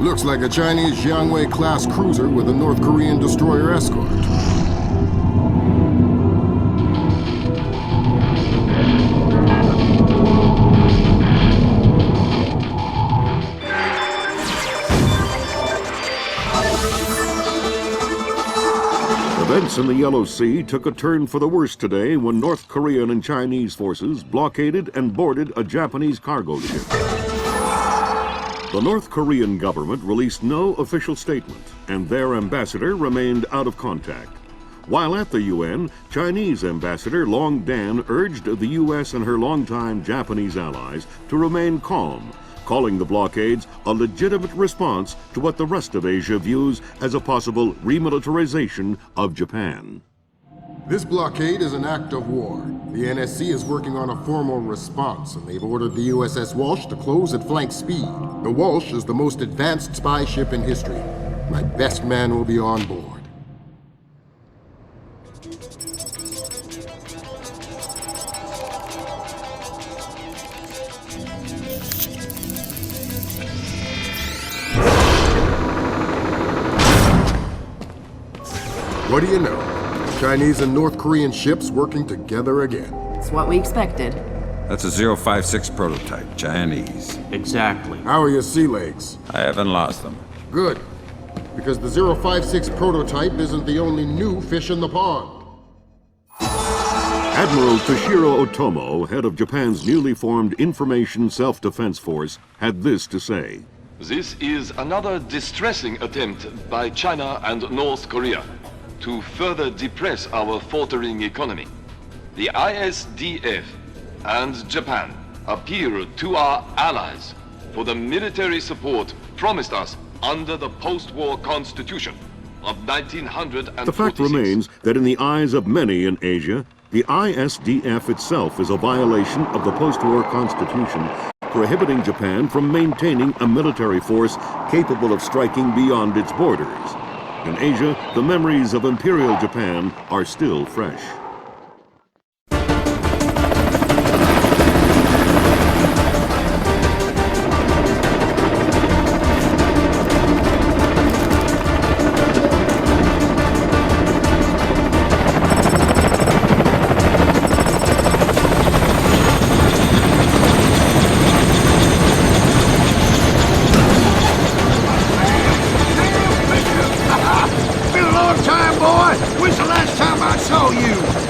Looks like a Chinese Jiangwei-class cruiser with a North Korean destroyer escort. Events in the Yellow Sea took a turn for the worse today when North Korean and Chinese forces blockaded and boarded a Japanese cargo ship. The North Korean government released no official statement, and their ambassador remained out of contact. While at the UN, Chinese Ambassador Long Dan urged the U.S. and her longtime Japanese allies to remain calm, calling the blockades a legitimate response to what the rest of Asia views as a possible remilitarization of Japan. This blockade is an act of war. The NSC is working on a formal response, and they've ordered the USS Walsh to close at flank speed. The Walsh is the most advanced spy ship in history. My best man will be on board. What do you know? Chinese and North Korean ships working together again. It's what we expected. That's a 056 prototype, Chinese. Exactly. How are your sea legs? I haven't lost them. Good. Because the 056 prototype isn't the only new fish in the pond. Admiral Toshiro Otomo, head of Japan's newly formed Information Self-Defense Force, had this to say. This is another distressing attempt by China and North Korea to further depress our faltering economy. The ISDF and Japan appeal to our allies for the military support promised us under the post-war constitution of 1946. The fact remains that in the eyes of many in Asia, the ISDF itself is a violation of the post-war constitution, prohibiting Japan from maintaining a military force capable of striking beyond its borders. In Asia, the memories of Imperial Japan are still fresh.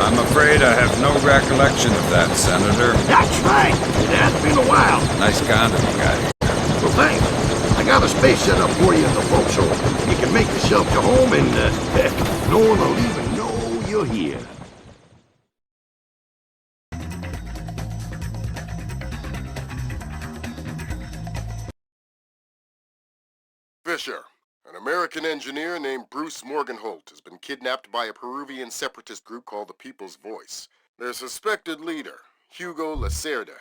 I'm afraid I have no recollection of that, Senator. That's right. It has been a while. Nice condom you got here. Well, thanks. I got a space set up for you in the forecastle. You can make yourself to home and, heck, no one will even know you're here. Fisher, an American engineer named Bruce Morgenholt has been kidnapped by a Peruvian separatist group called the People's Voice. Their suspected leader, Hugo Lacerda,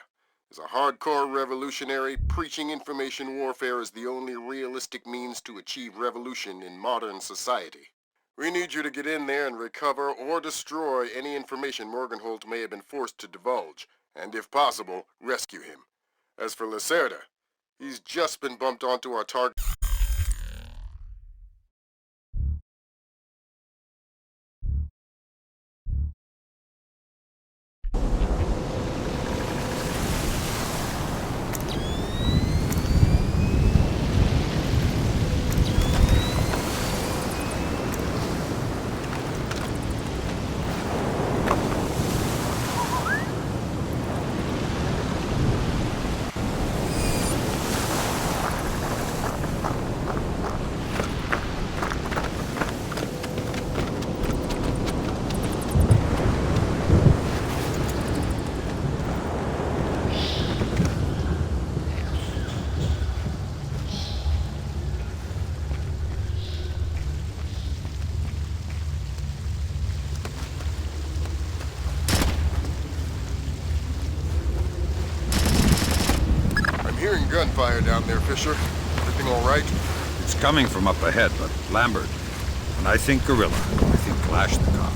is a hardcore revolutionary preaching information warfare as the only realistic means to achieve revolution in modern society. We need you to get in there and recover or destroy any information Morgenholt may have been forced to divulge, and if possible, rescue him. As for Lacerda, he's just been bumped onto our target. Hearing gunfire down there, Fisher. Everything all right? It's coming from up ahead, but Lambert. When I think guerrilla, I think Kalashnikov.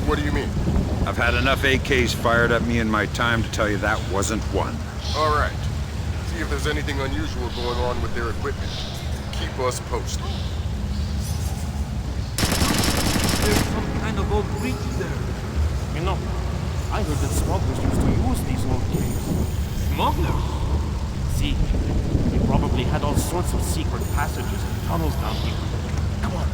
What do you mean? I've had enough AKs fired at me in my time to tell you that wasn't one. All right. See if there's anything unusual going on with their equipment. Keep us posted. There's some kind of old breach there. You know, I heard that smugglers used to use these old caves. Smugglers? See, they probably had all sorts of secret passages and tunnels down here. Come on.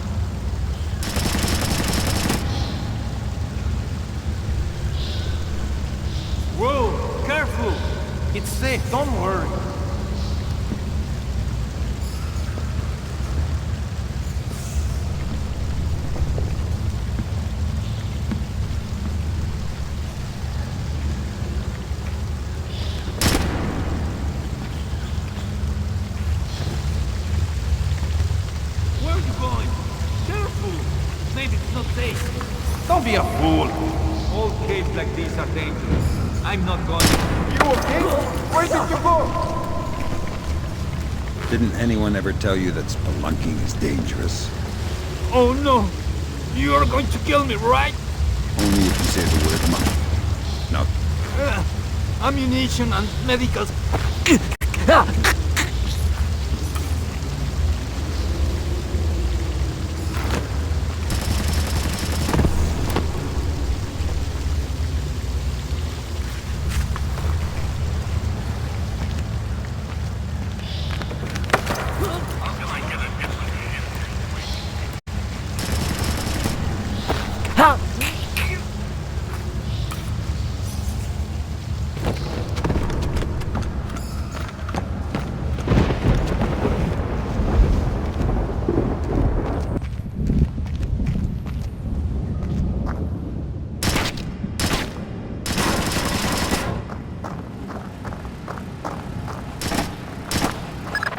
Whoa, careful! It's safe, don't worry. Where are you going? Careful! Maybe it's not safe. Don't be a fool. All caves like these are dangerous. I'm not going. You okay? Where did you go? Didn't anyone ever tell you that spelunking is dangerous? Oh no! You're going to kill me, right? Only if you say the word monkey. Now, Ammunition and medicals.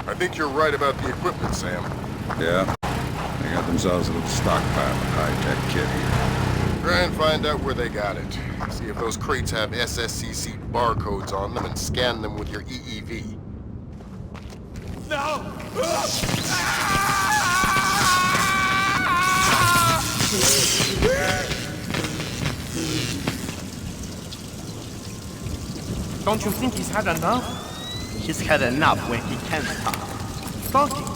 I think you're right about the equipment, Sam. yeah, they got themselves a little stockpile of high-tech kit here. Try and find out where they got it. See if those crates have SSCC barcodes on them and scan them with your EEV. No! Don't you think he's had enough? He's had enough when he can't talk. Talking?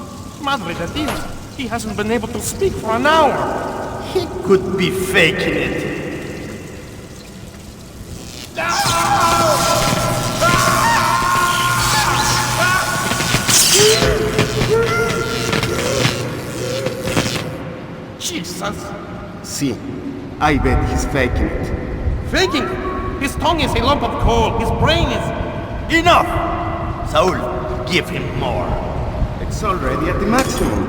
Madre de Dios, he hasn't been able to speak for an hour. He could be faking it. Jesus! See, I bet he's faking it. Faking! His tongue is a lump of coal. His brain is... Enough! Saul, give him more. It's already at the maximum.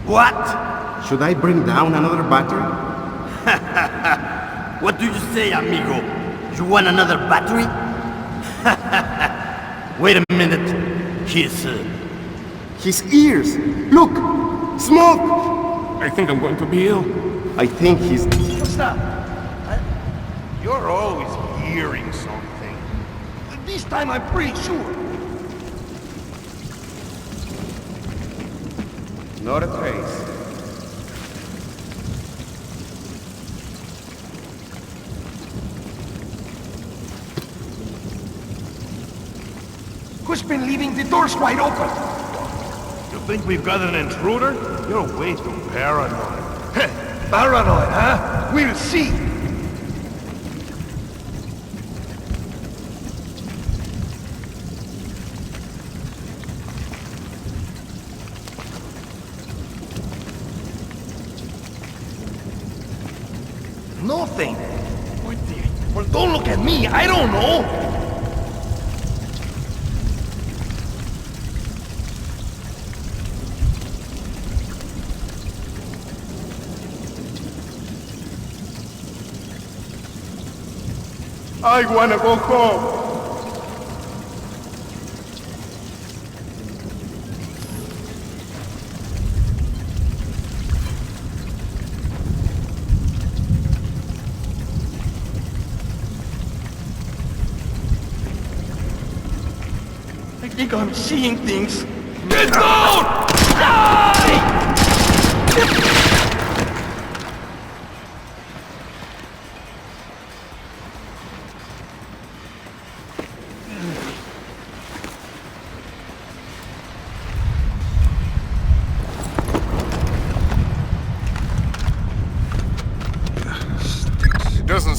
What? Should I bring down another battery? What do you say, amigo? You want another battery? Wait a minute. His ears! Look! Smoke! I think I'm going to be ill. I think he's... What's that? You're always hearing something. This time I'm pretty sure. Not a trace. Who's been leaving the doors wide open? You think we've got an intruder? You're way too paranoid. Paranoid, huh? We'll see. Nothing. Well, don't look at me. I don't know. I wanna go home. I think I'm seeing things. Get down! Die!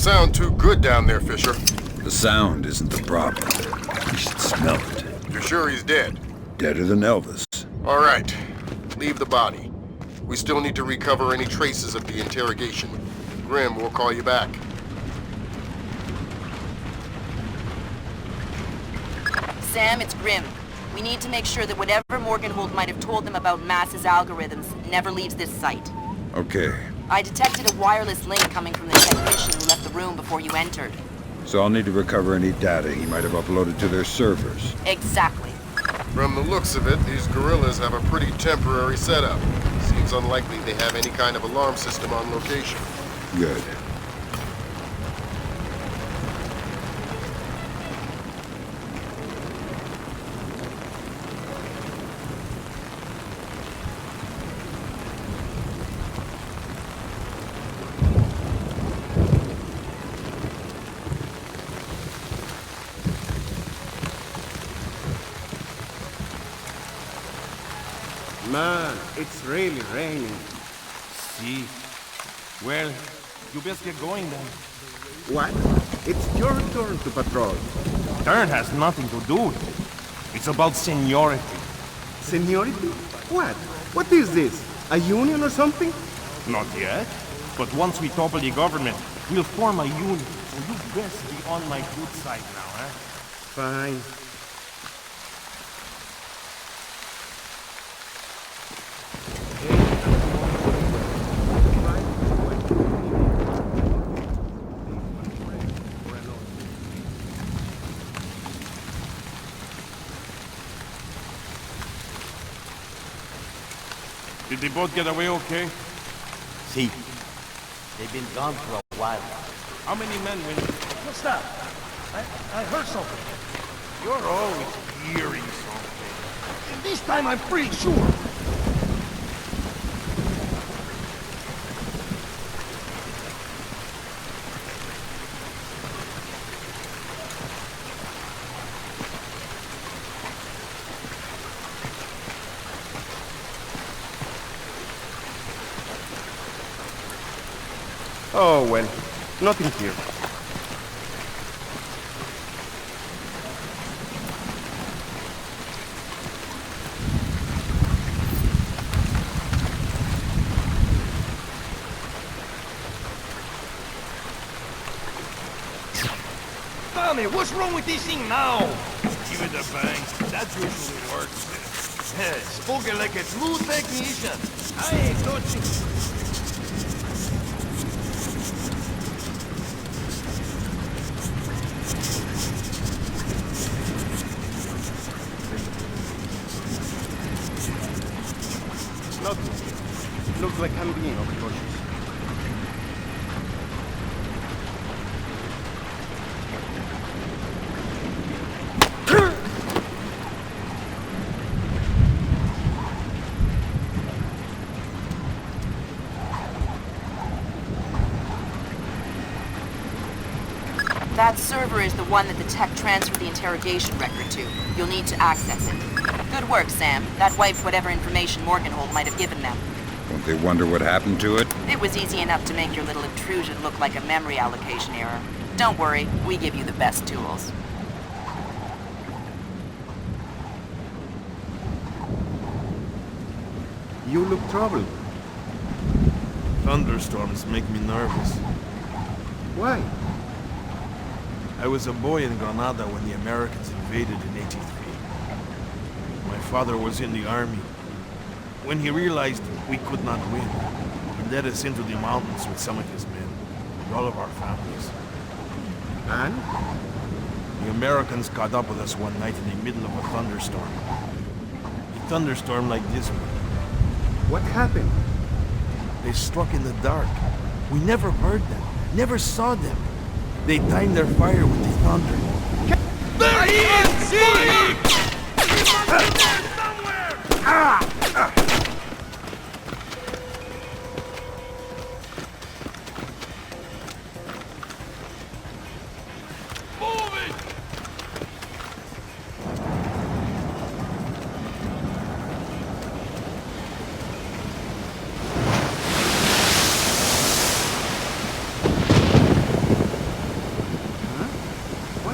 sound too good down there, Fisher. The sound isn't the problem. You should smell it. You're sure he's dead? Deader than Elvis. All right. Leave the body. We still need to recover any traces of the interrogation. Grim, we'll call you back. Sam, it's Grim. We need to make sure that whatever Morgenhold might have told them about Mass's algorithms never leaves this site. Okay. I detected a wireless link coming from the technician who left the room before you entered. So I'll need to recover any data he might have uploaded to their servers. Exactly. From the looks of it, these guerrillas have a pretty temporary setup. Seems unlikely they have any kind of alarm system on location. Good. Man, it's really raining. See? Well, you best get going then. What? It's your turn to patrol. Turn has nothing to do with it. It's about seniority. Seniority? What? What is this? A union or something? Not yet. But once we topple the government, we'll form a union. So you best be on my good side now, eh? Fine. Did they both get away okay? See, they've been gone for a while. How many men went? What's that? I heard something. You're always hearing something. And this time I'm pretty sure. Oh, well, nothing here. Tommy, what's wrong with this thing now? Give it a bang. That usually works. Spoken like a true technician. I ain't touching. Nothing. Looks like I'm being overcautious. That server is the one that the tech transferred the interrogation record to. You'll need to access it. Good work, Sam. That wiped whatever information Morgenhold might have given them. Don't they wonder what happened to it? It was easy enough to make your little intrusion look like a memory allocation error. Don't worry, we give you the best tools. You look troubled. Thunderstorms make me nervous. Why? I was a boy in Granada when the Americans invaded in '83. My father was in the army. When he realized we could not win, he led us into the mountains with some of his men, and all of our families. And? The Americans caught up with us one night in the middle of a thunderstorm. A thunderstorm like this one. What happened? They struck in the dark. We never heard them, never saw them. They timed their fire with the thunder. There he is! See!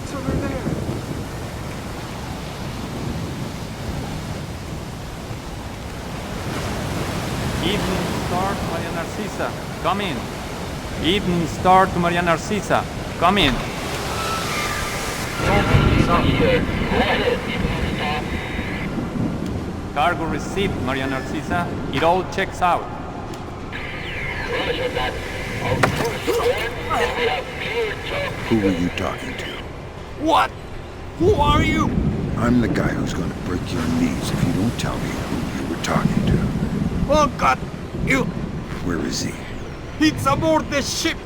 What's over there? Evening Star to Maria Narcisa. Come in. Evening Star to Maria Narcisa. Come in. Cargo received, Maria Narcisa. It all checks out. Who were you talking to? What? Who are you? I'm the guy who's going to break your knees if you don't tell me who you were talking to. Oh God, you... Where is he? He's aboard the ship!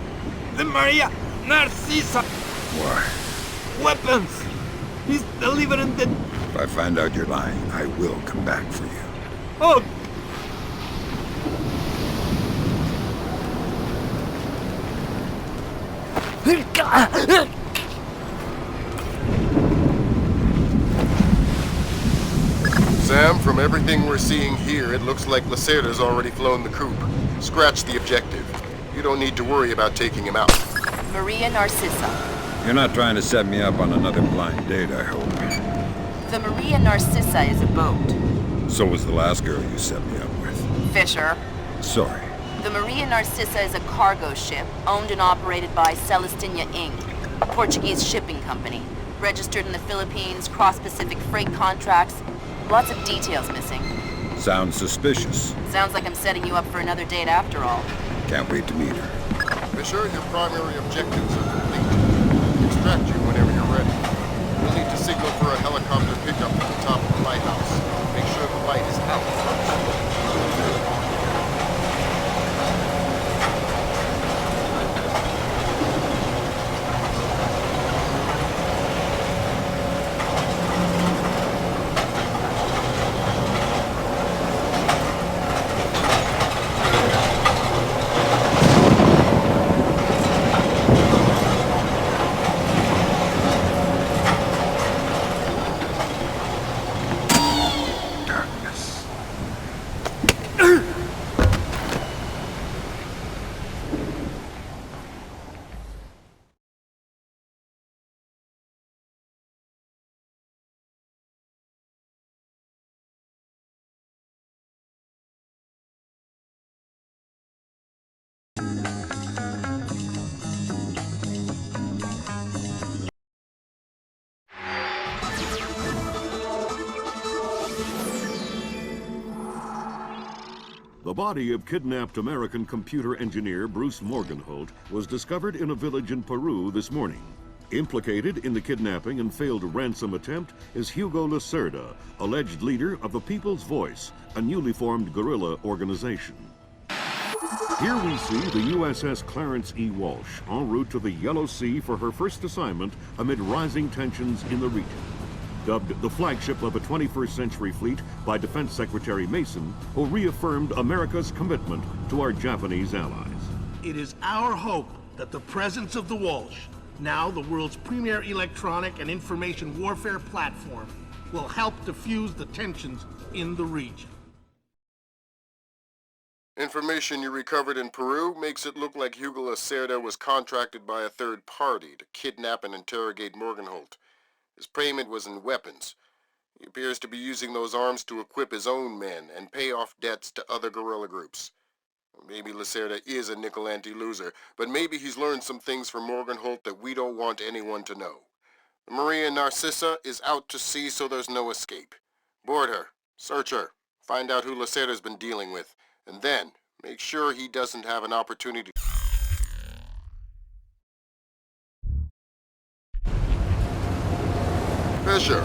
The Maria Narcisa! Why? Weapons! He's delivering the... If I find out you're lying, I will come back for you. Oh! Sam, from everything we're seeing here, it looks like Lacerda's already flown the coop. Scratch the objective. You don't need to worry about taking him out. Maria Narcissa. You're not trying to set me up on another blind date, I hope. The Maria Narcissa is a boat. So was the last girl you set me up with. Fisher. Sorry. The Maria Narcissa is a cargo ship owned and operated by Celestina Inc., a Portuguese shipping company. Registered in the Philippines, cross-Pacific freight contracts. Lots of details missing. Sounds suspicious. Sounds like I'm setting you up for another date after all. Can't wait to meet her. Fisher, your primary objectives are complete. Extract you whenever you're ready. We'll need to signal for a helicopter pickup at the top of the lighthouse. Make sure the light is out first. The body of kidnapped American computer engineer Bruce Morgenholt was discovered in a village in Peru this morning. Implicated in the kidnapping and failed ransom attempt is Hugo Lacerda, alleged leader of the People's Voice, a newly formed guerrilla organization. Here we see the USS Clarence E. Walsh en route to the Yellow Sea for her first assignment amid rising tensions in the region. Dubbed the flagship of a 21st century fleet by Defense Secretary Mason, who reaffirmed America's commitment to our Japanese allies. It is our hope that the presence of the Walsh, now the world's premier electronic and information warfare platform, will help diffuse the tensions in the region. Information you recovered in Peru makes it look like Hugo Lacerda was contracted by a third party to kidnap and interrogate Morgenholt. His payment was in weapons. He appears to be using those arms to equip his own men and pay off debts to other guerrilla groups. Maybe Lacerda is a nickel-ante loser, but maybe he's learned some things from Morgenholt that we don't want anyone to know. The Maria Narcissa is out to sea, so there's no escape. Board her, search her, find out who Lacerda's been dealing with, and then make sure he doesn't have an opportunity. Fisher,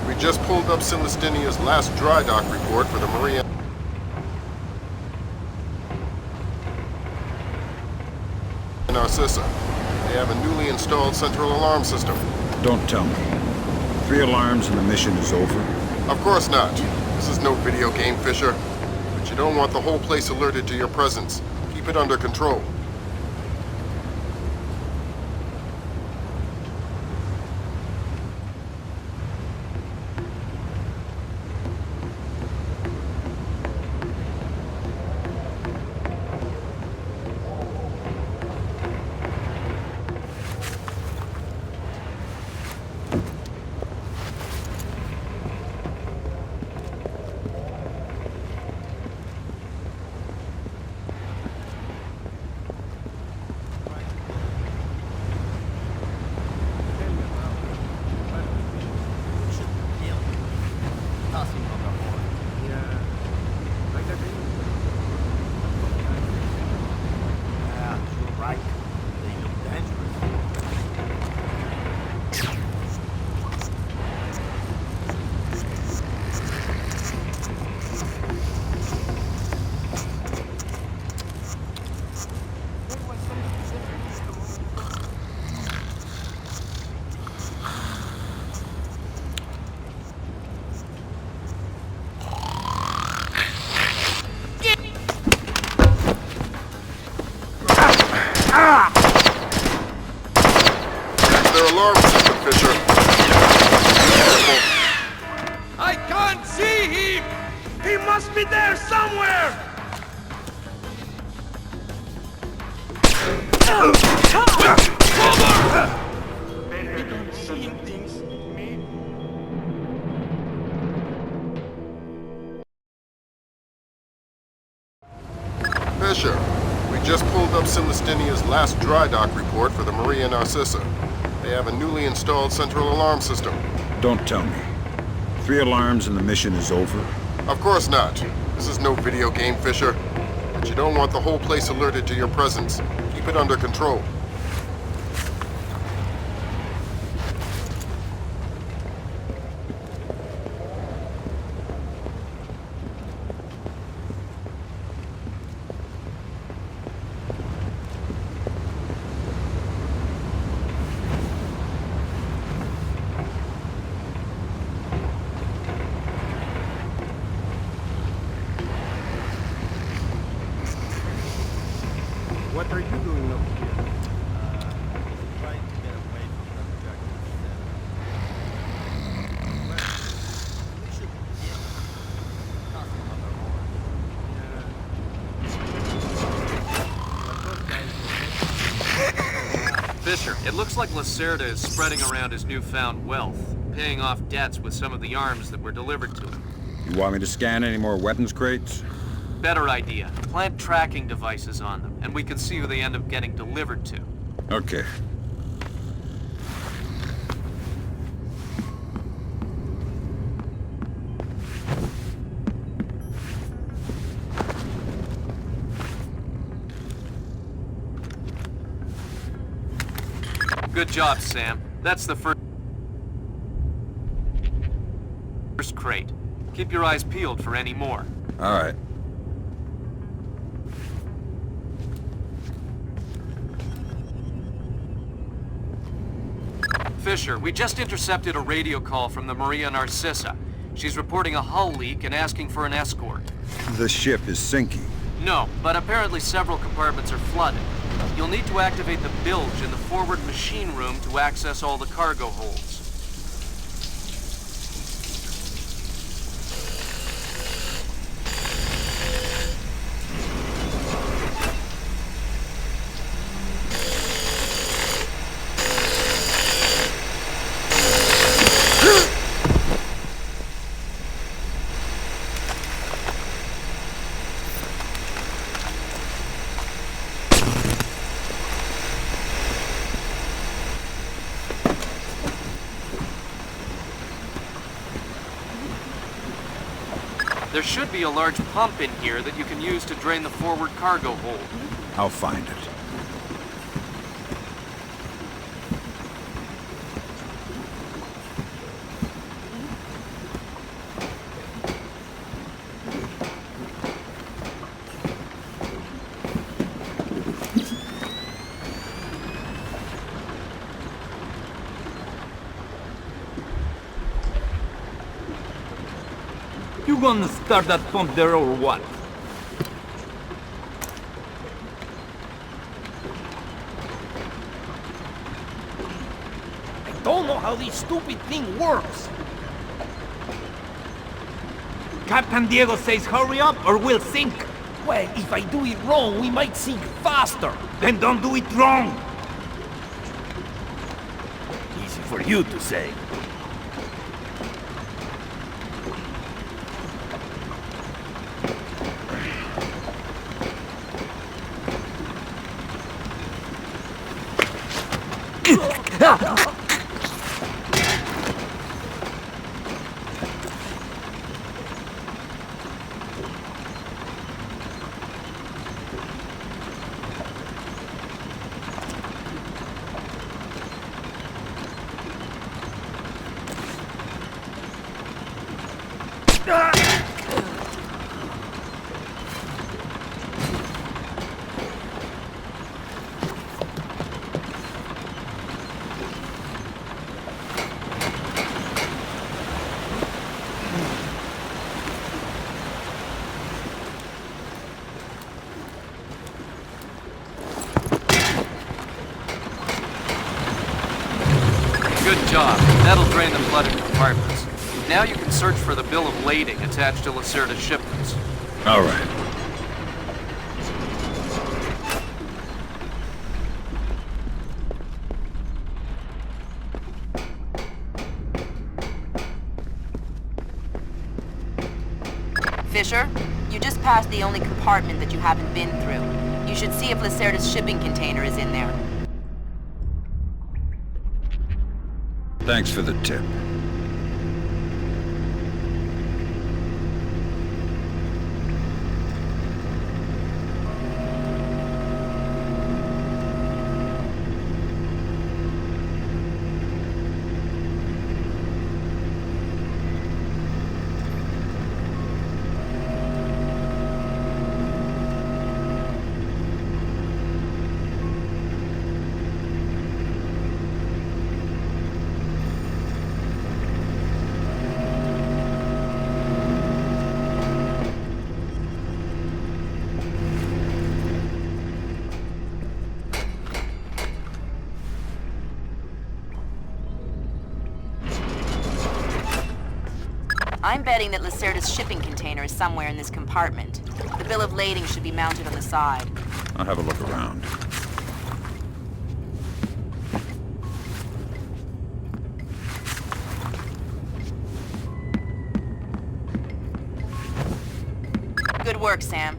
we just pulled up Celestinia's last dry dock report for the Maria Narcissa. They have a newly installed central alarm system. Don't tell me. 3 alarms and the mission is over? Of course not. This is no video game, Fisher. But you don't want the whole place alerted to your presence. Keep it under control. somewhere! Fisher, we just pulled up Celestinia's last dry dock report for the Maria Narcissa. They have a newly installed central alarm system. Don't tell me. 3 alarms and the mission is over? Of course not. This is no video game, Fisher. But you don't want the whole place alerted to your presence. Keep it under control. What are you doing up here? Trying to get away from that objective. We should Fisher, it looks like Lacerda is spreading around his newfound wealth, paying off debts with some of the arms that were delivered to him. You want me to scan any more weapons crates? Better idea. Plant tracking devices on them, and we can see who they end up getting delivered to. Okay. Good job, Sam. That's the first crate. Keep your eyes peeled for any more. All right. Fisher, we just intercepted a radio call from the Maria Narcissa. She's reporting a hull leak and asking for an escort. The ship is sinking. No, but apparently several compartments are flooded. You'll need to activate the bilge in the forward machine room to access all the cargo holds. There should be a large pump in here that you can use to drain the forward cargo hold. I'll find it. You gonna start that pump there or what? I don't know how this stupid thing works. Captain Diego says hurry up or we'll sink. Well, if I do it wrong, we might sink faster. Then don't do it wrong. Easy for you to say. Good job. That'll drain the flooded compartments. Now you can search for the bill of lading attached to Lacerda's shipments. All right. Fisher, you just passed the only compartment that you haven't been through. You should see if Lacerda's shipping container is in there. Thanks for the tip. I'm betting that Lacerda's shipping container is somewhere in this compartment. The bill of lading should be mounted on the side. I'll have a look around. Good work, Sam.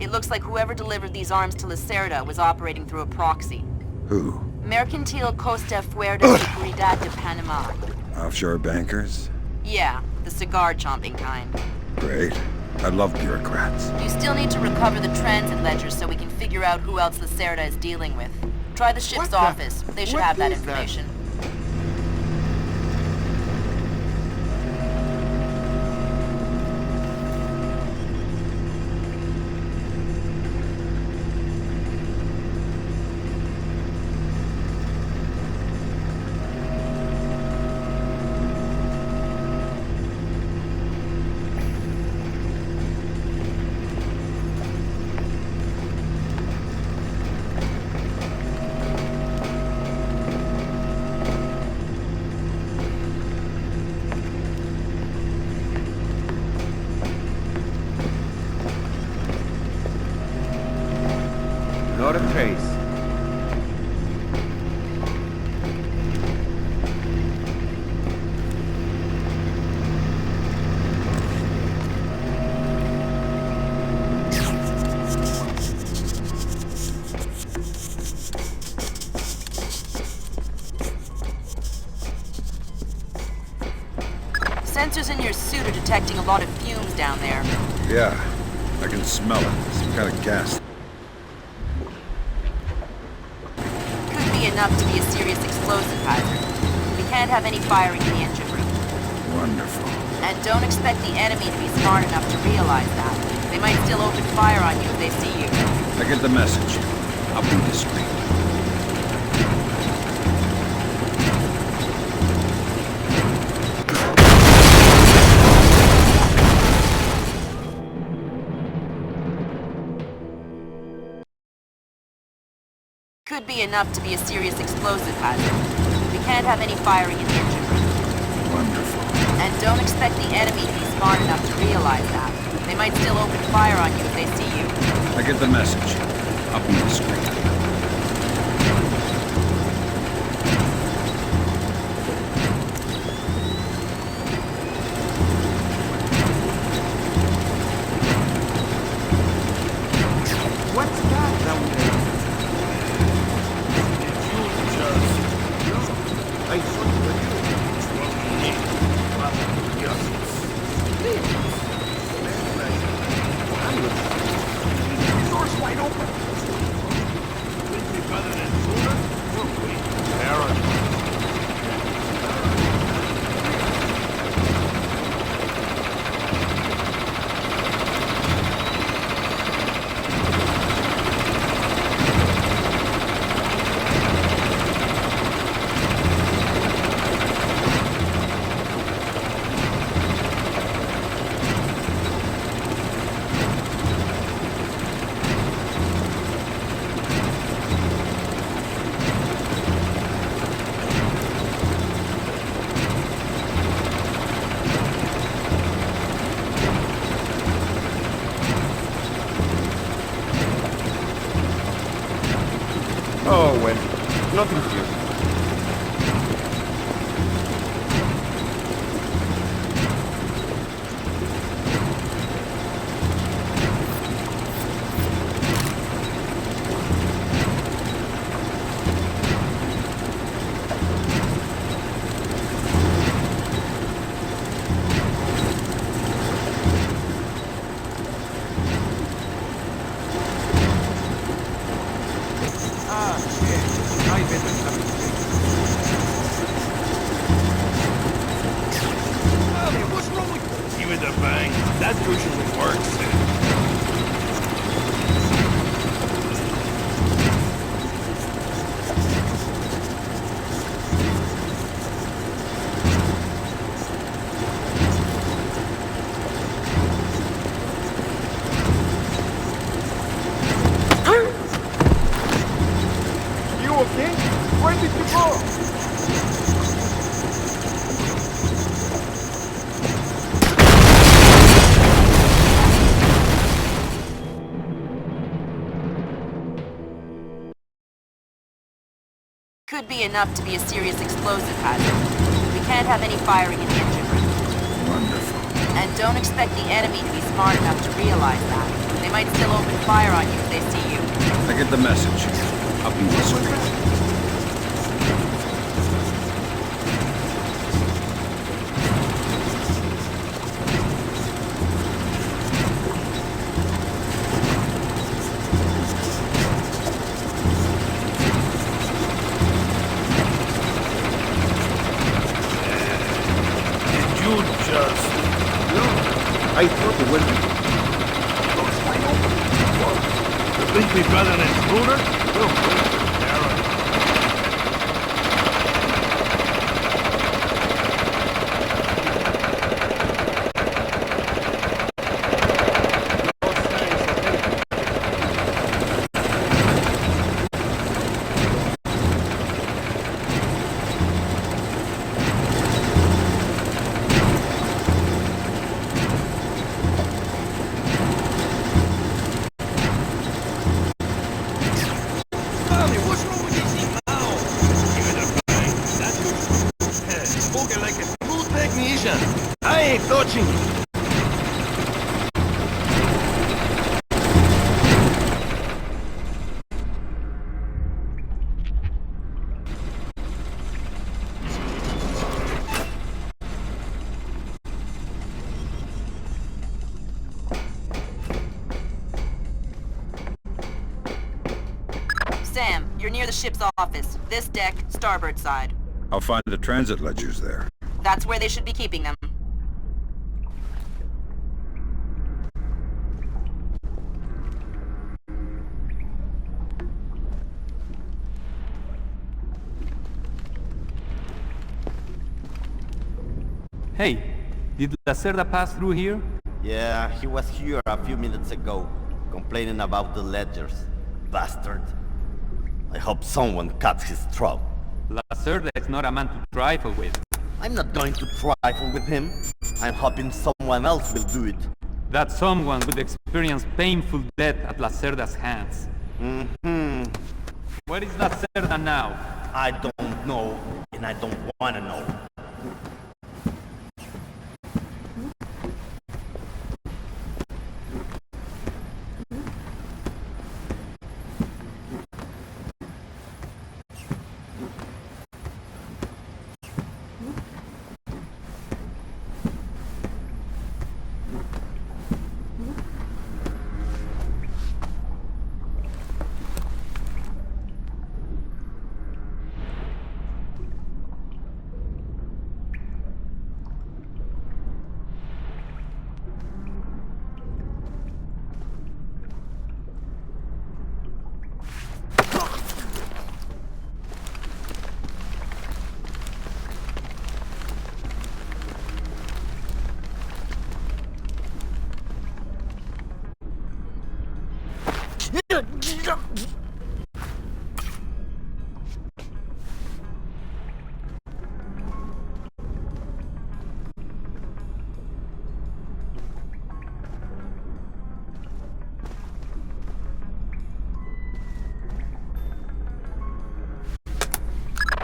It looks like whoever delivered these arms to Lacerda was operating through a proxy. Who? Mercantil Costa Fuerte Seguridad de Panama. Offshore bankers? Yeah, the cigar-chomping kind. Great. I love bureaucrats. You still need to recover the transit ledgers so we can figure out who else Lacerda is dealing with. Try the ship's office. They should have that information. Not a trace. Sensors in your suit are detecting a lot of fumes down there. Yeah, I can smell it. Some kind of gas. Could be enough to be a serious explosive hazard. We can't have any firing in the engine room. Wonderful. And don't expect the enemy to be smart enough to realize that. They might still open fire on you if they see you. I get the message. I'll be discreet. Could be enough to be a serious explosive hazard. We can't have any firing in the engine room. Wonderful. And don't expect the enemy to be smart enough to realize that. They might still open fire on you if they see you. I get the message. I'll be discreet. What's that down there? I saw Door's wide open. nothing here. Could be enough to be a serious explosive hazard. We can't have any firing in the engine room. Wonderful. And don't expect the enemy to be smart enough to realize that. They might still open fire on you if they see you. I get the message. I'll be discreet. I thought it would be. You think we'd rather than Spooner? No. I ain't touching you. Sam, you're near the ship's office. This deck, starboard side. I'll find the transit ledgers there. That's where they should be keeping them. Hey, did Lacerda pass through here? Yeah, he was here a few minutes ago, complaining about the ledgers. Bastard. I hope someone cuts his throat. Lacerda is not a man to trifle with. I'm not going to trifle with him. I'm hoping someone else will do it. That someone would experience painful death at Lacerda's hands. Mm-hmm. Where is Lacerda now? I don't know, and I don't want to know.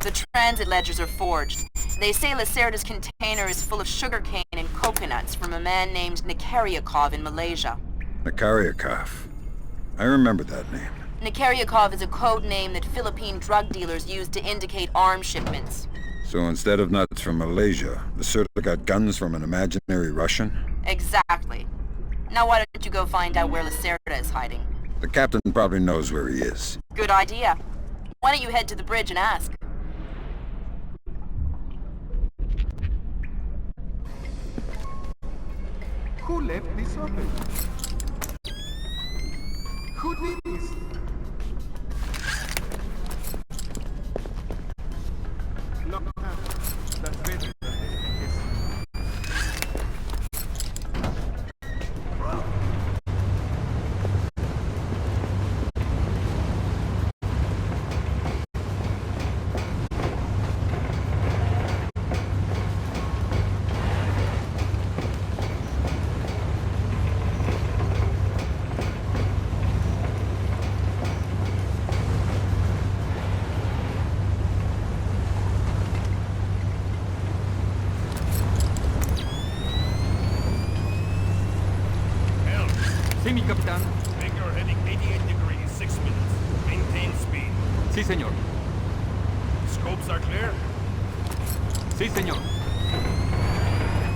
The transit ledgers are forged. They say Lacerda's container is full of sugarcane and coconuts from a man named Nikaryakov in Malaysia. Nikaryakov. I remember that name. Nikaryakov is a code name that Philippine drug dealers use to indicate arms shipments. So instead of nuts from Malaysia, Lacerda got guns from an imaginary Russian? Exactly. Now why don't you go find out where Lacerda is hiding? The captain probably knows where he is. Good idea. Why don't you head to the bridge and ask? Who left this open? Who did this? No, that's better. Sí, mi capitán. Anchor heading 88 degrees, 6 minutes. Maintain speed. Sí, señor. Scopes are clear? Sí, señor.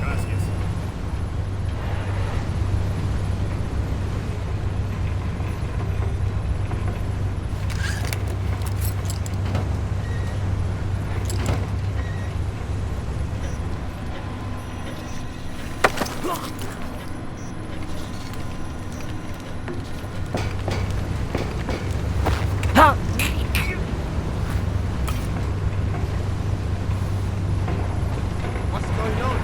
Gracias. What's going on?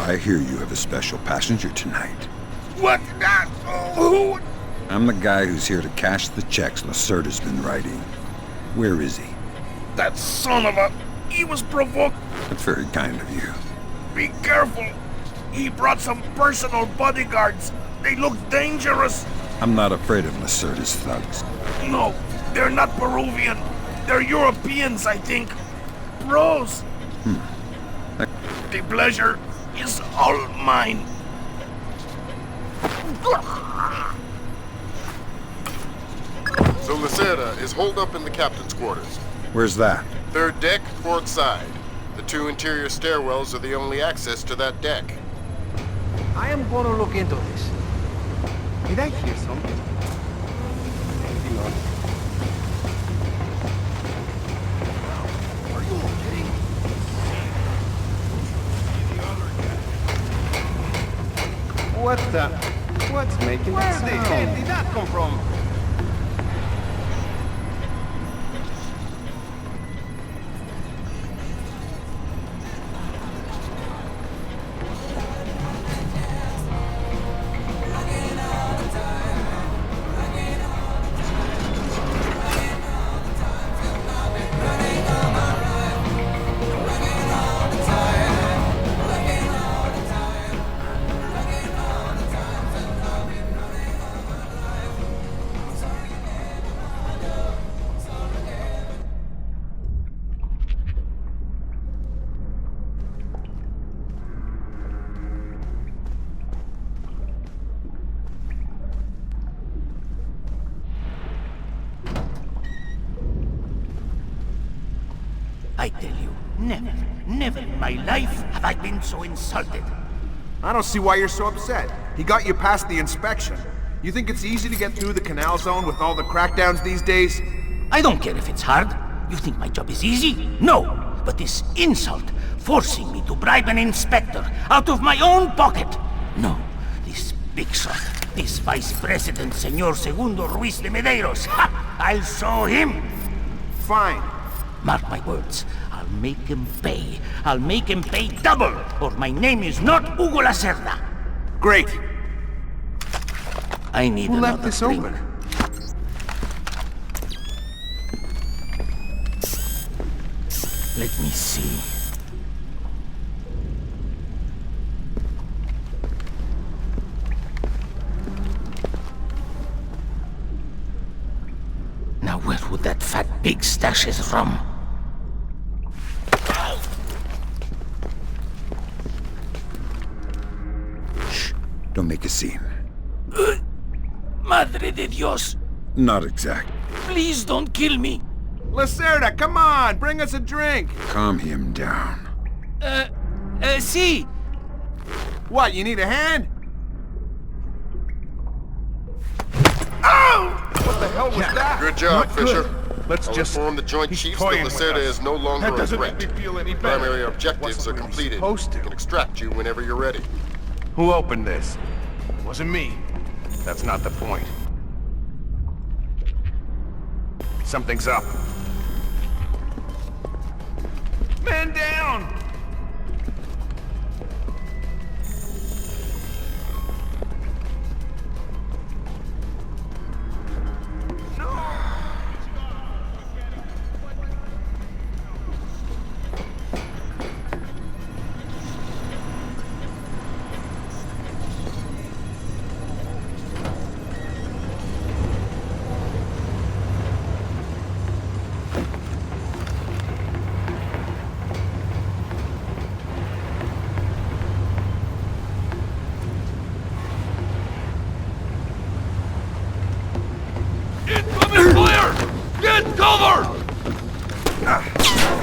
I hear you have a special passenger tonight. What? Who? I'm the guy who's here to cash the checks Lacerda's been writing. Where is he? That son of a... He was provoked. That's very kind of you. Be careful. He brought some personal bodyguards. They look dangerous. I'm not afraid of Lacerda's thugs. No, they're not Peruvian. They're Europeans, I think. Bros. The pleasure is all mine. So Lacerda is holed up in the captain's quarters. Where's that? Third deck, port side. The two interior stairwells are the only access to that deck. I am going to look into this. Did I hear something? Maybe not. Are you okay? What the? What's making that sound? Where the hell did that come from? I tell you, never in my life have I been so insulted. I don't see why you're so upset. He got you past the inspection. You think it's easy to get through the canal zone with all the crackdowns these days? I don't care if it's hard. You think my job is easy? No. But this insult, forcing me to bribe an inspector out of my own pocket. No. This big shot, this Vice President, Senor Segundo Ruiz de Medeiros. Ha! I'll show him. Fine. Mark my words. I'll I'll make him pay. I'll make him pay double, or my name is not Hugo Lacerda. Great. I need Who another left this drink. open? Let me see. Now where would that fat pig stash his rum? Shh. Don't make a scene. Madre de Dios! Not exact. Please don't kill me! Lacerda, come on! Bring us a drink! Calm him down. See! What, you need a hand? Oh! What the hell was that? Good job, Fisher. Let's I'll just... inform the Joint he's Chiefs that toying with Lacerda us. is no longer That a doesn't threat. make me feel any better. Primary objectives Wasn't are really completed. supposed to. You can extract you whenever you're ready. Who opened this? It wasn't me. That's not the point. Something's up. Man down!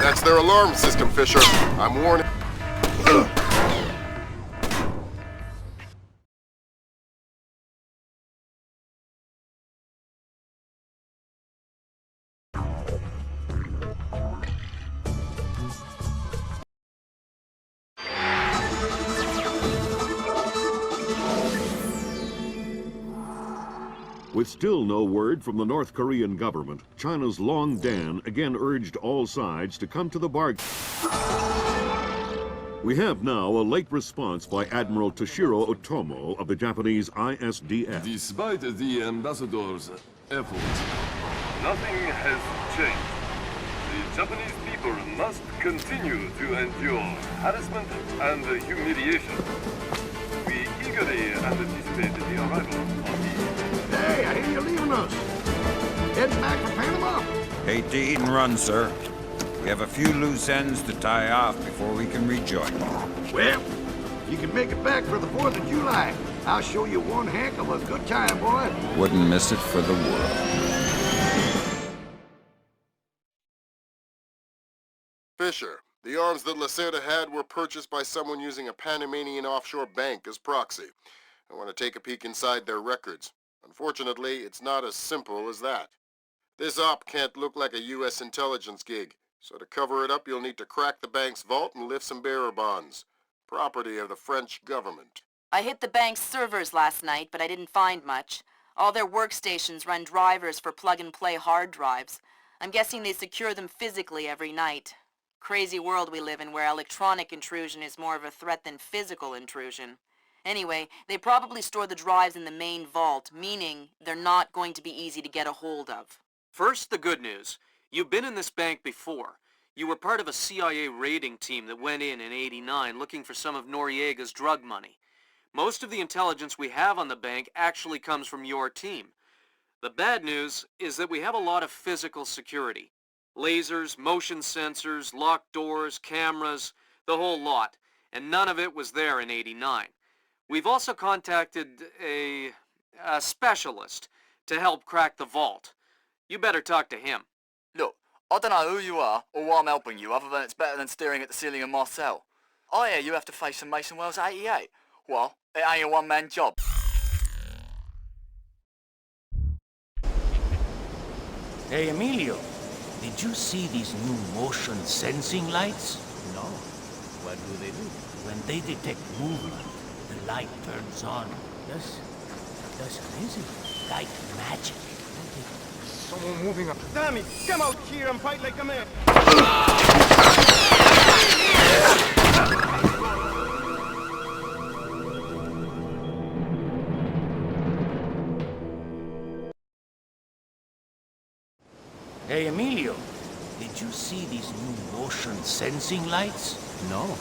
That's their alarm system, Fisher. I'm warning. With still no word from the North Korean government, China's Long Dan again urged all sides to come to the bargain. We have now a late response by Admiral Toshiro Otomo of the Japanese ISDF. Despite the ambassador's efforts, nothing has changed. The Japanese people must continue to endure harassment and humiliation. We eagerly anticipate the arrival of the... Hey, I hear you're leaving us. Heading back for Panama? Hate to eat and run, sir. We have a few loose ends to tie off before we can rejoin you. Well, you can make it back for the 4th of July. I'll show you one heck of a good time, boy. Wouldn't miss it for the world. Fisher, the arms that Lacerda had were purchased by someone using a Panamanian offshore bank as proxy. I want to take a peek inside their records. Unfortunately, it's not as simple as that. This op can't look like a U.S. intelligence gig, so to cover it up you'll need to crack the bank's vault and lift some bearer bonds. Property of the French government. I hit the bank's servers last night, but I didn't find much. All their workstations run drivers for plug-and-play hard drives. I'm guessing they secure them physically every night. Crazy world we live in where electronic intrusion is more of a threat than physical intrusion. Anyway, they probably store the drives in the main vault, meaning they're not going to be easy to get a hold of. First, the good news. You've been in this bank before. You were part of a CIA raiding team that went in '89 looking for some of Noriega's drug money. Most of the intelligence we have on the bank actually comes from your team. The bad news is that we have a lot of physical security. Lasers, motion sensors, locked doors, cameras, the whole lot. And none of it was there in '89. We've also contacted a specialist to help crack the vault. You better talk to him. Look, I don't know who you are or why I'm helping you, other than it's better than staring at the ceiling of my cell. I hear you have to face some Mason Wells 88. Well, it ain't a one-man job. Hey, Emilio, did you see these new motion sensing lights? No. What do they do? When they detect movement, the light turns on. That's amazing. Like magic. Someone moving up. Damn it! Come out here and fight like a man! Hey, Emilio, did you see these new motion sensing lights? No.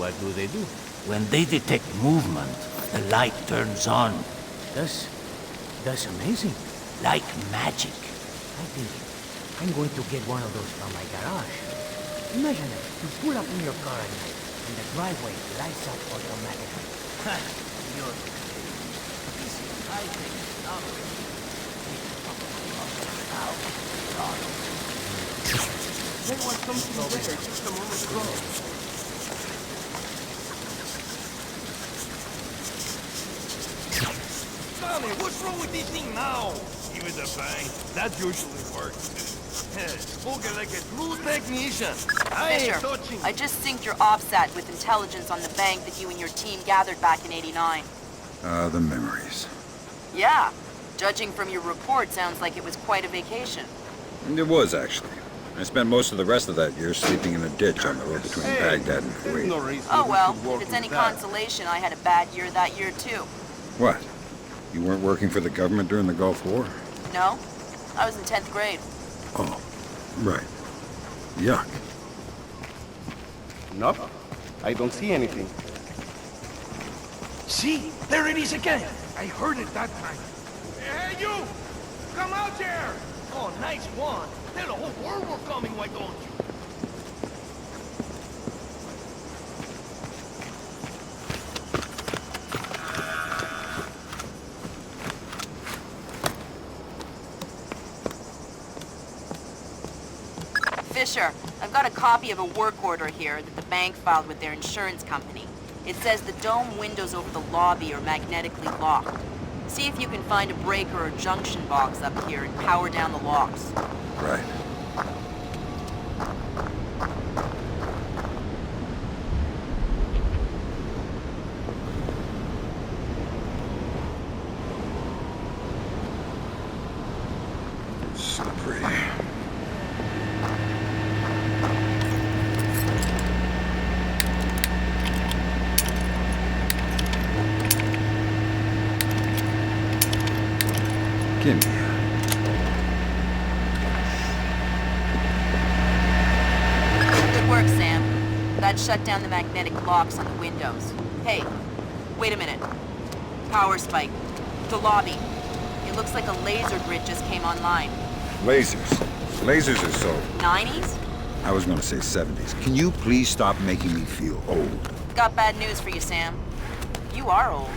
What do they do? When they detect movement, the light turns on. That's amazing. Like magic. I think I'm going to get one of those from my garage. Imagine it. You pull up in your car at night, and the driveway lights up automatically. You're kidding. This is high-tech technology. They want something better just a moment ago. Sonny, what's wrong with this thing now? Give it a bang. That usually works. Spoken like a true technician. I ain't Fisher, touching. I just synced your OPSAT with intelligence on the bank that you and your team gathered back in '89. The memories. Yeah. Judging from your report, sounds like it was quite a vacation. It was, actually. I spent most of the rest of that year sleeping in a ditch on the road between Baghdad and Kuwait. Oh well, if it's any consolation, I had a bad year that year too. What? You weren't working for the government during the Gulf War? No, I was in 10th grade. Oh, right. Yuck. Nope. I don't see anything. See? There it is again. I heard it that time. Hey, you! Come out here! Oh, nice one. Tell the whole world we're coming, why don't you? Fisher, I've got a copy of a work order here that the bank filed with their insurance company. It says the dome windows over the lobby are magnetically locked. See if you can find a breaker or junction box up here and power down the locks. Right. Slippery. Gimme. Good work, Sam. That shut down the magnetic locks on the windows. Hey, wait a minute. Power spike. The lobby. It looks like a laser grid just came online. Lasers. Lasers are so... 90s? I was gonna say 70s. Can you please stop making me feel old? Got bad news for you, Sam. You are old.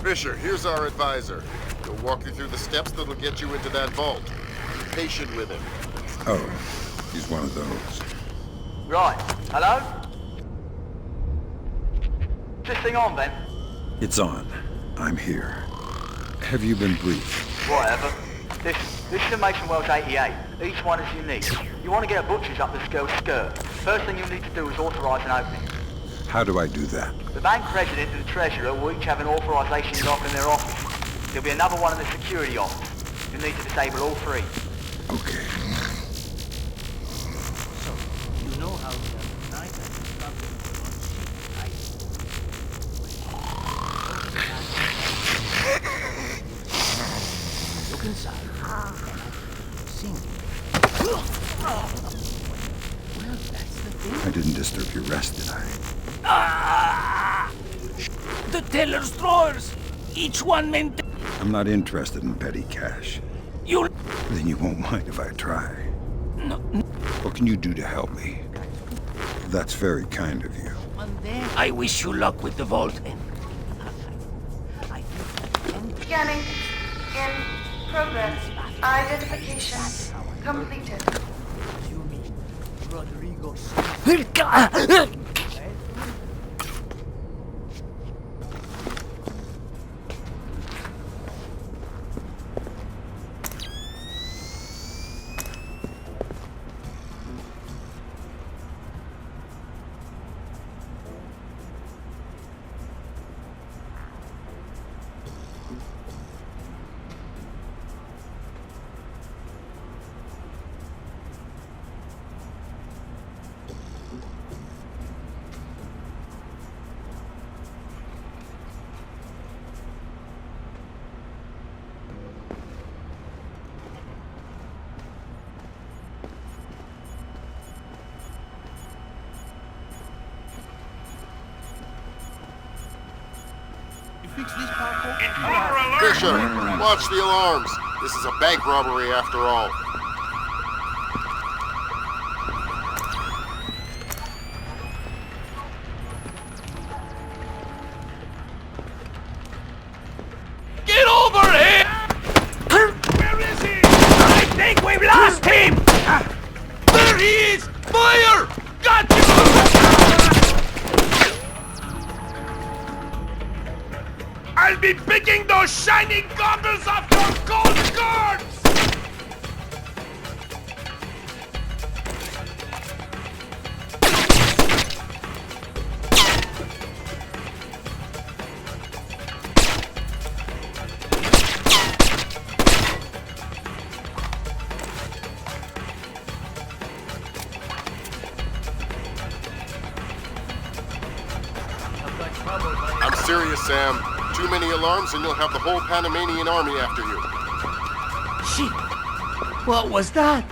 Fisher, here's our advisor. He'll walk you through the steps that'll get you into that vault. Be patient with him. Oh, he's one of those. Right. Hello? Is this thing on, then? It's on. I'm here. Have you been briefed? Whatever. This is a Mason Wells 88. Each one is unique. You want to get a butcher's up this girl's skirt. First thing you need to do is authorize an opening. How do I do that? The bank president and the treasurer will each have an authorization lock in their office. There'll be another one in the security office. You'll need to disable all three. Okay. So, you know how the night I discovered look inside. Sing. Well, that's the thing. I didn't disturb your rest, did I? The teller's drawers. Each one meant... I'm not interested in petty cash. You... Then you won't mind if I try. No. What can you do to help me? That's very kind of you. I wish you luck with the vault. Scanning. In progress. Identification completed. Rodrigo. fix this parkour? Fisher, watch the alarms. This is a bank robbery after all. Get over here! Where is he? I think we've lost him! There he is! Fire! Got you! I'll be picking those shining goggles off your gold guards! I'm serious, Sam. Too many alarms and you'll have the whole Panamanian army after you. Shit! What was that?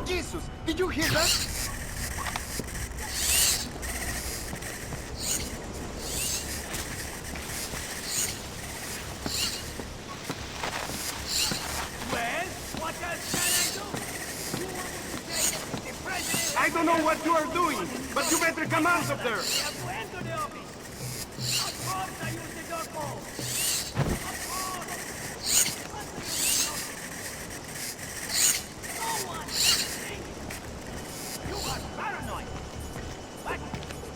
Jesus, did you hear that? I don't know what you are doing, but you better come out of there!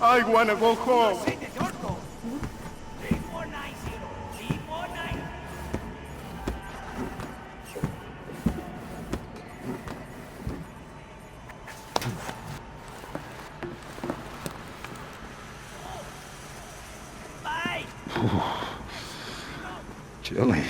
I wanna go home. Chilly.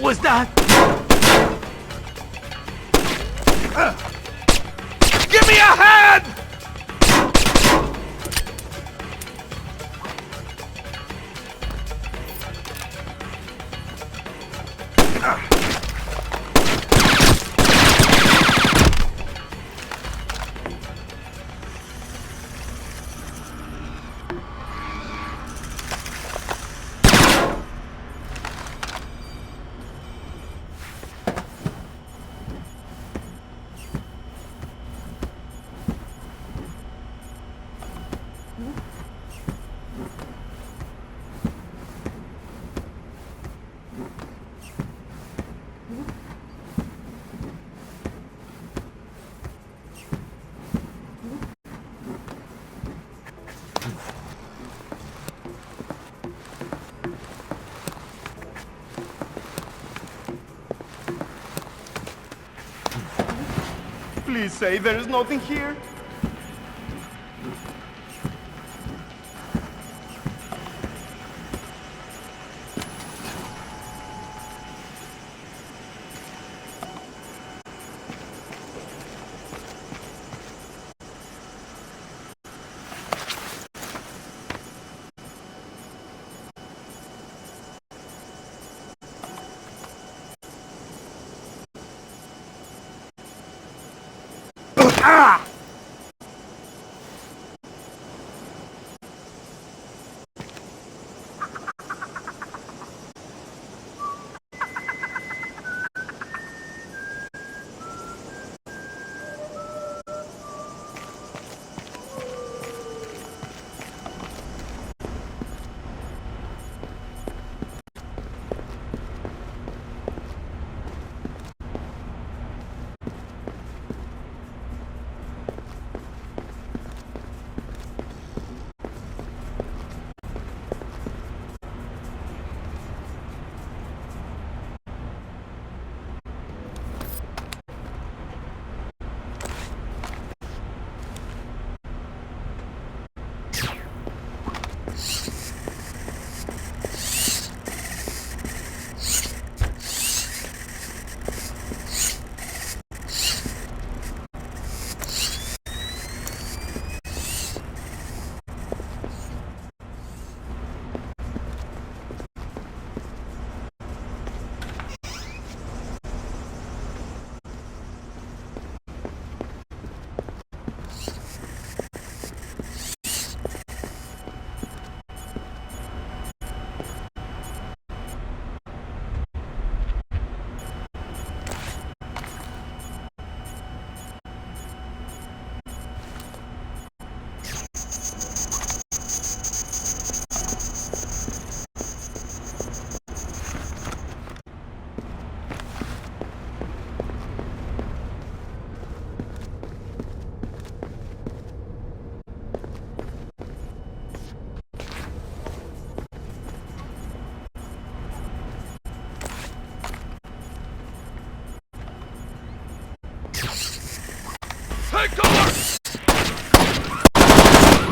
What was that? Give me a hand! Please say there is nothing here. Ah! Take cover!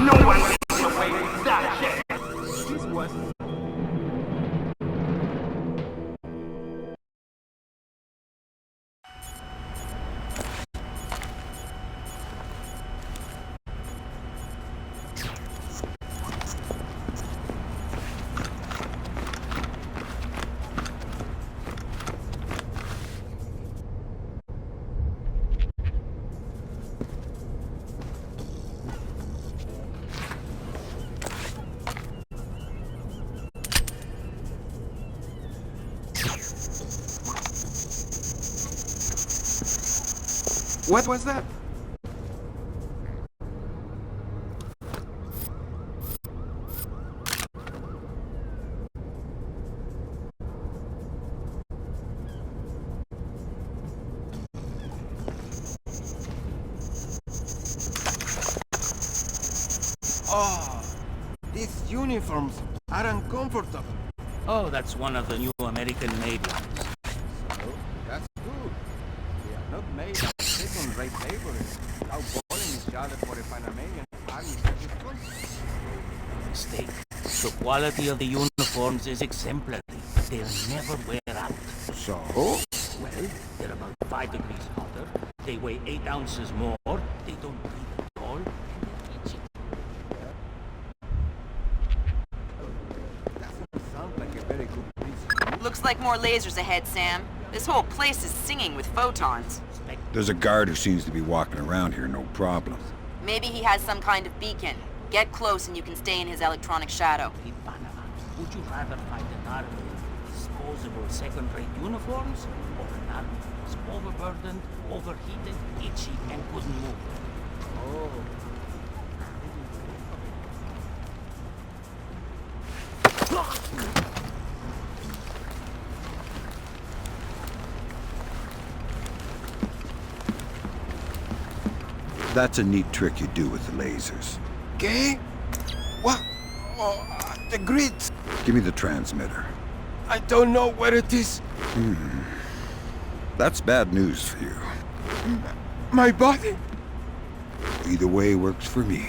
No one gets away with that shit. This was... What was that? Oh, these uniforms are uncomfortable. Oh, that's one of the new American-made ones. So, that's good. They are not made by second-rate laborers, outballing each other for a Panamanian army service contract. No mistake. The quality of the uniforms is exemplary. They'll never wear out. So? Well, they're about 5 degrees hotter. They weigh 8 ounces more. They don't breathe at all. And they're itchy. Sounds like a very good reason. Looks like more lasers ahead, Sam. This whole place is singing with photons. There's a guard who seems to be walking around here, no problem. Maybe he has some kind of beacon. Get close and you can stay in his electronic shadow. Would you rather fight an army with disposable second-rate uniforms, or an army that was overburdened, overheated, itchy, and couldn't move? Oh. That's a neat trick you do with the lasers. ¿Qué? What? Oh, the grid. Give me the transmitter. I don't know where it is. That's bad news for you. My body. Either way works for me.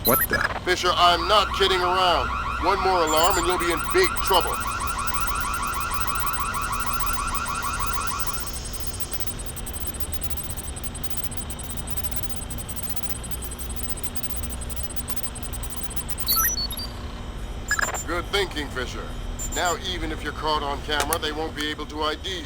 What the? Fisher, I'm not kidding around. One more alarm and you'll be in big trouble. Good thinking, Fisher. Now even if you're caught on camera, they won't be able to ID you.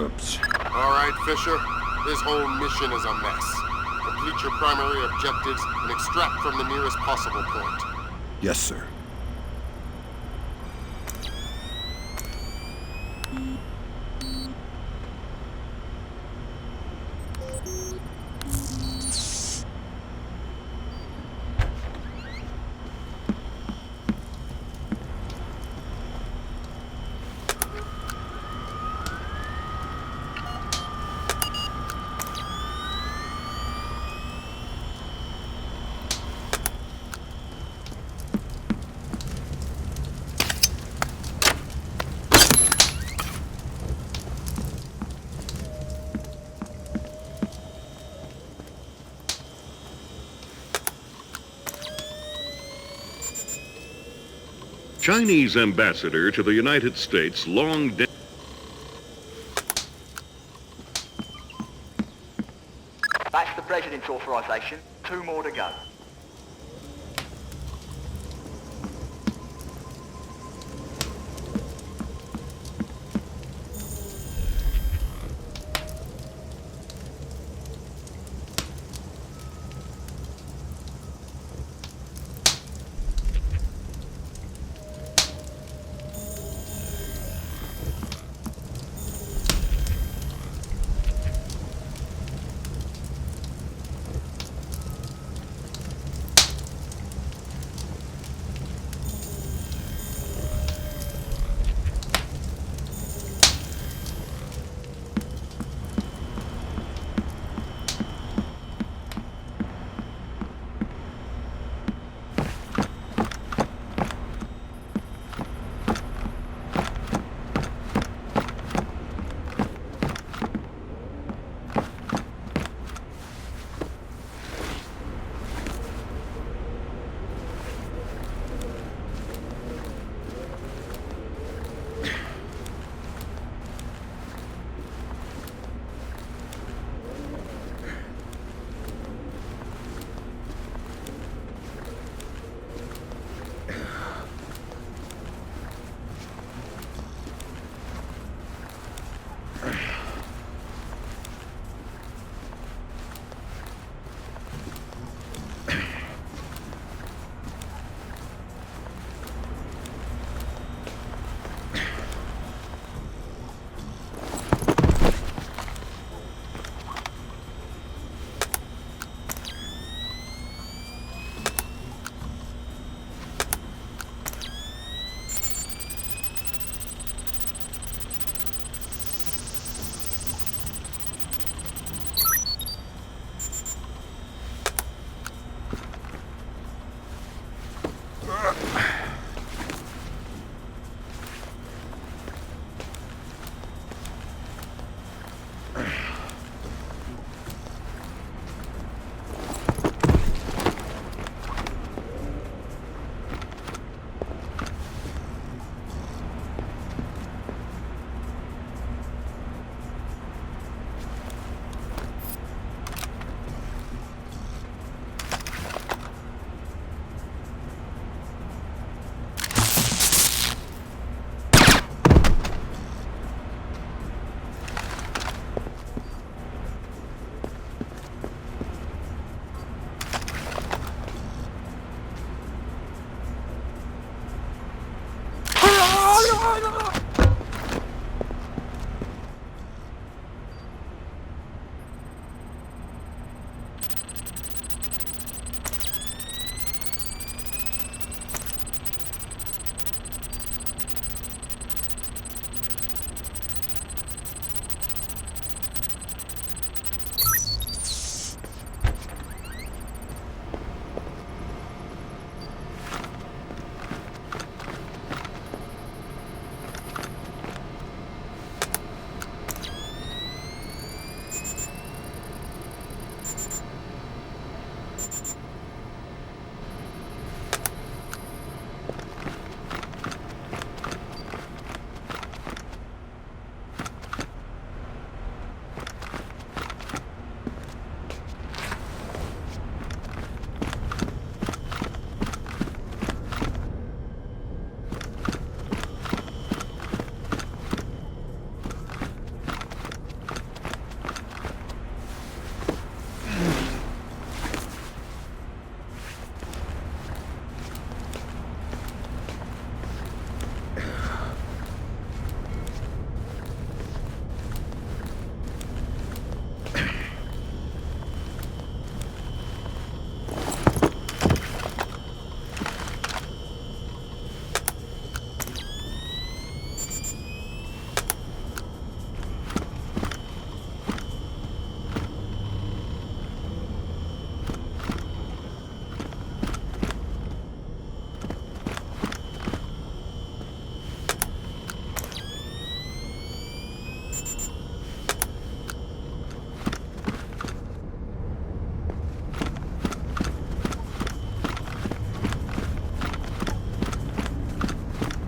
Oops. All right, Fisher. This whole mission is a mess. Complete your primary objectives and extract from the nearest possible point. Yes, sir. Chinese ambassador to the United States long dead. That's the President's authorization. 2 more to go.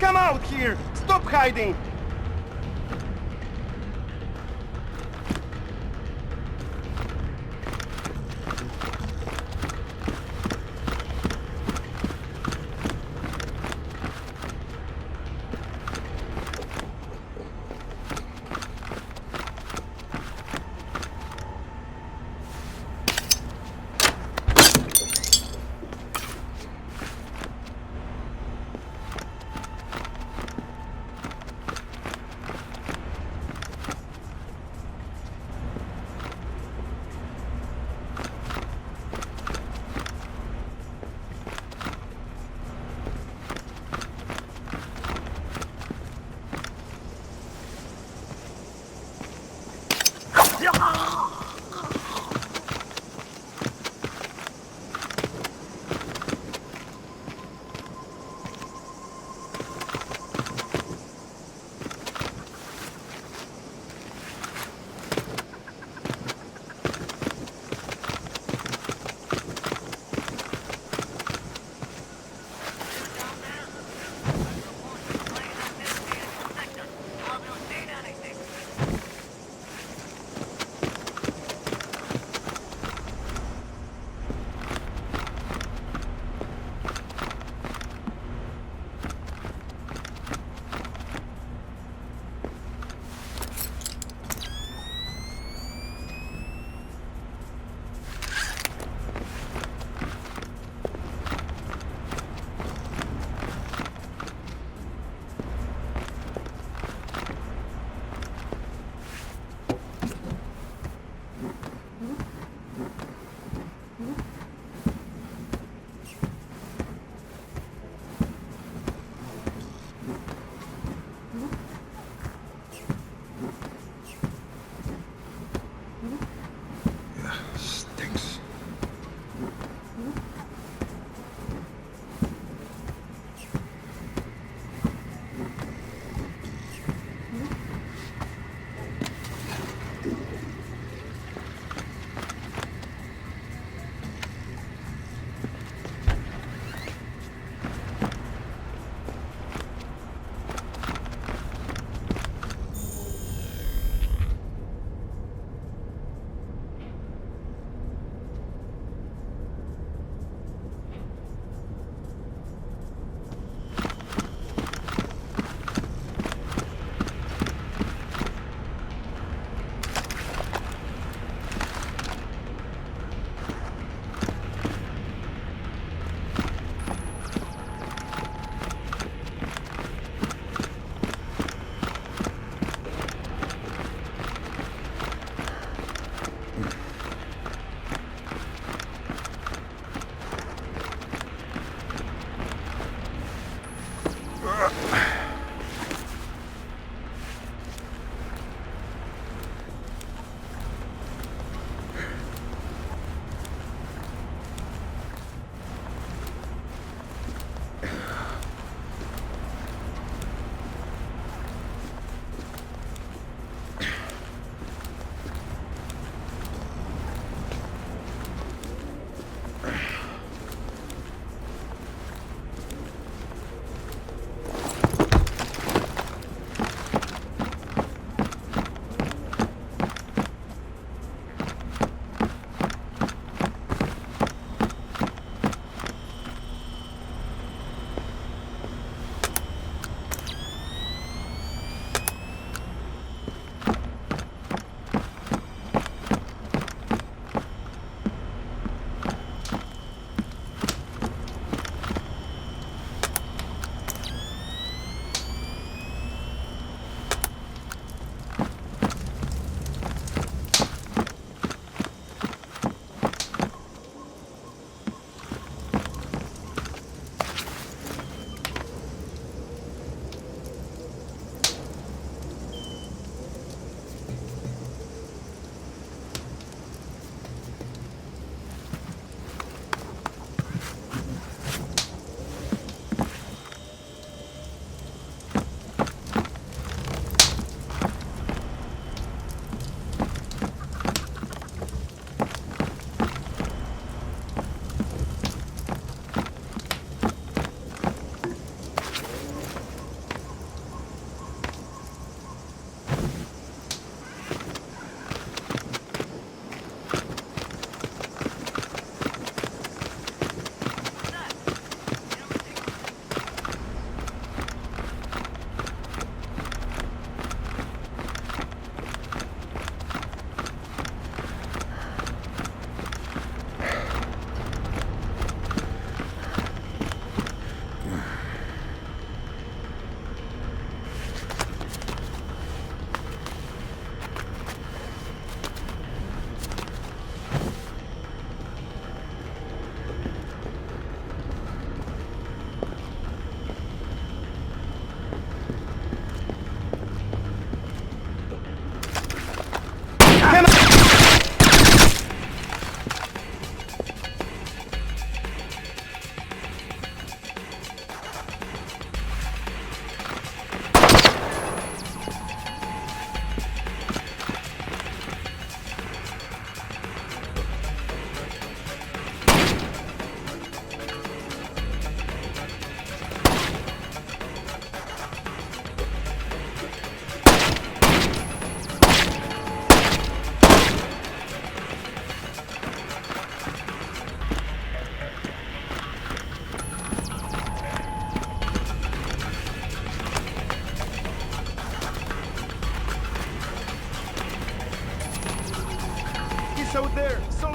Come out here! Stop hiding!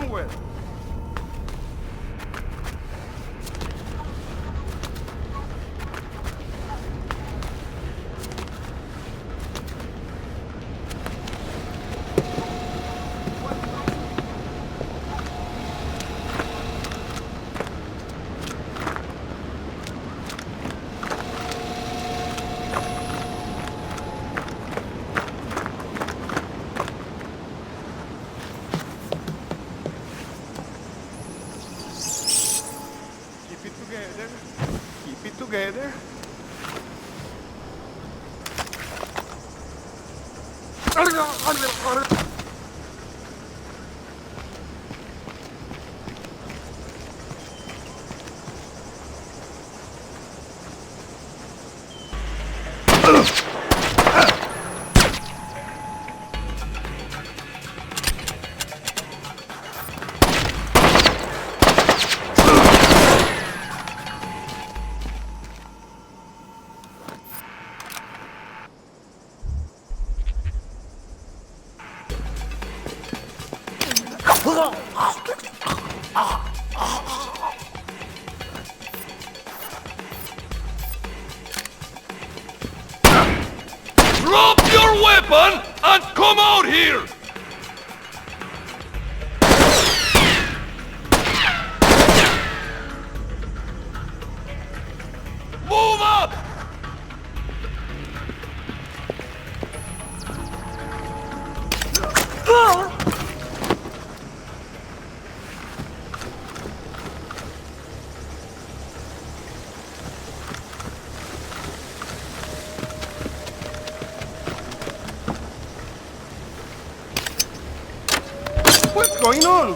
with? Keep it together. Drop your weapon and come out here! Move up! What's going on?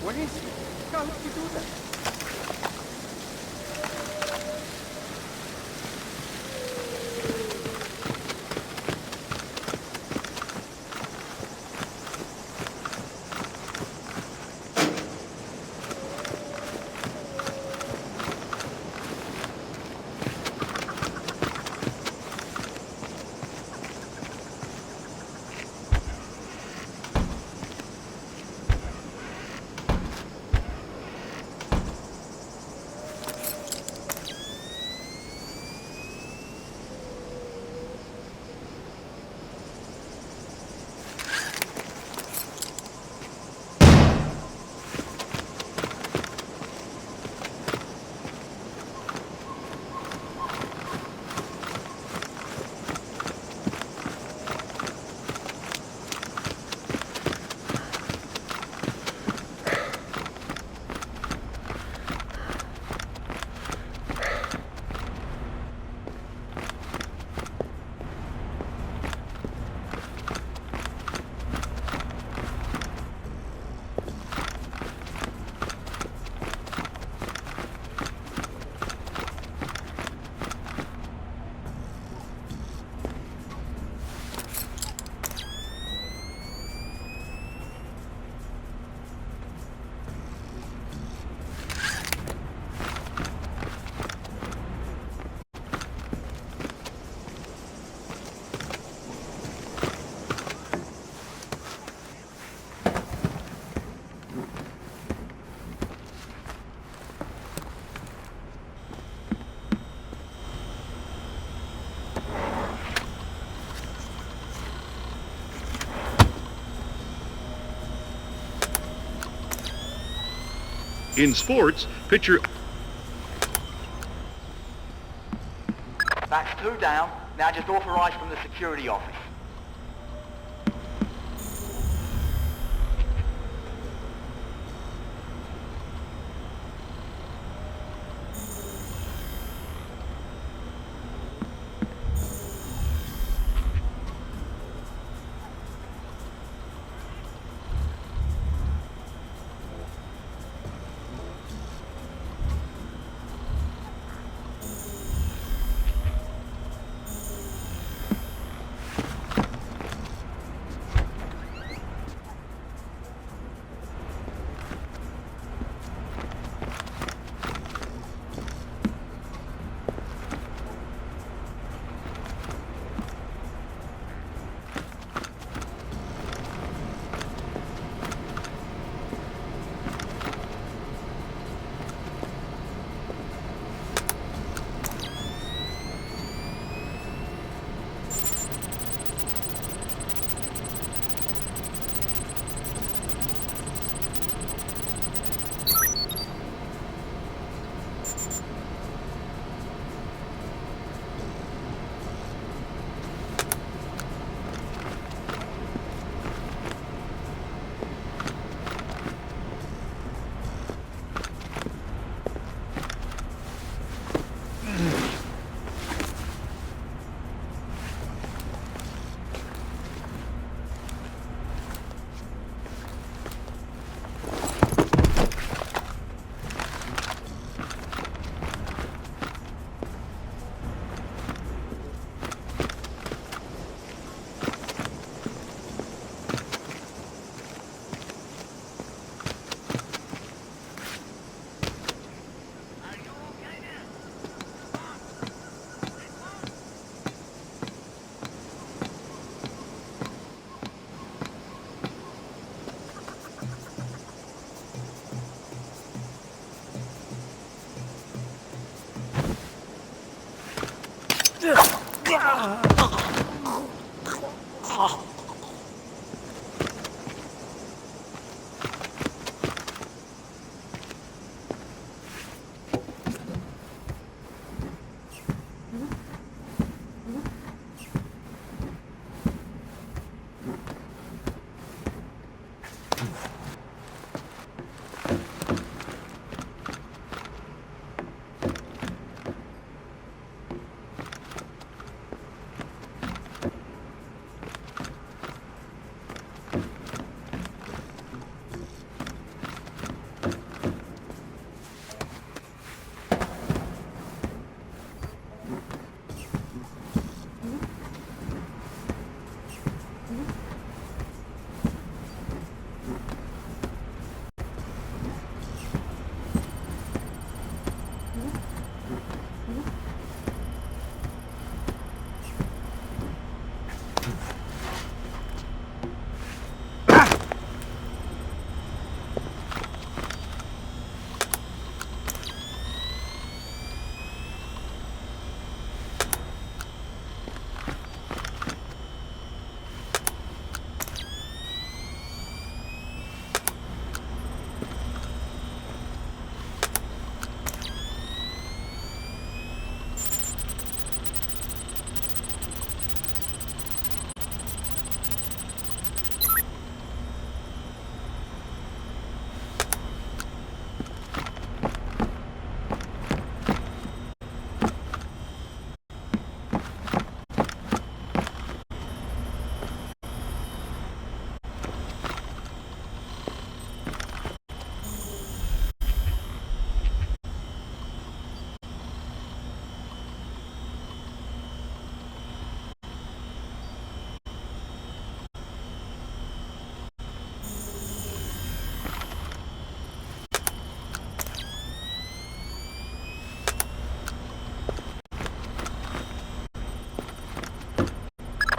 What is it? How did you do that? In sports, pitcher... That's 2 down. Now just authorise from the security office.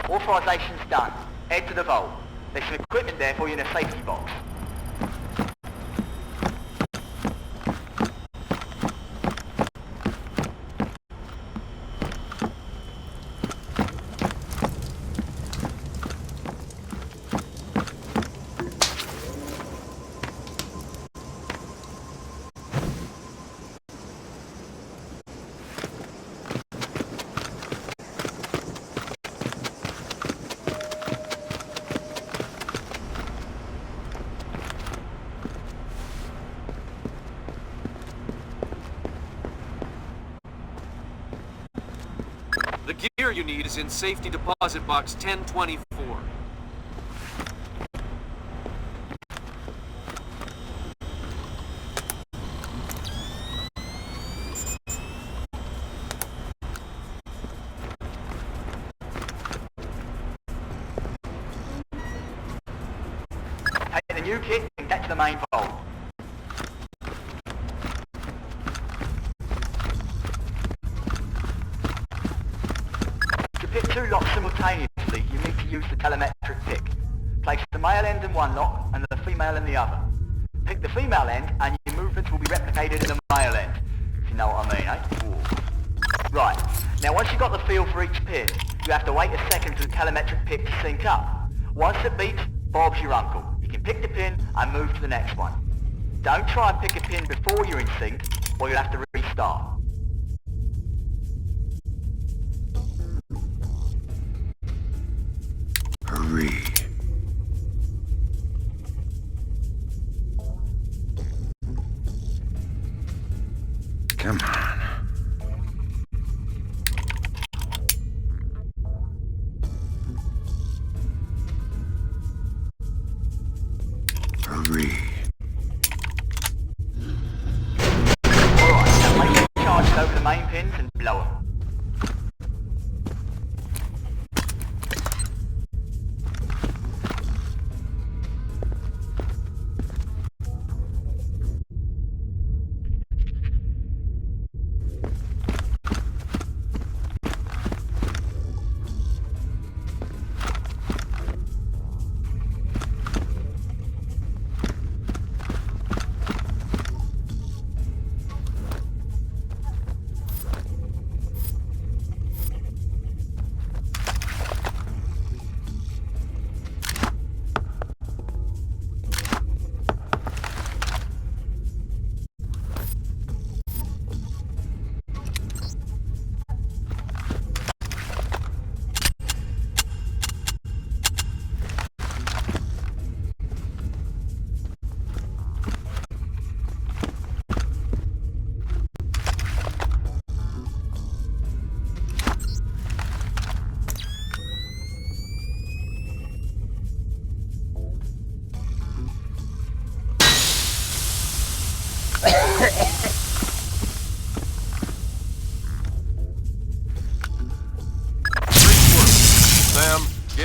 Authorization's done. Head to the vault. There's some equipment there for you in a safety box. The gear you need is in safety deposit box 1024. Take the new kit and get to the main vault. To pick two locks simultaneously, you need to use the telemetric pick. Place the male end in one lock and the female in the other. Pick the female end and your movements will be replicated in the male end. If you know what I mean, eh? Ooh. Right, now once you've got the feel for each pin, you have to wait a second for the telemetric pick to sync up. Once it beeps, Bob's your uncle. You can pick the pin and move to the next one. Don't try and pick a pin before you're in sync, or you'll have to restart. Hurry. Come on. Hurry. Alright, now make sure you charge it over the main pins and blow them.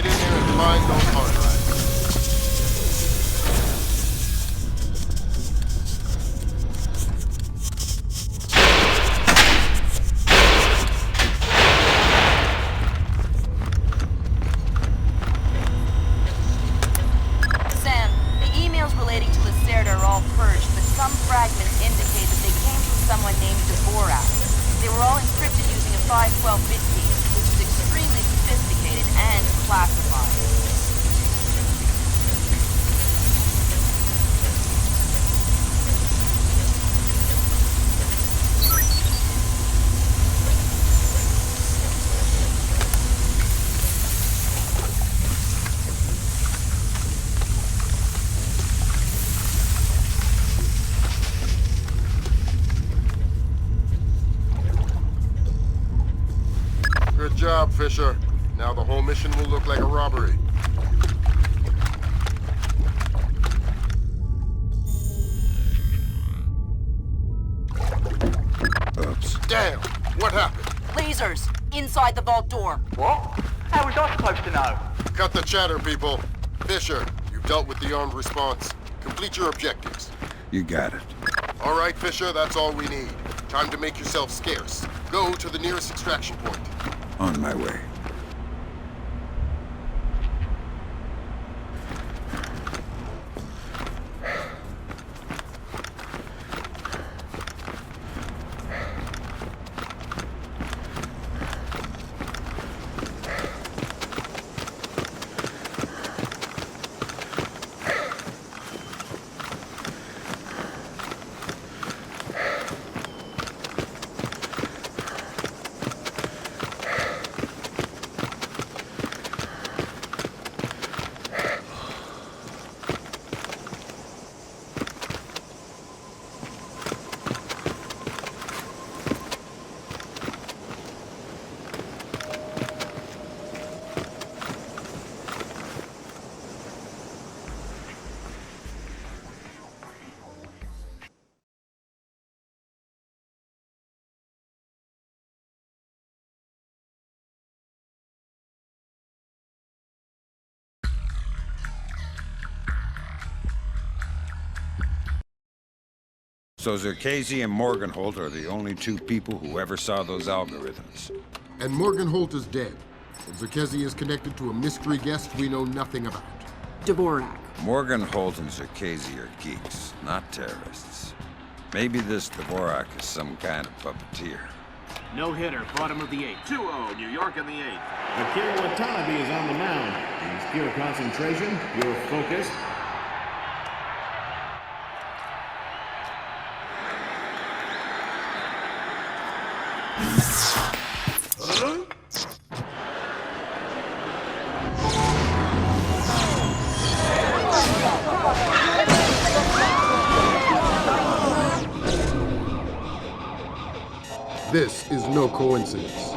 Get in there and find those hard drives. Sam, the emails relating to Lacerda are all purged, but some fragments indicate that they came from someone named Dvorak. They were all encrypted using a 512-bit key, which is extremely sophisticated and classified. Good job, Fisher. Now the whole mission will look like a robbery. Oops. Damn! What happened? Lasers! Inside the vault door! What? How was I supposed to know? Cut the chatter, people. Fisher, you've dealt with the armed response. Complete your objectives. You got it. All right, Fisher, that's all we need. Time to make yourself scarce. Go to the nearest extraction point. On my way. So Zerkesi and Morgenholt are the only two people who ever saw those algorithms. And Morgenholt is dead. And Zerkesi is connected to a mystery guest we know nothing about. Dvorak. Morgenholt and Zerkesi are geeks, not terrorists. Maybe this Dvorak is some kind of puppeteer. No hitter, bottom of the eighth. 2-0, New York in the eighth. Akira Watanabe is on the mound. He's pure concentration, pure focus. This is no coincidence.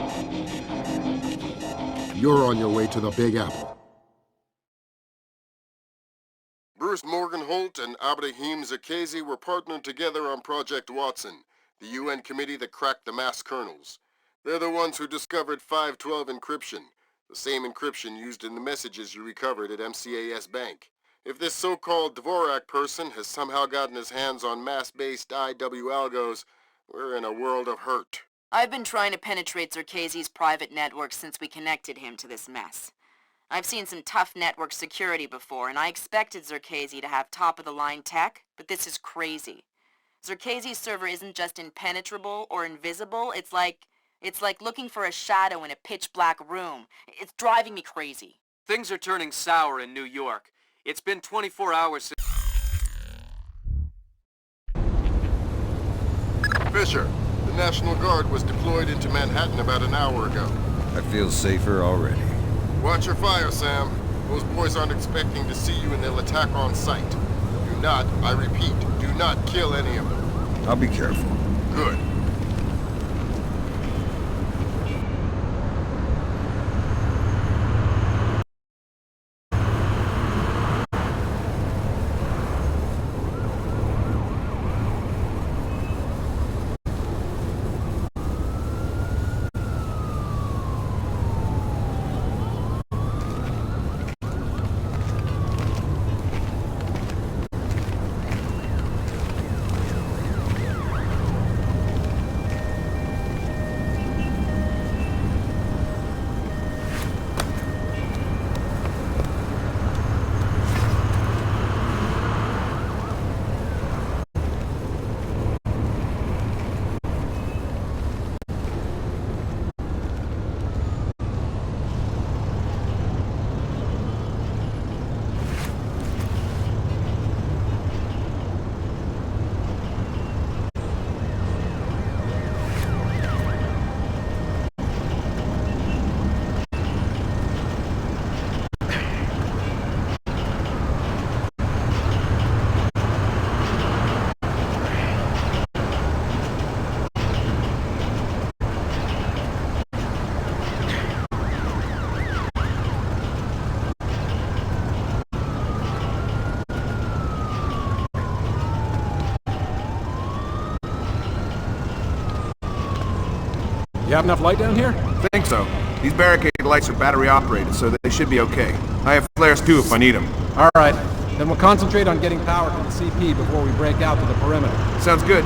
You're on your way to the Big Apple. Bruce Morgenholt and Abraham Zerkesi were partnered together on Project Watson, the UN committee that cracked the mass kernels. They're the ones who discovered 512 encryption, the same encryption used in the messages you recovered at MCAS Bank. If this so-called Dvorak person has somehow gotten his hands on mass-based IW algos, we're in a world of hurt. I've been trying to penetrate Zerkesi's private network since we connected him to this mess. I've seen some tough network security before, and I expected Zerkesi to have top-of-the-line tech, but this is crazy. Zerkesi's server isn't just impenetrable or invisible, it's like looking for a shadow in a pitch-black room. It's driving me crazy. Things are turning sour in New York. It's been 24 hours since... Fisher, the National Guard was deployed into Manhattan about an hour ago. I feel safer already. Watch your fire, Sam. Those boys aren't expecting to see you and they'll attack on sight. Do not, I repeat, do not kill any of them. I'll be careful. Good. You have enough light down here? Think so. These barricade lights are battery operated, so they should be okay. I have flares too if I need them. All right. Then we'll concentrate on getting power to the CP before we break out to the perimeter. Sounds good.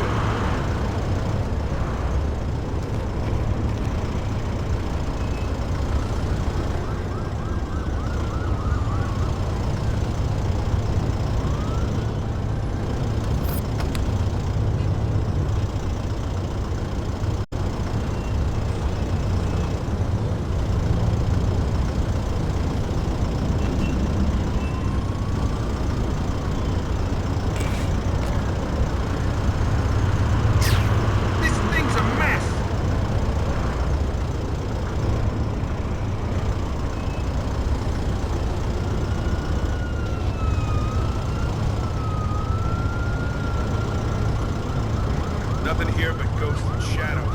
Nothing here but ghosts and shadows.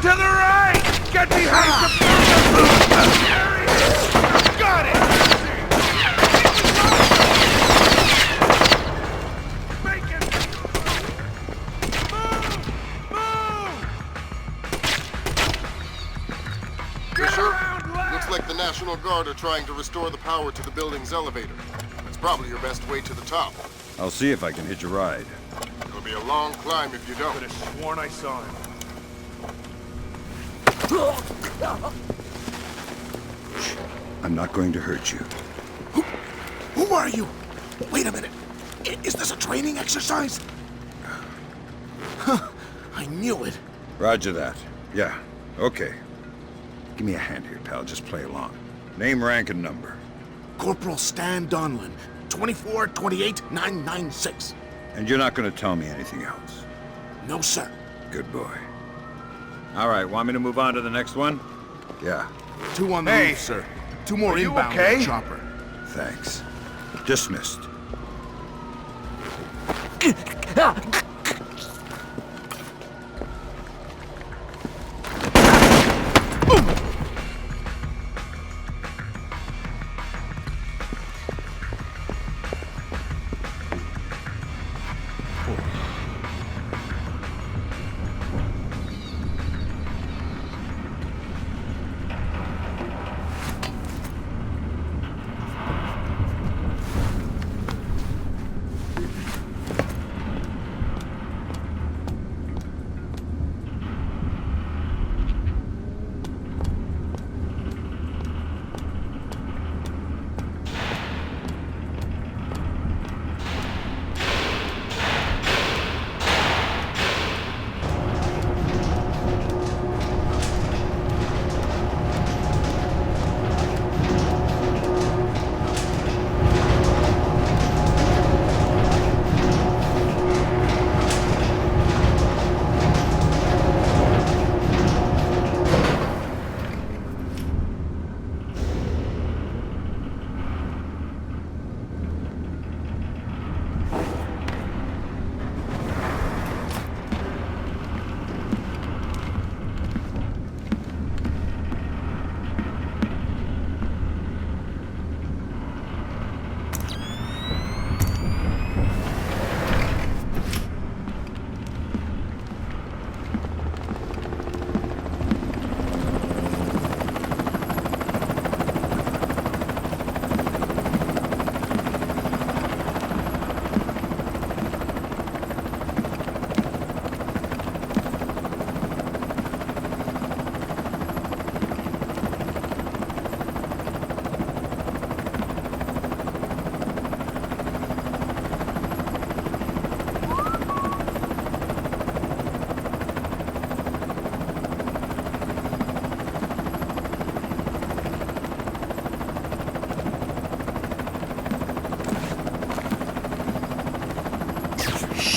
To the right! Get behind the Got it! Bacon! Move! Fisher, looks like the National Guard are trying to restore the power to the building's elevator. That's probably your best way to the top. I'll see if I can hitch a ride. It'll be a long climb if you don't. Could have sworn I saw him. I'm not going to hurt you. Who are you? Wait a minute. Is this a training exercise? Huh, I knew it. Roger that. Yeah, okay. Give me a hand here, pal. Just play along. Name, rank, and number. Corporal Stan Donlin, 24-28-996. And you're not going to tell me anything else? No, sir. Good boy. All right, want me to move on to the next one? Yeah. 2 on the roof, sir. 2 more inbound okay? with the chopper. Thanks. Dismissed.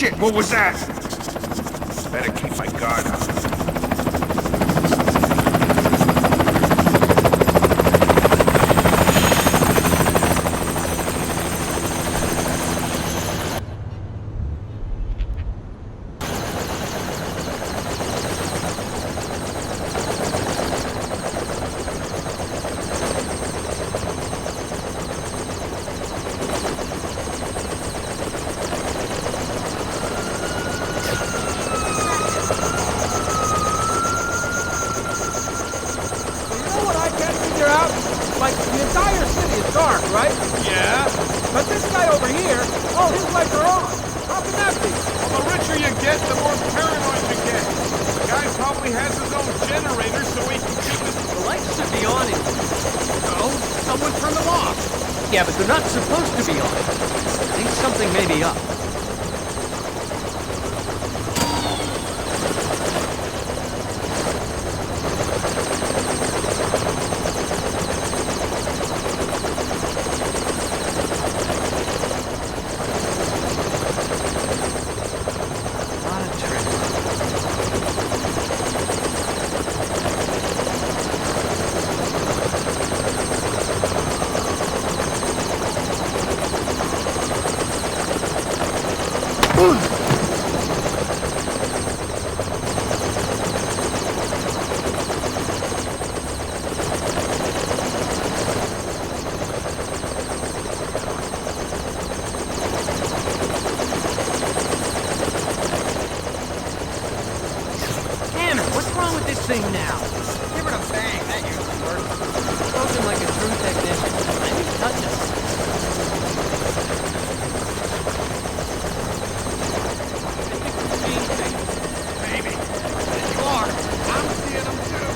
shit, what was that? Better keep my guard up. Like, the entire city is dark, right? Yeah. But this guy over here, all his lights are on. How can that be? Well, the richer you get, the more paranoid you get. The guy probably has his own generator so he can keep his... The lights should be on in here. No, someone turned them off. Yeah, but they're not supposed to be on. I think something may be up. Thing now. Give it a bang, that usually works. Spoken like a true technician. I need touches. Maybe. And you are. I'm seeing them too.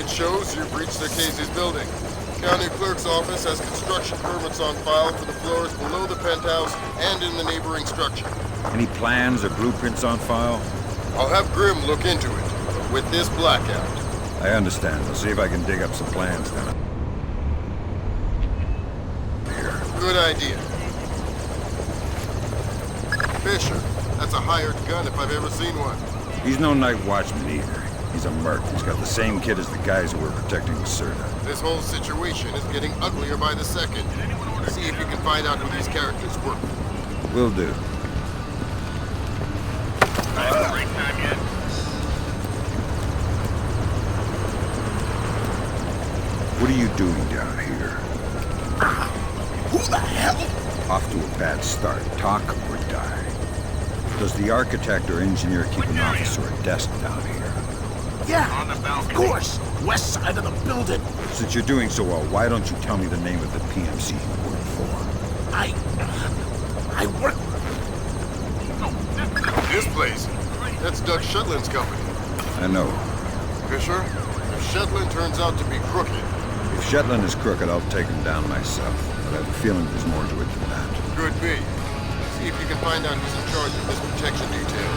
Shows you've reached the Casey's building. County Clerk's office has construction permits on file for the floors below the penthouse and in the neighboring structure. Any plans or blueprints on file? I'll have Grim look into it, but with this blackout. I understand. I'll see if I can dig up some plans then. Here. Good idea. Fisher, that's a hired gun if I've ever seen one. He's no night watchman either. He's a merc. He's got the same kit as the guys who were protecting the Serta. This whole situation is getting uglier by the second. See if you can find out who these characters work for. Will do. Break time yet? What are you doing down here? Who the hell? Off to a bad start. Talk or die. Does the architect or engineer keep an office or a desk down here? Yeah, of course. West side of the building. Since you're doing so well, why don't you tell me the name of the PMC you work for? I work... This place. That's Doug Shetland's company. I know. Fisher, if Shetland turns out to be crooked... If Shetland is crooked, I'll take him down myself. But I have a feeling there's more to it than that. Could be. See if you can find out who's in charge of this protection detail.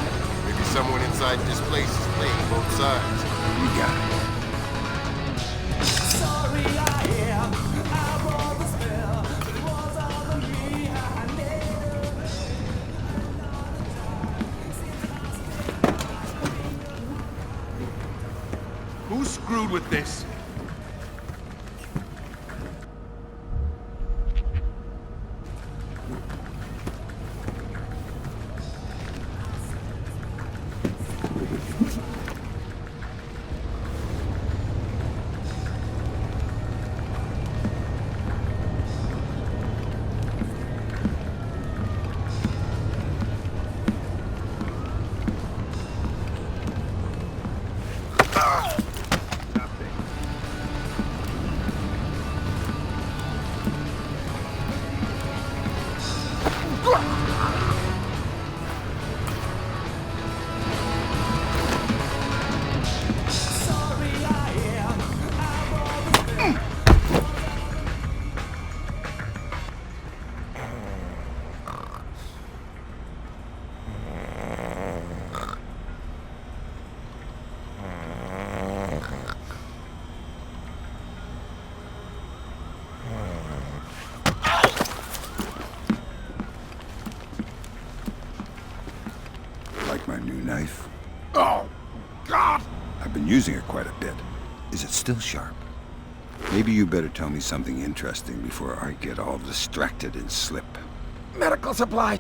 Maybe someone inside this place is playing both sides. You got it. Sorry I am. I was a spell. It was all of me. I knew. Who's screwed with this? knife? Oh, God! I've been using it quite a bit. Is it still sharp? Maybe you better tell me something interesting before I get all distracted and slip. Medical supply!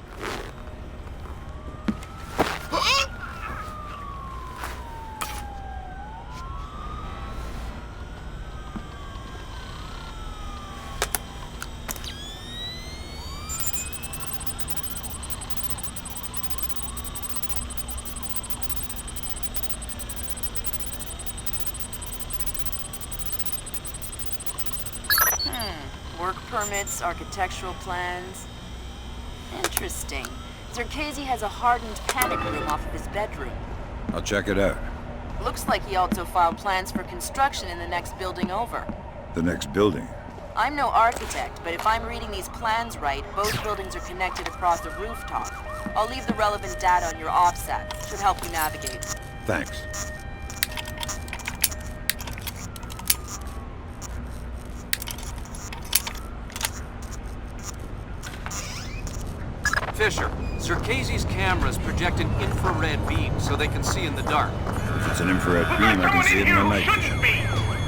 Work permits, architectural plans. Interesting. Zerkezi has a hardened panic room off of his bedroom. I'll check it out. Looks like he also filed plans for construction in the next building over. The next building? I'm no architect, but if I'm reading these plans right, both buildings are connected across a rooftop. I'll leave the relevant data on your OPSAT. Should help you navigate. Thanks. Fisher, Zerkezi's cameras project an infrared beam so they can see in the dark. If it's an infrared beam, I can see it in my night vision.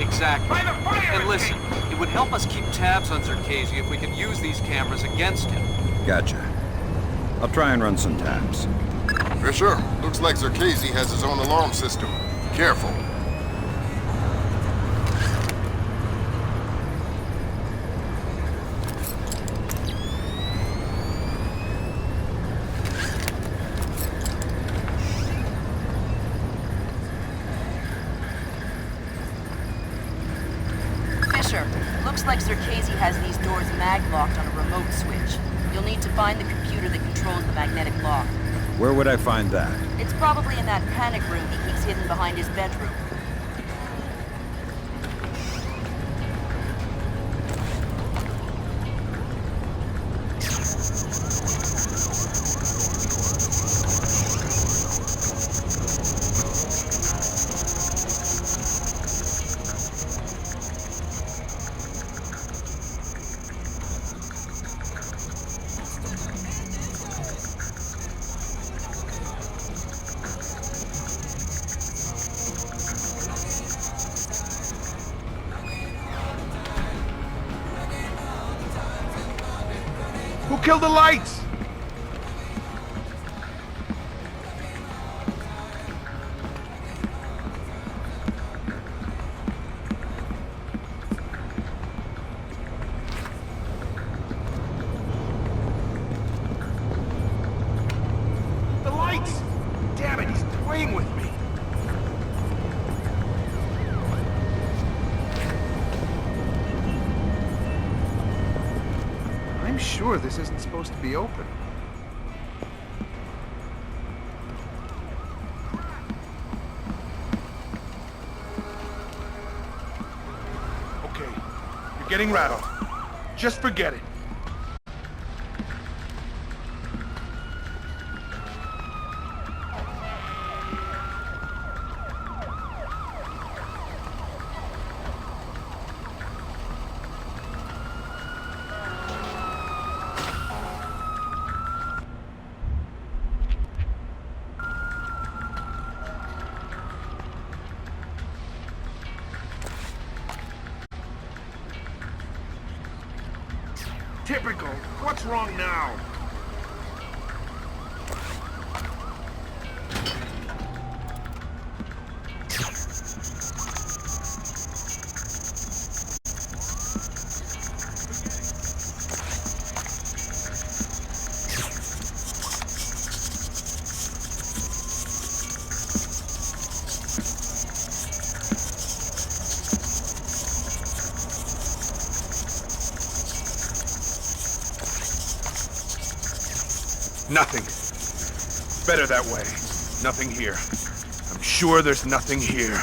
Exactly. And listen, it would help us keep tabs on Zerkezi if we could use these cameras against him. Gotcha. I'll try and run some tabs. Fisher, looks like Zerkezi has his own alarm system. Careful. Looks like Zerkezi has these doors mag-locked on a remote switch. You'll need to find the computer that controls the magnetic lock. Where would I find that? It's probably in that panic room he keeps hidden behind his bedroom. Who killed the lights? The lights! Damn it, he's toying with me. I'm sure this isn't supposed to be open. Okay, you're getting rattled. Just forget it. Typical. What's wrong now? Nothing. Better that way. Nothing here. I'm sure there's nothing here.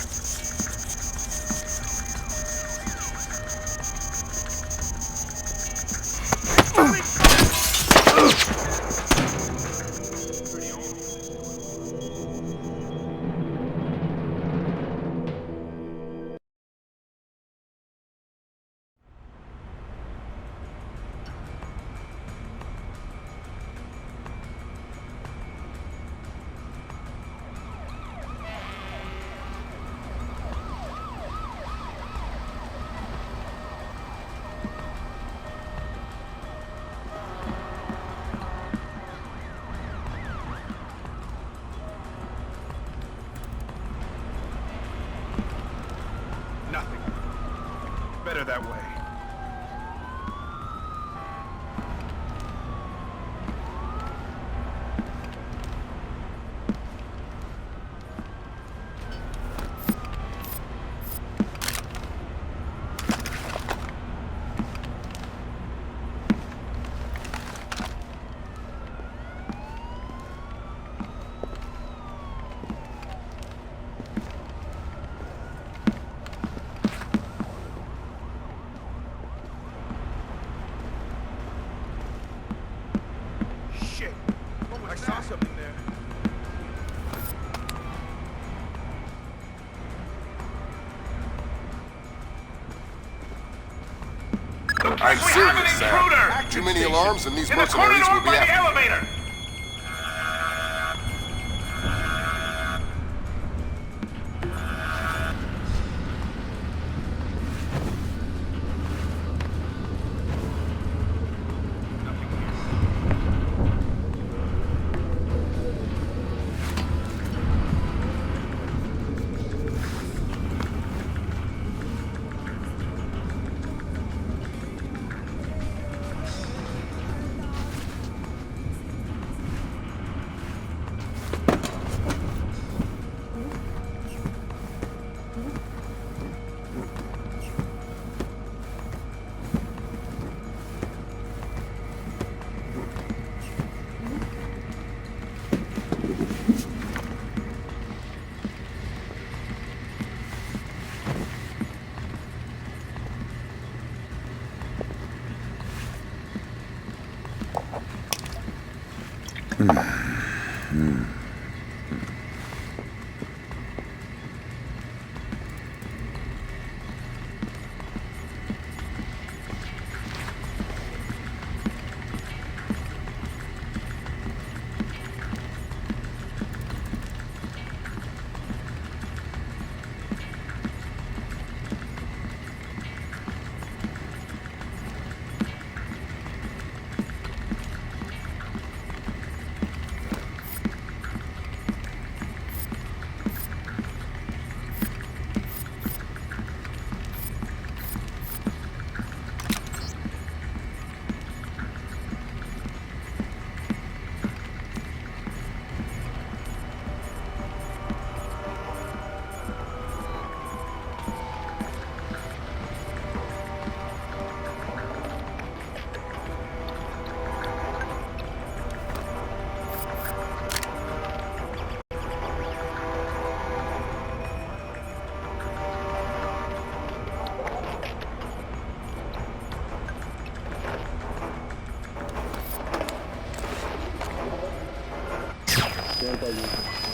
saw something there. I'm serious, Sam. Too many alarms and these mercenaries will be after you.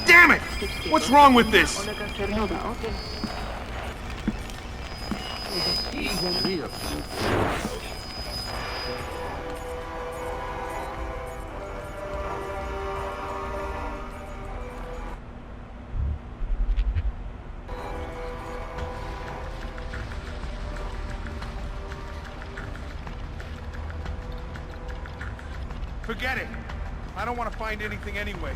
Damn it! What's wrong with this? Forget it. I don't want to find anything anyway.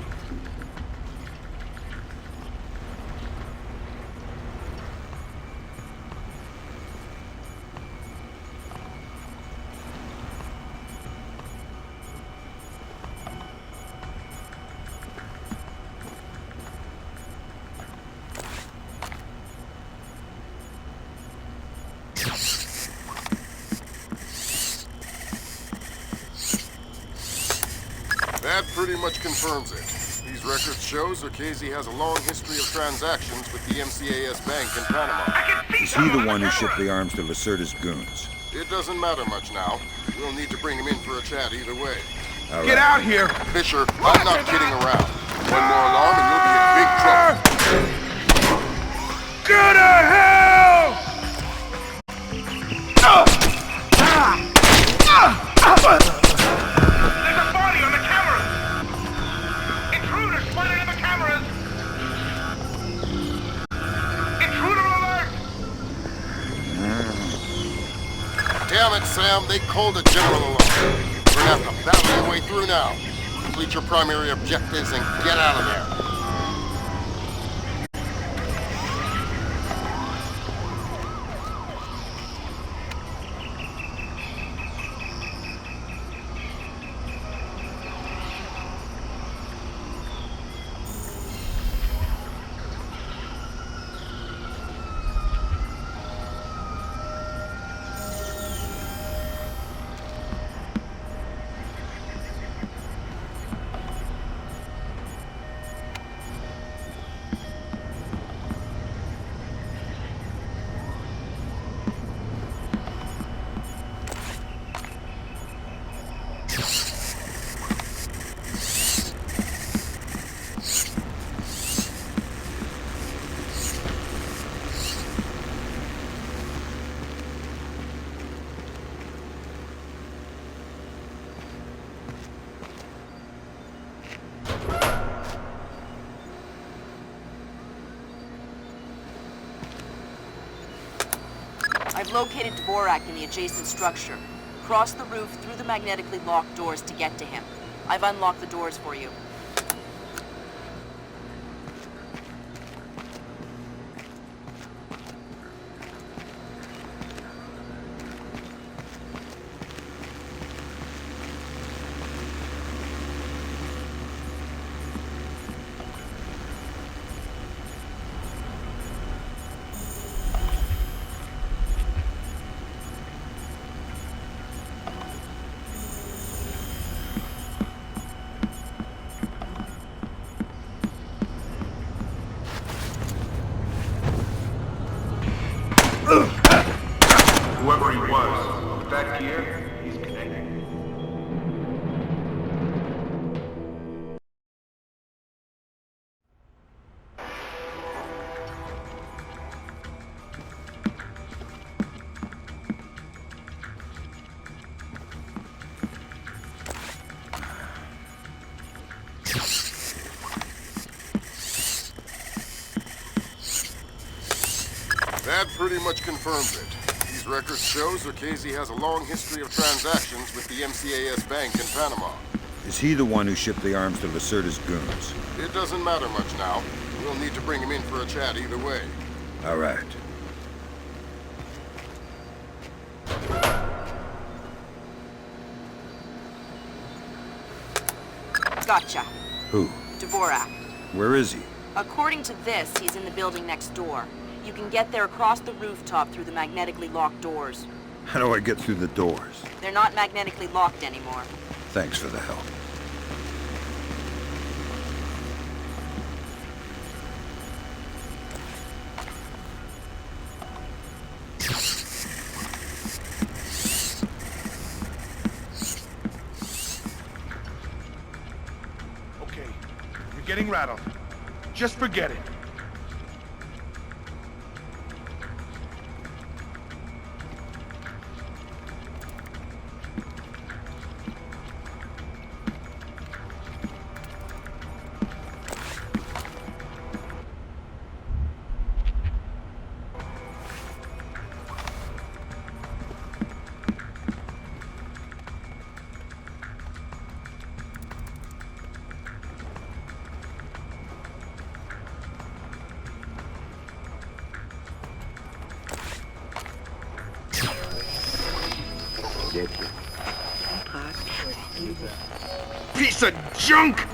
That pretty much confirms it. These records show Zerkezi has a long history of transactions with the MCAS Bank in Panama. Is he the one who shipped the arms to Lacerda's goons? It doesn't matter much now. We'll need to bring him in for a chat either way. All Get right. out here! Fisher, I'm not kidding around. One more alarm and you'll be in big trouble. Go to hell! There's a body on the cameras! Intruder spotted on the cameras! Intruder alert! Damn it, Sam. They called a general alarm. We're gonna have to battle your way through now. Complete your primary objectives and get out of there. I've located Dvorak in the adjacent structure. Cross the roof through the magnetically locked doors to get to him. I've unlocked the doors for you. Whoever he was, with that gear, he's connected. That pretty much confirms it. These records show Zerkezi has a long history of transactions with the MCAS Bank in Panama. Is he the one who shipped the arms to Lacerda's goons? It doesn't matter much now. We'll need to bring him in for a chat either way. All right. Gotcha. Who? Dvorak. Where is he? According to this, he's in the building next door. You can get there across the rooftop through the magnetically locked doors. How do I get through the doors? They're not magnetically locked anymore. Thanks for the help. Okay, you're getting rattled. Just forget it. Piece of junk!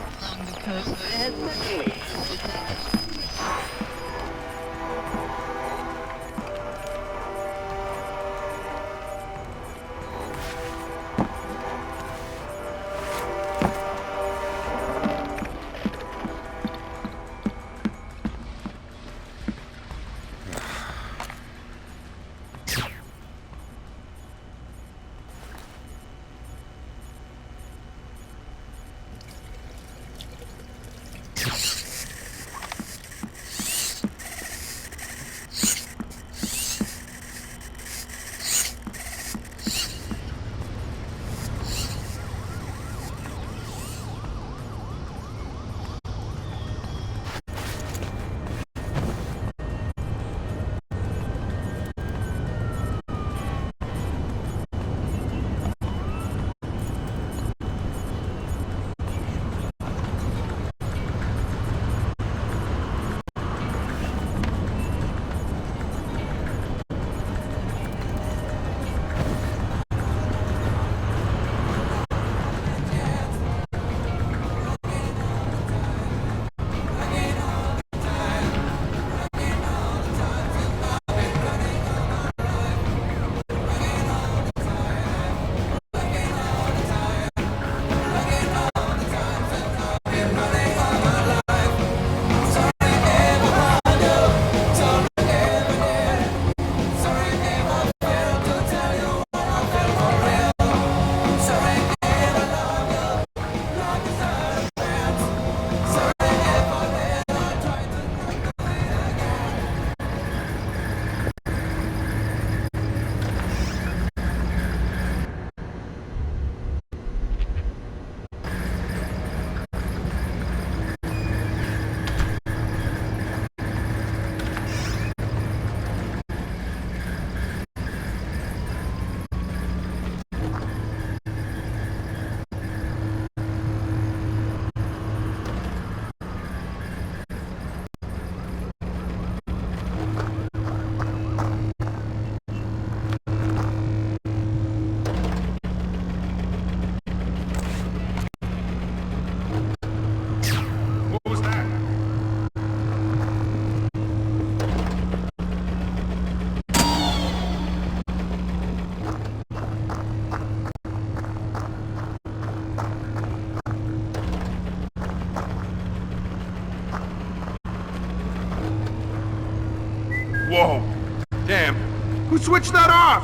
Who switched that off?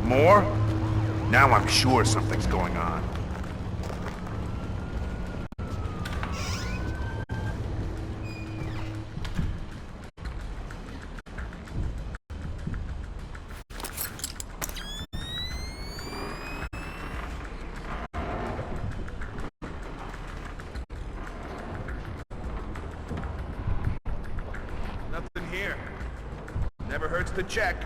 More? Now I'm sure something's going on. Nothing here. Never hurts to check.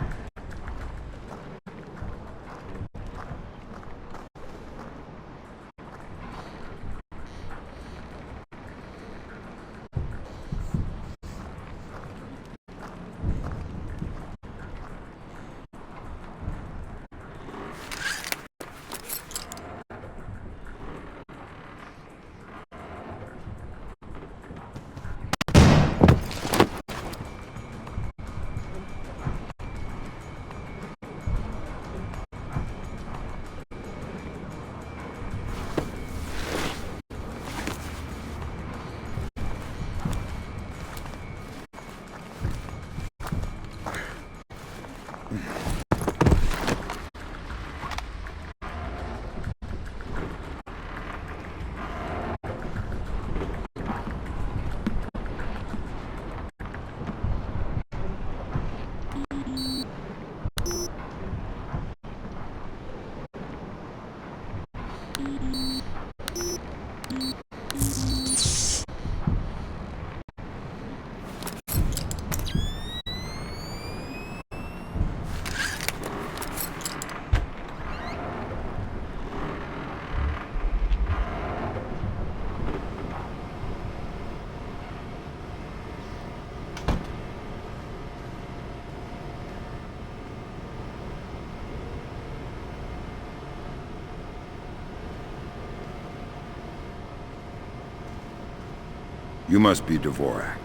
You must be Dvorak.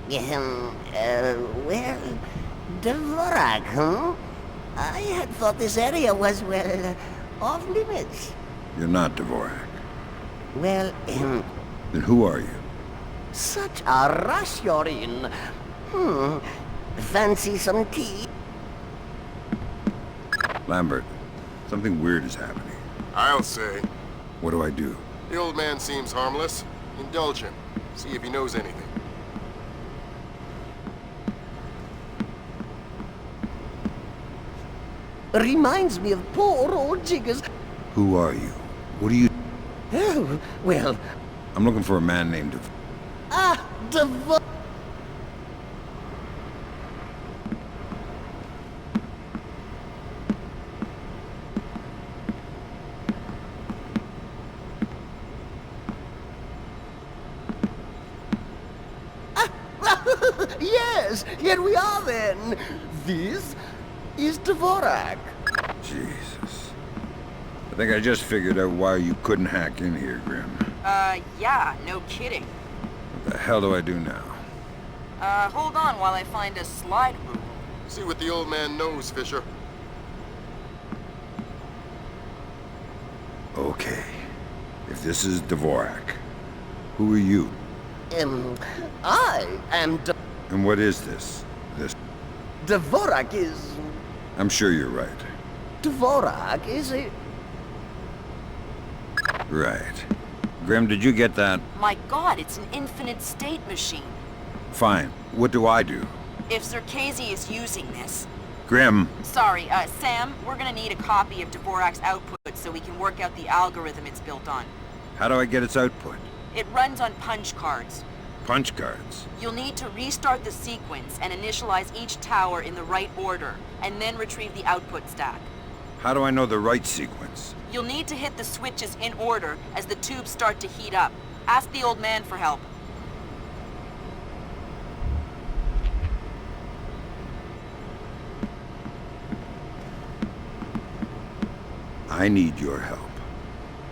Well, Dvorak, huh? I had thought this area was, well, off limits. You're not Dvorak. Well, Then who are you? such a rush you're in. Fancy some tea? Lambert, something weird is happening. I'll say. What do I do? The old man seems harmless. Indulge him. See if he knows anything. Reminds me of poor old Jiggers. Who are you? What do you... Oh, well... I'm looking for a man named Dvorak. Yes, here we are then. This is Dvorak. Jesus. I think I just figured out why you couldn't hack in here, Grim. Yeah, no kidding. What the hell do I do now? Hold on while I find a slide rule. See what the old man knows, Fisher. Okay. If this is Dvorak, who are you? I am And what is this? Dvorak is... I'm sure you're right. Dvorak is a... Right. Grim, did you get that? My god, it's an infinite state machine. Fine. What do I do? If Zerkazi is using this... Grim! Sorry, Sam, we're gonna need a copy of Dvorak's output so we can work out the algorithm it's built on. How do I get its output? It runs on punch cards. Punch cards? You'll need to restart the sequence and initialize each tower in the right order, and then retrieve the output stack. How do I know the right sequence? You'll need to hit the switches in order as the tubes start to heat up. Ask the old man for help. I need your help.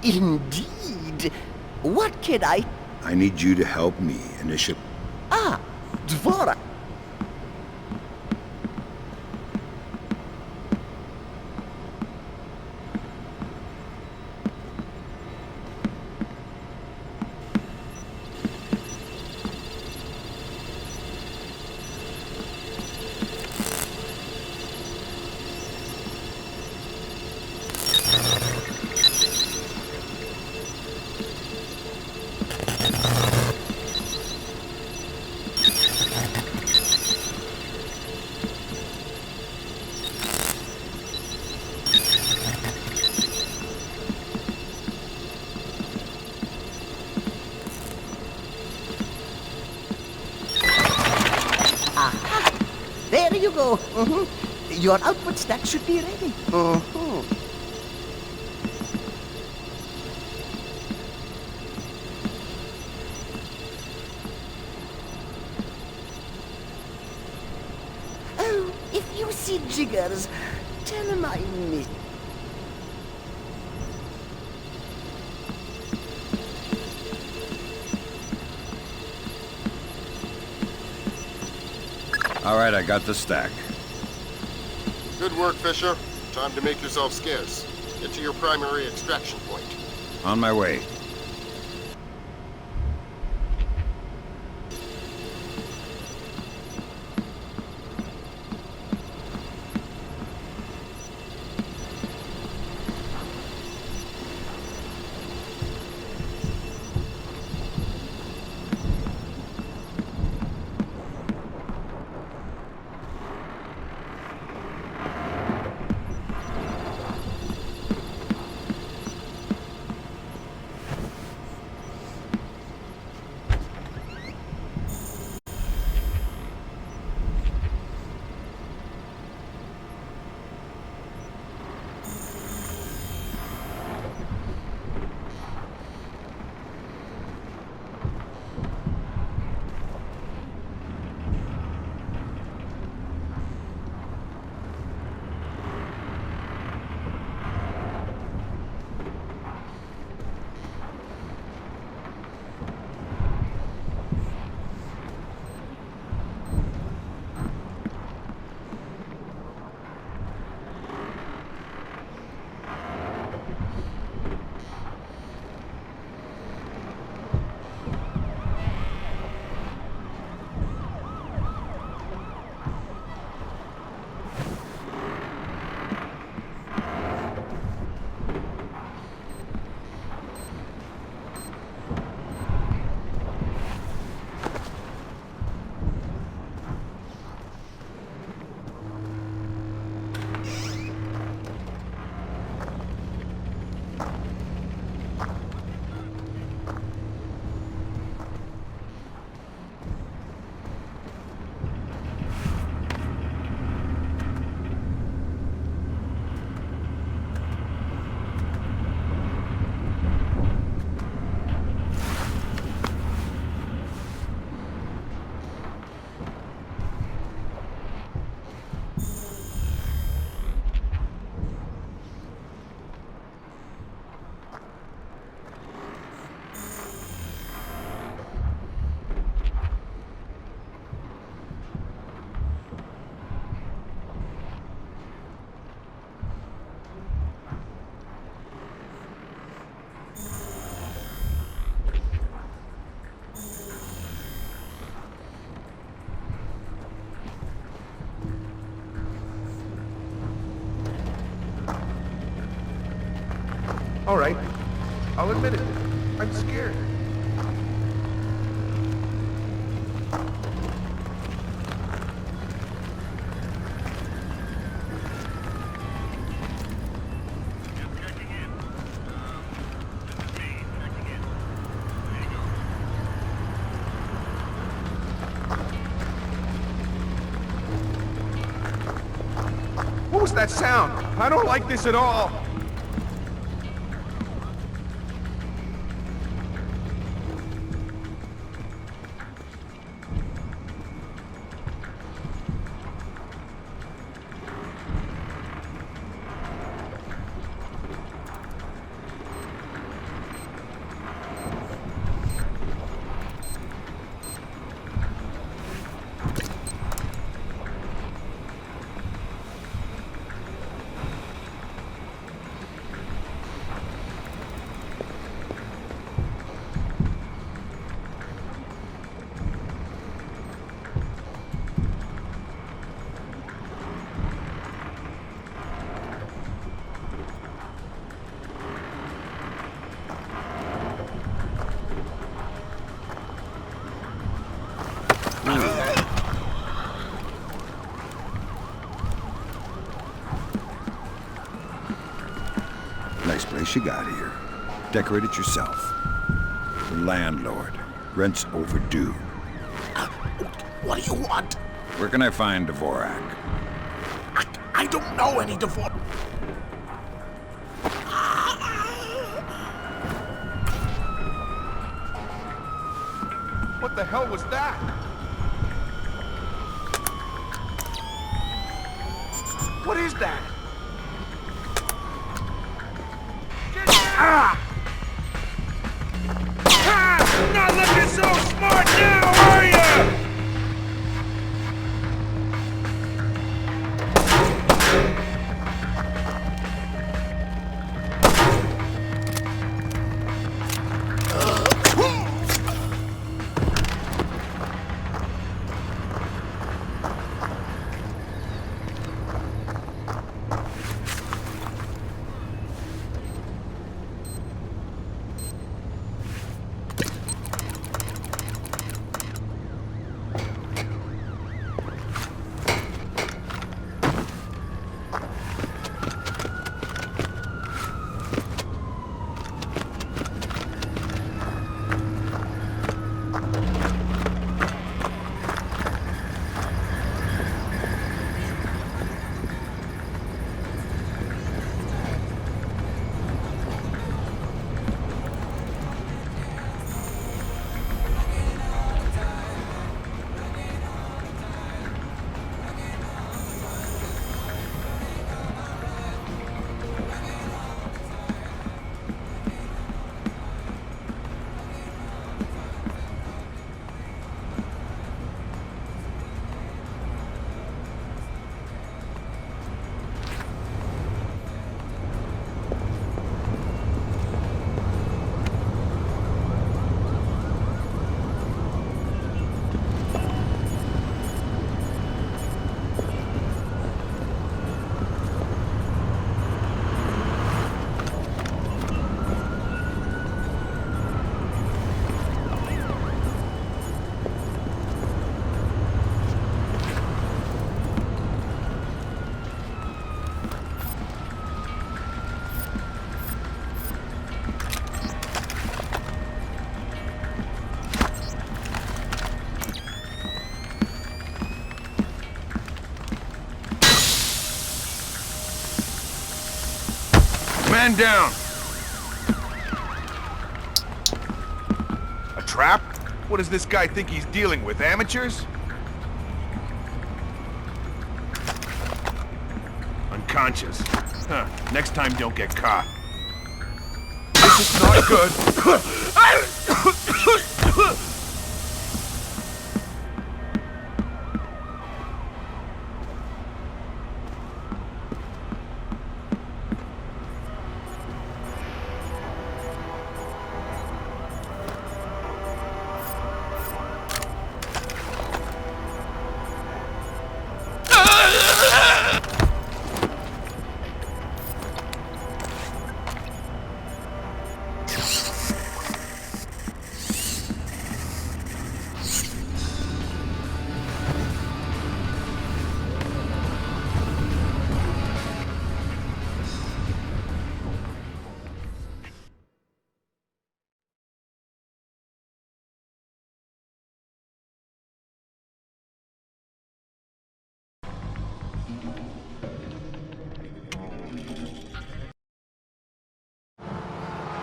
Indeed. What can I... I need you to help me initiate... Dvorak. Hugo. Your output stack should be ready. Oh, if you see Jiggers, tell him I miss. All right, I got the stack. Good work, Fisher. Time to make yourself scarce. Get to your primary extraction point. On my way. All right. I'll admit it. I'm scared. What was that sound? I don't like this at all. Nice place you got here. Decorate it yourself. The landlord. Rent's overdue. What do you want? Where can I find Dvorak? I don't know any Dvorak. What the hell was that? What is that? Ah! Not looking so smart now, are you? Man down! A trap? What does this guy think he's dealing with, amateurs? Unconscious. Huh. Next time, don't get caught. This is not good.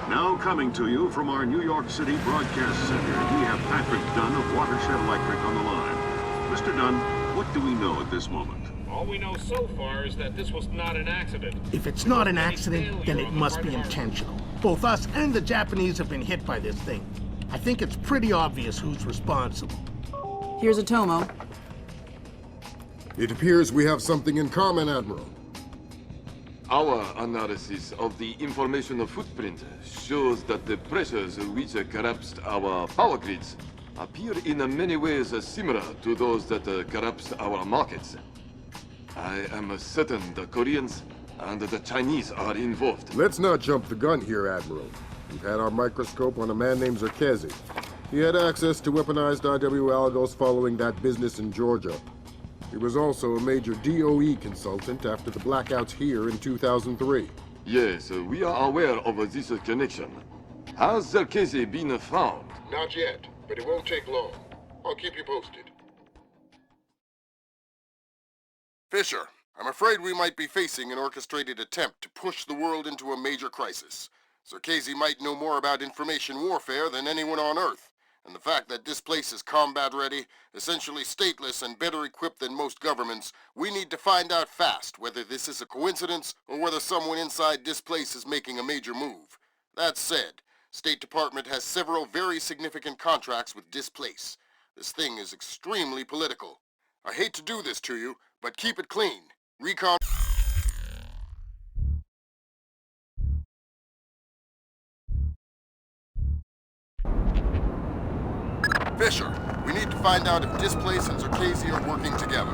Now coming to you from our New York City broadcast center, we have Patrick Dunn of Watershed Electric on the line. Mr. Dunn, what do we know at this moment? All we know so far is that this was not an accident. If it's not an accident, then it must be intentional. Both us and the Japanese have been hit by this thing. I think it's pretty obvious who's responsible. Here's a Tomo. It appears we have something in common, Admiral. Our analysis of the information footprint shows that the pressures which collapsed our power grids appear in many ways similar to those that collapsed our markets. I am certain the Koreans and the Chinese are involved. Let's not jump the gun here, Admiral. We've had our microscope on a man named Zerkezi. He had access to weaponized IW algos following that business in Georgia. He was also a major DOE consultant after the blackouts here in 2003. Yes, we are aware of this connection. Has Zerkezi been found? Not yet, but it won't take long. I'll keep you posted. Fisher, I'm afraid we might be facing an orchestrated attempt to push the world into a major crisis. Zarkesi might know more about information warfare than anyone on Earth, and the fact that this place is combat-ready, essentially stateless and better equipped than most governments, we need to find out fast whether this is a coincidence or whether someone inside this place is making a major move. That said, State Department has several very significant contracts with this place. This thing is extremely political. I hate to do this to you, but keep it clean. Recon... Fisher, we need to find out if Displace and Zarkesi are working together.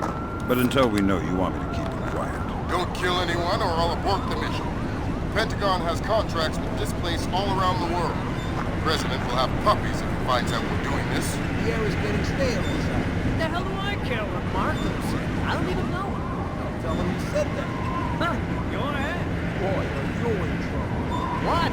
But until we know, you want me to keep it quiet. Don't kill anyone or I'll abort the mission. The Pentagon has contracts with Displace all around the world. The President will have puppies if he finds out we're doing this. The air is getting stale inside. What the hell do I care what Marco said? I don't even know him. Don't tell him you said that. Huh, go ahead. Boy, you're in trouble. What?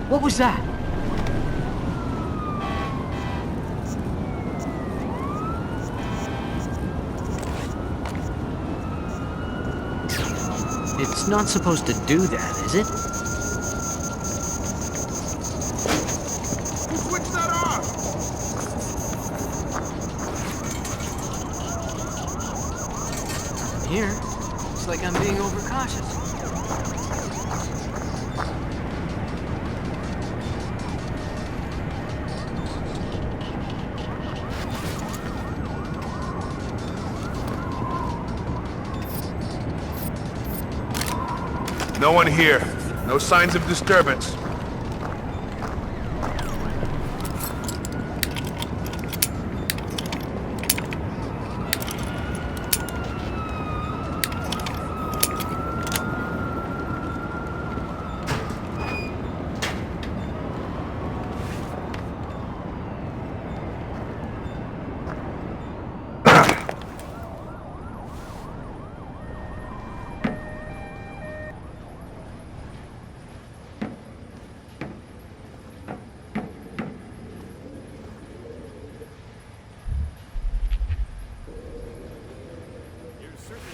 What was that? It's not supposed to do that, is it? Who switched that off? Here, looks like I'm being overcautious. No one here. No signs of disturbance.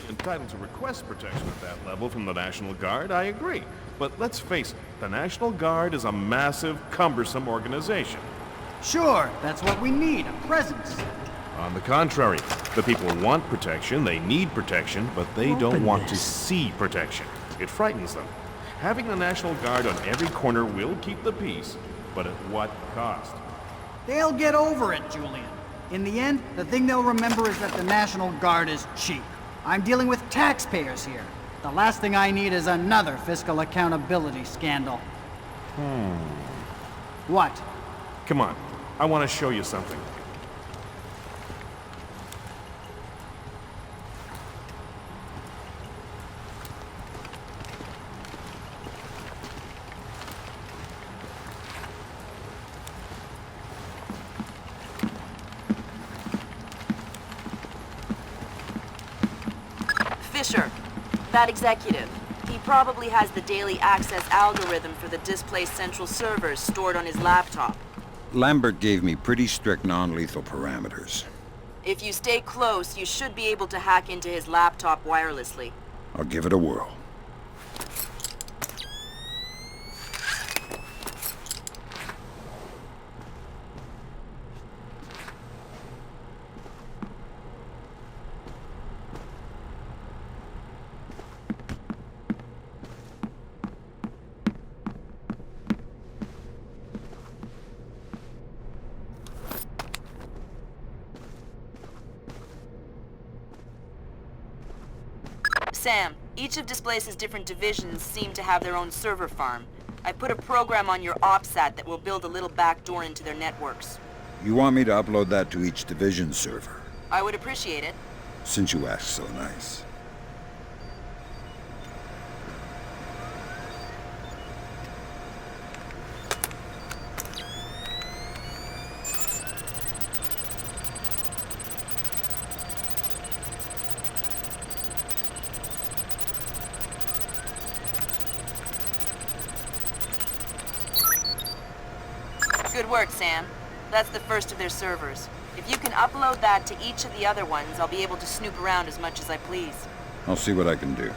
Entitled to request protection at that level from the National Guard, I agree. But let's face it, the National Guard is a massive, cumbersome organization. Sure, that's what we need, a presence. On the contrary, the people want protection, they need protection, but they don't want to see protection. It frightens them. Having the National Guard on every corner will keep the peace, but at what cost? They'll get over it, Julian. In the end, the thing they'll remember is that the National Guard is cheap. I'm dealing with taxpayers here. The last thing I need is another fiscal accountability scandal. What? Come on, I want to show you something. Fisher, that executive. He probably has the daily access algorithm for the displaced central servers stored on his laptop. Lambert gave me pretty strict non-lethal parameters. If you stay close, you should be able to hack into his laptop wirelessly. I'll give it a whirl. Sam, each of Displace's different divisions seem to have their own server farm. I put a program on your OPSAT that will build a little backdoor into their networks. You want me to upload that to each division server? I would appreciate it. Since you asked so nice. Good work, Sam. That's the first of their servers. If you can upload that to each of the other ones, I'll be able to snoop around as much as I please. I'll see what I can do.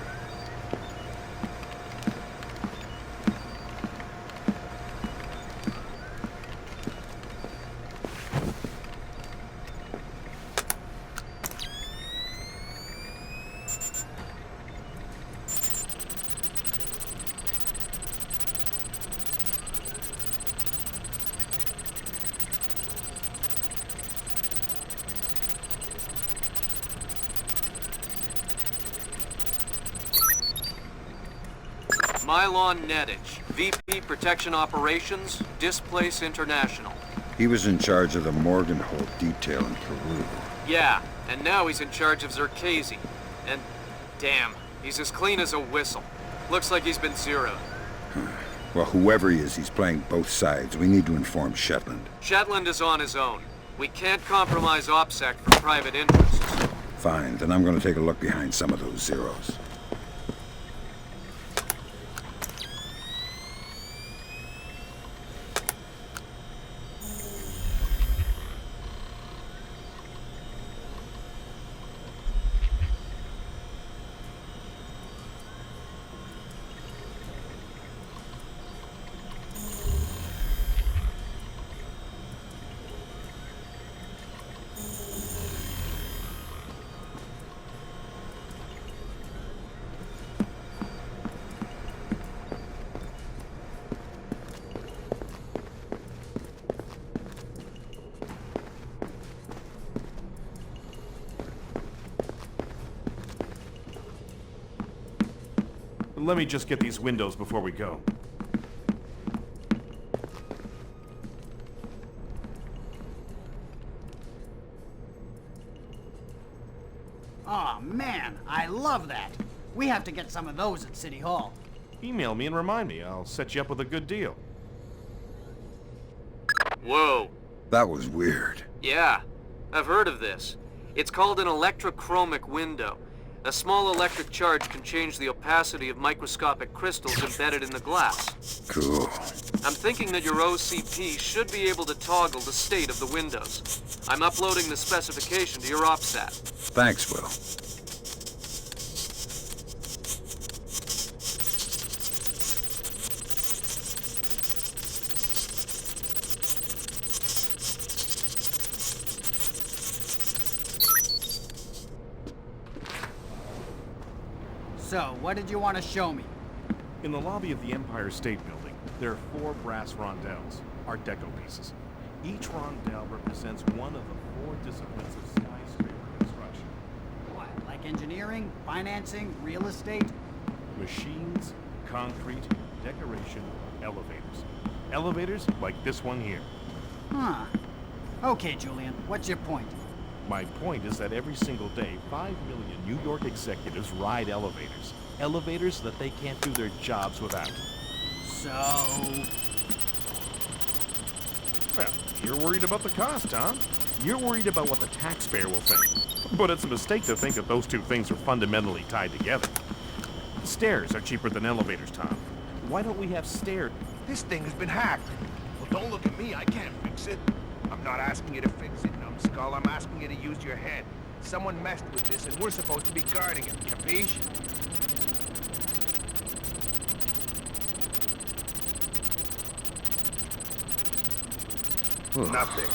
Mylon Nedich, VP Protection Operations, Displace International. He was in charge of the Morgenholt detail in Peru. Yeah, and now he's in charge of Zerkezi. And damn, he's as clean as a whistle. Looks like he's been zeroed. Well, whoever he is, he's playing both sides. We need to inform Shetland. Shetland is on his own. We can't compromise OPSEC for private interests. Fine, then I'm going to take a look behind some of those zeros. Let me just get these windows before we go. Aw, man, I love that. We have to get some of those at City Hall. Email me and remind me. I'll set you up with a good deal. Whoa. That was weird. Yeah, I've heard of this. It's called an electrochromic window. A small electric charge can change the opacity of microscopic crystals embedded in the glass. Cool. I'm thinking that your OCP should be able to toggle the state of the windows. I'm uploading the specification to your OPSAT. Thanks, Will. So, what did you want to show me? In the lobby of the Empire State Building, there are 4 brass rondelles, Art Deco pieces. Each rondelle represents one of the 4 disciplines of skyscraper construction. What, like engineering, financing, real estate? Machines, concrete, decoration, elevators. Elevators like this one here. Huh. Okay, Julian, what's your point? My point is that every single day, 5 million New York executives ride elevators. Elevators that they can't do their jobs without. So... Well, you're worried about the cost, huh? You're worried about what the taxpayer will think. But it's a mistake to think that those two things are fundamentally tied together. Stairs are cheaper than elevators, Tom. Why don't we have stairs? This thing has been hacked. Well, don't look at me. I can't fix it. I'm not asking you to fix it, numbskull. I'm asking you to use your head. Someone messed with this, and we're supposed to be guarding it. Capiche? Nothing.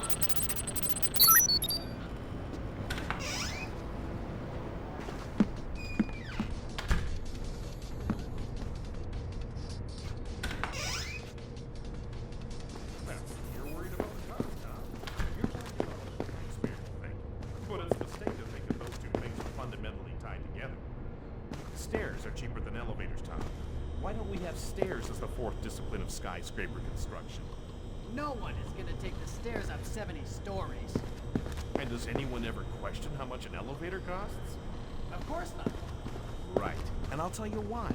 But it's a mistake to think that those two things are fundamentally tied together. Stairs are cheaper than elevators, Tom. Why don't we have stairs as the fourth discipline of skyscraper construction? No one is gonna take the stairs up 70 stories. And does anyone ever question how much an elevator costs? Of course not. Right. And I'll tell you why.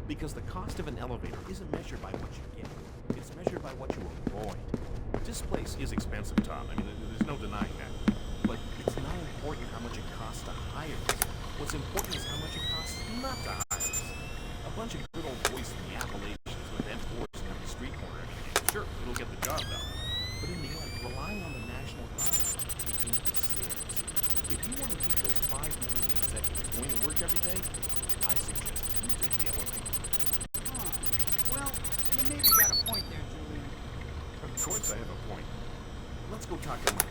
Because the cost of an elevator isn't measured by what you get. It's measured by what you avoid. This place is expensive, Tom. I mean, there's no denying that. But it's not important how much it costs to hire us. What's important is how much it costs not to hire us. A bunch of good old boys in the Appalachians with M4s in every street corner. Sure, it'll get the job done. But in the end, relying on the National Guard taking the stairs. If you want to keep those 5 million executives going to work every day, I suggest you take the elevator. Well, you maybe got a point there, Julian. Of course I have a point. Let's go talk to Mike.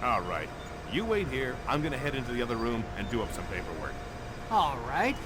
All right. You wait here. I'm gonna head into the other room and do up some paperwork. All right.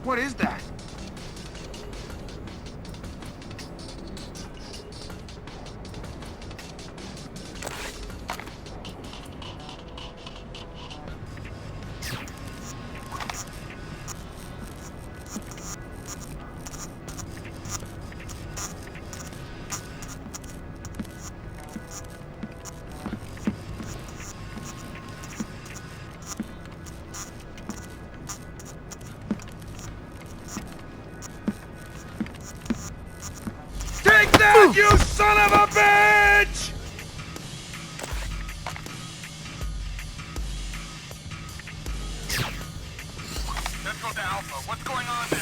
What is that? Take that, you son of a bitch! Central to Alpha, what's going on there?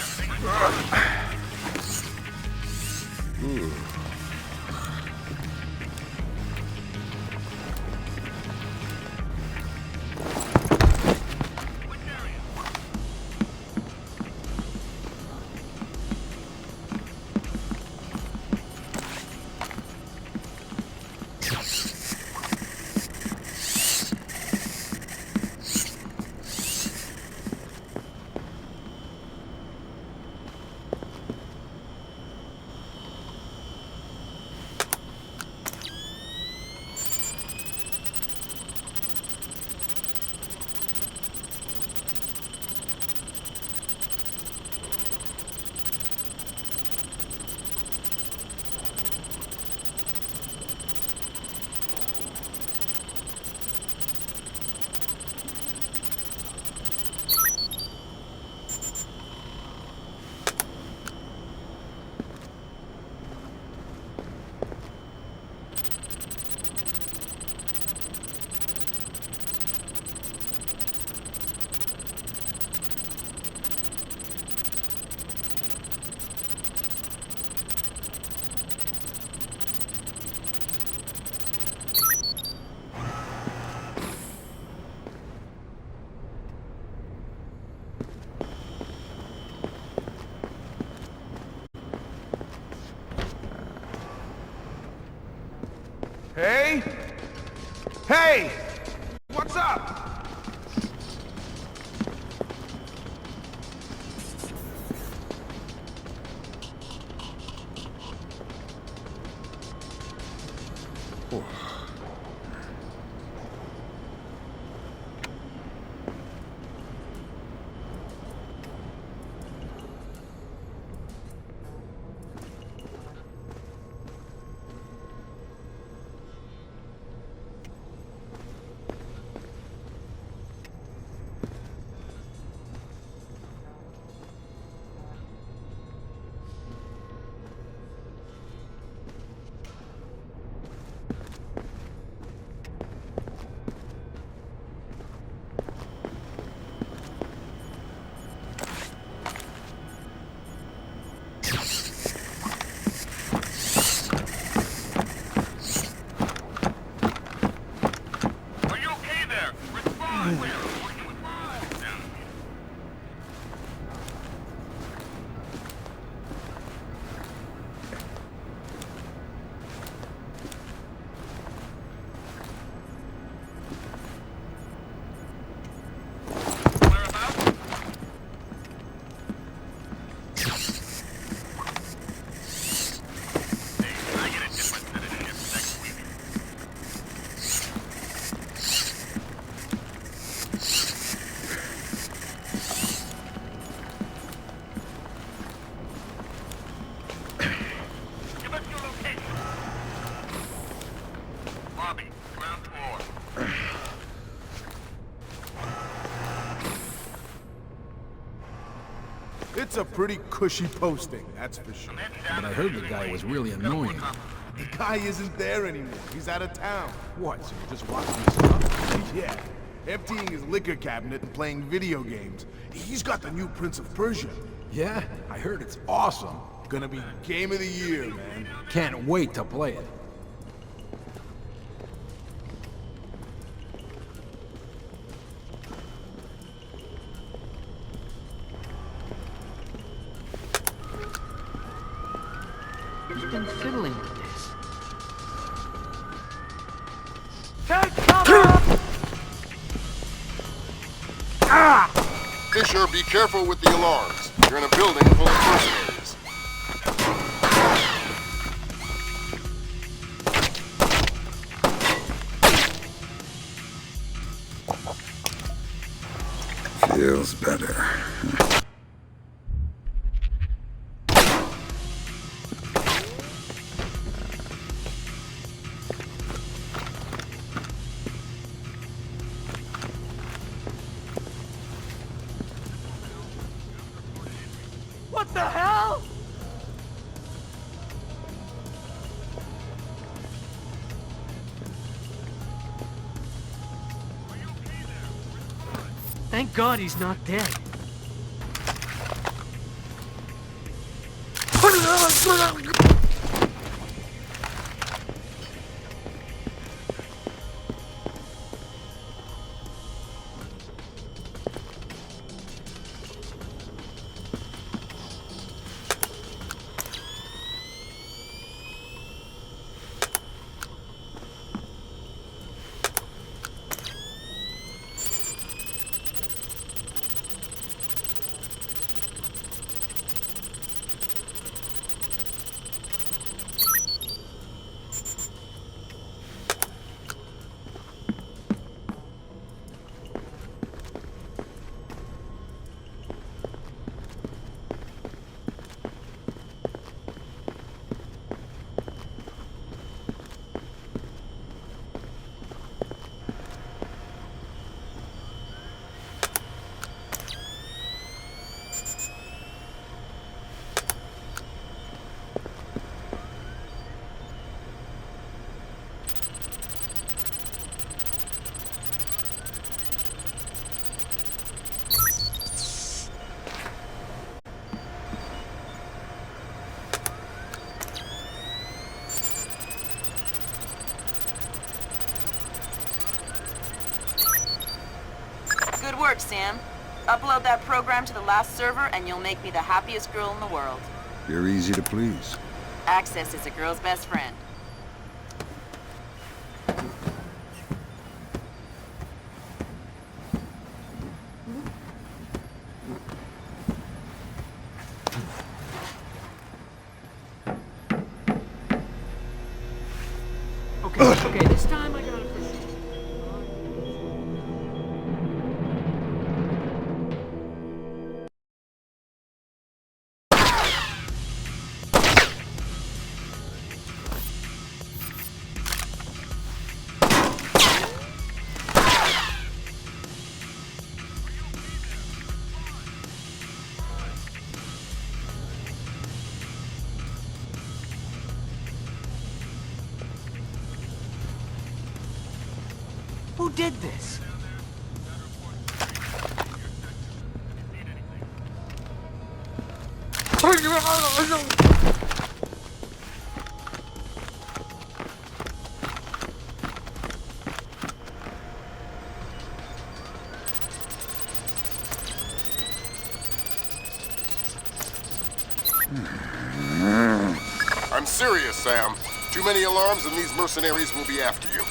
Hey? Hey! What's up? It's a pretty cushy posting, that's for sure. But I heard the guy was really annoying. The guy isn't there anymore. He's out of town. What, so you're just watching his stuff? Yeah. Emptying his liquor cabinet and playing video games. He's got the new Prince of Persia. Yeah? I heard it's awesome. Gonna be game of the year, man. Can't wait to play it. Who's been fiddling with this? Fisher, be careful with the alarms. You're in a building full of mercenaries. Feels better. What the hell? Thank God he's not dead. Good work, Sam. Upload that program to the last server and you'll make me the happiest girl in the world. You're easy to please. Access is a girl's best friend. Okay, this time I got it for sure. Who did this? I'm serious, Sam. Too many alarms and these mercenaries will be after you.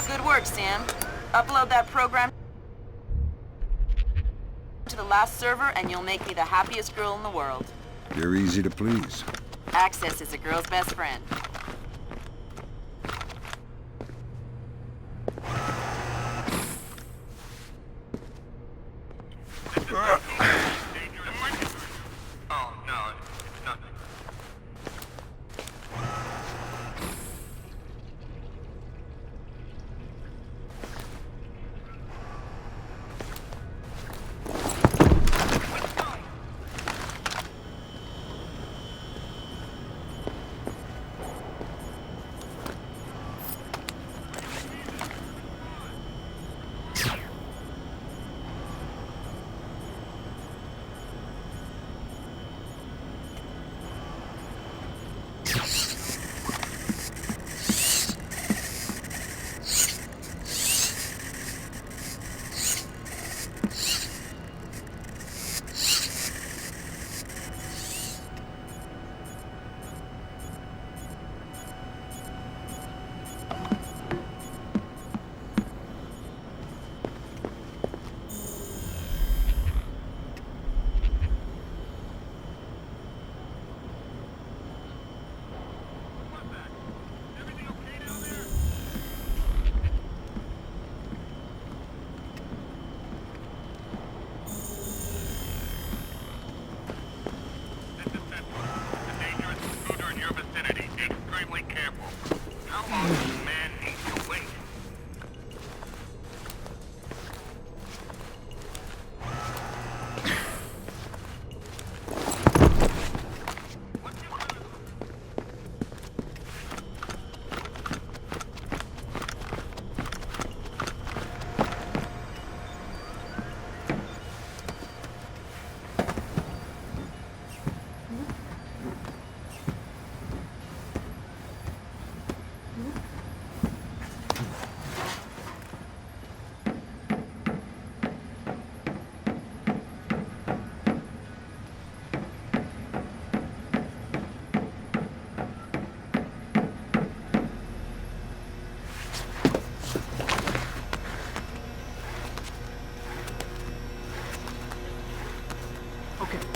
Good work, Sam. Upload that program to the last server and you'll make me the happiest girl in the world. You're easy to please. Access is a girl's best friend.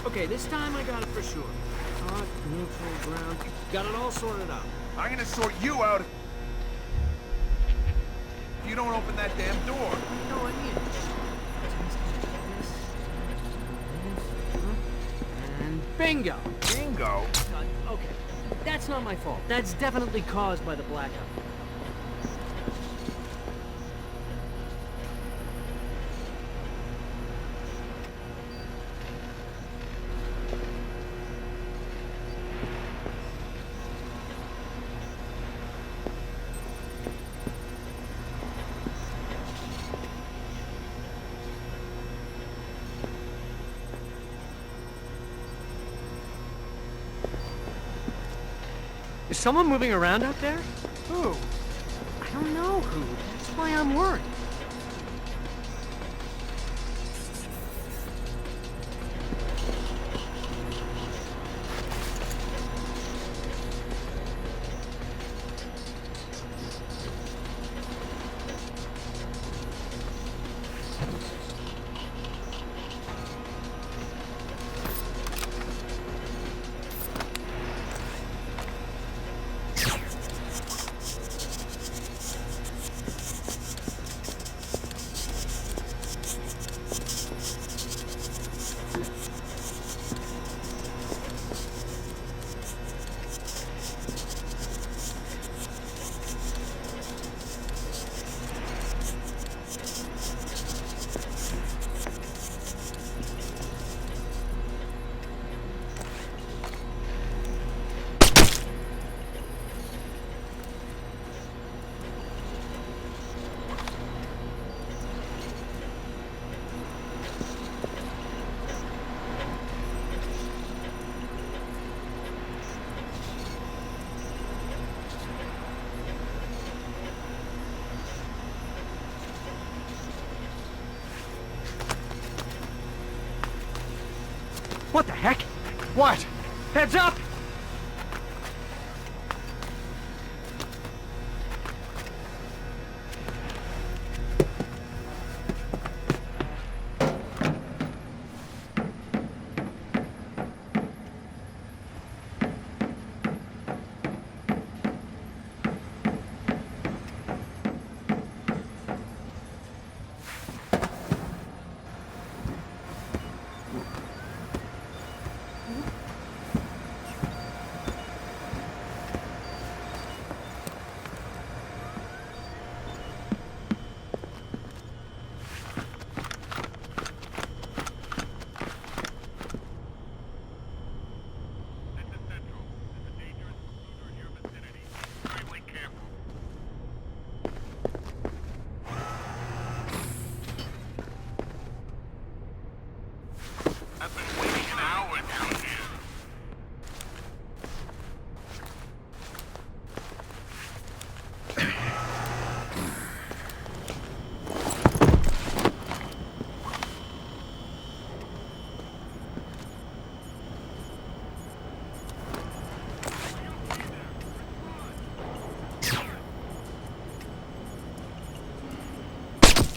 Okay, this time I got it for sure. Hot, neutral, ground. Got it all sorted out. I'm gonna sort you out if you don't open that damn door. No, I mean it. And bingo! Bingo? Okay, that's not my fault. That's definitely caused by the blackout. Is someone moving around out there? Who? I don't know who. That's why I'm worried. What the heck? What? Heads up!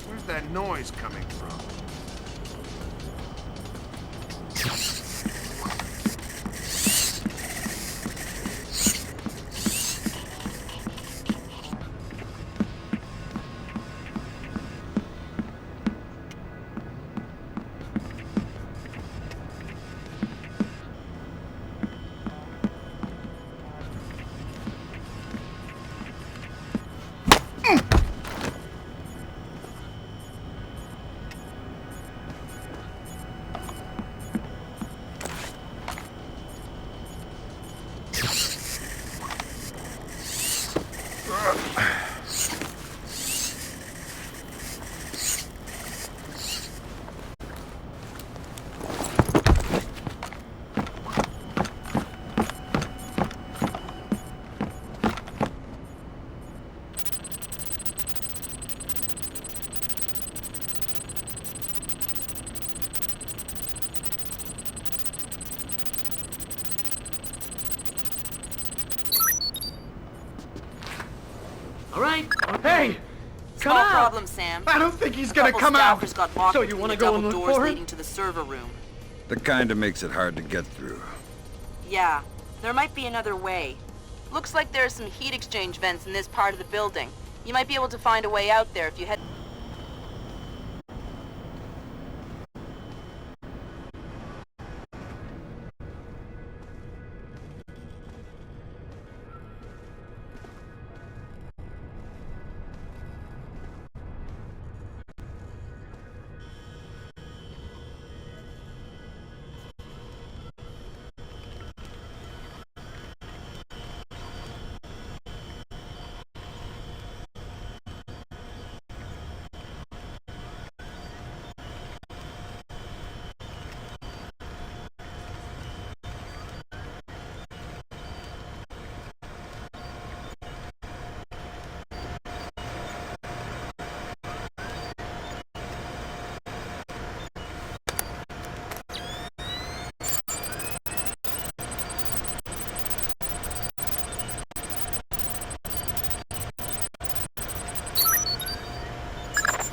Where's that noise coming from? All right. Hey! Come Small out! problem, Sam. I don't think he's gonna Couple come out. staffers got locked So you between wanna the go double and look doors for him? leading to the server room. The kind that makes it hard to get through. Yeah, there might be another way. Looks like there are some heat exchange vents in this part of the building. You might be able to find a way out there if you head...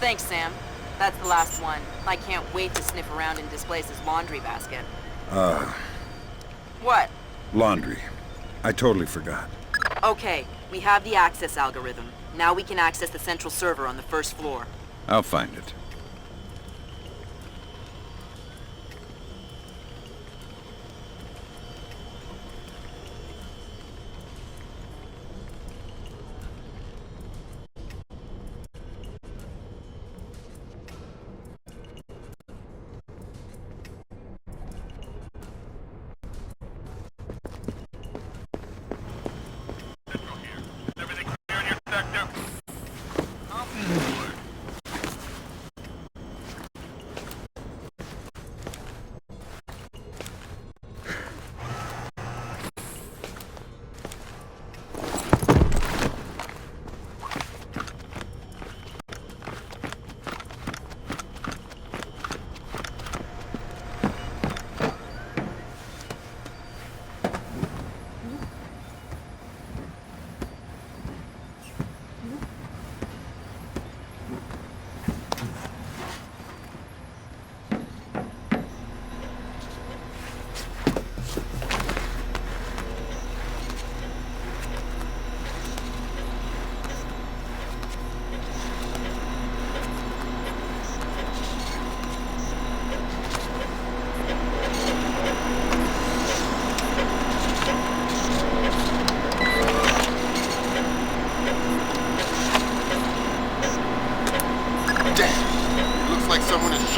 Thanks, Sam. That's the last one. I can't wait to sniff around in Displace's laundry basket. What? Laundry. I totally forgot. Okay, we have the access algorithm. Now we can access the central server on the first floor. I'll find it.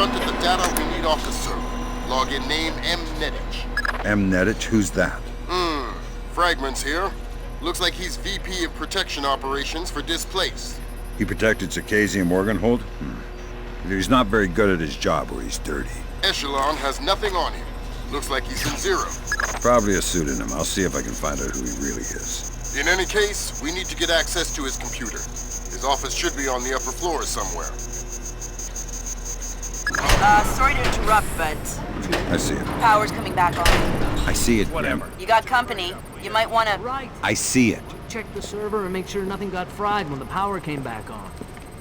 shunted the data we need off the server. Login name M. M. Who's that? Fragments here. Looks like he's VP of Protection Operations for Displaced. He protected Circassian Morgenhold? Either he's not very good at his job or he's dirty. Echelon has nothing on him. Looks like he's in Zero. Probably a pseudonym. I'll see if I can find out who he really is. In any case, we need to get access to his computer. His office should be on the upper floor somewhere. Sorry to interrupt, but... I see it. Power's coming back on. I see it, whatever. You got company. You might want to... Right. I see it. Check the server and make sure nothing got fried when the power came back on.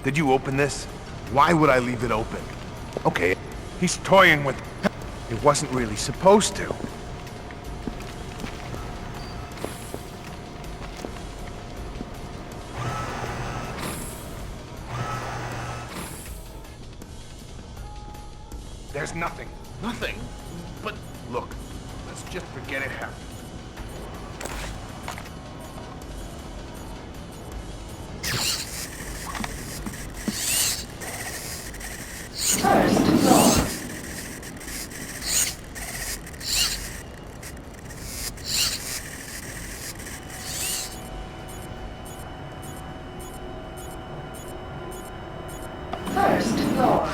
Did you open this? Why would I leave it open? Okay, he's toying with... It wasn't really supposed to. There's nothing. Nothing? But look, let's just forget it happened. First floor.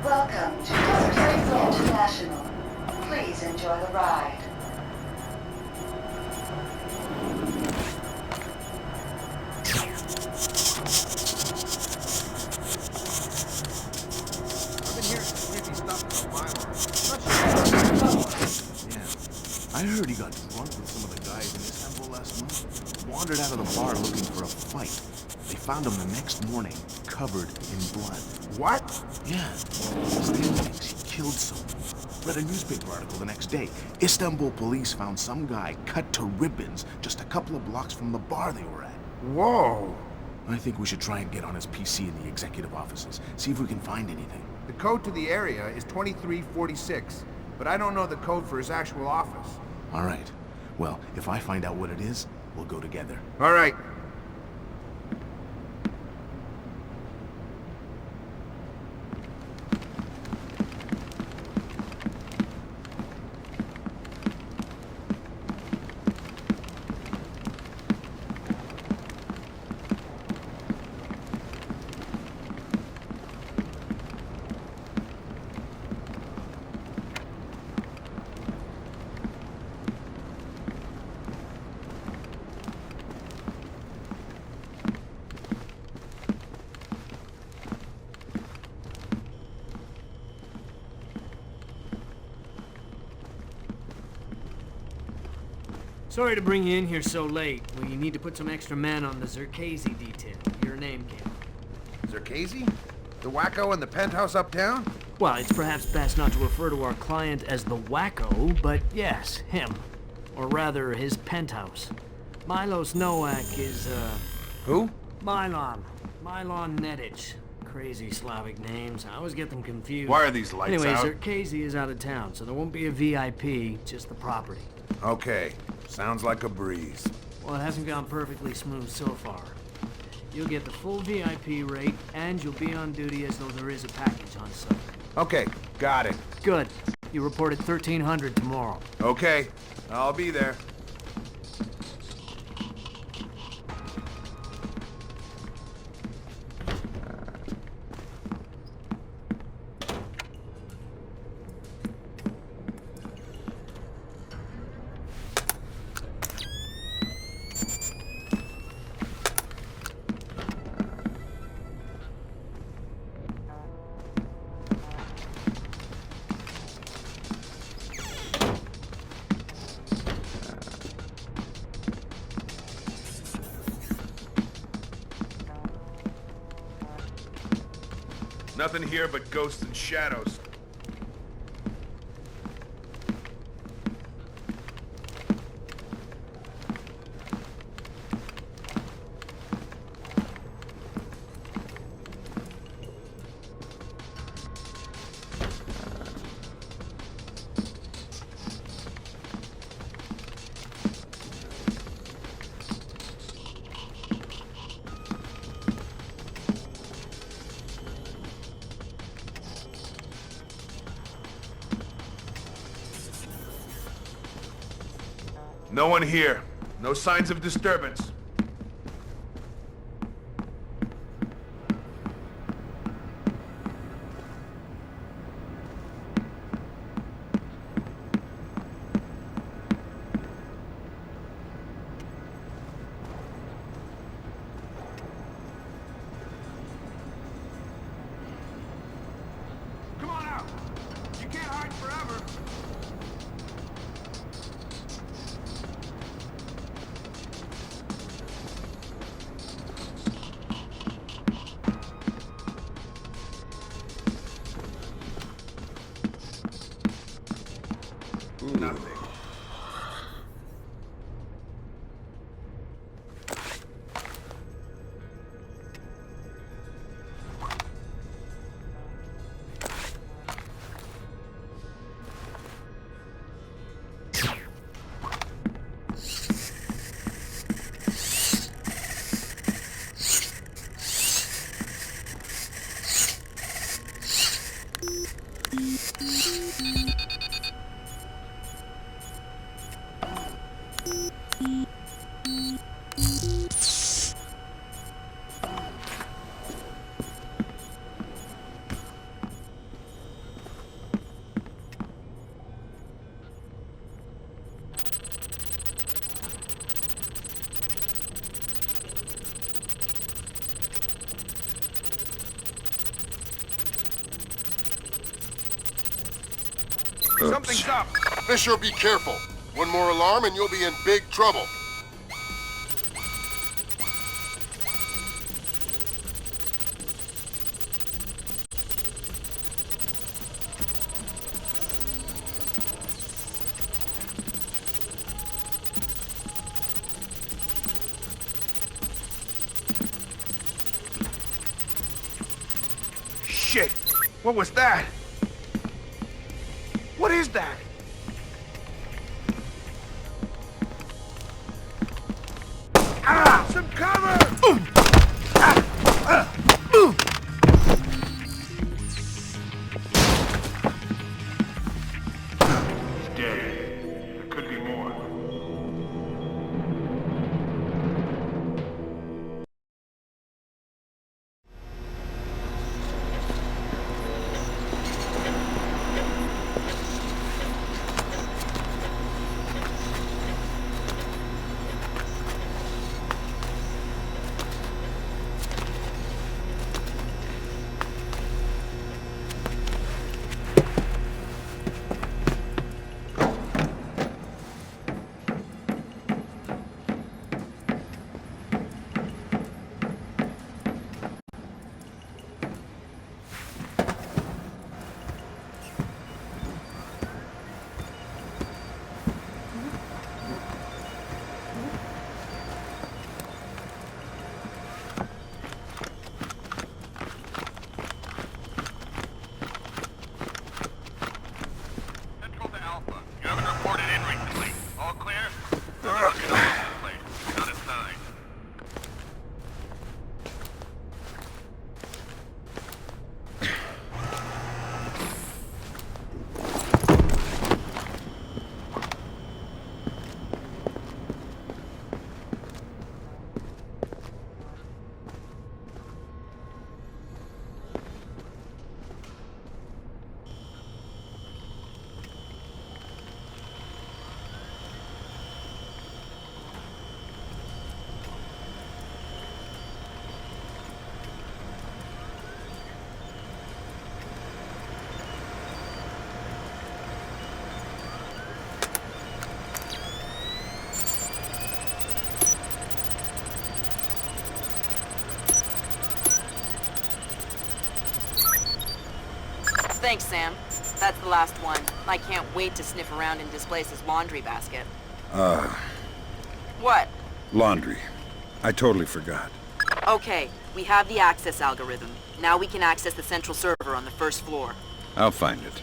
Welcome to Displaced International. Please enjoy the ride. I've been hearing some creepy stuff about Yeah. I heard he got drunk with some of the guys in Istanbul last month. Wandered out of the bar looking for a fight. They found him the next morning, covered in blood. What? Yeah. Stan thinks he killed someone. Read a newspaper article the next day. Istanbul police found some guy cut to ribbons just a couple of blocks from the bar they were at. Whoa. I think we should try and get on his PC in the executive offices. See if we can find anything. The code to the area is 2346, but I don't know the code for his actual office. All right. Well, if I find out what it is, we'll go together. All right. Sorry to bring you in here so late. We need to put some extra men on the Zerkazy detail. Your name, kid. Zerkazy? The wacko in the penthouse uptown? Well, it's perhaps best not to refer to our client as the wacko, but yes, him. Or rather, his penthouse. Milos Nowak is, Who? Milon. Milon Nedic. Crazy Slavic names. I always get them confused. Why are these lights Anyways, out? Zerkazy is out of town, so there won't be a VIP, just the property. Okay. Sounds like a breeze. Well, it hasn't gone perfectly smooth so far. You'll get the full VIP rate, and you'll be on duty as though there is a package on site. Okay, got it. Good. You reported 1300 tomorrow. Okay, I'll be there. Nothing here but ghosts and shadows. No one here. No signs of disturbance. Come on out! You can't hide forever! Nothing. Something's up! Fisher, be careful. One more alarm and you'll be in big trouble. Shit! What was that? What is that? Ah! Some cover! He's dead. There could be more. Thanks, Sam. That's the last one. I can't wait to sniff around in Displace's laundry basket. What? Laundry. I totally forgot. Okay, we have the access algorithm. Now we can access the central server on the first floor. I'll find it.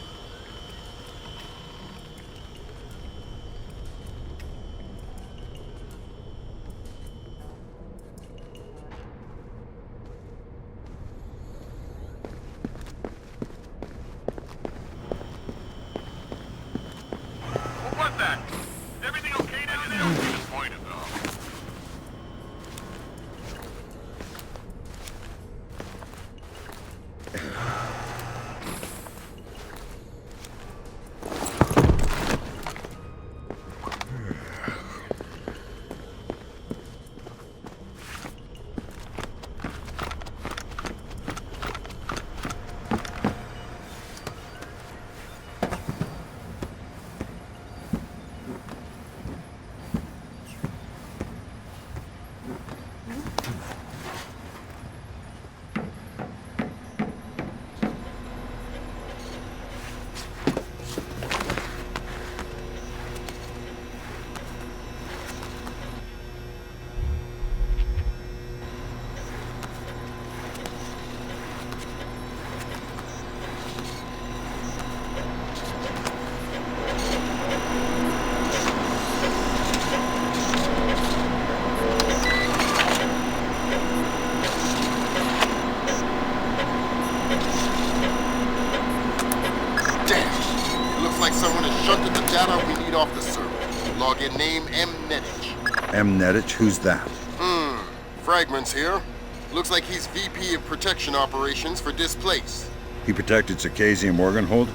What that? Everything okay down there? Disappointed though. We need off the server. Login name Mnetich. Mnetich? Who's that? Fragments here. Looks like he's VP of Protection Operations for Displace. He protected Circassian Morgenhold?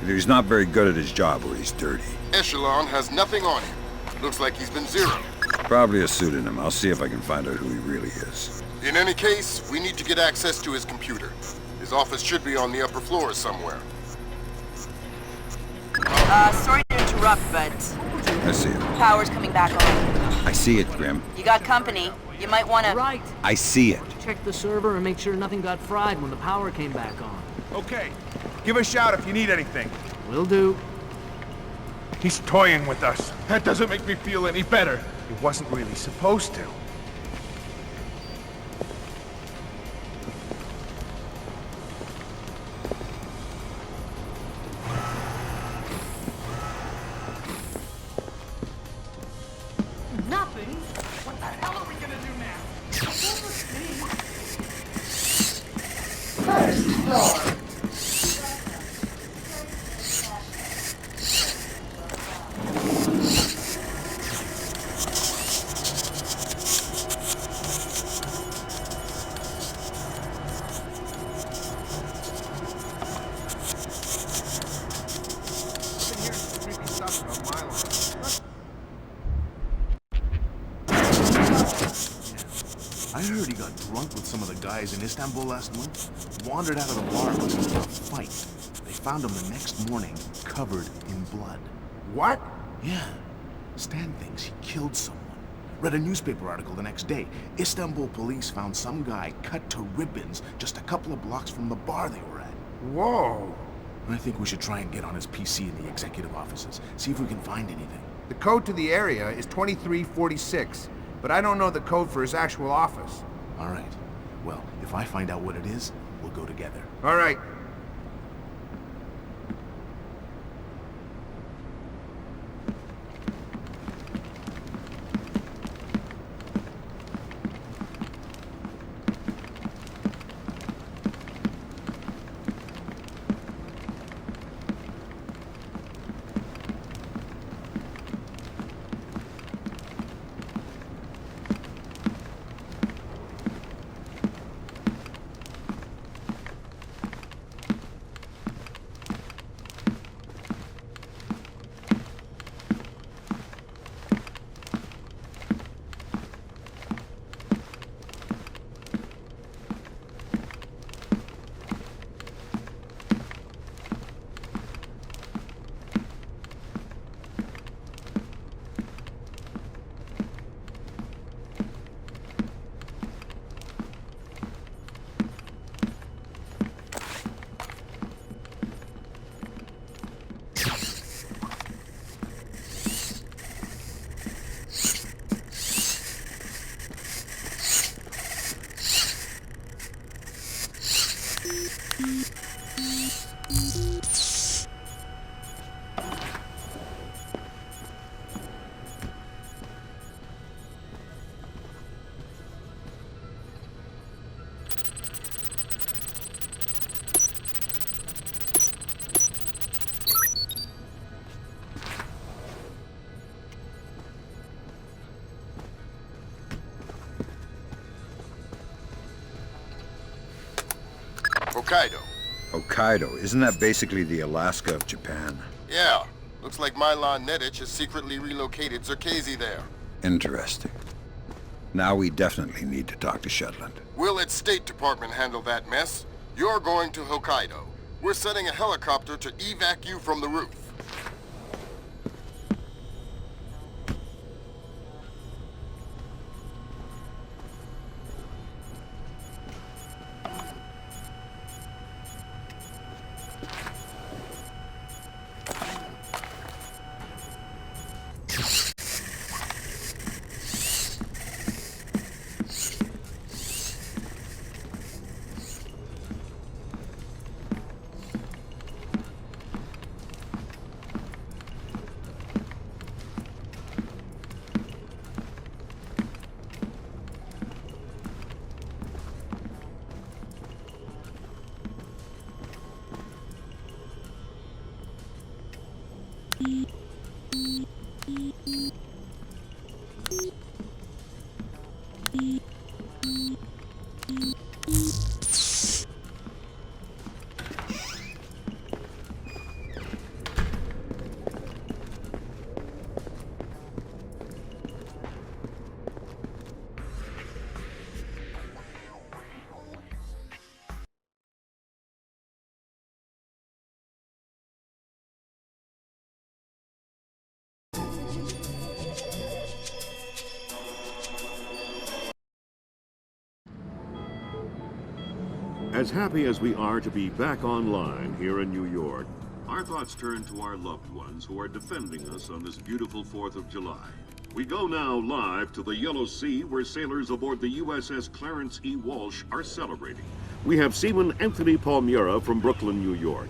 Either he's not very good at his job or he's dirty. Echelon has nothing on him. Looks like he's been zeroed. Probably a pseudonym. I'll see if I can find out who he really is. In any case, we need to get access to his computer. His office should be on the upper floor somewhere. Sorry to interrupt, but I see it. power's coming back on. I see it, Grim. You got company. You might want to... Right. I see it. Check the server and make sure nothing got fried when the power came back on. Okay. Give a shout if you need anything. Will do. He's toying with us. That doesn't make me feel any better. He wasn't really supposed to. Nothing? What the hell are we gonna do now? First floor. I heard he got drunk with some of the guys in Istanbul last month. Wandered out of the bar looking for a fight. They found him the next morning, covered in blood. What? Yeah. Stan thinks he killed someone. Read a newspaper article the next day. Istanbul police found some guy cut to ribbons just a couple of blocks from the bar they were at. Whoa. I think we should try and get on his PC in the executive offices. See if we can find anything. The code to the area is 2346, but I don't know the code for his actual office. All right. Well, if I find out what it is, we'll go together. All right. Hokkaido. Hokkaido, isn't that basically the Alaska of Japan? Yeah. Looks like Milan Nedich has secretly relocated Zerkezi there. Interesting. Now we definitely need to talk to Shetland. We'll let State Department handle that mess. You're going to Hokkaido. We're sending a helicopter to evac you from the roof. As happy as we are to be back online here in New York, our thoughts turn to our loved ones who are defending us on this beautiful 4th of July. We go now live to the Yellow Sea, where sailors aboard the USS Clarence E. Walsh are celebrating. We have Seaman Anthony Palmiera from Brooklyn, New York.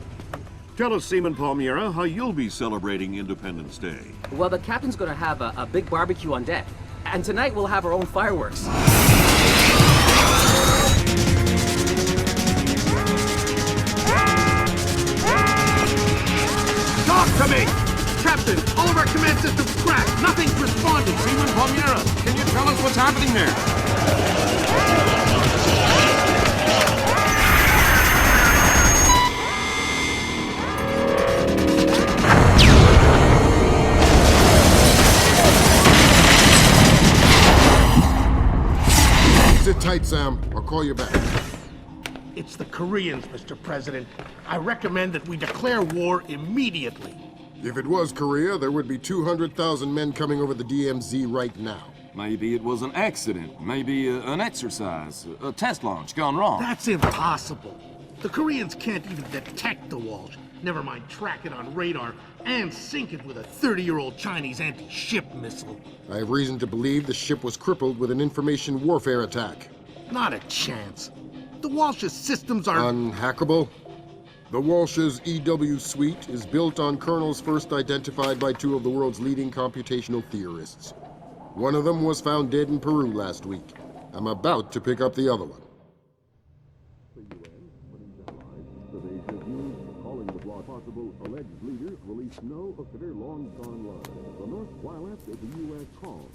Tell us, Seaman Palmiera, how you'll be celebrating Independence Day. Well, the captain's gonna have a big barbecue on deck. And tonight we'll have our own fireworks. Talk to me! Captain, all of our command systems cracked. Nothing's responding. Seaman Palmiera, can you tell us what's happening there? Sit tight, Sam. I'll call you back. It's the Koreans, Mr. President. I recommend that we declare war immediately. If it was Korea, there would be 200,000 men coming over the DMZ right now. Maybe it was an accident. Maybe an exercise. A test launch gone wrong. That's impossible. The Koreans can't even detect the Walsh. Never mind track it on radar and sink it with a 30-year-old Chinese anti-ship missile. I have reason to believe the ship was crippled with an information warfare attack. Not a chance. The Walsh's systems are... Unhackable? The Walsh's EW suite is built on kernels first identified by two of the world's leading computational theorists. One of them was found dead in Peru last week. I'm about to pick up the other one. Possible alleged leader released no of their long-gone line. The North while after the U.S. call.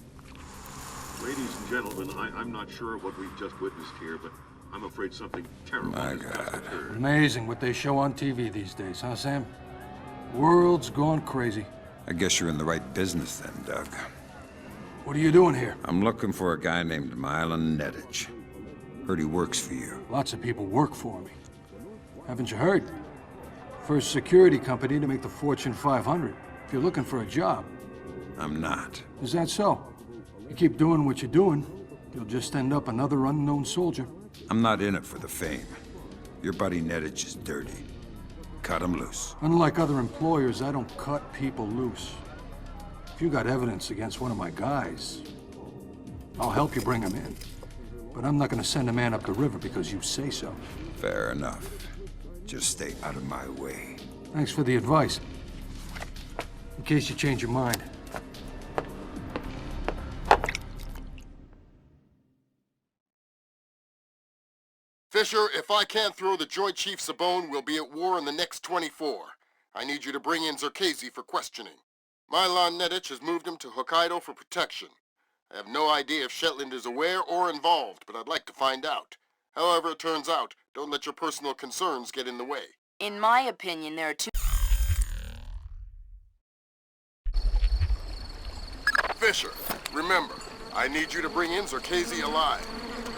Ladies and gentlemen, I'm not sure what we've just witnessed here, but I'm afraid something terrible has just occurred. Amazing what they show on TV these days, huh, Sam? World's gone crazy. I guess you're in the right business then, Doug. What are you doing here? I'm looking for a guy named Milan Nedich. Heard he works for you. Lots of people work for me. Haven't you heard? First security company to make the Fortune 500. If you're looking for a job. I'm not. Is that so? You keep doing what you're doing, you'll just end up another unknown soldier. I'm not in it for the fame. Your buddy Nedich is dirty. Cut him loose. Unlike other employers, I don't cut people loose. If you got evidence against one of my guys, I'll help you bring him in. But I'm not gonna send a man up the river because you say so. Fair enough. Just stay out of my way. Thanks for the advice. In case you change your mind. Fisher, if I can't throw the Joint Chiefs a bone, we'll be at war in the next 24. I need you to bring in Zerkezi for questioning. Milan Nedich has moved him to Hokkaido for protection. I have no idea if Shetland is aware or involved, but I'd like to find out. However it turns out, don't let your personal concerns get in the way. In my opinion, there are two... Fisher, remember, I need you to bring in Zerkezi alive.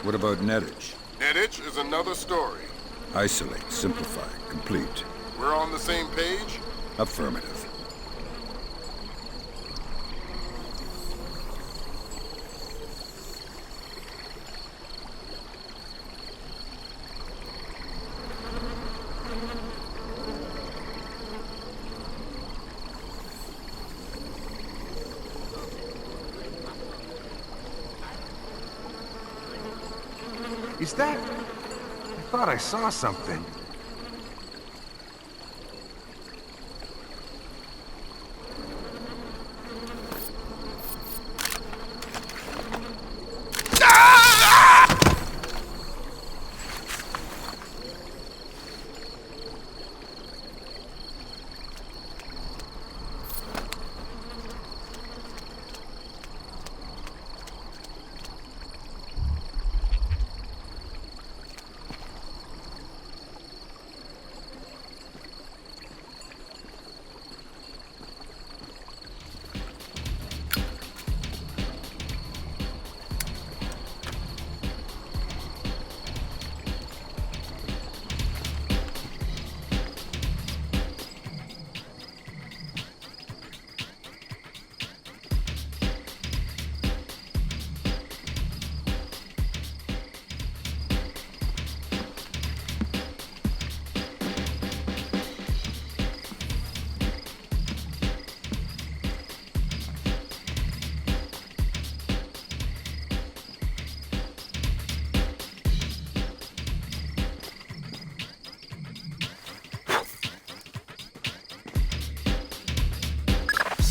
What about Nettich? Nettich is another story. Isolate, simplify, complete. We're on the same page? Affirmative. Is that... I thought I saw something.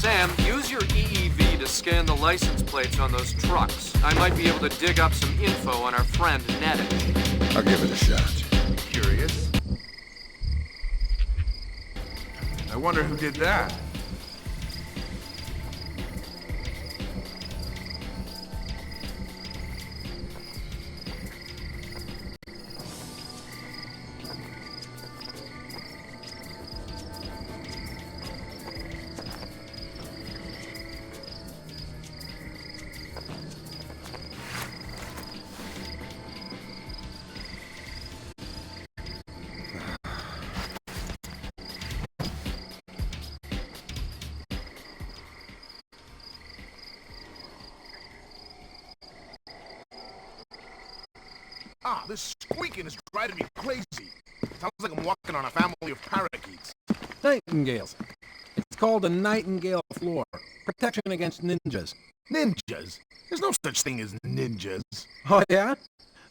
Sam, use your EEV to scan the license plates on those trucks. I might be able to dig up some info on our friend Nettich. I'll give it a shot. Curious. I wonder who did that. Ah, this squeaking is driving me crazy. Sounds like I'm walking on a family of parakeets. Nightingales. It's called a nightingale floor. Protection against ninjas. Ninjas? There's no such thing as ninjas. Oh, yeah?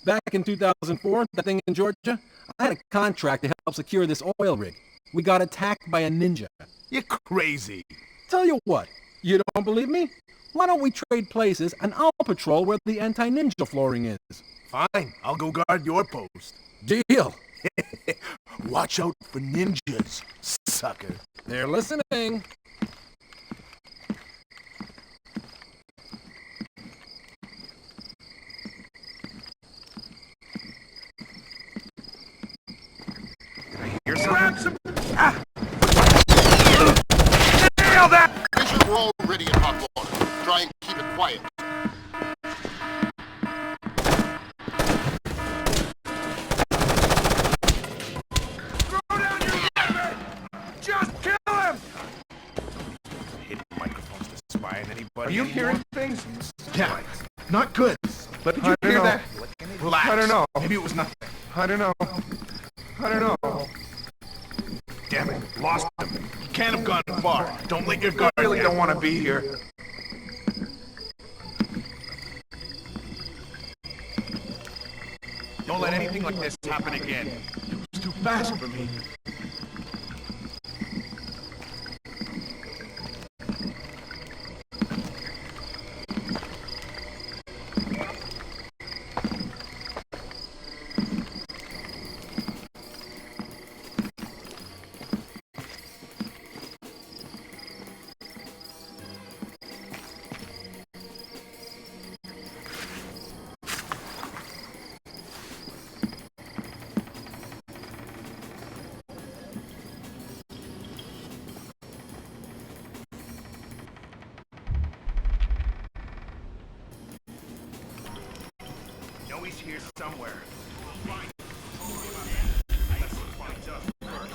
Back in 2004, that thing in Georgia, I had a contract to help secure this oil rig. We got attacked by a ninja. You're crazy. Tell you what, you don't believe me? Why don't we trade places and I'll patrol where the anti-ninja flooring is? Fine, I'll go guard your post. Deal. Watch out for ninjas, sucker. They're listening. Here's Grab some... Nail that! Fisher, we're already in hot water. Try and keep it quiet. Are you hearing things? Yeah, not good. But did you hear that? Relax. I don't know. Maybe it was nothing. I don't know. I don't know. Damn it, lost him. Can't have gone far. Don't let your guard I really down. don't want to be here. Don't let anything like this happen again. It was too fast for me. here somewhere. We'll find him. Don't worry about that. Unless he finds us first.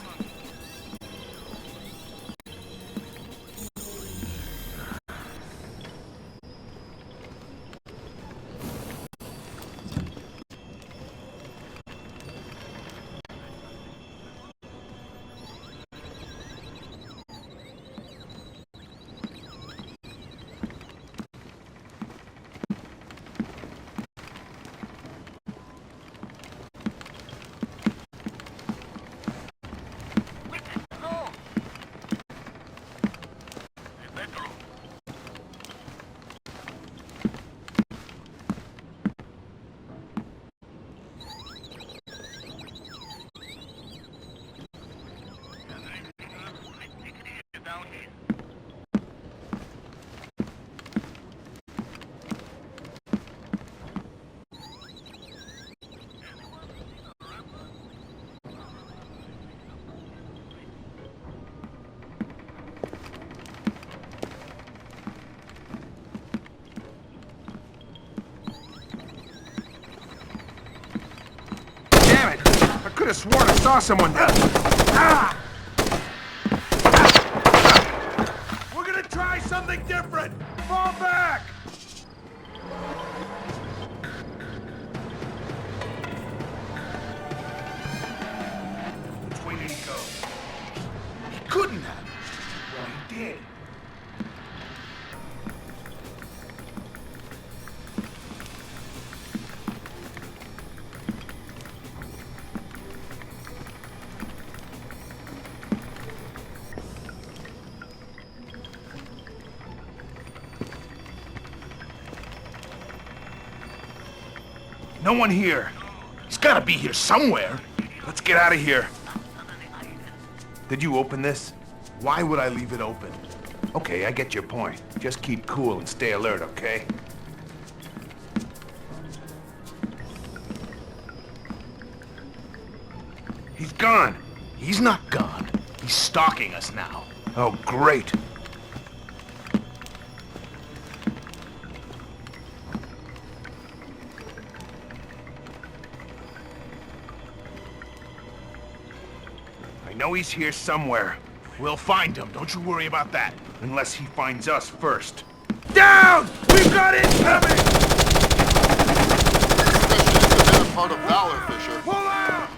Damn it! I could have sworn I saw someone there. We're gonna try something different! Fall back! Which way did he go? He couldn't have. Well, he did. No one here. He's gotta be here somewhere. Let's get out of here. Did you open this? Why would I leave it open? Okay, I get your point. Just keep cool and stay alert, okay? He's gone. He's not gone. He's stalking us now. Oh, great. I know he's here somewhere. We'll find him, don't you worry about that. Unless he finds us first. Down! We've got incoming! Suspicion is the better part of valor, Fisher. Pull out!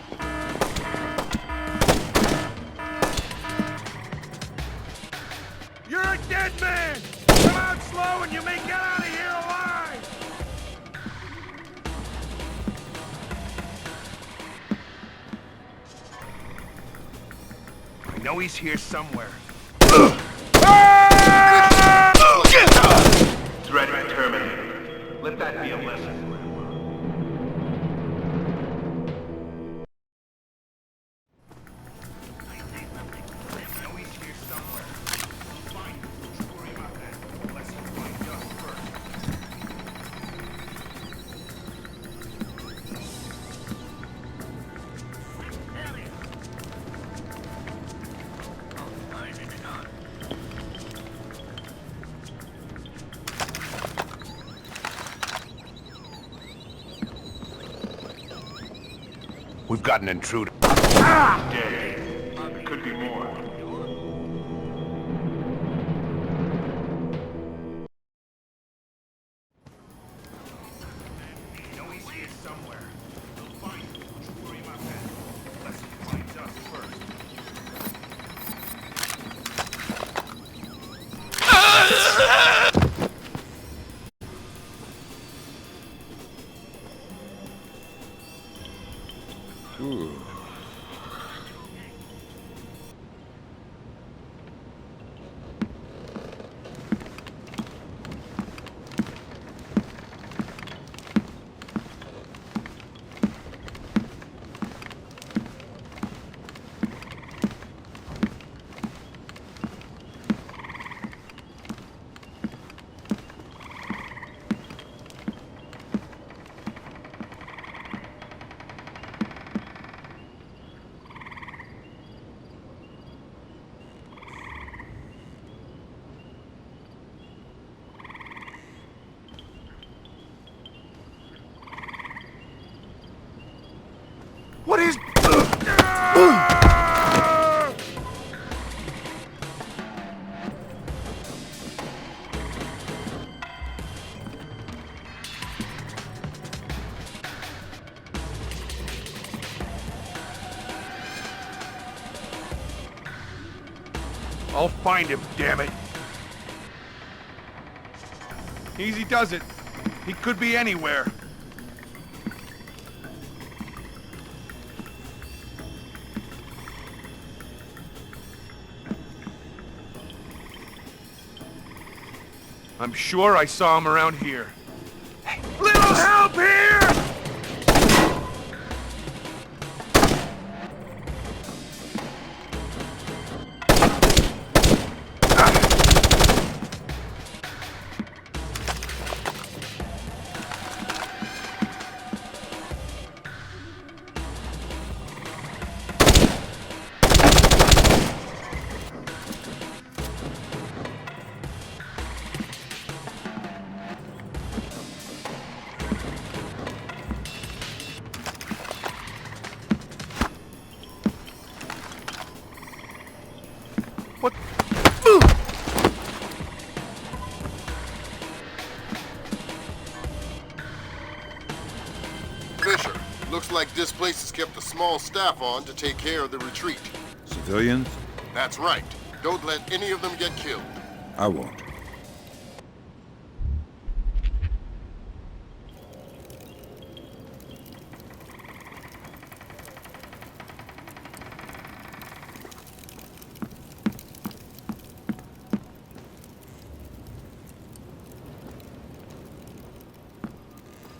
You're a dead man! Come out slow and you may get out of here alive! I know he's here somewhere. Threat terminated. Let that be a lesson. I know he's here somewhere. We'll find him. Don't you worry about that. Unless he finds us first. We've got an intruder. Dead. There could be more. I know he's here somewhere. We'll find him. Don't you worry about that. Unless he finds us first. I'll find him, damn it. Easy does it. He could be anywhere. I'm sure I saw him around here. Hey, little help here! What? Fisher, looks like this place has kept a small staff on to take care of the retreat. Civilians? That's right. Don't let any of them get killed. I won't.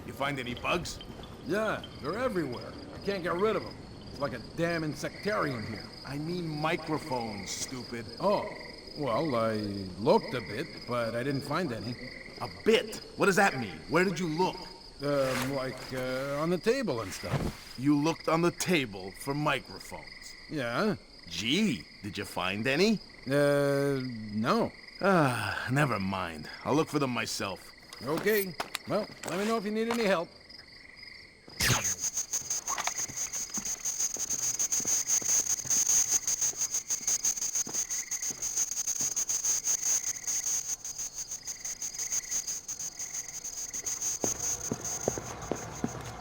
You find any bugs? Yeah, they're everywhere. I can't get rid of them. It's like a damn insectarium here. I mean microphones, stupid. Oh, well, I looked a bit, but I didn't find any. A bit? What does that mean? Where did you look? On the table and stuff. You looked on the table for microphones. Yeah. Gee, did you find any? No. Ah, never mind. I'll look for them myself. Okay. Well, let me know if you need any help.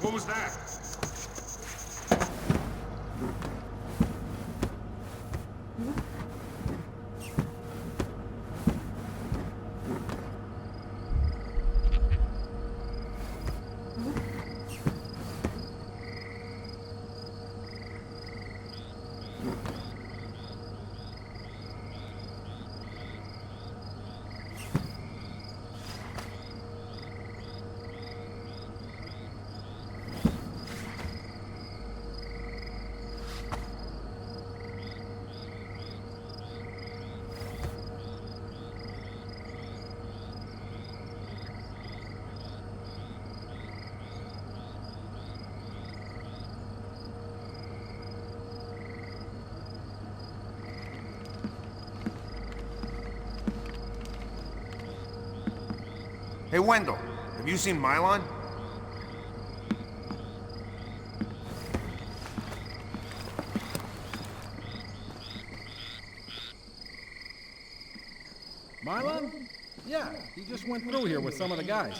What was that? Hey, Wendell, have you seen Mylon? Mylon? Yeah, he just went through here with some of the guys.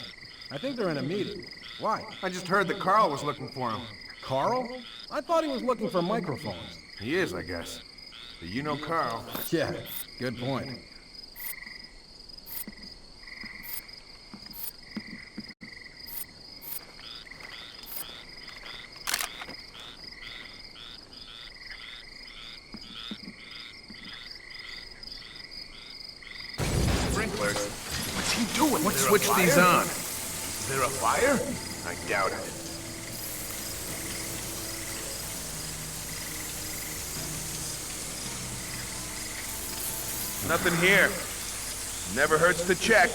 I think they're in a meeting. Why? I just heard that Carl was looking for him. Carl? I thought he was looking for microphones. He is, I guess. But you know Carl. Yeah, good point. Sprinklers? What's he doing? What switched these on? Is there a fire? I doubt it. Nothing here. Never hurts to check.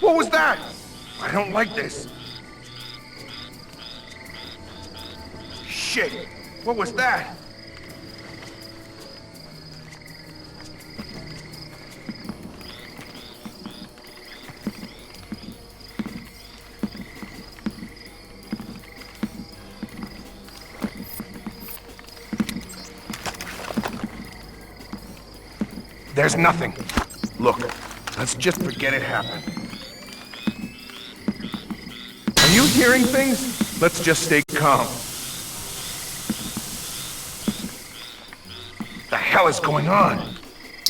What was that? I don't like this. Shit! What was that? There's nothing. Look, let's just forget it happened. Are you hearing things? Let's just stay calm. The hell is going on?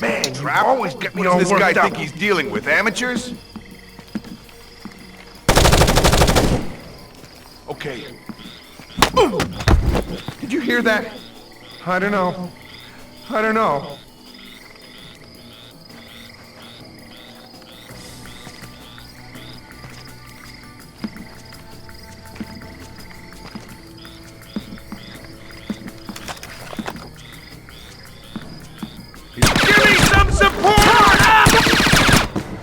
Man, you always get me all worked up. What does this guy think he's dealing with? Amateurs? Okay. Did you hear that? I don't know. I don't know. Give me some support!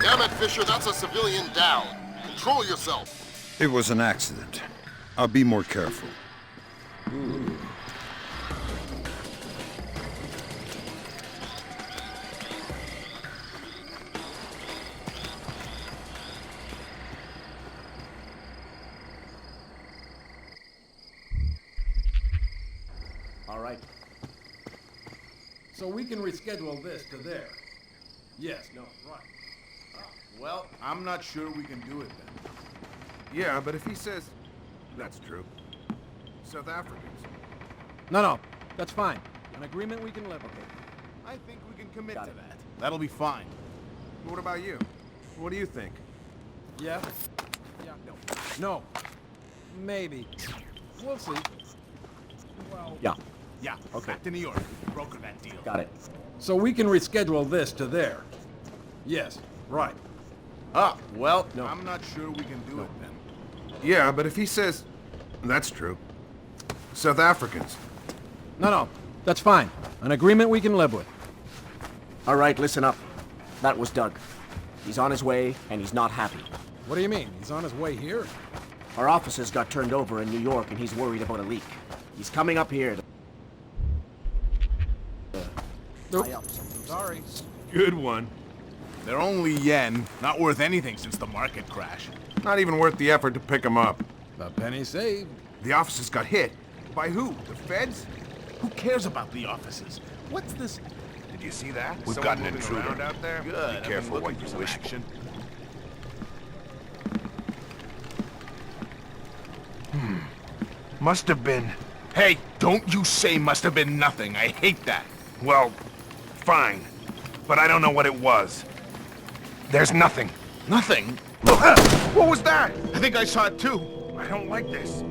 Damn it, Fisher, that's a civilian down. Control yourself. It was an accident. I'll be more careful. All right. So we can reschedule this to there. Yes, no, right. Well, I'm not sure we can do it then. Yeah, but if he says... That's true. South Africans. No, that's fine. An agreement we can live with. I think we can commit to that. That'll be fine. What about you? What do you think? Yeah? Yeah, no. Maybe. We'll see. Well... Yeah, okay. Back to New York. Broker that deal. Got it. So we can reschedule this to there. Yes, right. Well, no. I'm not sure we can do it then. Yeah, but if he says... That's true. South Africans. No, that's fine. An agreement we can live with. All right, listen up. That was Doug. He's on his way, and he's not happy. What do you mean? He's on his way here? Our offices got turned over in New York, and he's worried about a leak. He's coming up here to... Sorry. Good one. They're only yen, not worth anything since the market crash. Not even worth the effort to pick them up. A penny saved. The offices got hit. By who? The feds? Who cares about the offices? What's this? Did you see that? We've Someone got an moving intruder. around out there? Good. Be careful what you wish. Action. Must have been... Hey, don't you say must have been nothing. I hate that. Well, fine. But I don't know what it was. There's nothing. Nothing? Look! What was that? I think I saw it too. I don't like this.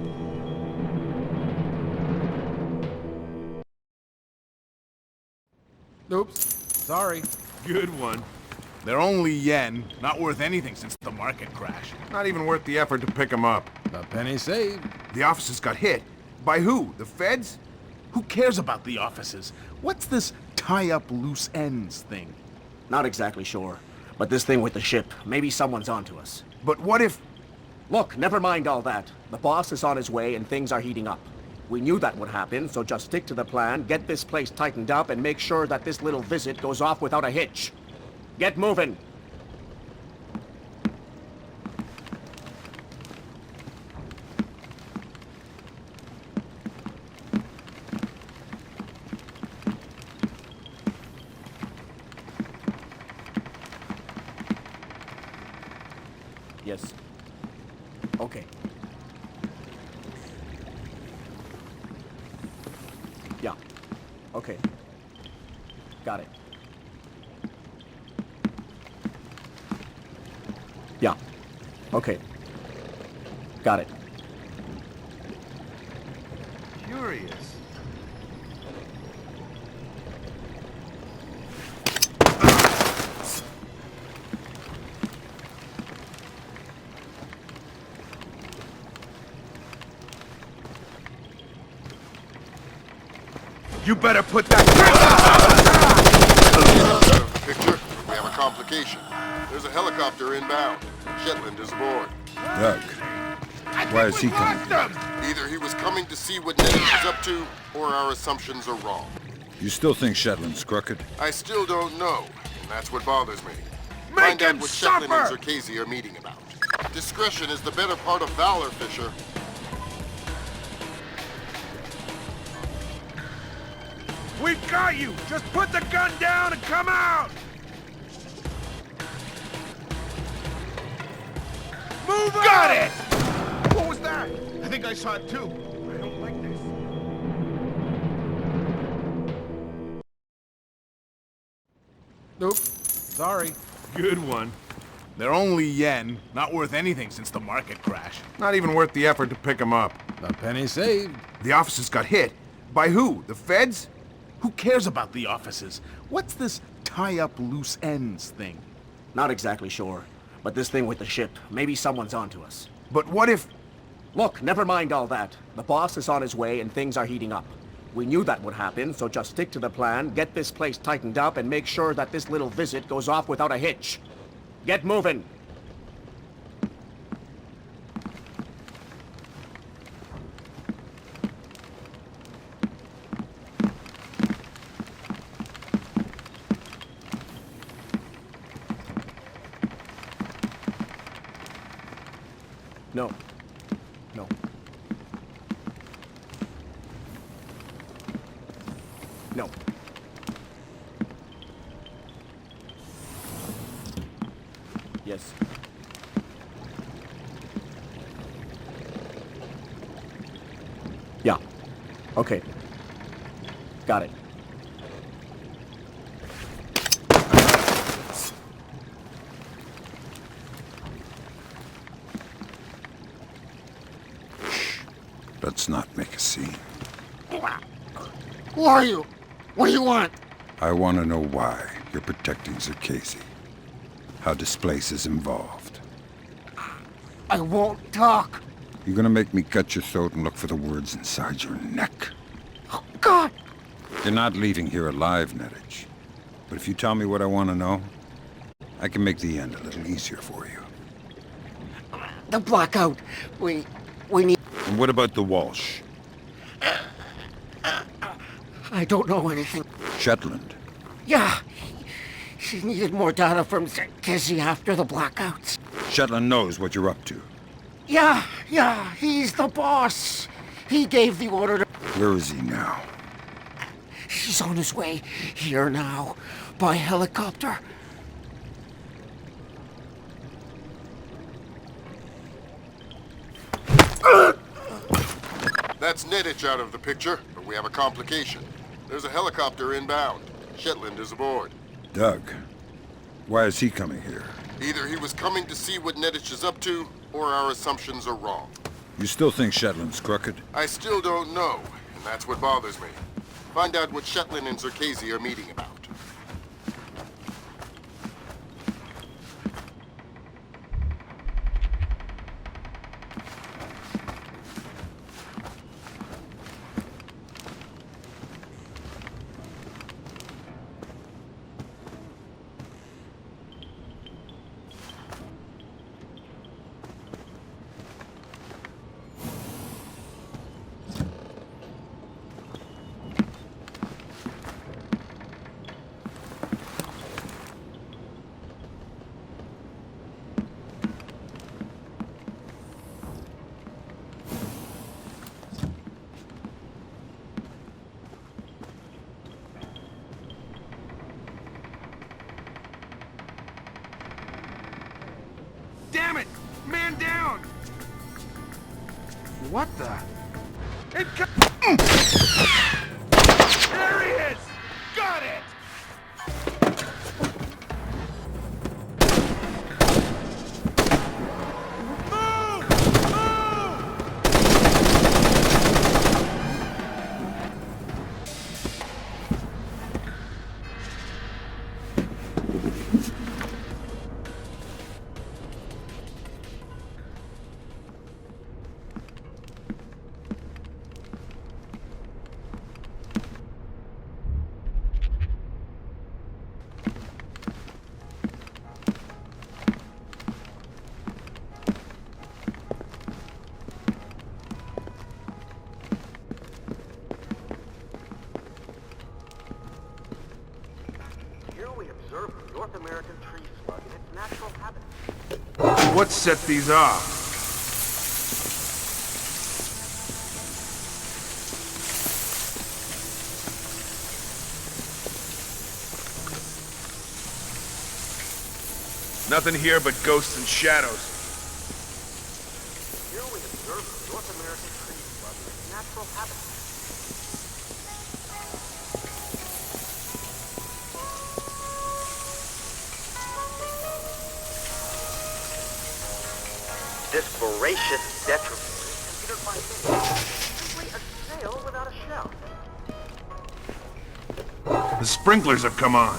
Oops. Sorry. Good one. They're only yen, not worth anything since the market crash. Not even worth the effort to pick them up. A penny saved. The offices got hit. By who? The feds? Who cares about the offices? What's this tie-up loose ends thing? Not exactly sure. But this thing with the ship, maybe someone's onto us. But what if... Look, never mind all that. The boss is on his way and things are heating up. We knew that would happen, so just stick to the plan, get this place tightened up, and make sure that this little visit goes off without a hitch. Get moving! Yes. Okay. Yeah. Okay. Got it. Yeah. Okay. Got it. Curious. You better put that... Victor, we have a complication. There's a helicopter inbound. Shetland is aboard. Doug. Why is he coming? Either he was coming to see what Nate is up to, or our assumptions are wrong. You still think Shetland's crooked? I still don't know, and that's what bothers me. Make Find out him what Shetland and suffer! Zerkazi are meeting about. Discretion is the better part of valor, Fisher. We got you! Just put the gun down and come out! Move Got it! What was that? I think I saw it too. I don't like this. Nope. Sorry. Good one. They're only yen, not worth anything since the market crash. Not even worth the effort to pick him up. A penny saved. The officers got hit. By who? The feds? Who cares about the officers? What's this tie up loose ends thing? Not exactly sure. But this thing with the ship, maybe someone's onto us. But what if... Look, never mind all that. The boss is on his way and things are heating up. We knew that would happen, so just stick to the plan, get this place tightened up, and make sure that this little visit goes off without a hitch. Get moving! No. No. No. Yes. Yeah. Okay. Got it. Let's not make a scene. Who are you? What do you want? I want to know why you're protecting Zerkasi. How this place is involved. I won't talk. You're gonna make me cut your throat and look for the words inside your neck. Oh, God! You're not leaving here alive, Nettich. But if you tell me what I want to know, I can make the end a little easier for you. The blackout. We need... And what about the Walsh? I don't know anything. Shetland. Yeah. She needed more data from Zerkasi after the blackouts. Shetland knows what you're up to. Yeah, he's the boss. He gave the order to... Where is he now? He's on his way here now, by helicopter. That's Nettich out of the picture, but we have a complication. There's a helicopter inbound. Shetland is aboard. Doug. Why is he coming here? Either he was coming to see what Nettich is up to, or our assumptions are wrong. You still think Shetland's crooked? I still don't know, and that's what bothers me. Find out what Shetland and Zerkasi are meeting about. Damn it! Man down! What the? There he is! Got it! What set these off? Nothing here but ghosts and shadows. natural habitat. This voracious detriment is considered by many simply a snail without a shell. The sprinklers have come on.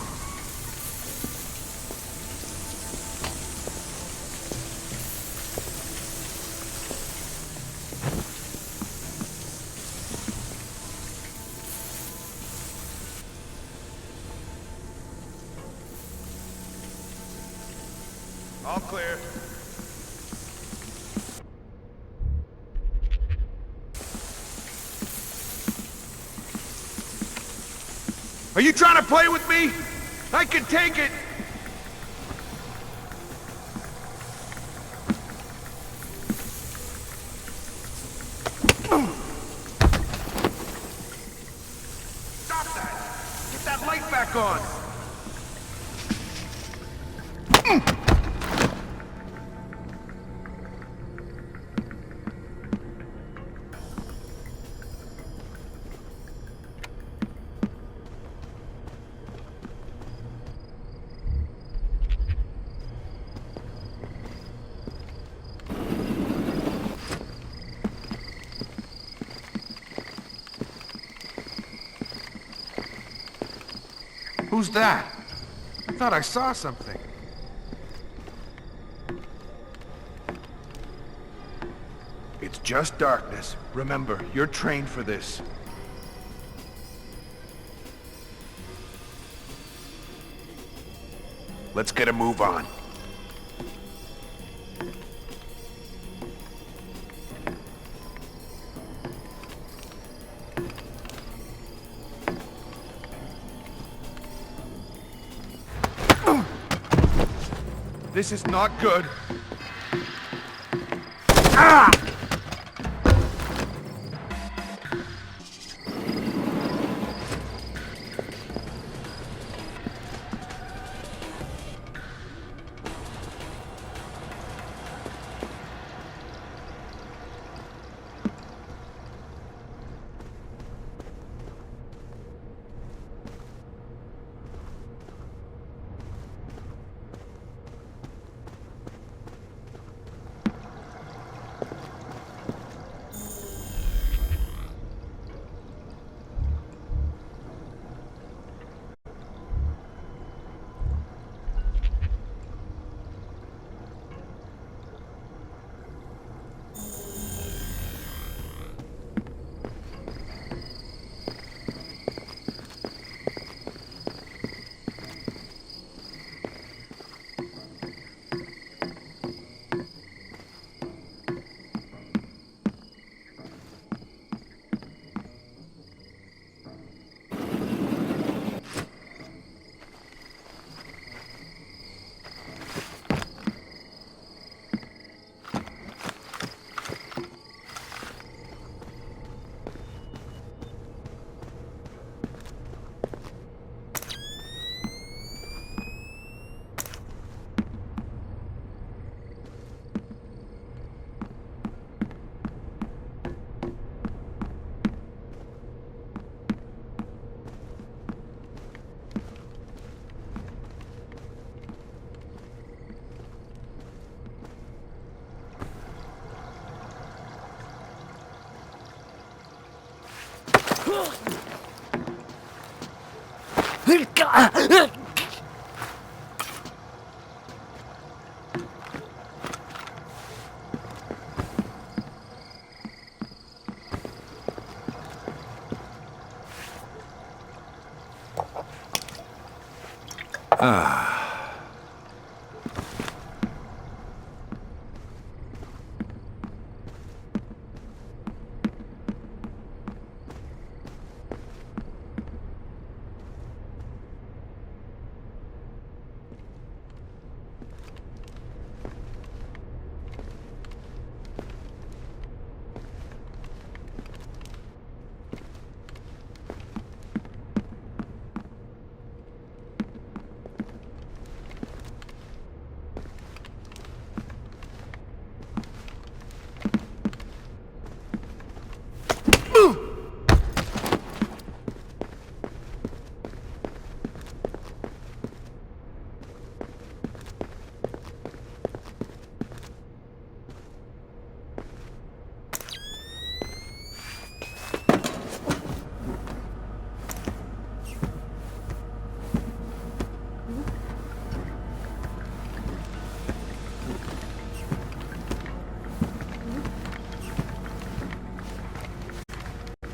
All clear. Are you trying to play with me? I can take it! Stop that! Get that light back on! Who's that? I thought I saw something. It's just darkness. Remember, you're trained for this. Let's get a move on. This is not good. Ah!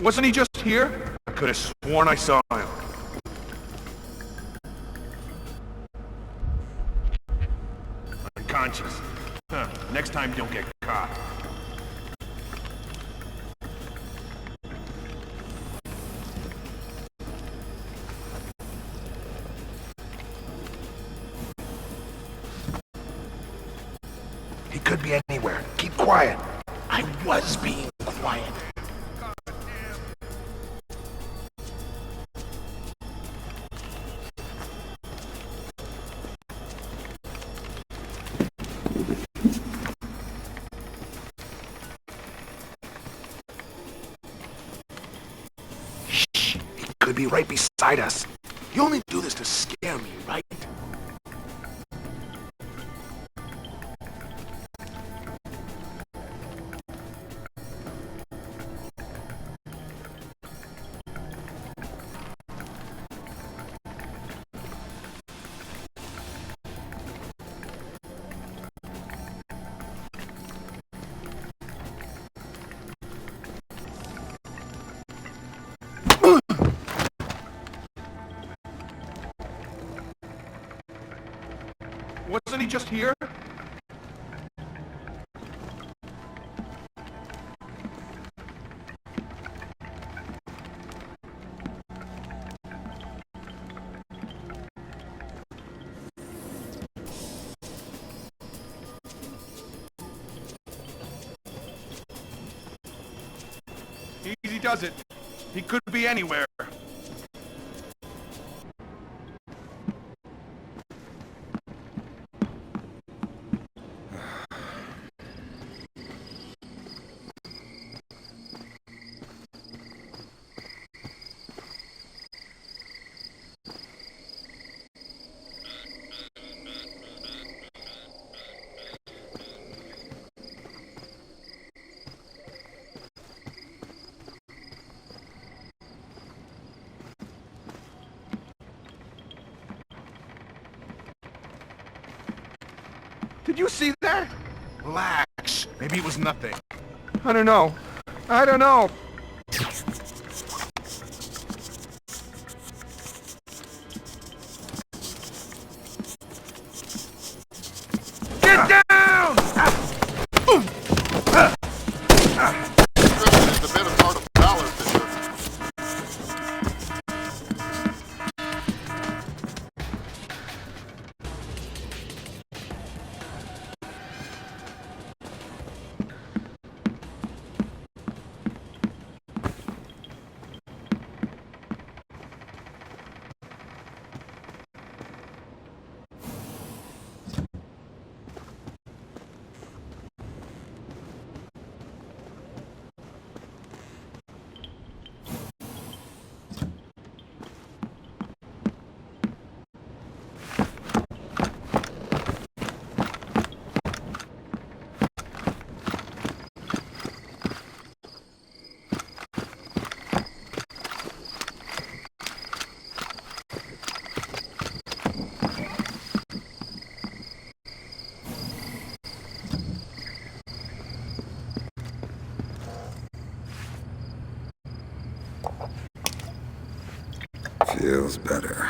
Wasn't he just here? I could have sworn I saw him. Unconscious. Huh. Next time, don't get caught. He could be anywhere. Keep quiet. I was being quiet. Shh. He could be right beside us. You only do this to scare me, right? Wasn't he just here? Easy does it. He could be anywhere. Did you see that? Relax. Maybe it was nothing. I don't know. I don't know. Get down! Discretion is the better part of valor, Fisher. Feels better.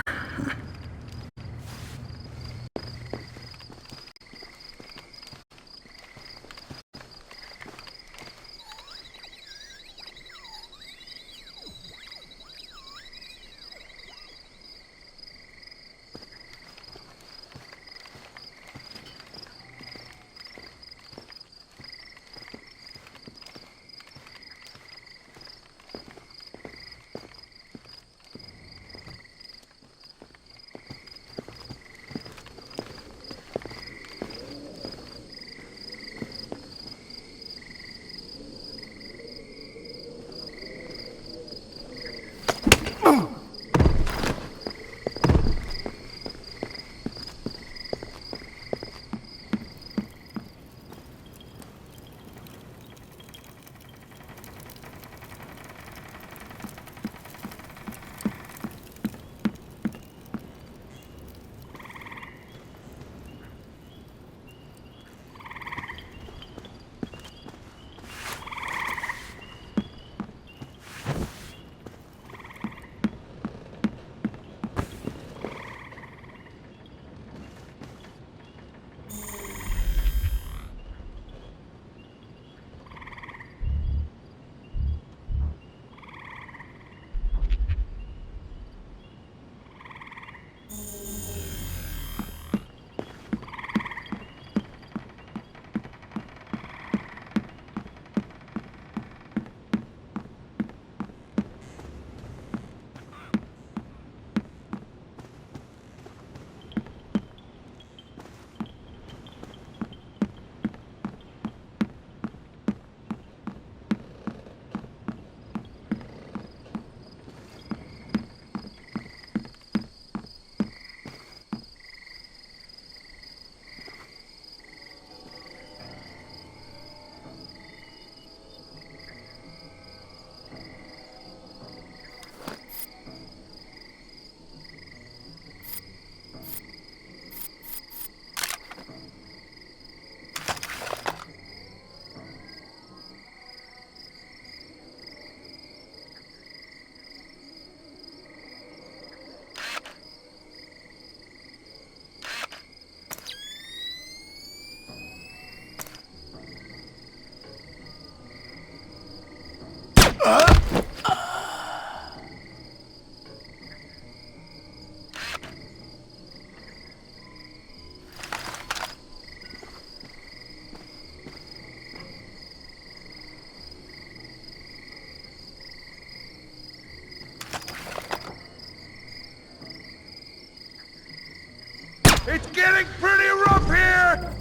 It's getting pretty rough here!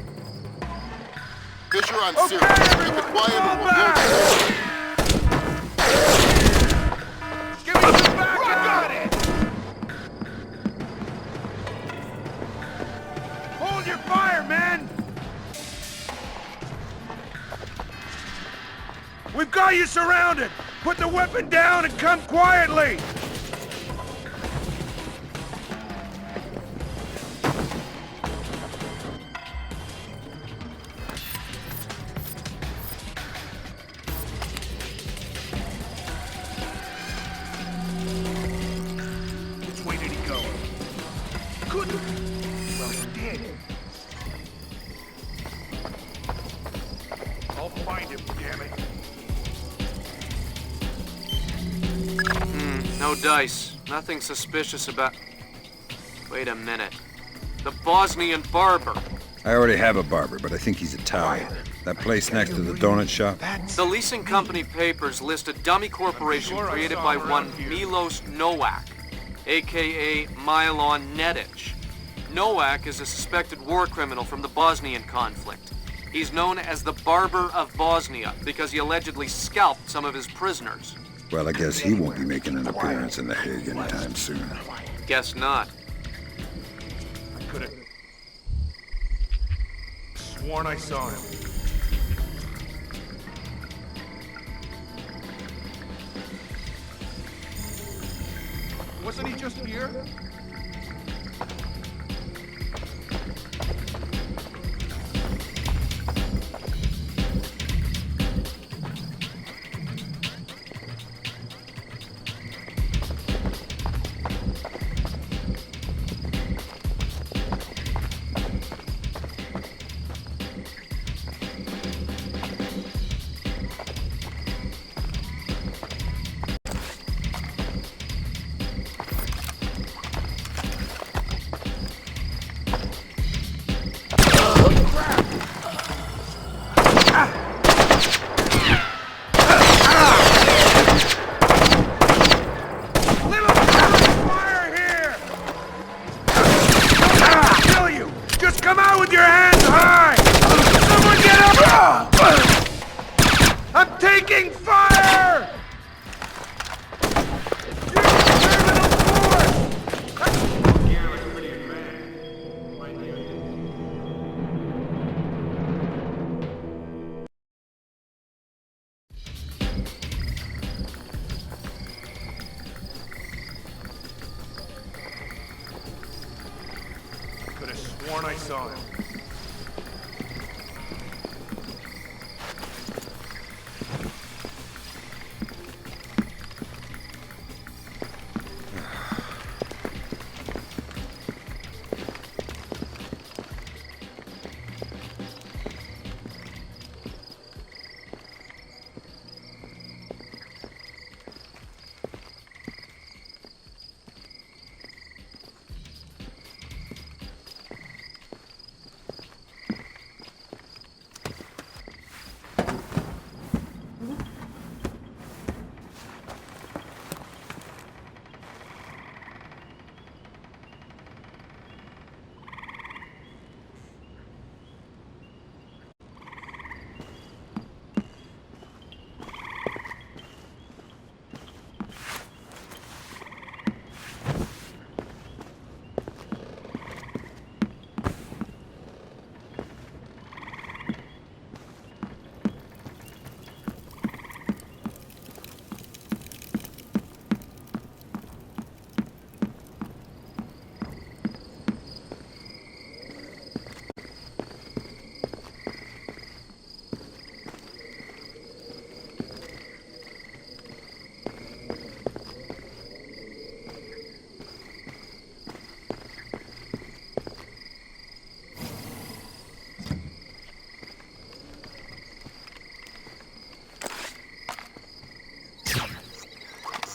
Fisher on Sirius. Keep it quiet or we'll blow the Give me some back! I got it! Hold your fire, men! We've got you surrounded! Put the weapon down and come quietly! Which way did he go? Couldn't. Well, he did. I'll find him, damn it. No dice. Nothing suspicious about... Wait a minute. The Bosnian barber. I already have a barber, but I think he's Italian. That place next to the donut shop? The leasing company papers list a dummy corporation created by one Milos Nowak, a.k.a. Milon Nedic. Nowak is a suspected war criminal from the Bosnian conflict. He's known as the Barber of Bosnia because he allegedly scalped some of his prisoners. Well, I guess he won't be making an appearance in The Hague anytime soon. Guess not. I could have sworn I saw him. Wasn't he just here? Sworn I saw him.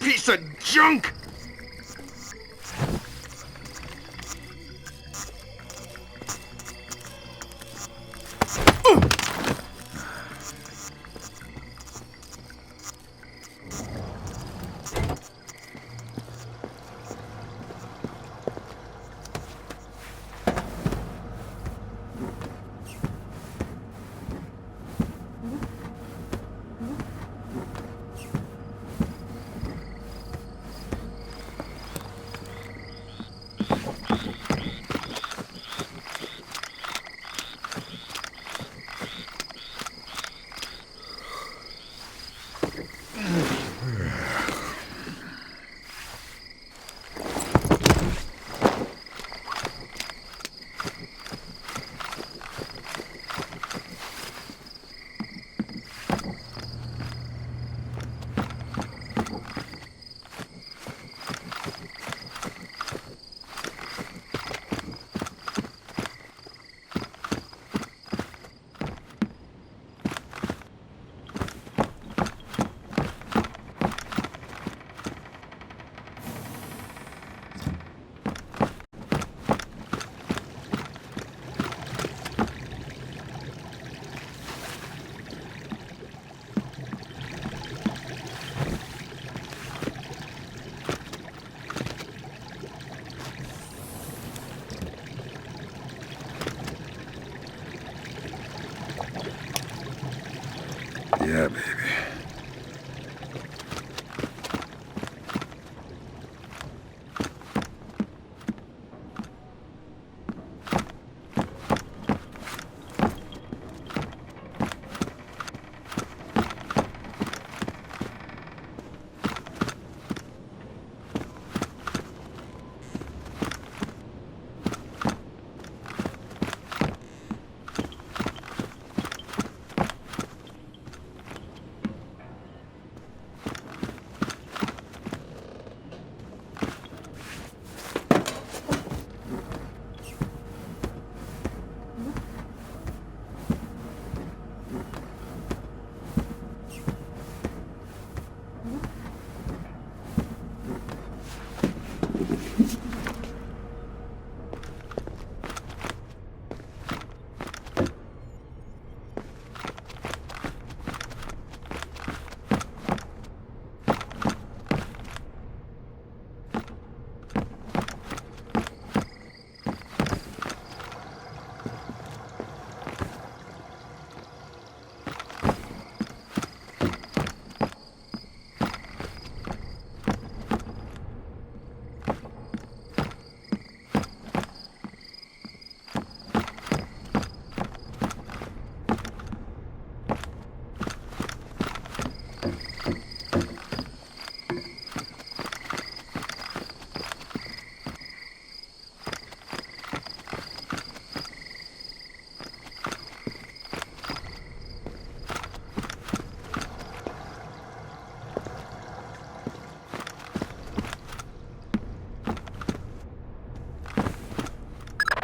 Piece of junk! Yeah, baby.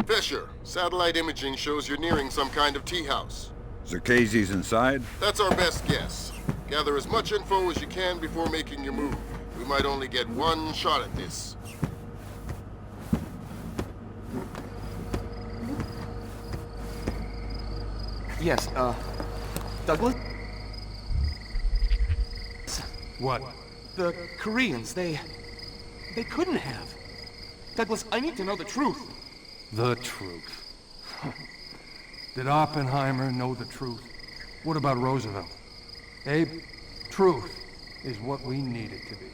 Fisher, satellite imaging shows you're nearing some kind of tea house. Zerkezi's inside? That's our best guess. Gather as much info as you can before making your move. We might only get one shot at this. Yes, Douglas? What? The Koreans, they couldn't have. Douglas, I need to know the truth. The truth. Did Oppenheimer know the truth? What about Roosevelt? Abe, truth is what we need it to be.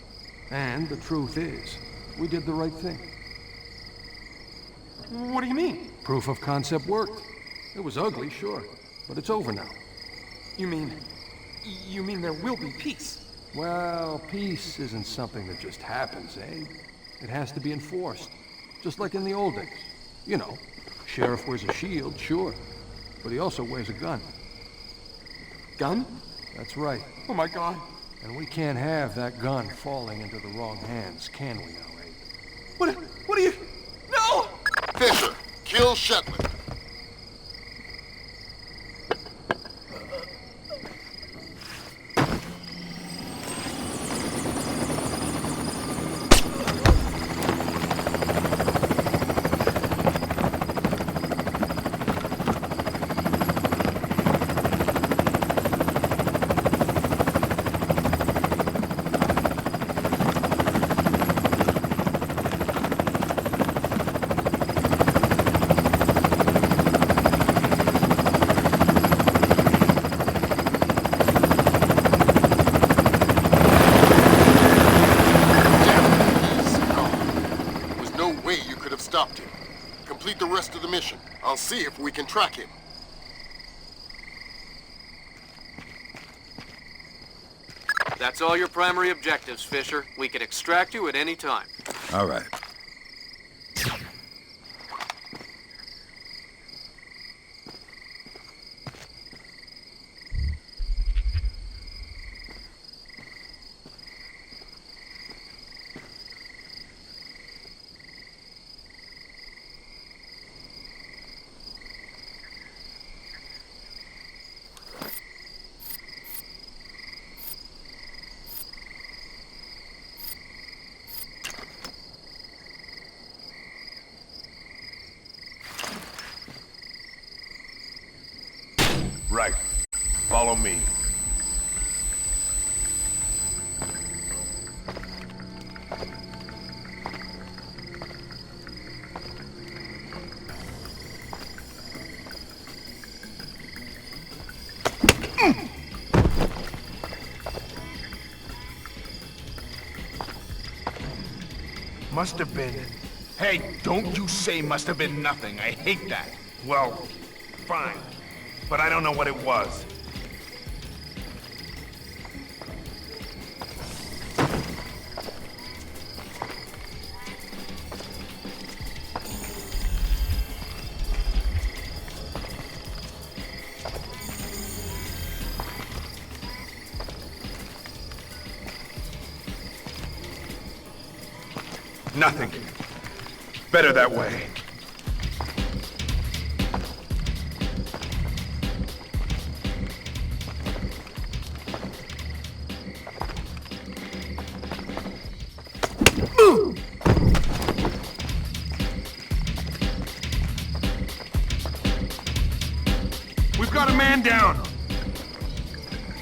And the truth is, we did the right thing. What do you mean? Proof of concept worked. It was ugly, sure, but it's over now. You mean there will be peace? Well, peace isn't something that just happens, Abe. It has to be enforced, just like in the old days. You know, sheriff wears a shield, sure, but he also wears a gun. Gun? That's right. Oh my God. And we can't have that gun falling into the wrong hands, can we now, Abe? What do you... No! Fisher, kill Shetland. Stopped him. Complete the rest of the mission. I'll see if we can track him. That's all your primary objectives, Fisher. We can extract you at any time. All right. Right. Follow me. Must have been... Hey, don't you say must have been nothing. I hate that. Well, fine. But I don't know what it was. Nothing. Better that way. We've got a man down.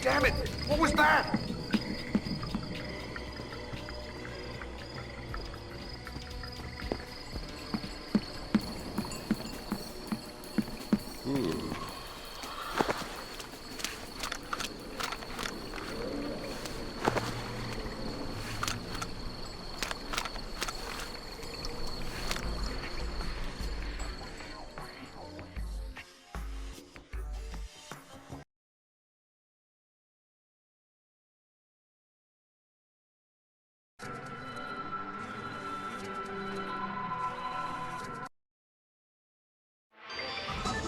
Damn it! What was that?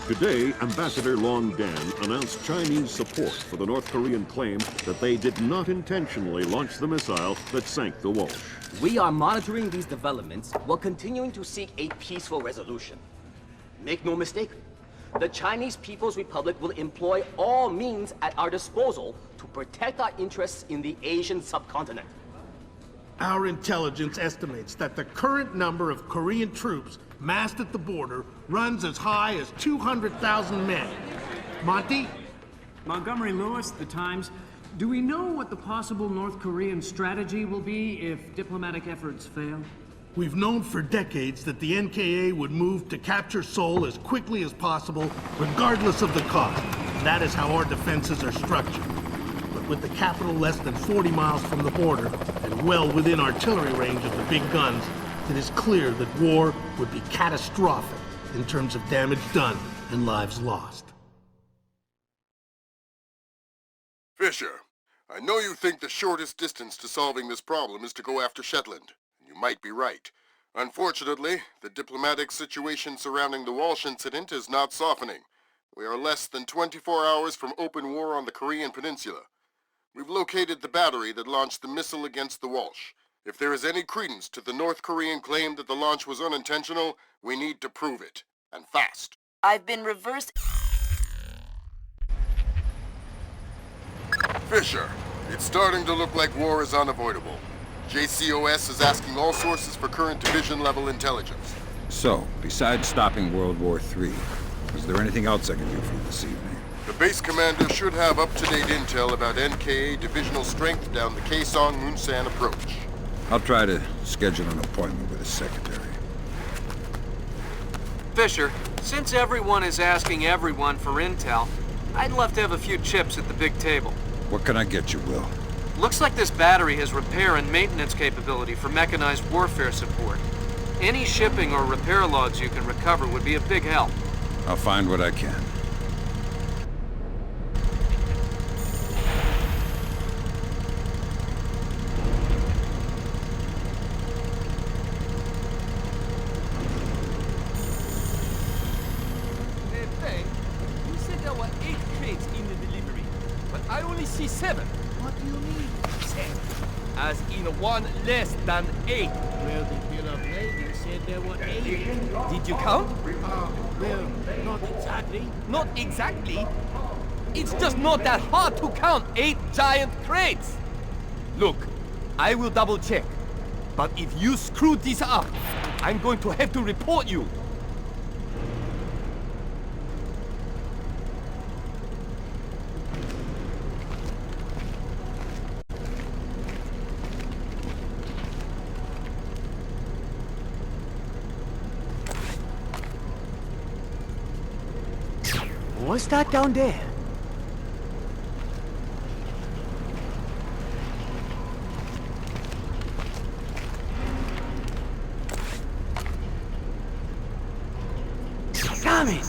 Today, Ambassador Long Dan announced Chinese support for the North Korean claim that they did not intentionally launch the missile that sank the Walsh. We are monitoring these developments while continuing to seek a peaceful resolution. Make no mistake, the Chinese People's Republic will employ all means at our disposal to protect our interests in the Asian subcontinent. Our intelligence estimates that the current number of Korean troops massed at the border runs as high as 200,000 men. Monty? Montgomery Lewis, The Times. Do we know what the possible North Korean strategy will be if diplomatic efforts fail? We've known for decades that the NKA would move to capture Seoul as quickly as possible, regardless of the cost. That is how our defenses are structured. But with the capital less than 40 miles from the border, and well within artillery range of the big guns, it is clear that war would be catastrophic in terms of damage done and lives lost. Fisher, I know you think the shortest distance to solving this problem is to go after Shetland. You might be right. Unfortunately, the diplomatic situation surrounding the Walsh incident is not softening. We are less than 24 hours from open war on the Korean Peninsula. We've located the battery that launched the missile against the Walsh. If there is any credence to the North Korean claim that the launch was unintentional, we need to prove it. And fast. I've been reversed. Fisher, it's starting to look like war is unavoidable. JCOS is asking all sources for current division-level intelligence. So, besides stopping World War III, is there anything else I can do for you this evening? The base commander should have up-to-date intel about NKA divisional strength down the Kaesong-Munsan approach. I'll try to schedule an appointment with his secretary. Fisher, since everyone is asking everyone for intel, I'd love to have a few chips at the big table. What can I get you, Will? Looks like this battery has repair and maintenance capability for mechanized warfare support. Any shipping or repair logs you can recover would be a big help. I'll find what I can. You said there were 8 crates in the delivery, but I only see 7. What do you mean, 7? As in one less than 8. Well, the bill of lading said there were 8. Did you count? Well, not exactly. Not exactly? It's just not that hard to count 8 giant crates. Look, I will double check. But if you screw this up, I'm going to have to report you. What's that down there? Damn it!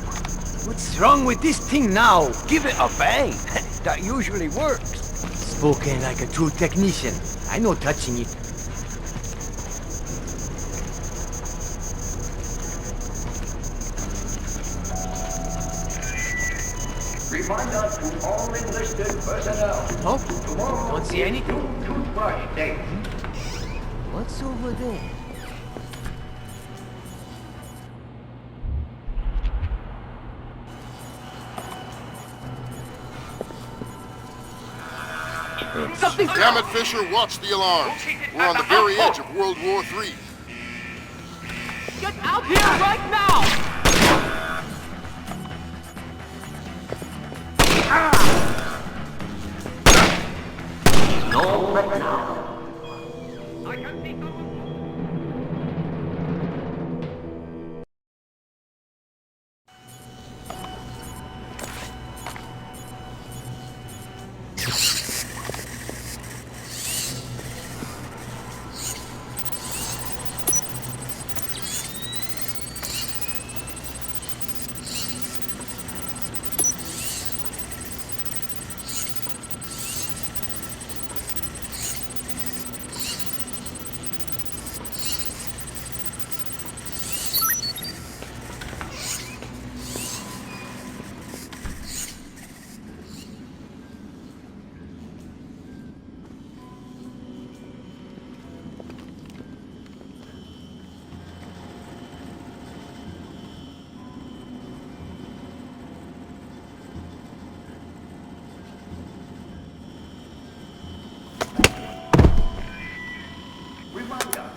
What's wrong with this thing now? Give it a bang. That usually works. Spoken like a true technician. I know touching it. Reminder to all enlisted personnel. Oh, Tomorrow don't see anything. Toothbrush day. What's over there? Damn it, Fisher, watch the alarms. We're on the very edge of World War III. Get out here right now! No, right now. Reminder,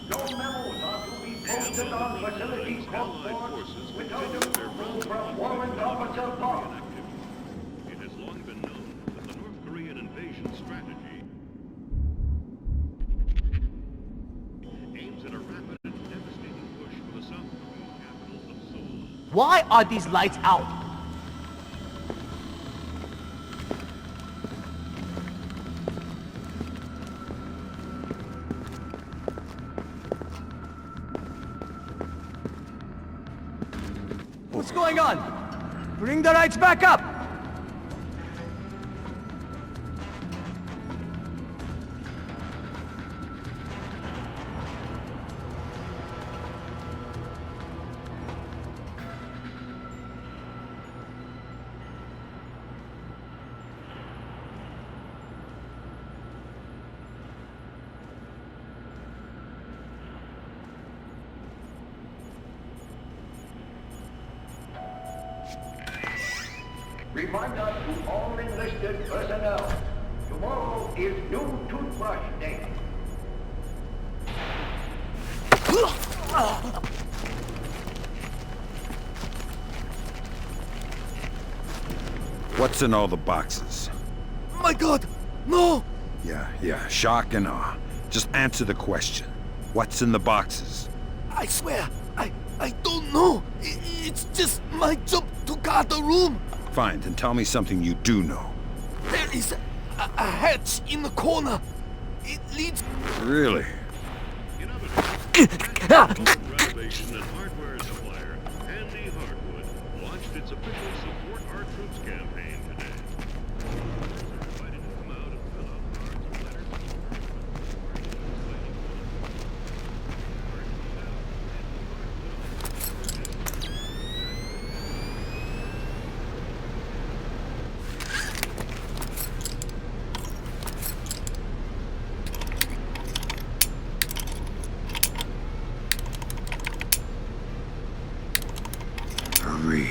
no memos are to be posted on facility confronts without approval from Warrant Officer Park. It has long been known that the North Korean invasion strategy aims at a rapid and devastating push for the South Korean capital of Seoul. Why are these lights out? What's going on? Bring the lights back up! Reminder to all enlisted personnel. Tomorrow is new toothbrush day. What's in all the boxes? My God! No! Yeah, shock and awe. Just answer the question. What's in the boxes? I swear, I don't know. It's just my job to guard the room. Fine, then tell me something you do know. There is a hatch in the corner. It leads... Really? Renovation and hardware supplier, Andy Hartwood, launched its official Support Our Troops campaign today. Workers are invited to come out and fill out cards or letters. Hurry.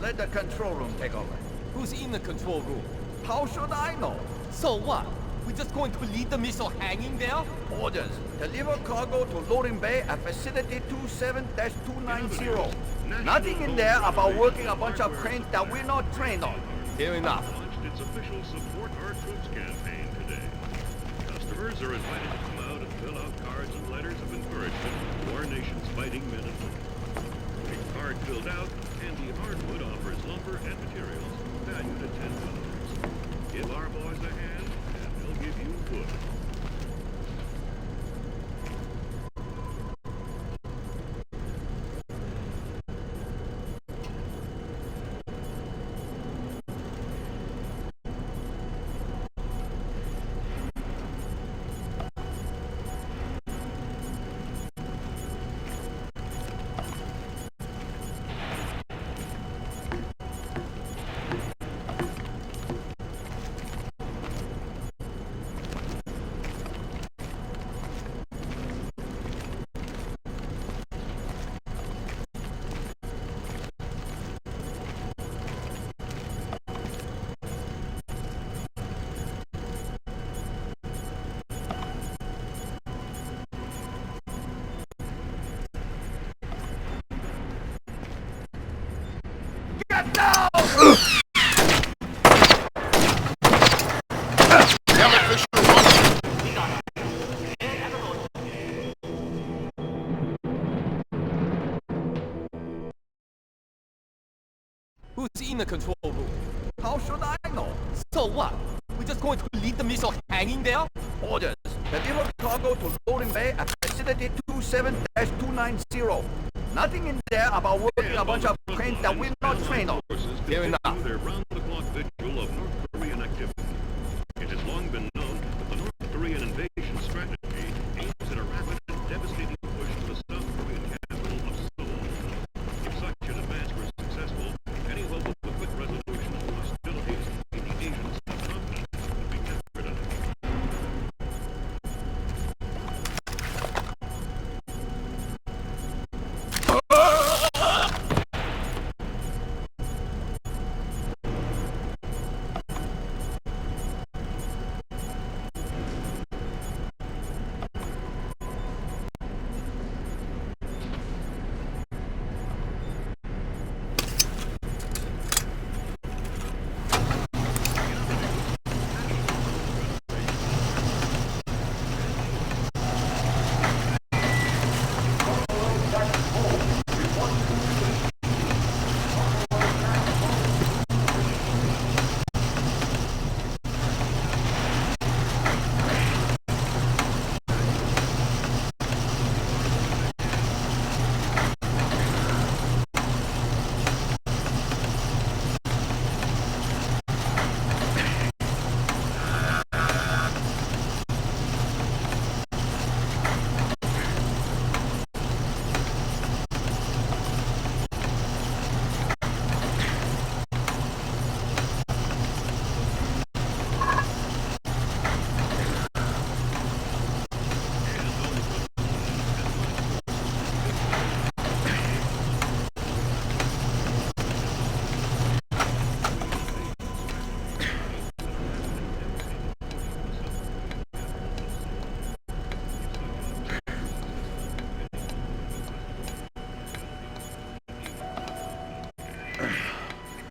Let the control room take over. Who's in the control room? How should I know? So what? We're just going to leave the missile hanging there? Orders. Deliver cargo to loading bay at facility 27-290. Nothing in there about working a bunch of cranes that we're not trained on. Fair enough. Launched its official Support Our Troops campaign today. Customers are invited to come out and fill out cards and letters of encouragement to our nation's fighting men and women. A card filled out, Andy Hardwood offers lumber and materials valued at $10. Give our boys a hand, and they'll give you wood. Who's in the control room? How should I know? So what? We're just going to leave the missile hanging there? Orders. Deliver cargo to loading bay at facility 27-290. Nothing in there about working a bunch of cranes that we're not trained on. Fair enough. Their round-the-clock vigil of North Korean activity. It has long been known that the North Korean invasion strategy aims at a rapid and devastating push to the South Korean capital of Seoul. If such an advance were successful, any hope of a quick resolution of hostilities in the Asian subcontinent would be jeopardized.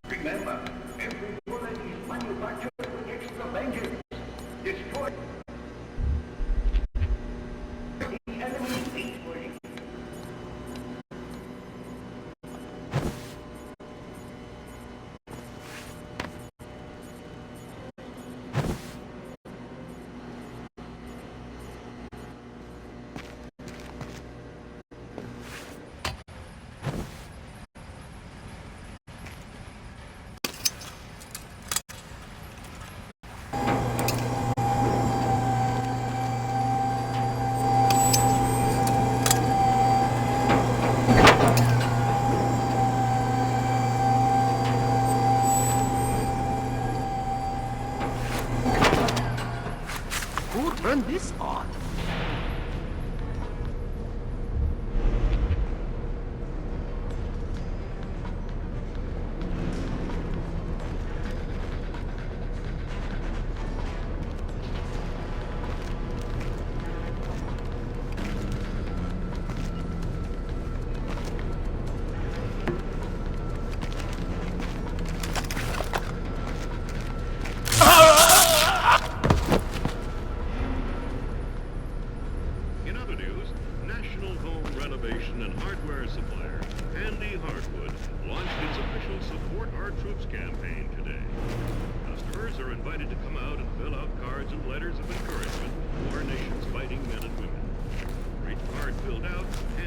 Remember, every bullet is manufactured with extra vengeance. Destroy the enemy's faithfully. Who turned this on?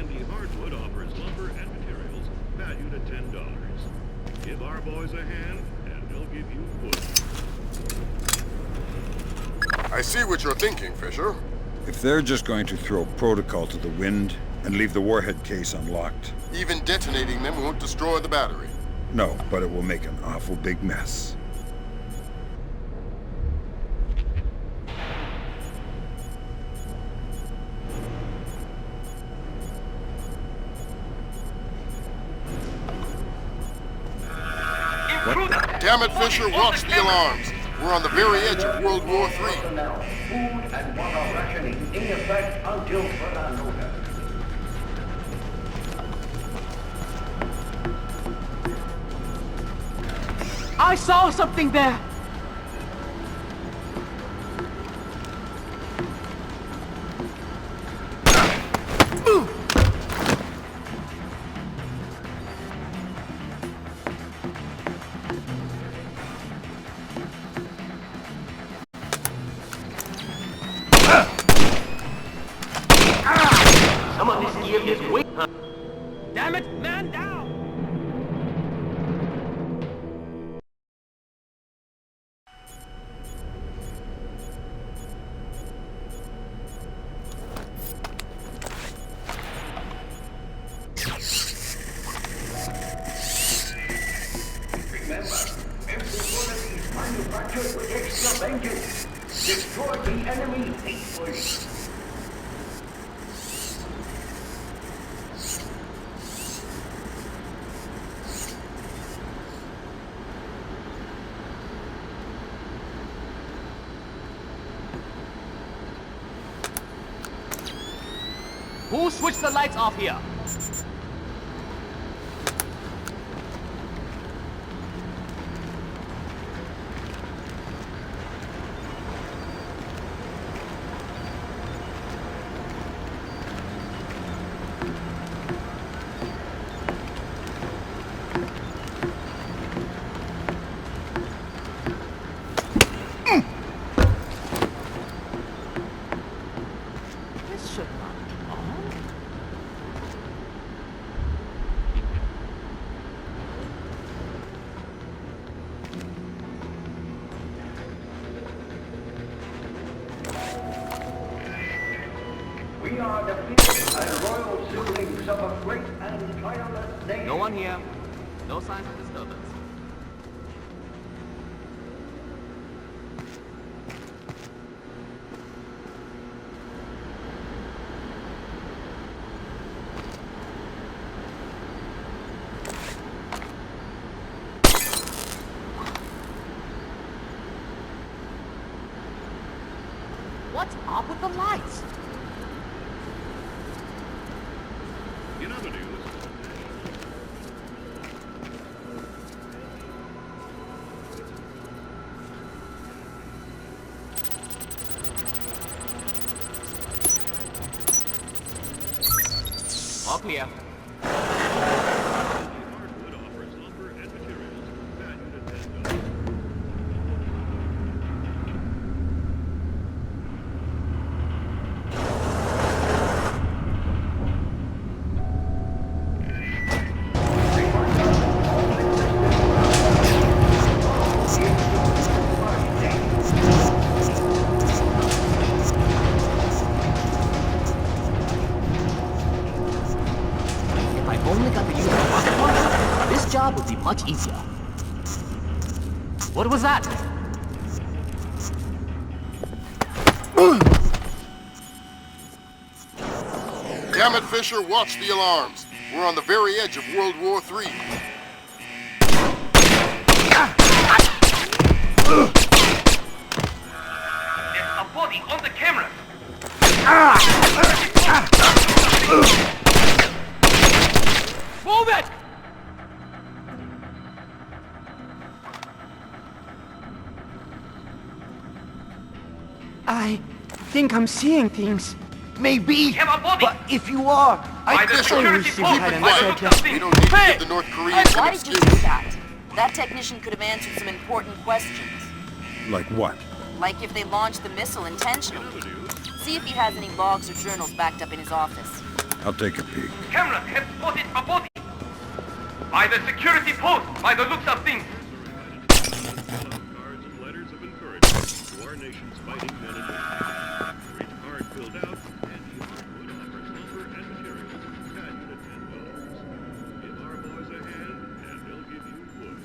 Andy Hardwood offers lumber and materials valued at $10. Give our boys a hand, and they'll give you wood. I see what you're thinking, Fisher. If they're just going to throw protocol to the wind and leave the warhead case unlocked... Even detonating them won't destroy the battery. No, but it will make an awful big mess. Damn it, Fisher, watch the alarms. We're on the very edge of World War III. Food and water rationing in effect until further notice. I saw something there! Some of this gear is weak. Damn it, man down! Remember, every bullet is manufactured with extra vengeance. Destroy the enemy faithfully. Who switched the lights off here? This should not be on. We are the people and royal siblings of a great and tireless nation. No one here. No signs of disturbance. What's up with the lights? In other news, All clear. Hardwood offers lumber and materials valued at $10. If I only got to use the rocket launcher, this job would be much easier. What was that? Damn it, Fisher, watch the alarms. We're on the very edge of World War III. There's a body on the camera. Move it! I think I'm seeing things. Maybe. Have a body. But if you are, By I the could security see post, behind an why upside look down. nothing? We don't need to give the North Koreans an Why did you excuse. do that? That technician could have answered some important questions. Like what? Like if they launched the missile intentionally. See if he has any logs or journals backed up in his office. I'll take a peek. Cameras have spotted a body. By the security post, by the looks of things. Cards and letters of encouragement to our nation's fighting men and women. For each card filled out, Andy Hartwood offers lumber and materials valued at $10. Give our boys a hand, and they'll give you wood.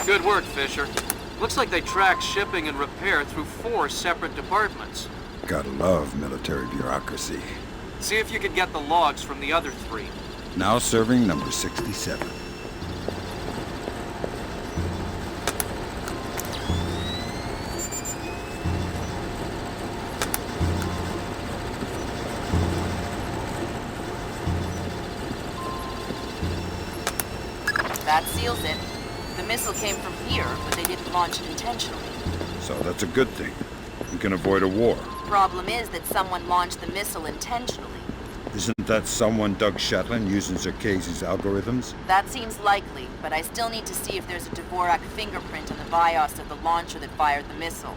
Good work, Fisher. Looks like they tracked shipping and repair through 4 separate departments. Gotta love military bureaucracy. See if you can get the logs from the other 3. Now serving number 67. That seals it. The missile came from here, but they didn't launch it intentionally. So that's a good thing. We can avoid a war. Problem is that someone launched the missile intentionally. Isn't that someone Doug Shetland using Zerkese's algorithms? That seems likely, but I still need to see if there's a Dvorak fingerprint on the BIOS of the launcher that fired the missile.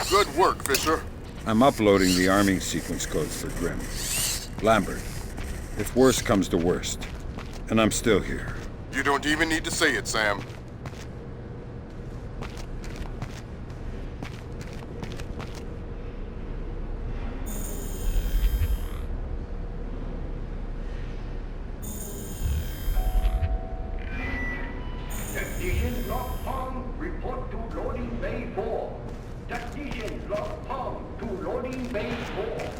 Good work, Fisher. I'm uploading the arming sequence codes for Grim. Lambert, if worst comes to worst, and I'm still here. You don't even need to say it, Sam. Technician Log Palm, report to loading bay 4. Technician Log Palm to loading bay 4.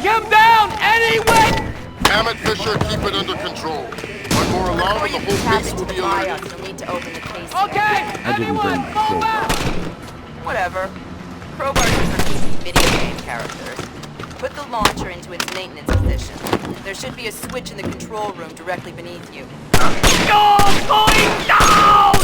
Take him down anyway! Damn it, Fisher, keep it under control. One more alarm and the whole Tap place into will the be alerted. BIOS. You'll need to open the case. Okay! I didn't bring my crowbar. Whatever. Crowbars are for video game characters. Put the launcher into its maintenance position. There should be a switch in the control room directly beneath you. You're going down!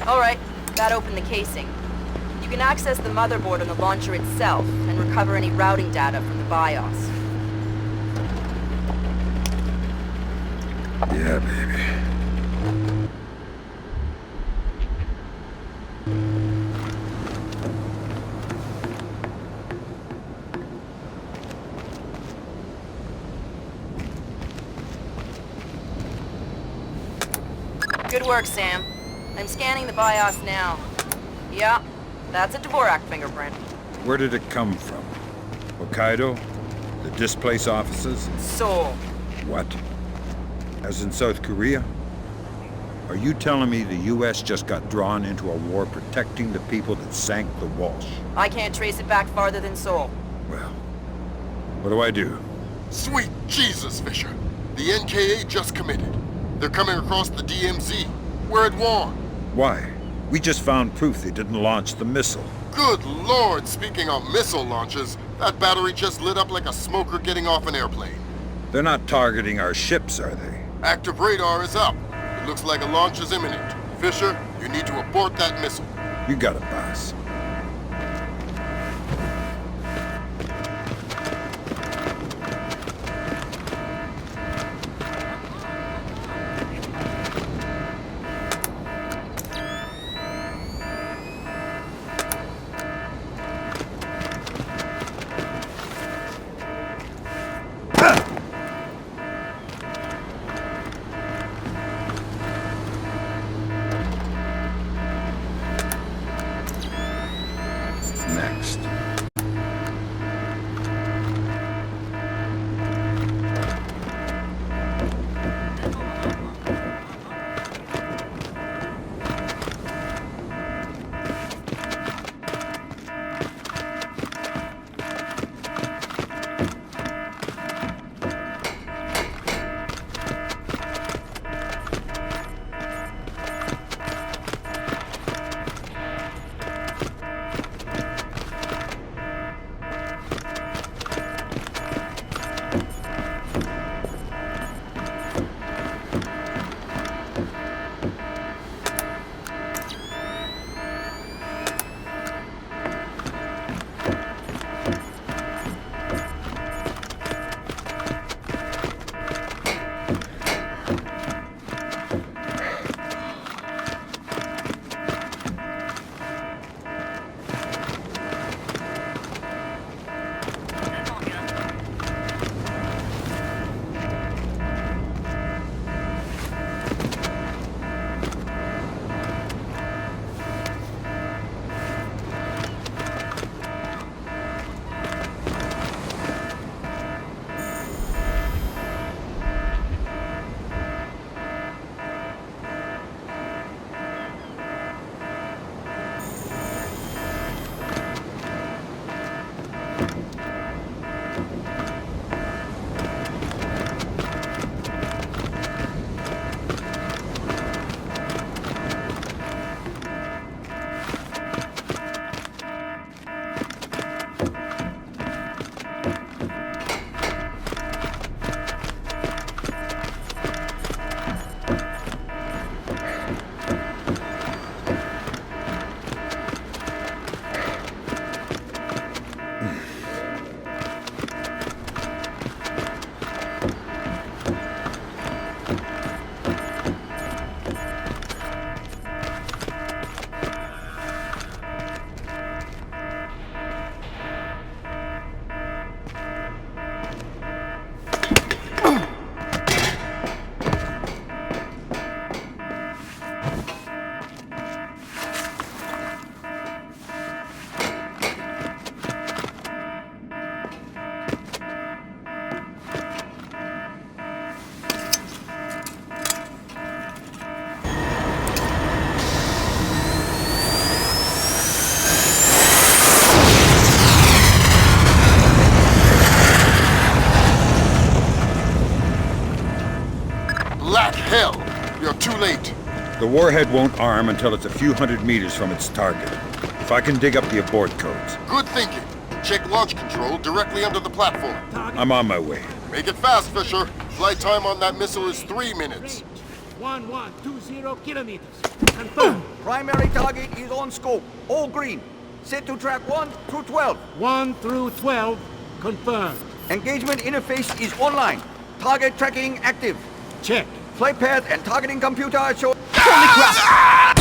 Alright, that opened the casing. You can access the motherboard on the launcher itself and recover any routing data from the BIOS. Yeah, baby. Good work, Sam. I'm scanning the BIOS now. Yeah, that's a Dvorak fingerprint. Where did it come from? Hokkaido? The displaced offices? Seoul. What? As in South Korea? Are you telling me the U.S. just got drawn into a war protecting the people that sank the Walsh? I can't trace it back farther than Seoul. Well, what do I do? Sweet Jesus, Fisher. The NKA just committed. They're coming across the DMZ. We're at war. Why? We just found proof they didn't launch the missile. Good Lord, speaking of missile launches, that battery just lit up like a smoker getting off an airplane. They're not targeting our ships, are they? Active radar is up. It looks like a launch is imminent. Fisher, you need to abort that missile. You got it, boss. Next. The warhead won't arm until it's a few hundred meters from its target. If I can dig up the abort codes. Good thinking. Check launch control directly under the platform. I'm on my way. Make it fast, Fisher. Flight time on that missile is 3 minutes. 1120 kilometers. Confirm. Primary target is on scope. All green. Set to track 1 through 12. 1 through 12. Confirmed. Engagement interface is online. Target tracking active. Check. Flight path and targeting computer show. Holy crap!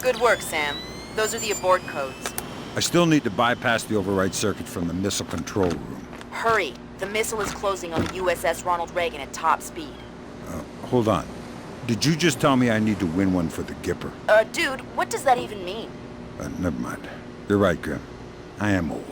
Good work, Sam. Those are the abort codes. I still need to bypass the override circuit from the missile control room. Hurry. The missile is closing on the USS Ronald Reagan at top speed. Hold on. Did you just tell me I need to win one for the Gipper? Dude, what does that even mean? Never mind. You're right, Grim. I am old.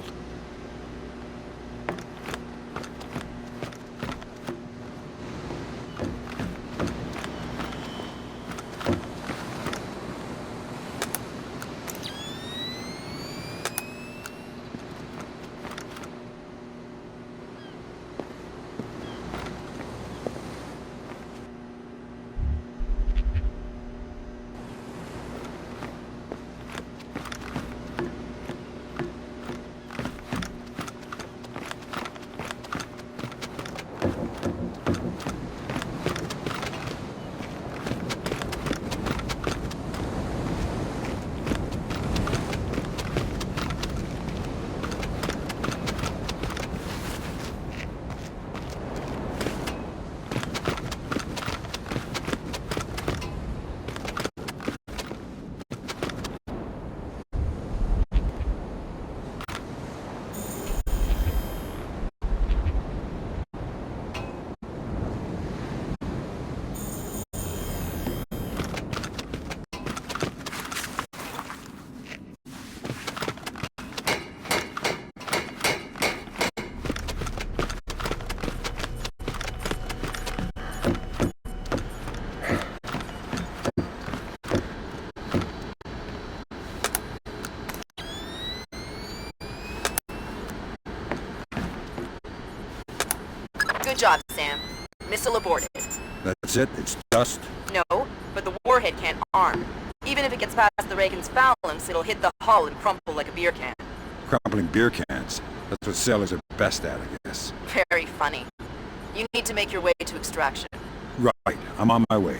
Good job, Sam. Missile aborted. That's it? It's dust? No, but the warhead can't arm. Even if it gets past the Reagan's phalanx, it'll hit the hull and crumple like a beer can. Crumpling beer cans. That's what sailors are best at, I guess. Very funny. You need to make your way to extraction. Right. I'm on my way.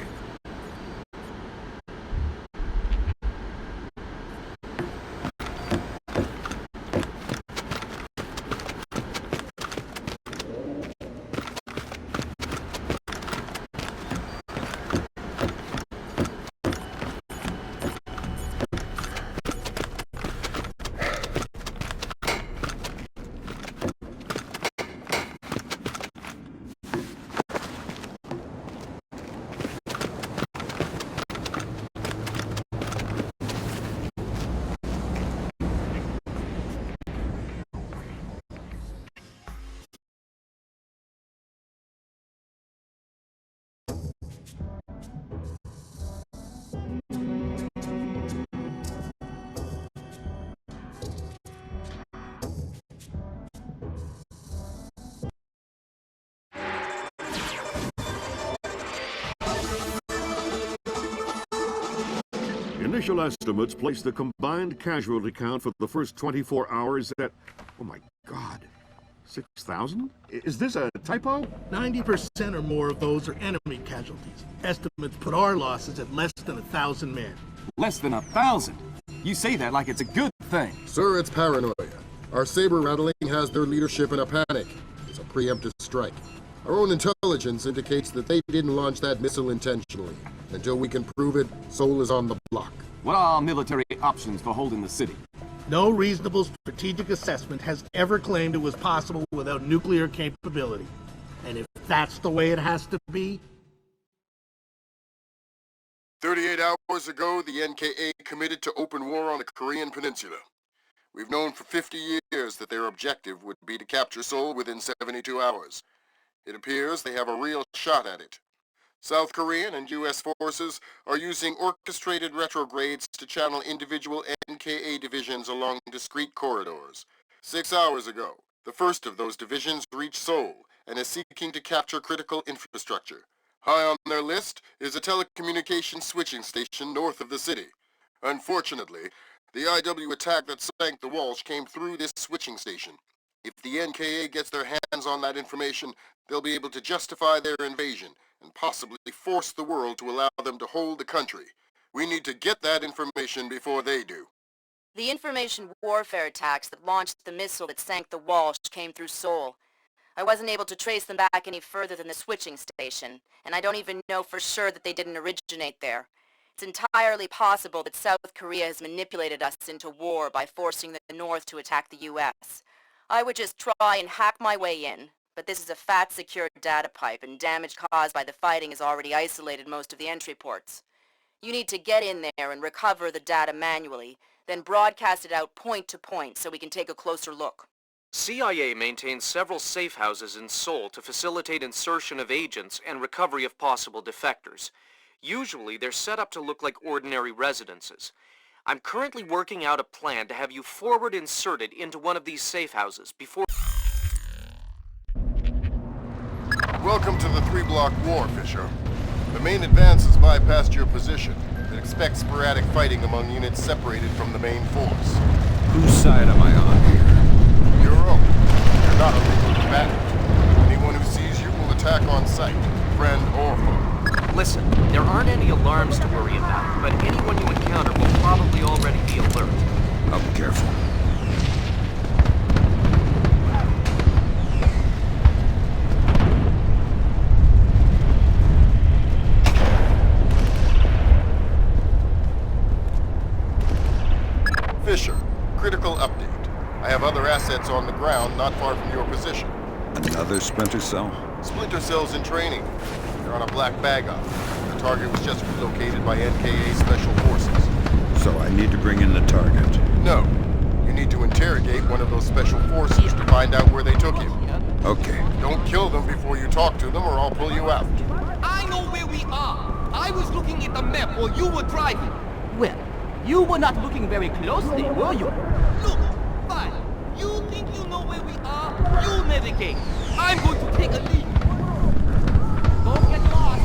Initial estimates place the combined casualty count for the first 24 hours at, oh my God, 6,000? Is this a typo? 90% or more of those are enemy casualties. Estimates put our losses at less than 1,000 men. Less than 1,000? You say that like it's a good thing. Sir, it's paranoia. Our saber rattling has their leadership in a panic. is a preemptive strike. Our own intelligence indicates that they didn't launch that missile intentionally. Until we can prove it, Seoul is on the block. What are our military options for holding the city? No reasonable strategic assessment has ever claimed it was possible without nuclear capability. And if that's the way it has to be... 38 hours ago, the NKA committed to open war on the Korean Peninsula. We've known for 50 years that their objective would be to capture Seoul within 72 hours. It appears they have a real shot at it. South Korean and U.S. forces are using orchestrated retrogrades to channel individual NKA divisions along discrete corridors. 6 hours ago, the first of those divisions reached Seoul and is seeking to capture critical infrastructure. High on their list is a telecommunications switching station north of the city. Unfortunately, the IW attack that sank the Walsh came through this switching station. If the NKA gets their hands on that information, they'll be able to justify their invasion and possibly force the world to allow them to hold the country. We need to get that information before they do. The information warfare attacks that launched the missile that sank the Walsh came through Seoul. I wasn't able to trace them back any further than the switching station, and I don't even know for sure that they didn't originate there. It's entirely possible that South Korea has manipulated us into war by forcing the North to attack the U.S. I would just try and hack my way in, but this is a fat secured data pipe, and damage caused by the fighting has already isolated most of the entry ports. You need to get in there and recover the data manually, then broadcast it out point to point so we can take a closer look. CIA maintains several safe houses in Seoul to facilitate insertion of agents and recovery of possible defectors. Usually, they're set up to look like ordinary residences. I'm currently working out a plan to have you forward inserted into one of these safe houses before... Welcome to the 3-block war, Fisher. The main advance has bypassed your position, but expect sporadic fighting among units separated from the main force. Whose side am I on here? Your own. You're not a legal combatant. Anyone who sees you will attack on sight, friend or foe. Listen, there aren't any alarms to worry about, but anyone you encounter will probably already be alert. I'll be careful. Fisher, critical update. I have other assets on the ground not far from your position. Another Splinter Cell? Splinter Cell's in training. They're on a black bag up. The target was just relocated by NKA Special Forces. So I need to bring in the target? No. You need to interrogate one of those Special Forces to find out where they took him. Okay. Don't kill them before you talk to them or I'll pull you out. I know where we are. I was looking at the map while you were driving. Well, you were not looking very closely, were you? Look, fine. You think you know where we are? You navigate. I'm going to take a lead. Don't get lost.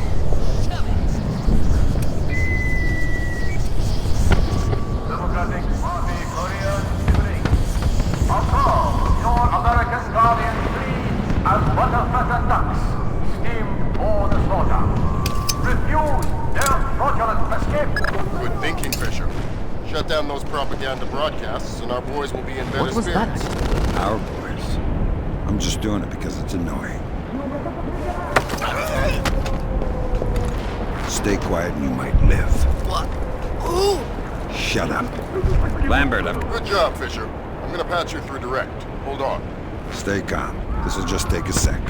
Democratic Party Korea evening. Also, your American Guardian flees as butter-fatted ducks, steamed for the slaughter. Refuse their fraudulent escape. Good thinking, Fisher. Shut down those propaganda broadcasts and our boys will be in better spirits. Our boys? I'm just doing it because it's annoying. Stay quiet and you might live. What? Who? Shut up. Lambert, Good job, Fisher. I'm gonna patch you through direct. Hold on. Stay calm. This'll just take a sec.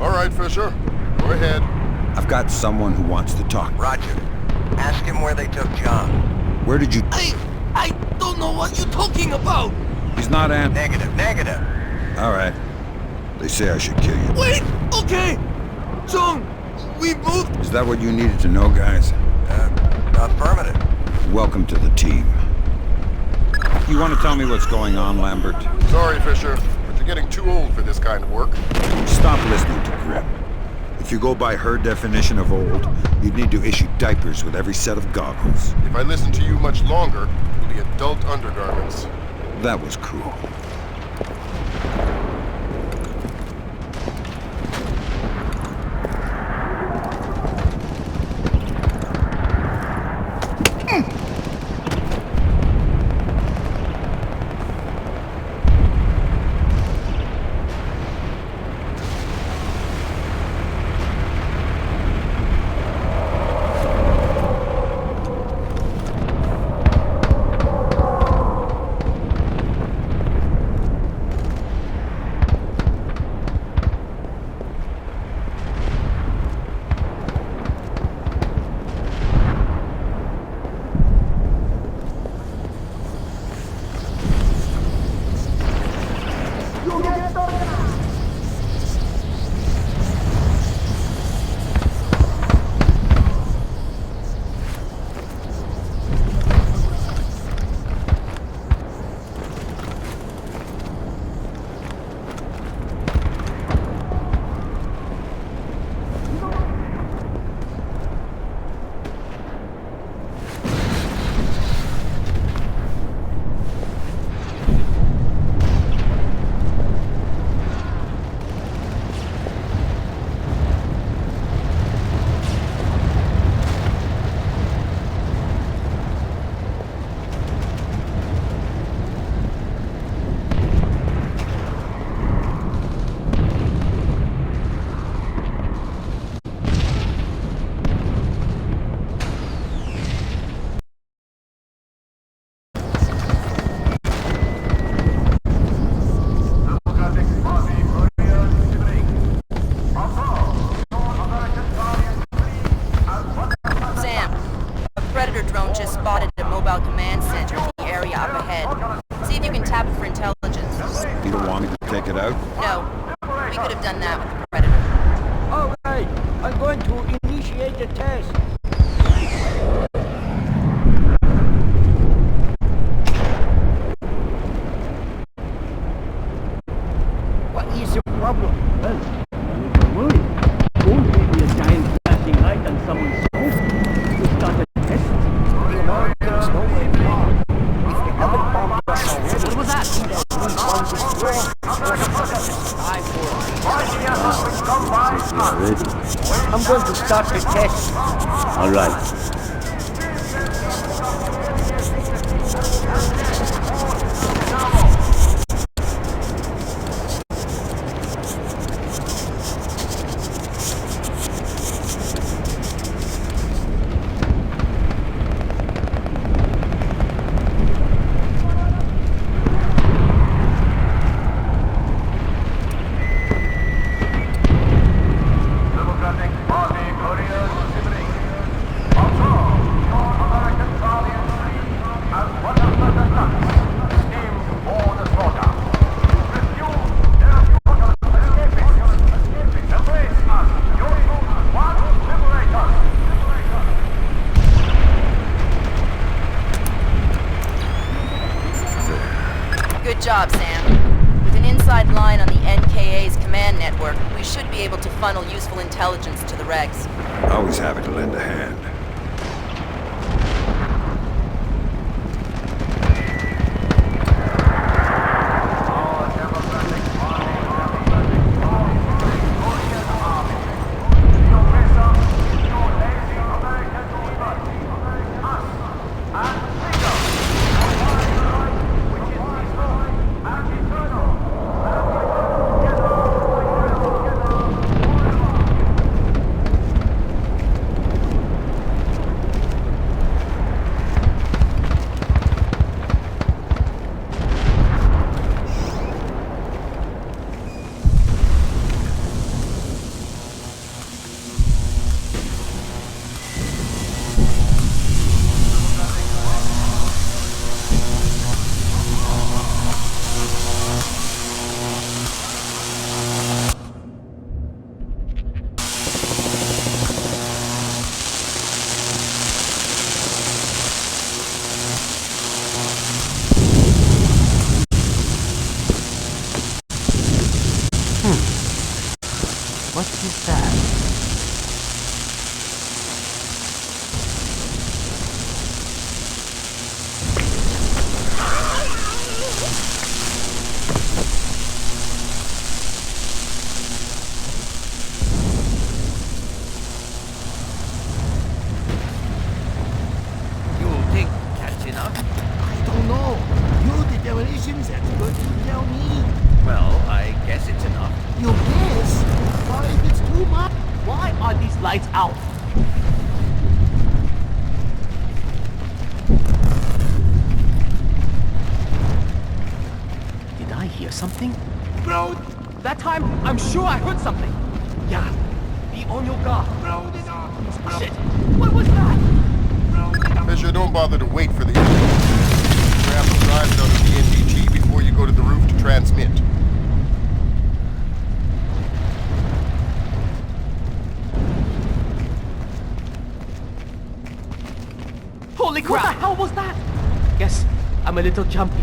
All right, Fisher. Go ahead. I've got someone who wants to talk. Roger. Ask him where they took John. Where did you... I don't know what you're talking about. He's not Negative. All right. They say I should kill you. Wait, okay. John, we moved. Is that what you needed to know, guys? Affirmative. Welcome to the team. You want to tell me what's going on, Lambert? Sorry, Fisher, but you're getting too old for this kind of work. Stop listening to Grim. If you go by her definition of old, you'd need to issue diapers with every set of goggles. If I listen to you much longer, it'll be adult undergarments. That was cruel. Agent just spotted a mobile command center in the area up ahead. See if you can tap it for intelligence. You don't want me to take it out? No. We could have done that with the Predator. All right, I'm going to initiate the test. What is your problem? Well, don't worry. Won't be a giant flashing light on someone's phone. We started a test. The Americans know where we are. If they haven't bombed us already, what was that? I'm going to start the test. All right. Good job, Sam. With an inside line on the NKA's command network, we should be able to funnel useful intelligence to the regs. Always happy to lend a hand. What is that? You think that's enough? I don't know. You're the demolitions expert. You tell me. Well, I guess it's enough. You guess? What if it's too much? Why are these lights out? Did I hear something? Bro, that time, I'm sure I heard something. Yeah, be on your guard. Bro, it off. Shit, what was that? Fisher, don't bother to wait for the grab the drives out of the NDT before you go to the roof to transmit. Holy crap! What the hell was that? Guess I'm a little jumpy.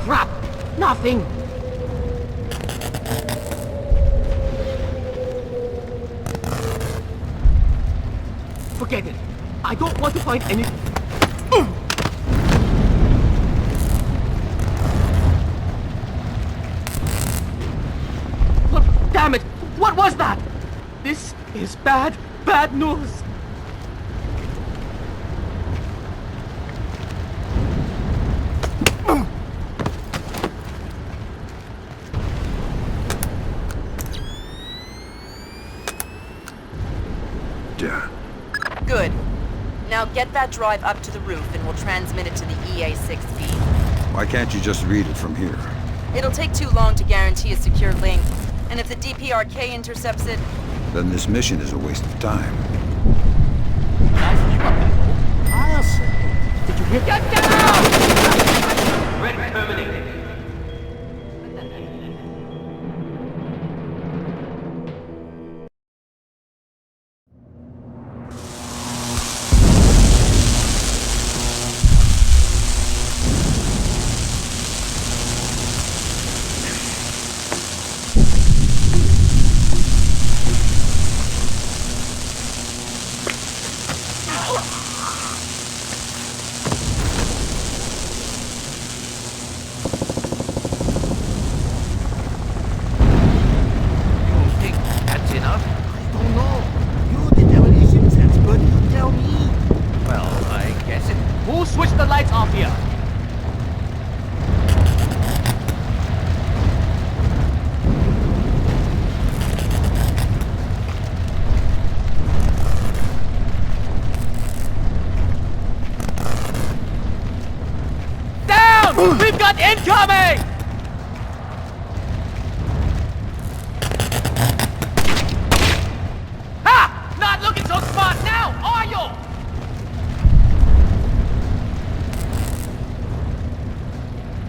Crap! Nothing! Forget it. I don't want to find any... What? Damn it! What was that? This is bad, bad news! get that drive up to the roof and we'll transmit it to the EA6 feed. Why can't you just read it from here? It'll take too long to guarantee a secure link, and if the DPRK intercepts it... Then this mission is a waste of time. I'll say. Did you hit... Get down! Red terminated. Switch the lights off here. Down! We've got incoming! Ha! Not looking so smart now, are you?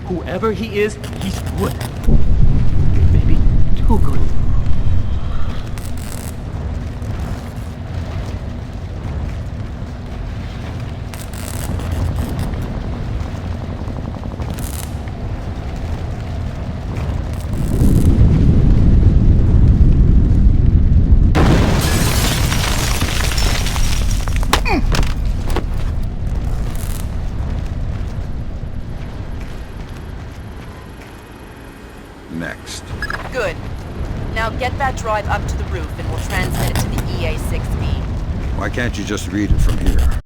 Whoever he is, he's good. Maybe too good. Next. Good. Now get that drive up to the roof and we'll transmit it to the EA6 feed. Why can't you just read it from here?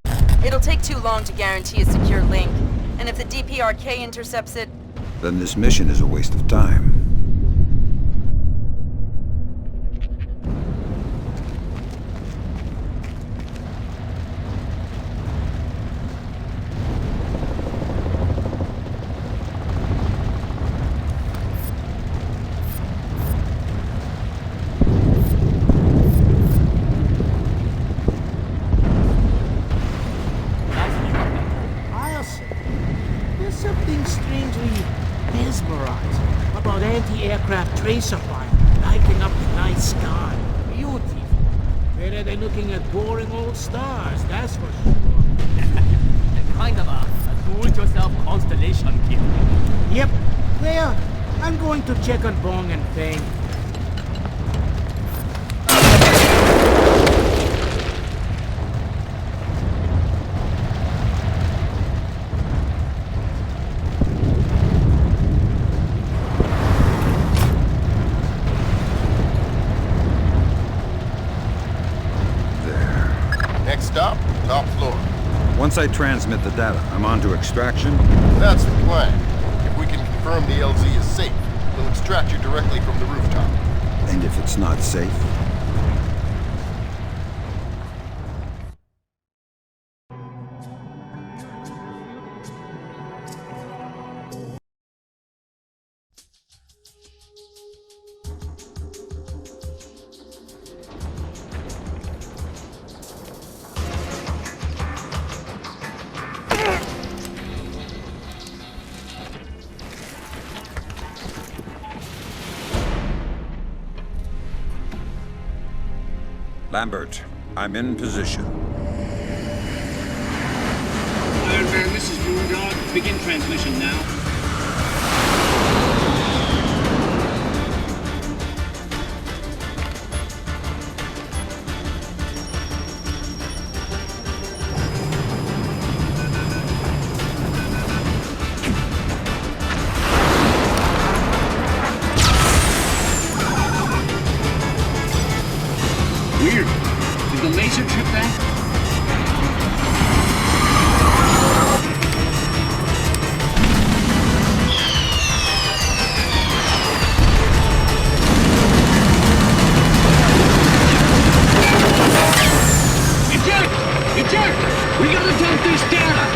It'll take too long to guarantee a secure link, and if the DPRK intercepts it... Then this mission is a waste of time. Something strangely mesmerizing about anti-aircraft tracer fire lighting up the night sky. Beautiful. Better than looking at boring old stars, that's for sure. Kind of a do-it-yourself constellation kit. Yep. Well, I'm going to check on Bong and Feng. Next stop, top floor. Once I transmit the data, I'm on to extraction? That's the plan. If we can confirm the LZ is safe, we'll extract you directly from the rooftop. And if it's not safe? Lambert, I'm in position. Iron Man, this is Moondog. Begin transmission now. Weird. Did the laser trip that? this data!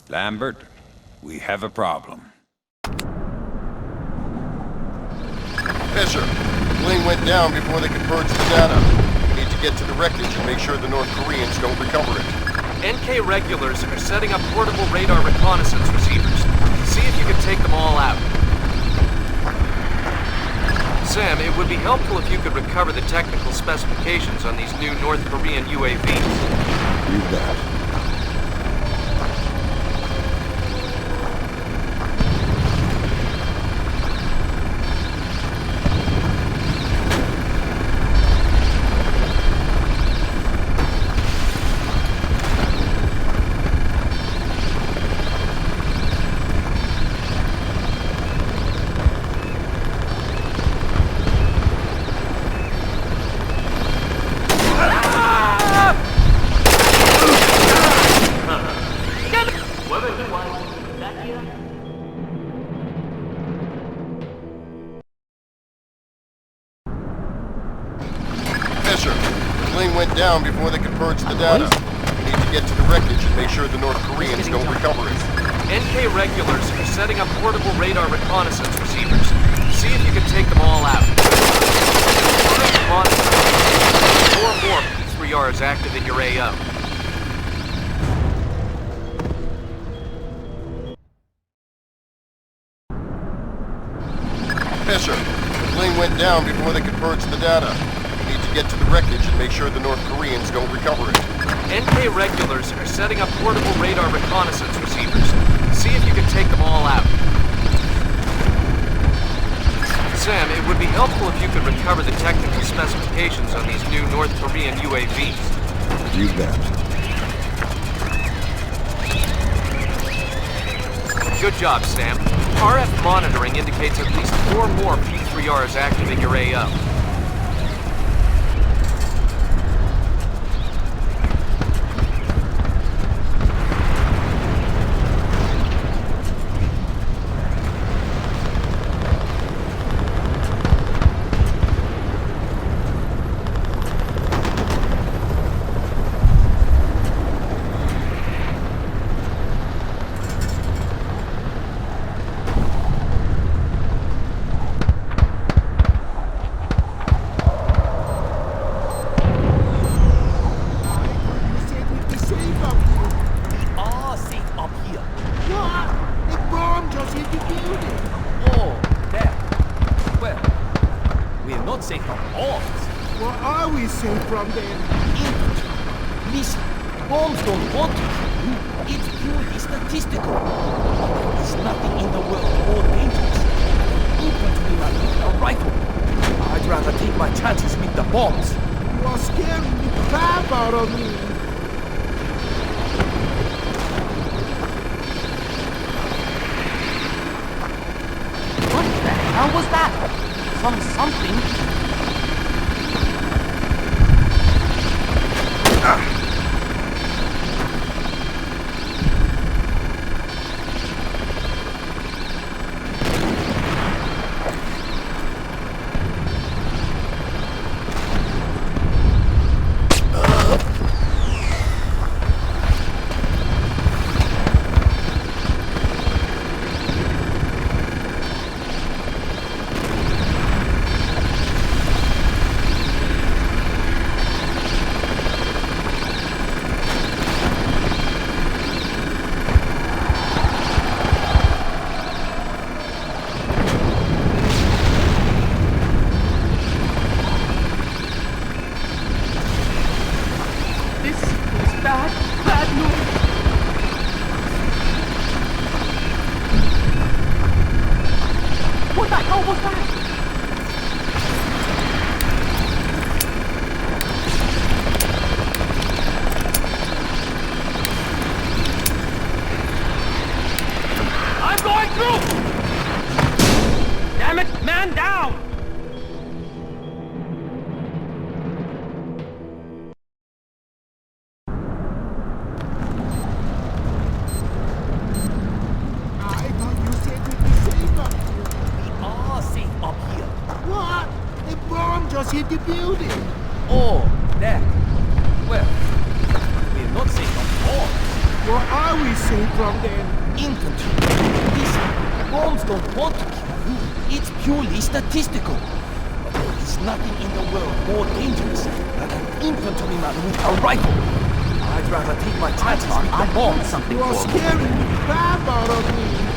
Lambert, we have a problem. Fisher, the plane went down before they could purge the data. We need to get to the wreckage and make sure the North Koreans don't recover it. NK regulars are setting up portable radar reconnaissance receivers. See if you can take them all out. Sam, it would be helpful if you could recover the technical specifications on these new North Korean UAVs. You bet. Down before they could purge the data. We need to get to the wreckage and make sure the North Koreans don't recover it. NK regulars are setting up portable radar reconnaissance receivers. See if you can take them all out. 4 more P3Rs active in your AO. Fisher, the plane went down before they could purge the data. We need to get to the wreckage and make sure the North Koreans don't recover it. NK regulars are setting up portable radar reconnaissance receivers. See if you can take them all out. Sam, it would be helpful if you could recover the technical specifications on these new North Korean UAVs. You bet. Good job, Sam. RF monitoring indicates at least 4 more P3Rs active in your AO. just hit the building. Oh, that. Well, we're not safe from bombs. What are we safe from then? Infantry. Listen, bombs don't want to kill you. It's purely statistical. But there is nothing in the world more dangerous than an infantryman with a rifle. I'd rather take my chances with the bombs. You are scaring the crap out of me.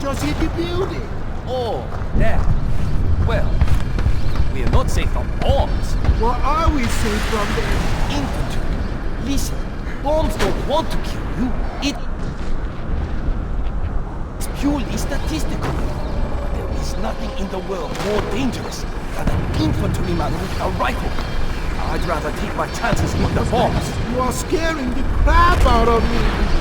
Just hit the building. Oh, that. Well, we are not safe from bombs. What are we safe from then? Infantry. Listen, bombs don't want to kill you. It's purely statistical. There is nothing in the world more dangerous than an infantryman with a rifle. I'd rather take my chances with the bombs. You are scaring the crap out of me.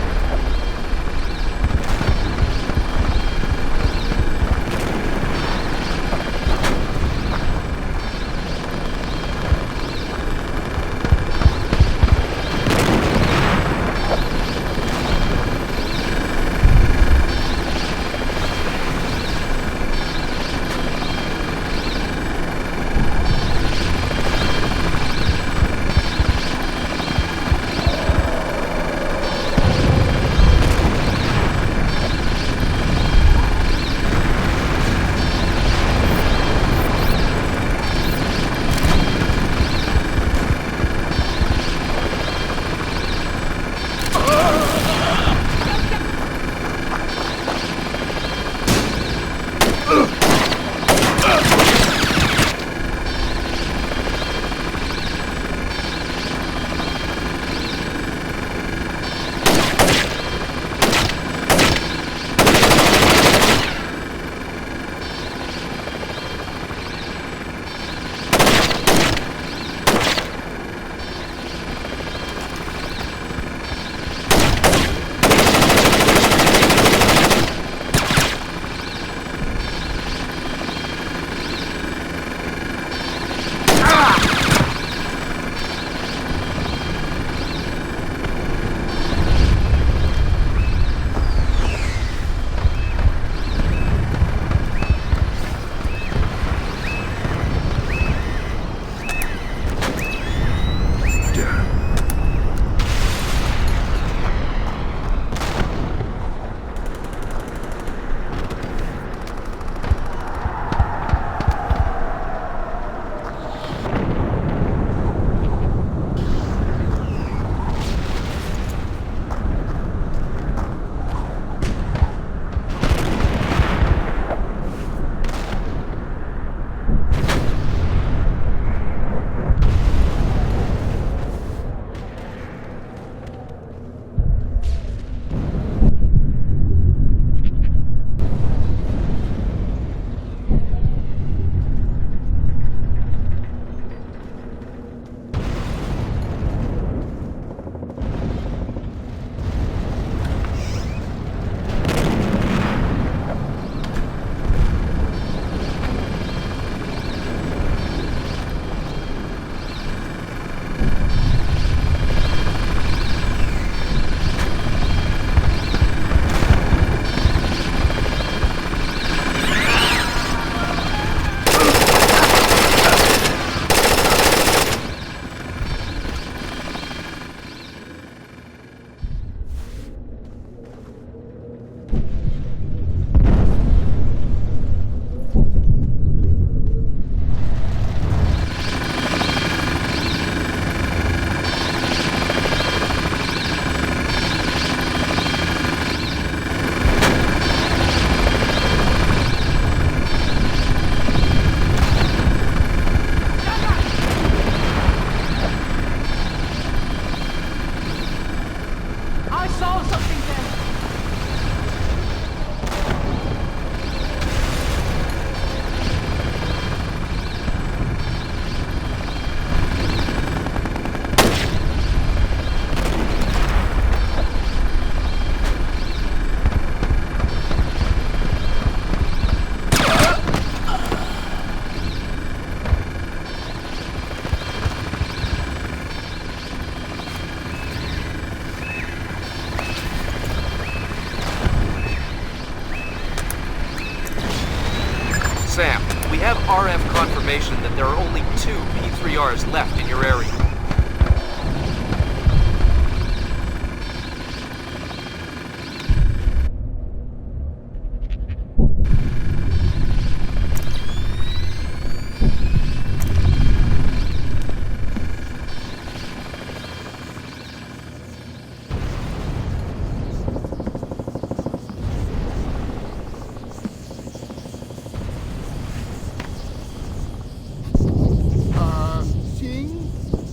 information that there are only 2 P3Rs left in your area.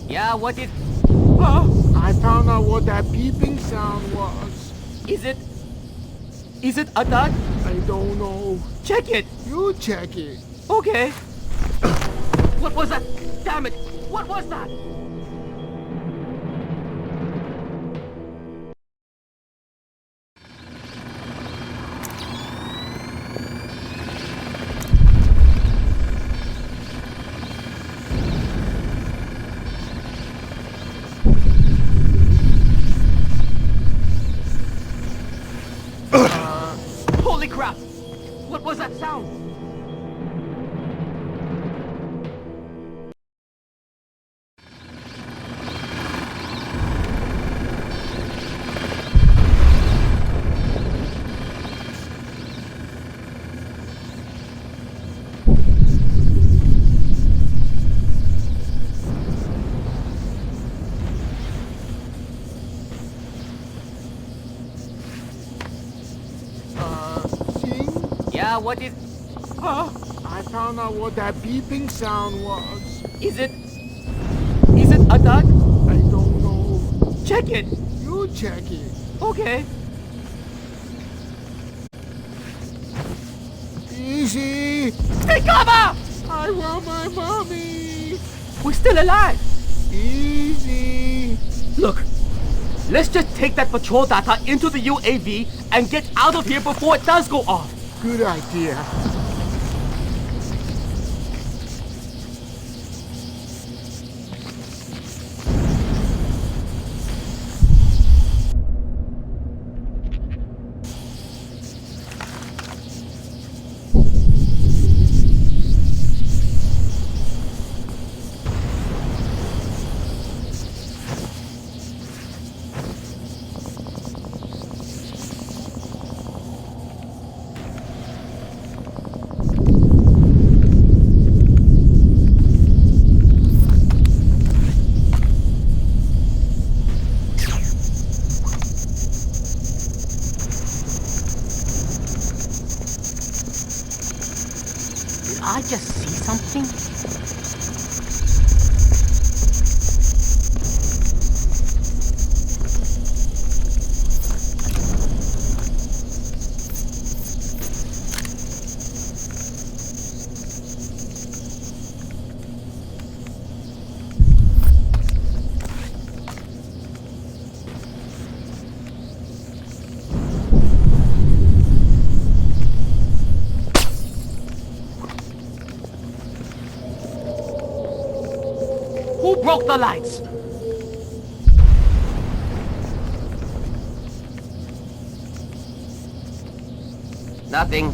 Yeah, what is... I found out what that beeping sound was. Is it a dog? I don't know. Check it. You check it. Okay. What was that? Damn it! What was that? Holy crap! What was that sound? Yeah, what is... I found out what that beeping sound was. Is it a dog? I don't know. Check it. You check it. Okay. Easy. Take cover! I want my mommy. We're still alive. Easy. Look, let's just take that patrol data into the UAV and get out of here before it does go off. Good idea. I just see something? Who broke the lights? Nothing.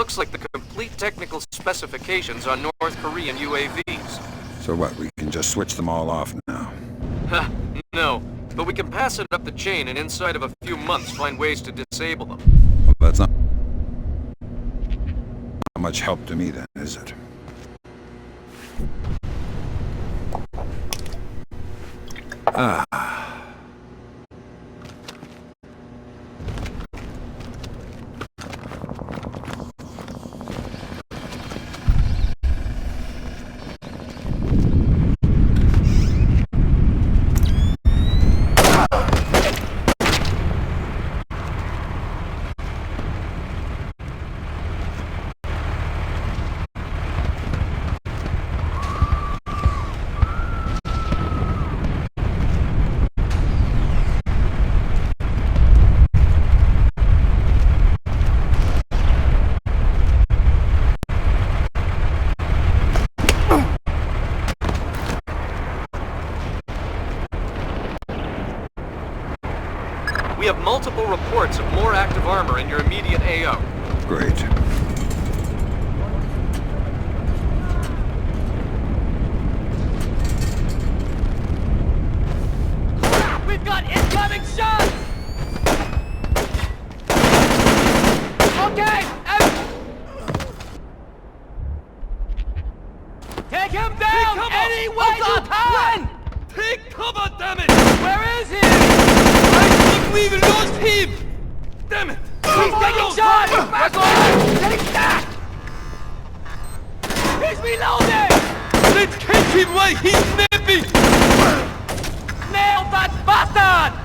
looks like the complete technical specifications on North Korean UAVs. So what, we can just switch them all off now? Ha, no. But we can pass it up the chain and inside of a few months find ways to disable them. Well, that's not much help to me then, is it? Ah. We have multiple reports of more active armor in your immediate AO. Great. We've got incoming shots! Okay, take him down any way you can! Take cover, damn it! Where is he? I think we've lost him! Damn it! He's taking shots! Back on! Take that! He's reloading! Let's catch him while he's napping! Nail that bastard!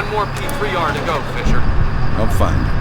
One more P3R to go, Fisher. I'll find it.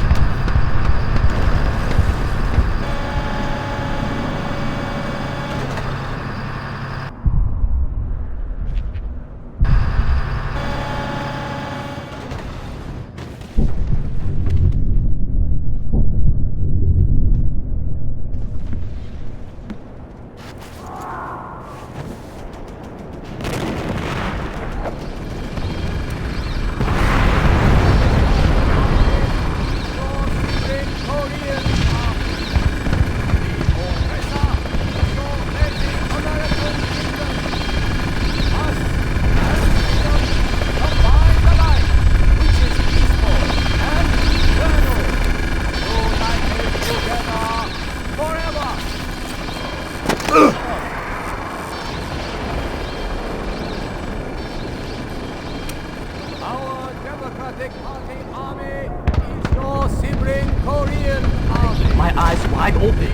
My eyes wide open.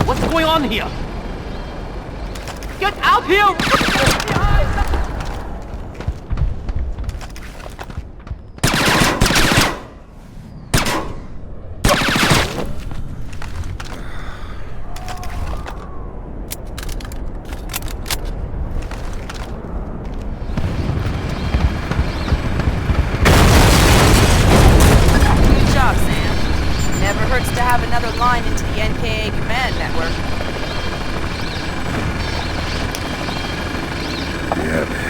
What's going on here? Get out here! Good job, Sam. Never hurts to have another line into the NKA command network. Yeah, baby.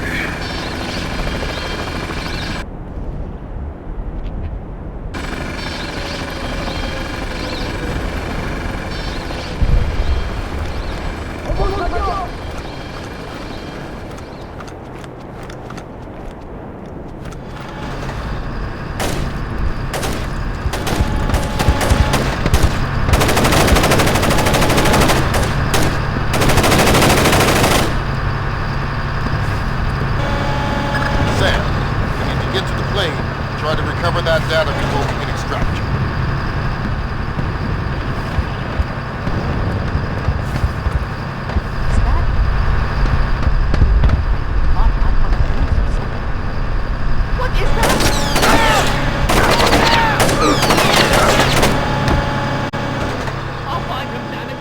Sam, we need to get to the plane and try to recover that data before we can extract you. What is that? I'll find him, damn it.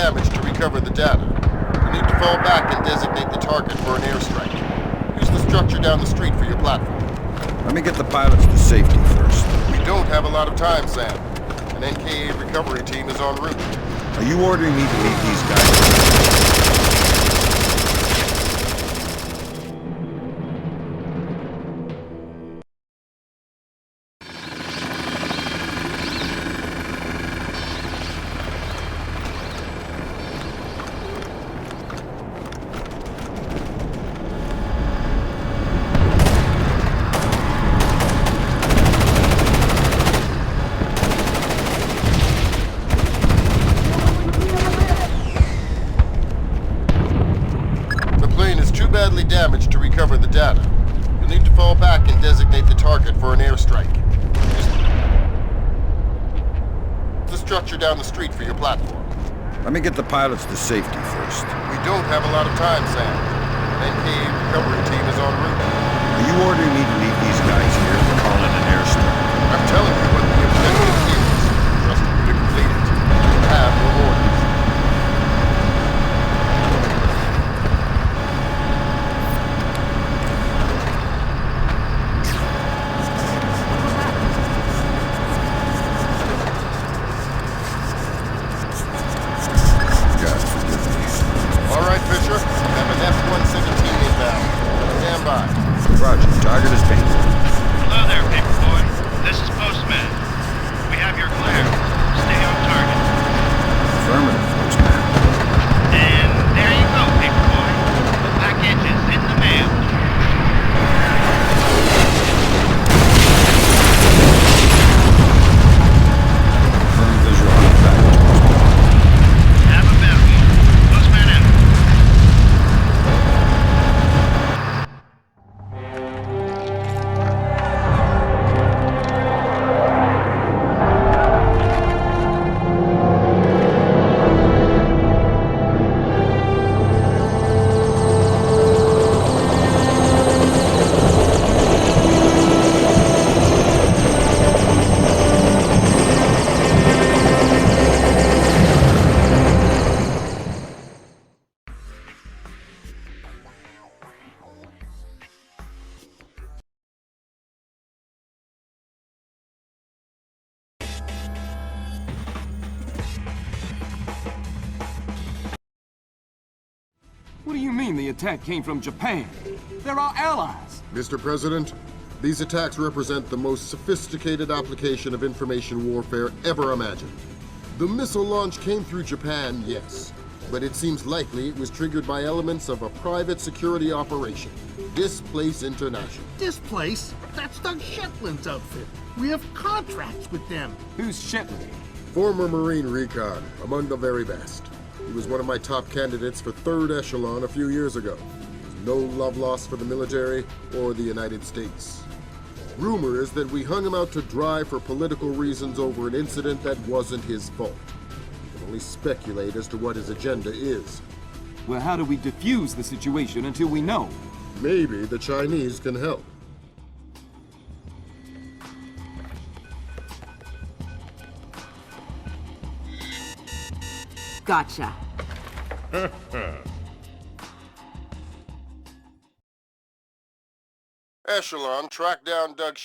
damage to recover the data. You need to fall back and designate the target for an airstrike. Use the structure down the street for your platform. Let me get the pilots to safety first. We don't have a lot of time, Sam. An NKA recovery team is en route. Are you ordering me to leave these guys? Badly damaged to recover the data. You'll need to fall back and designate the target for an airstrike. Use the structure down the street for your platform. Let me get the pilots to safety first. We don't have a lot of time, Sam. An NKA recovery team is en route. Are you ordering me to leave these guys here and call it an airstrike? I'm telling you what the objective is. Trust me to complete it. You have your orders. Roger, target is painted. Hello there, Paperboy. This is Postman. We have your clear. Stay on target. Affirmative, Postman. And there you go, Paperboy. The package is in the mail. Confirm visual on the package. Have a better one. Postman out. What do you mean the attack came from Japan? They're our allies! Mr. President, these attacks represent the most sophisticated application of information warfare ever imagined. The missile launch came through Japan, yes, but it seems likely it was triggered by elements of a private security operation. Displace International. Displace? That's Doug Shetland's outfit. We have contracts with them. Who's Shetland? Former Marine recon, among the very best. He was one of my top candidates for 3rd Echelon a few years ago. No love lost for the military or the United States. Rumor is that we hung him out to dry for political reasons over an incident that wasn't his fault. We can only speculate as to what his agenda is. Well, how do we defuse the situation until we know? Maybe the Chinese can help. Gotcha. Echelon, track down Doug.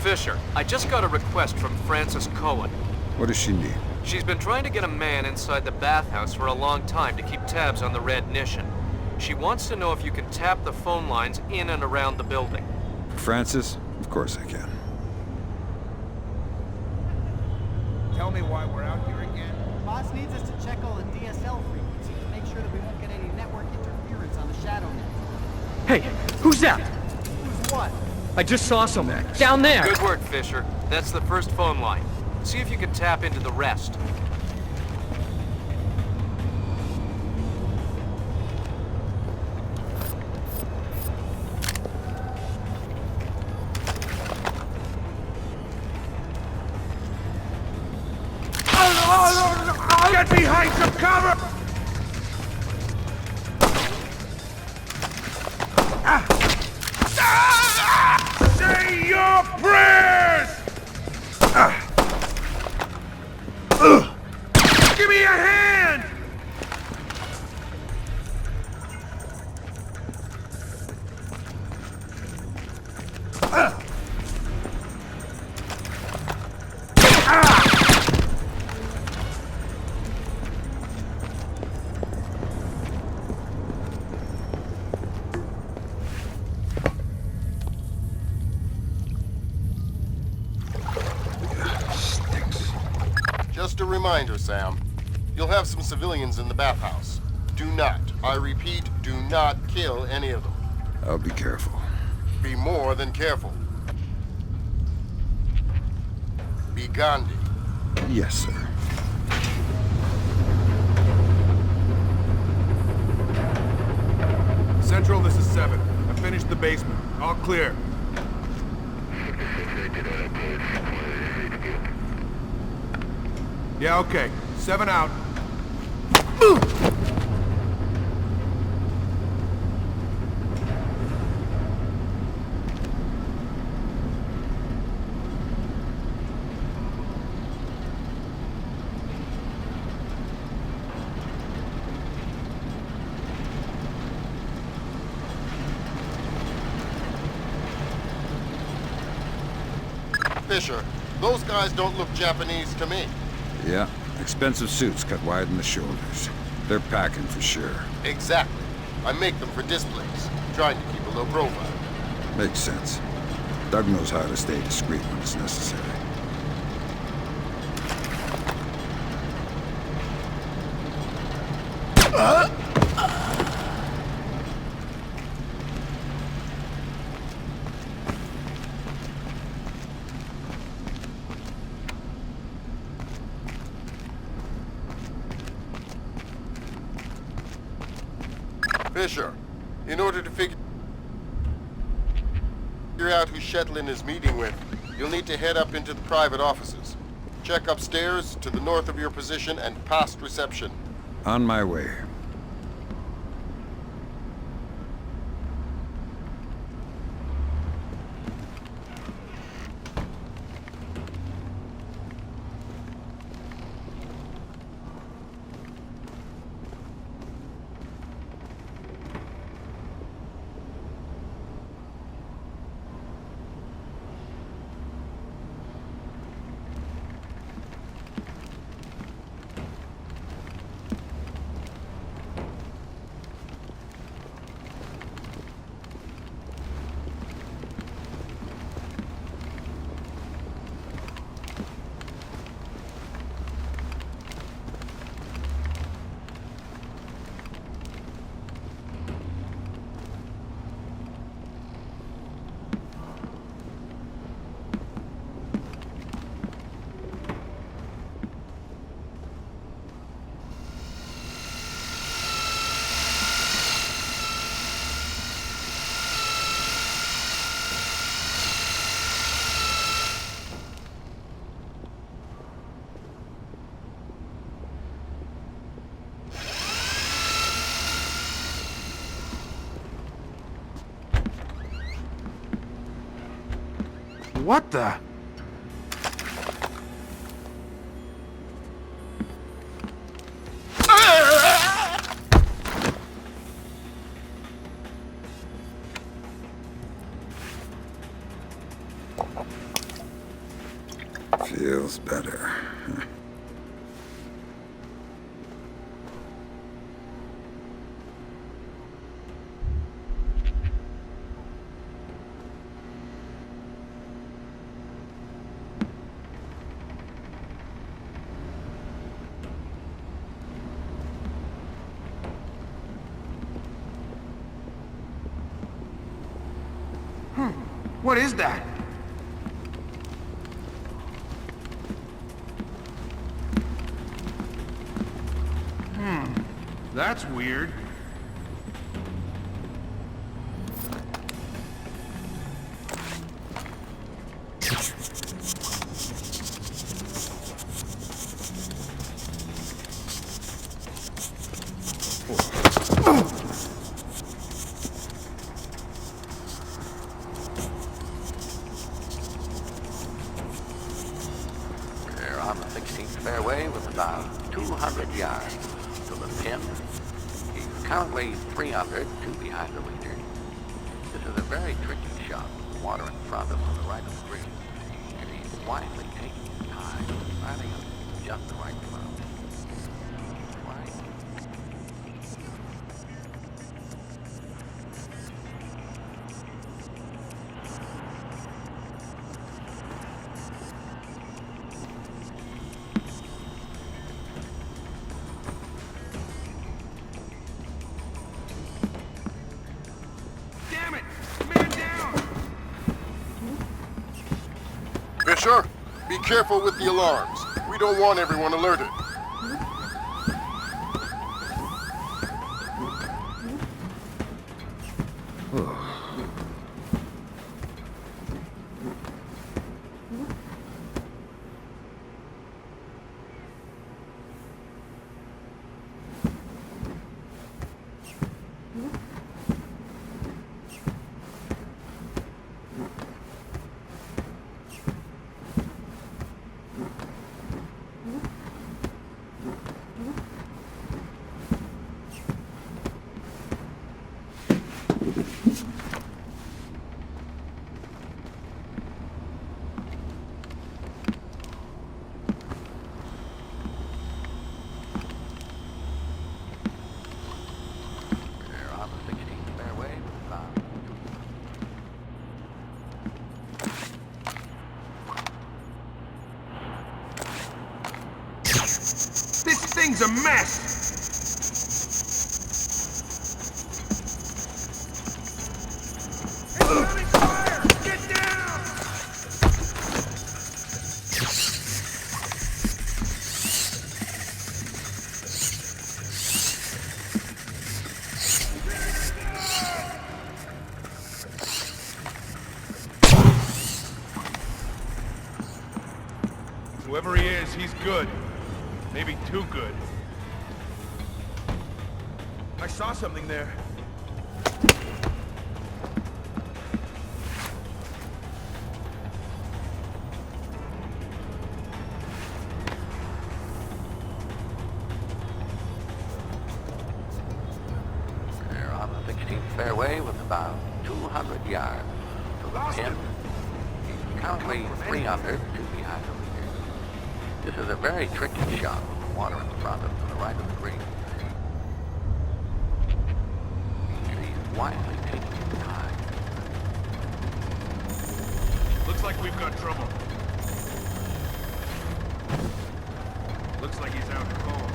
Fisher, I just got a request from Frances Cohen. What does she need? She's been trying to get a man inside the bathhouse for a long time to keep tabs on the Red Nation. She wants to know if you can tap the phone lines in and around the building. Francis? Of course I can. Tell me why we're out here again. Boss needs us to check all the DSL frequencies to make sure that we won't get any network interference on the shadow net. Hey, who's that? Who's what? I just saw someone. Down there! Good work, Fisher. That's the first phone line. See if you can tap into the rest. Get behind some cover! Say your prayers! Give me a hand! Just a reminder, Sam. You'll have some civilians in the bathhouse. Do not, I repeat, do not kill any of them. I'll be careful. Be more than careful. Be Gandhi. Yes, sir. Central, this is 7. I finished the basement. All clear. Yeah, okay. 7 out. Fisher, those guys don't look Japanese to me. Yeah, expensive suits cut wide in the shoulders. They're packing for sure. Exactly. I make them for displays, trying to keep a low profile. Makes sense. Doug knows how to stay discreet when it's necessary. Fisher, in order to figure out who Shetlin is meeting with, you'll need to head up into the private offices. Check upstairs, to the north of your position, and past reception. On my way. What the? Feels better. What is that? That's weird. We're on the 16th fairway with about 200 yards to the pin. He's currently 300, two behind the leader. This is a very tricky shot with the water in front of him to the right of the green. And he's wisely taking his time, finding just the right club. Fisher, be careful with the alarms. We don't want everyone alerted. This thing's a mess! Incoming fire! Get down! Whoever he is, he's good. Maybe too good. I saw something there. They're on the 16th fairway with about 200 yards to the pin. He's currently 300, two behind the leader. This is a very tricky shot with the water in front of him to the right of the green. And he's wisely taking his time. Looks like we've got trouble. Looks like he's out cold.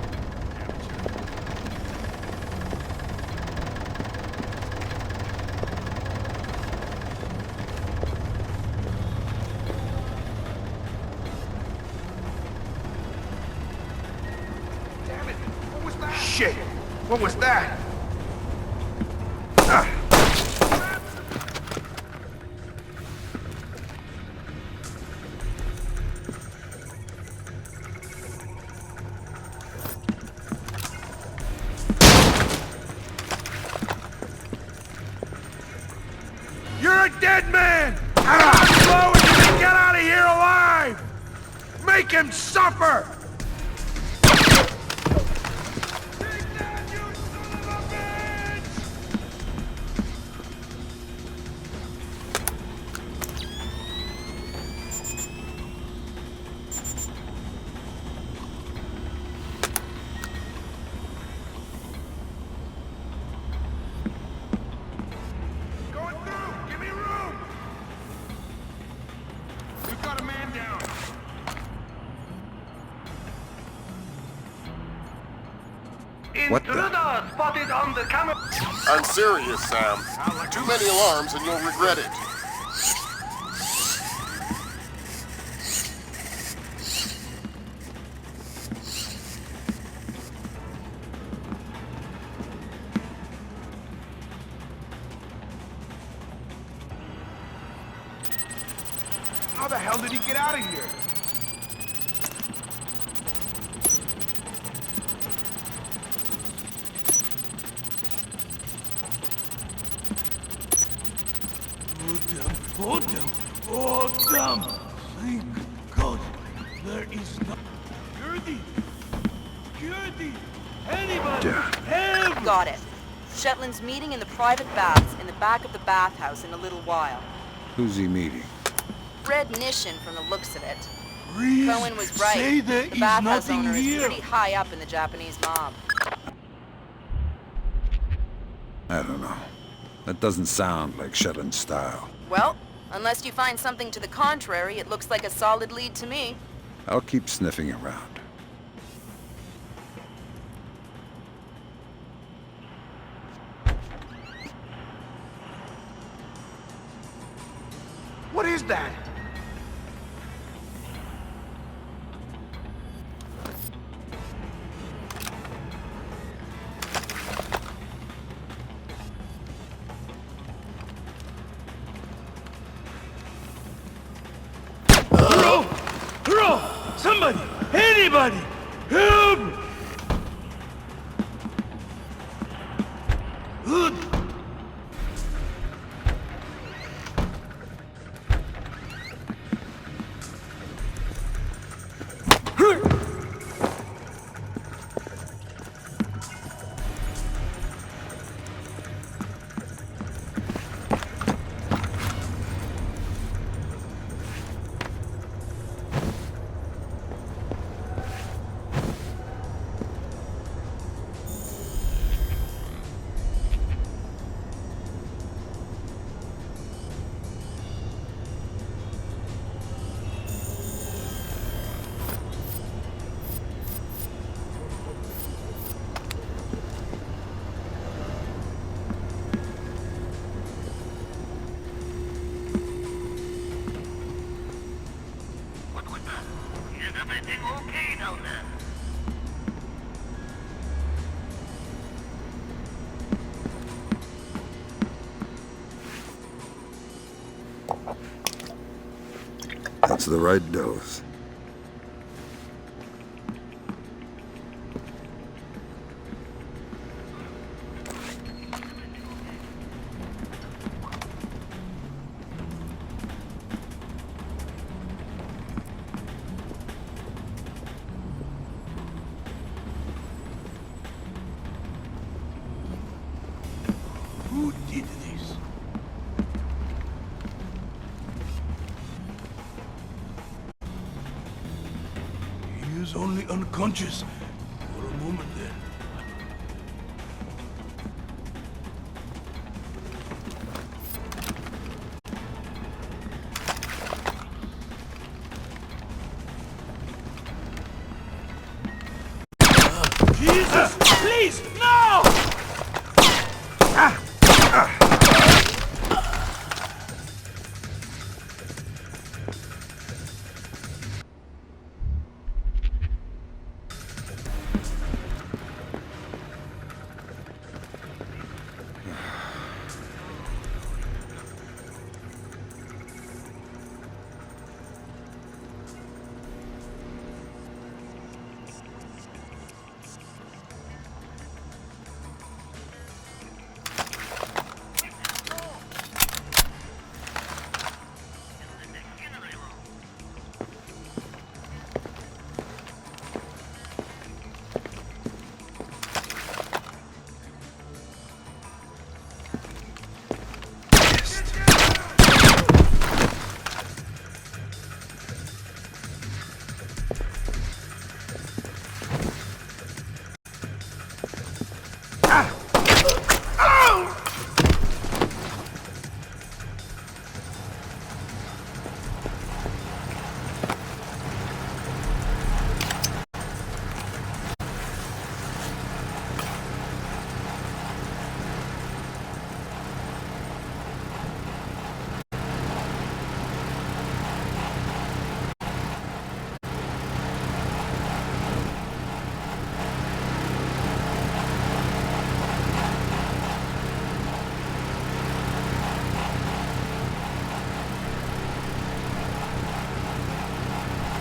Shit! What was that? You're a dead man! Slow and you can get out of here alive! Make him suffer! What the? Intruder spotted on the camera. I'm serious, Sam. Too many alarms and you'll regret it. How the hell did he get out of here? Oh, damn! Thank God, there is no... Gertie! Security! Anybody! Help! Got it. Shetland's meeting in the private baths in the back of the bathhouse in a little while. Who's he meeting? Red Nishin from the looks of it. Please Cohen was right. say there The is bathhouse nothing owner is here. pretty high up in the Japanese mob. I don't know. That doesn't sound like Shetland's style. Well, unless you find something to the contrary, it looks like a solid lead to me. I'll keep sniffing around. What is that? Hello? Hello? Somebody! Anybody! Help! Good. That's the right dose. Who did this? He was only unconscious for a moment there. Jesus! Please! No!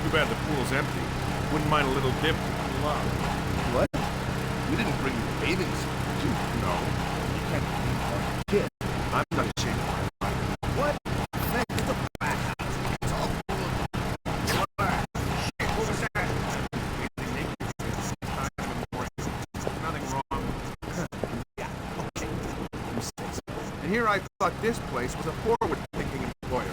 Too bad the pool's empty. Wouldn't mind a little dip to cool off. What? You didn't bring your bathing suit, did you? No. You can't be a kid. I'm not ashamed of my life. What? Man, it's a bathhouse. It's all full of... Shit, what was that? They make you at the same time in the here I thought this place was a forward-thinking employer.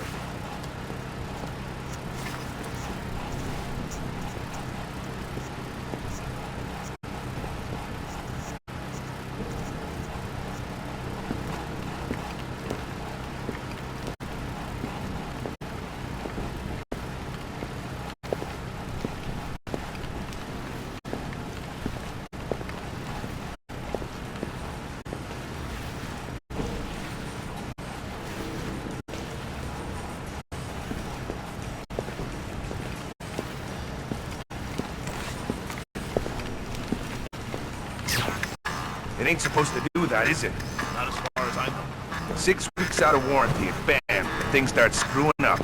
It ain't supposed to do that, is it? Not as far as I know. 6 weeks out of warranty, and bam, the thing starts screwing up.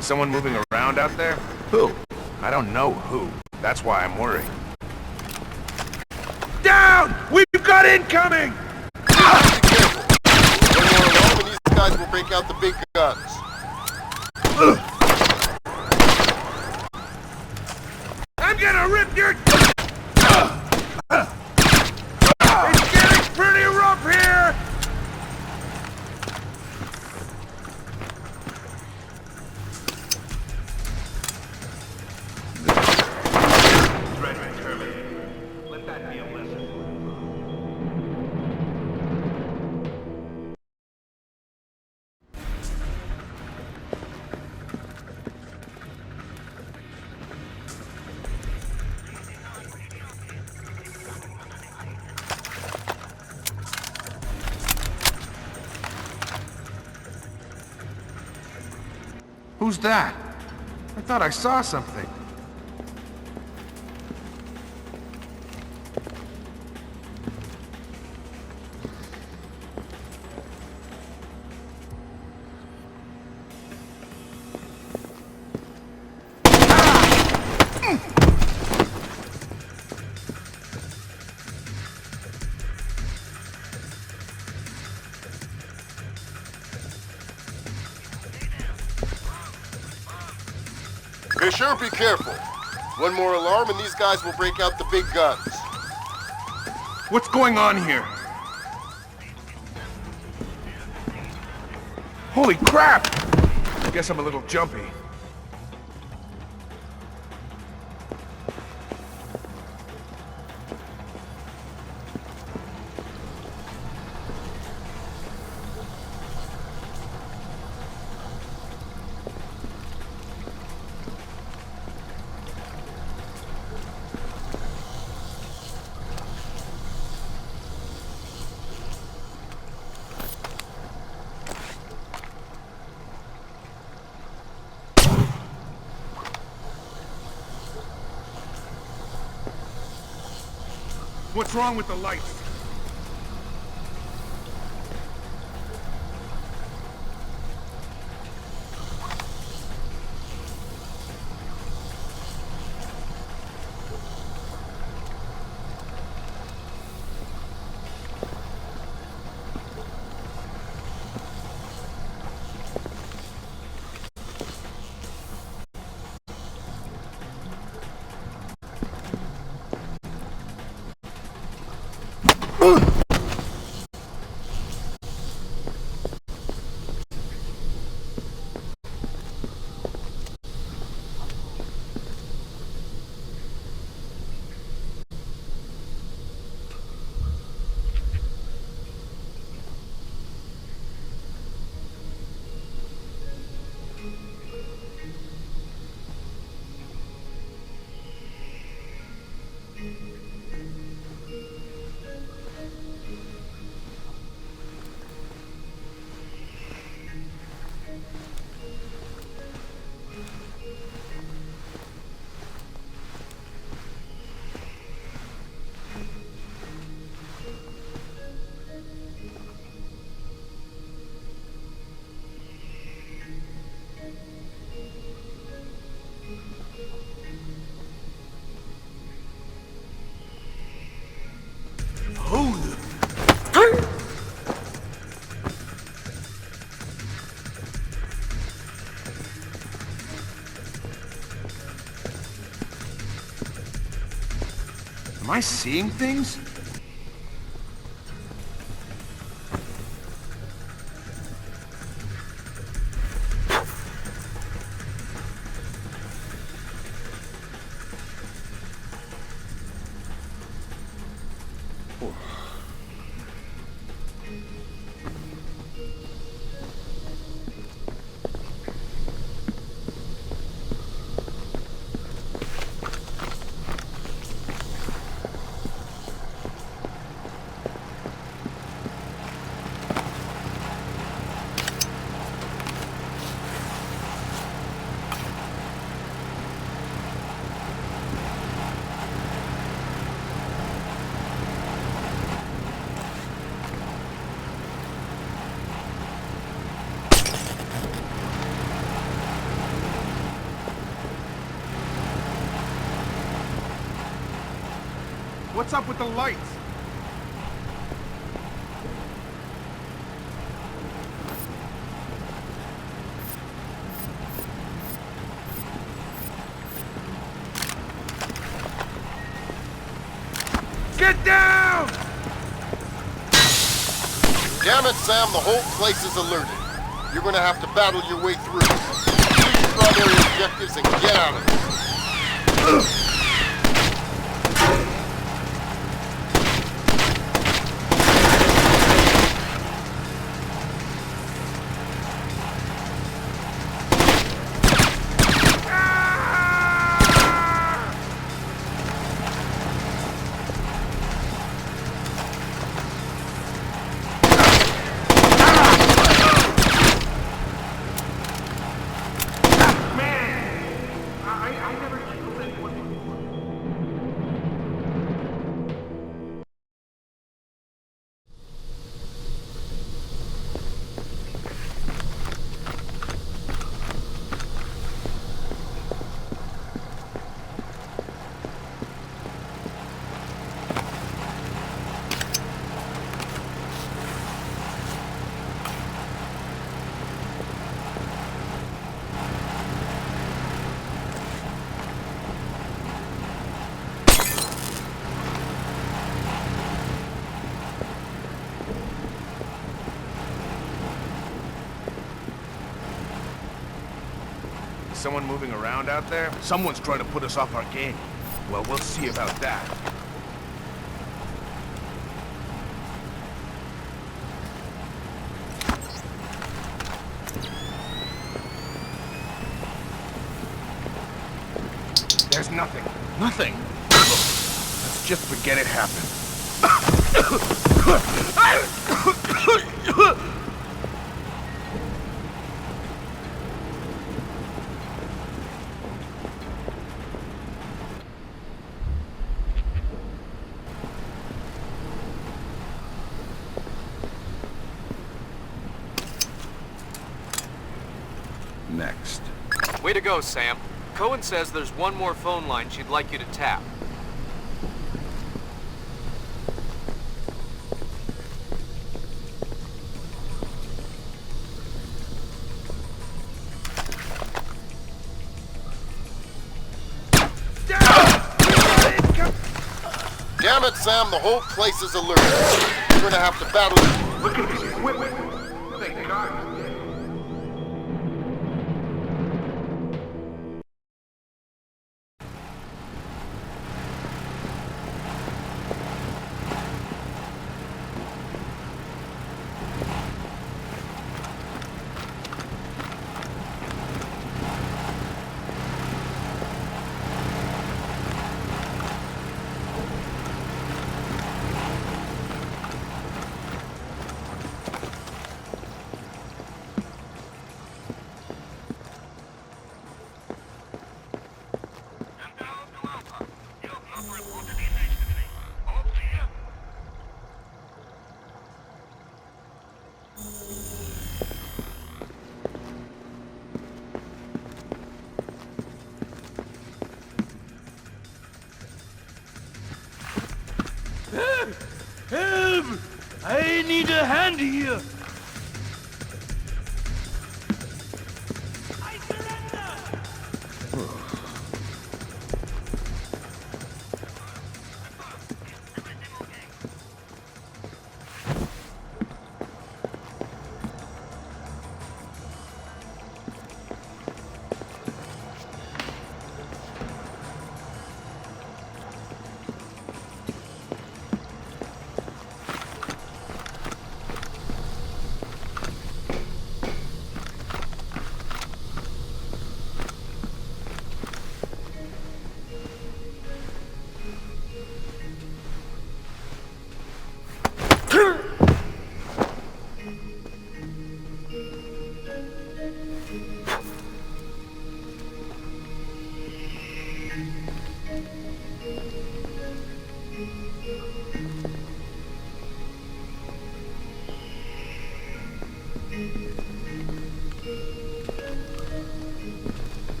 Someone moving around out there? Who? I don't know who. That's why I'm worried. Down! We've got incoming! One more alarm and these guys will break out the big guns. I'm gonna rip your... It's getting pretty rough here! Let that be a lesson. Who's that? I thought I saw something. Fisher, be careful. One more alarm and these guys will break out the big guns. What's going on here? Holy crap! I guess I'm a little jumpy. What's wrong with the lights? I seeing things? What's up with the lights? Get down! Damn it, Sam, the whole place is alerted. You're gonna have to battle your way through. Use primary objectives and get out of here. Someone moving around out there? Someone's trying to put us off our game. Well, we'll see about that. There's nothing. Nothing? Let's just forget it happened. Next. Way to go, Sam. Cohen says there's one more phone line she'd like you to tap. Damn it, Sam, the whole place is alerted. You're gonna have to battle. Look at this equipment. Thank God. Help! I need a hand here.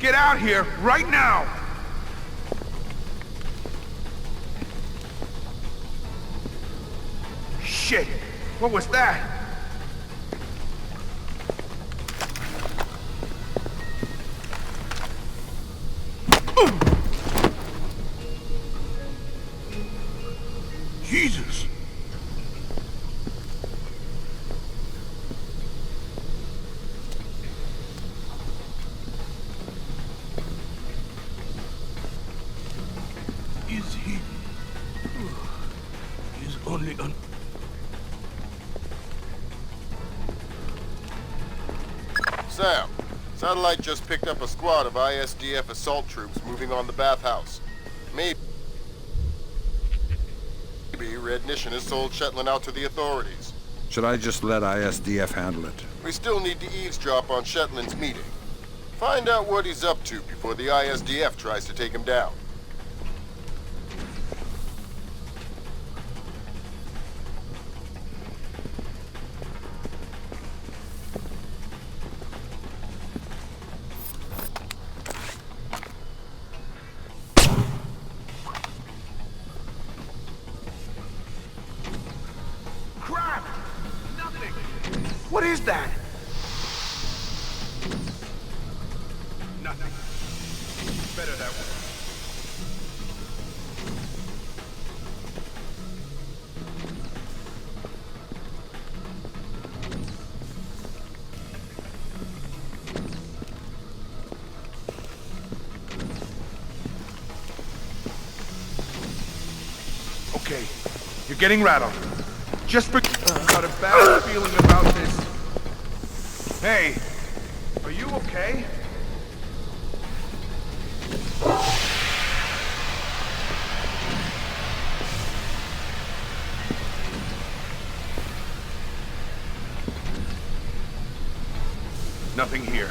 Get out here, right now! Shit! What was that? Jesus! Is he... He's only on... Sam, Satellite just picked up a squad of ISDF assault troops moving on the bathhouse. Maybe Red Nation has sold Shetland out to the authorities. Should I just let ISDF handle it? We still need to eavesdrop on Shetland's meeting. Find out what he's up to before the ISDF tries to take him down. Crap! Nothing! What is that? Nothing. Better that way. Okay, you're getting rattled. Just for... got a bad feeling about this. Hey, are you okay? Nothing here.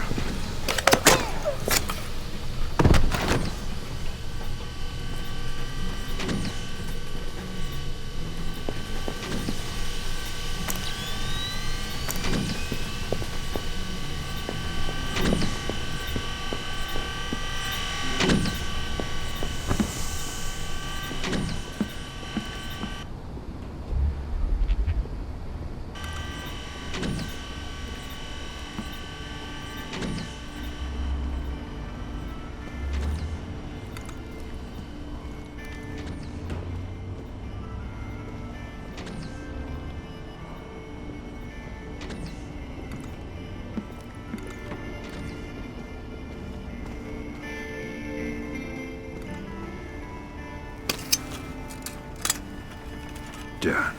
Done.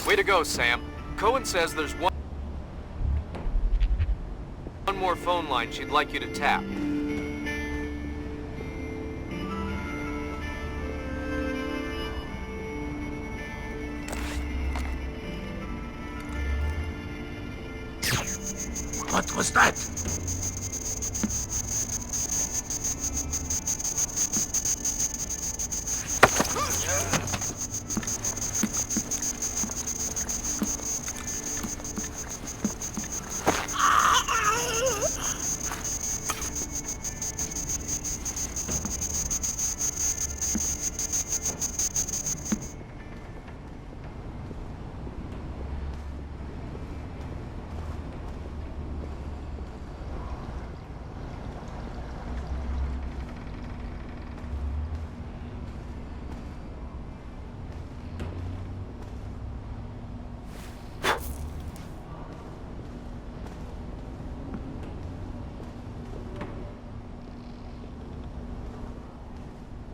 Way to go, Sam. Cohen says there's one more phone line she'd like you to tap. What was that?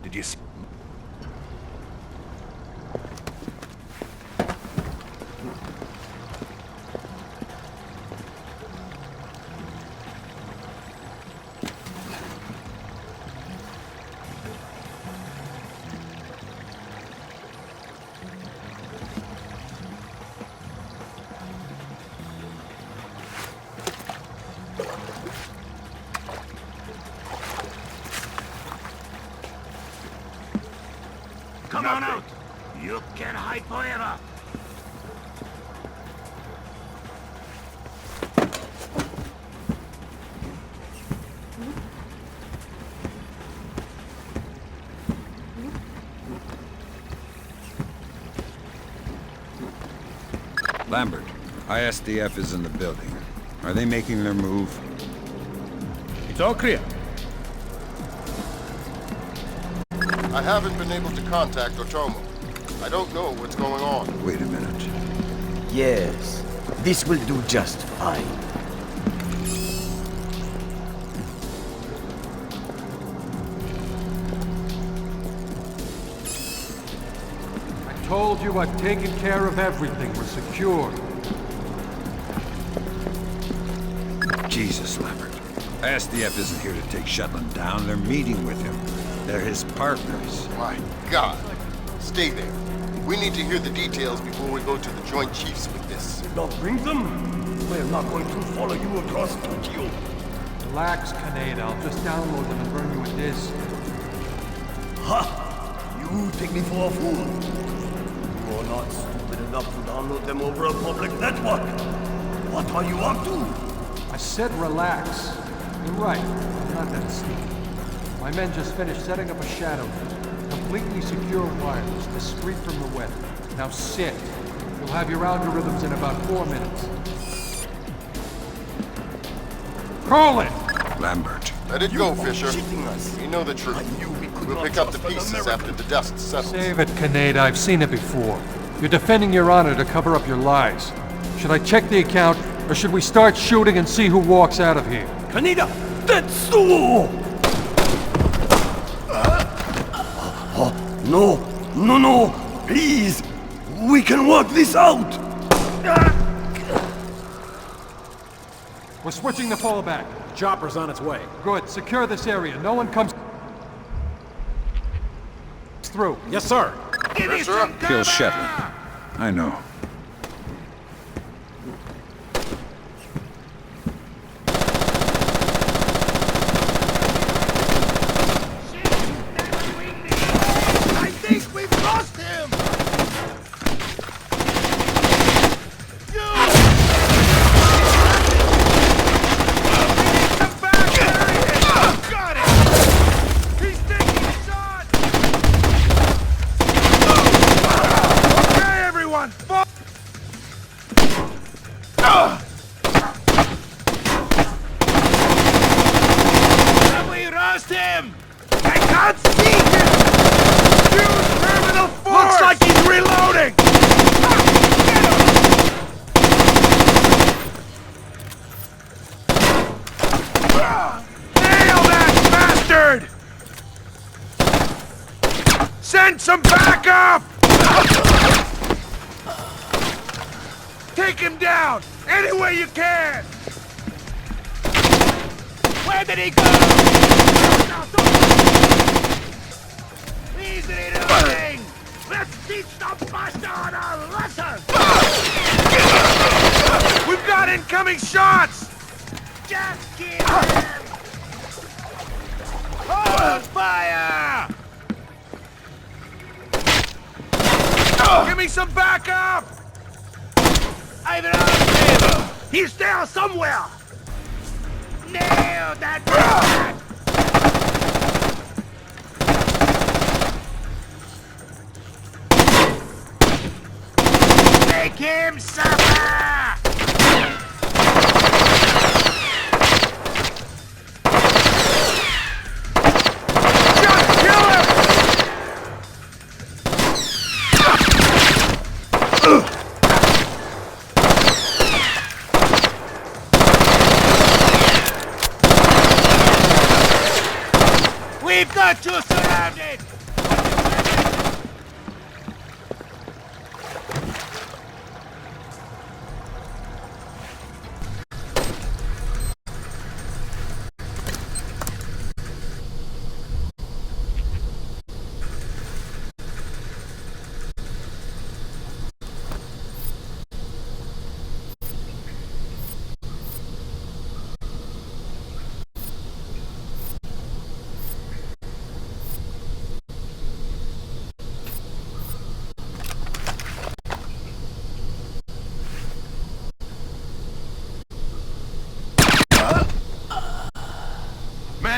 Did you... Come on out! You can hide forever! Lambert, ISDF is in the building. Are they making their move? It's all clear. I haven't been able to contact Otomo. I don't know what's going on. Wait a minute. Yes, this will do just fine. I told you I've taken care of everything. We're secure. Jesus, Lambert. ISDF isn't here to take Shetland down. They're meeting with him. They're his partners. My God. Stay there. We need to hear the details before we go to the Joint Chiefs with this. Did not bring them? We're not going to follow you across Tokyo. Relax, Kaneda. I'll just download them and burn you a disc. Ha! You take me for a fool. You're not stupid enough to download them over a public network. What are you up to? I said relax. You're right. I'm not that sneaky. My men just finished setting up a shadow. Completely secure wireless, discreet from the web. Now sit. You'll have your algorithms in about 4 minutes. Call it! Lambert. Let it go, Fisher. We know the truth. We'll pick up the pieces after the dust settles. Save it, Kaneda. I've seen it before. You're defending your honor to cover up your lies. Should I check the account, or should we start shooting and see who walks out of here? Kaneda! Tetsuo! No! No, no! Please! We can work this out! We're switching the fallback. Chopper's on its way. Good. Secure this area. No one comes through. Yes, sir. Kill Shetland. I know. Send some backup! Take him down! Any way you can! Where did he go? Easy nothing! Let's teach the bastard a lesson! We've got incoming shots! Just kill him! Hold fire! Give me some backup! I've lost him! He's there somewhere! Nail that rat! Make him suffer! Just kill him! We've got you surrounded!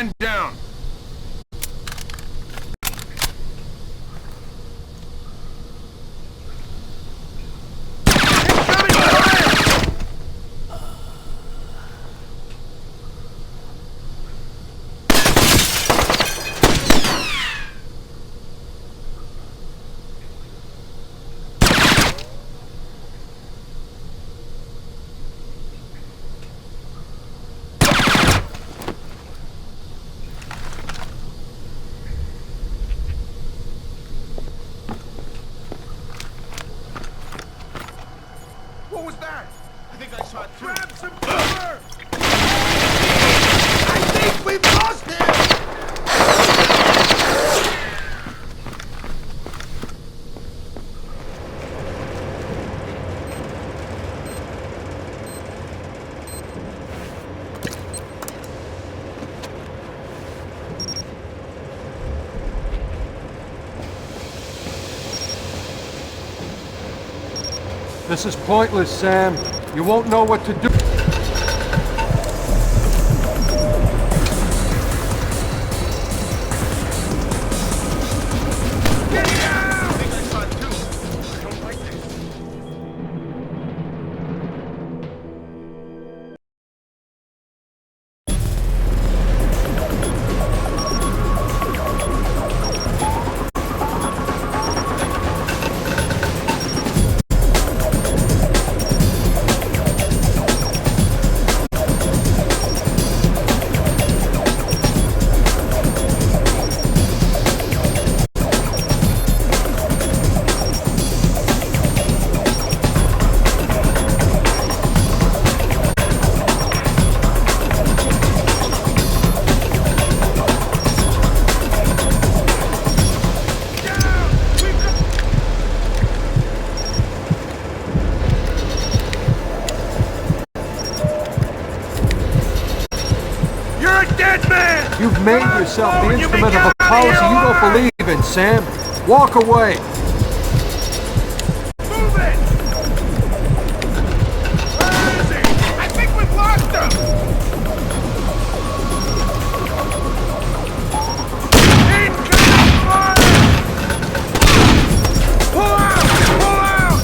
Man down! What was that? I think I saw it too. Grab some cover! I think we've lost him! This is pointless, Sam. You won't know what to do. You've made yourself the instrument of a policy you don't believe in, Sam. Walk away. Move it! Where is he? I think we've lost him! Incoming fire! Pull out! Pull out!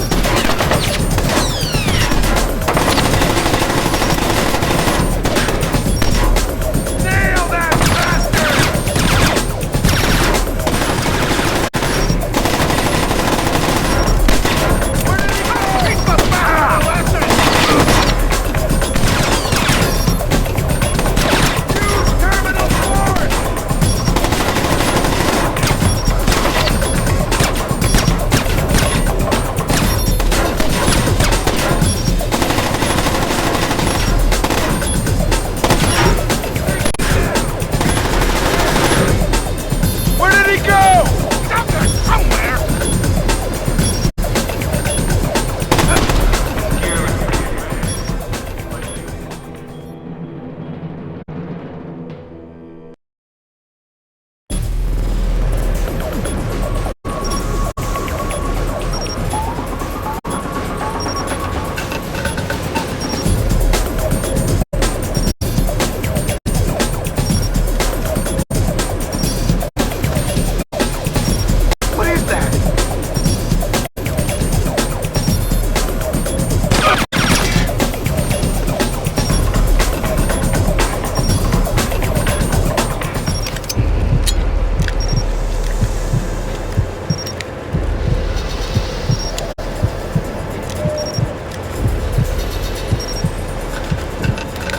Nail that bastard! Where did he go? Take the barrel! That's it! Use terminal force! Where did he go? He's out there somewhere! What is that?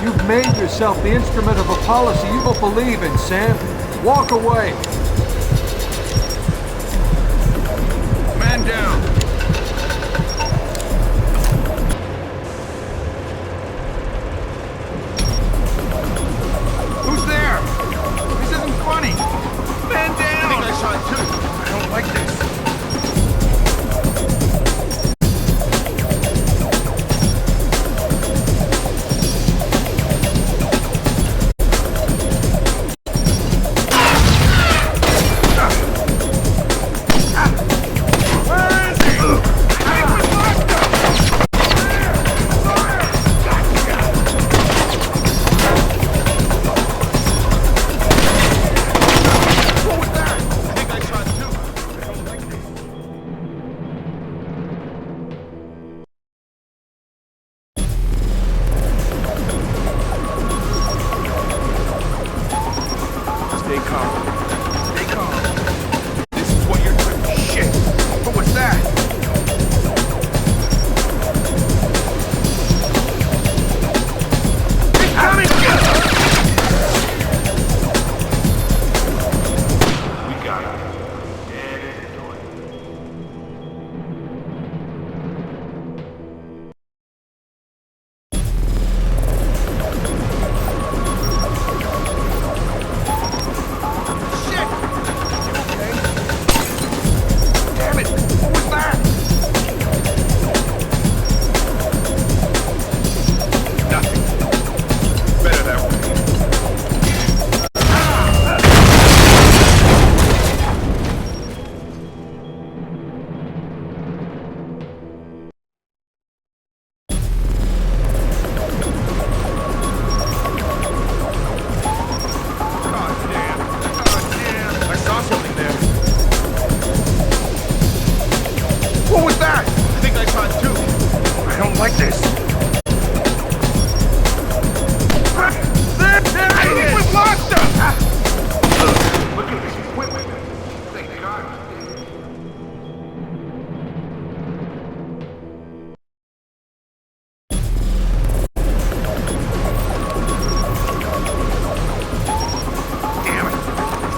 You've made yourself the instrument of a policy you don't believe in, Sam. Walk away. Man down! Who's there? This isn't funny! Man down! I think I saw it too. I don't like this.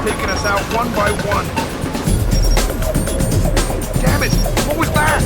Taking us out one by one. Damn it! What was that?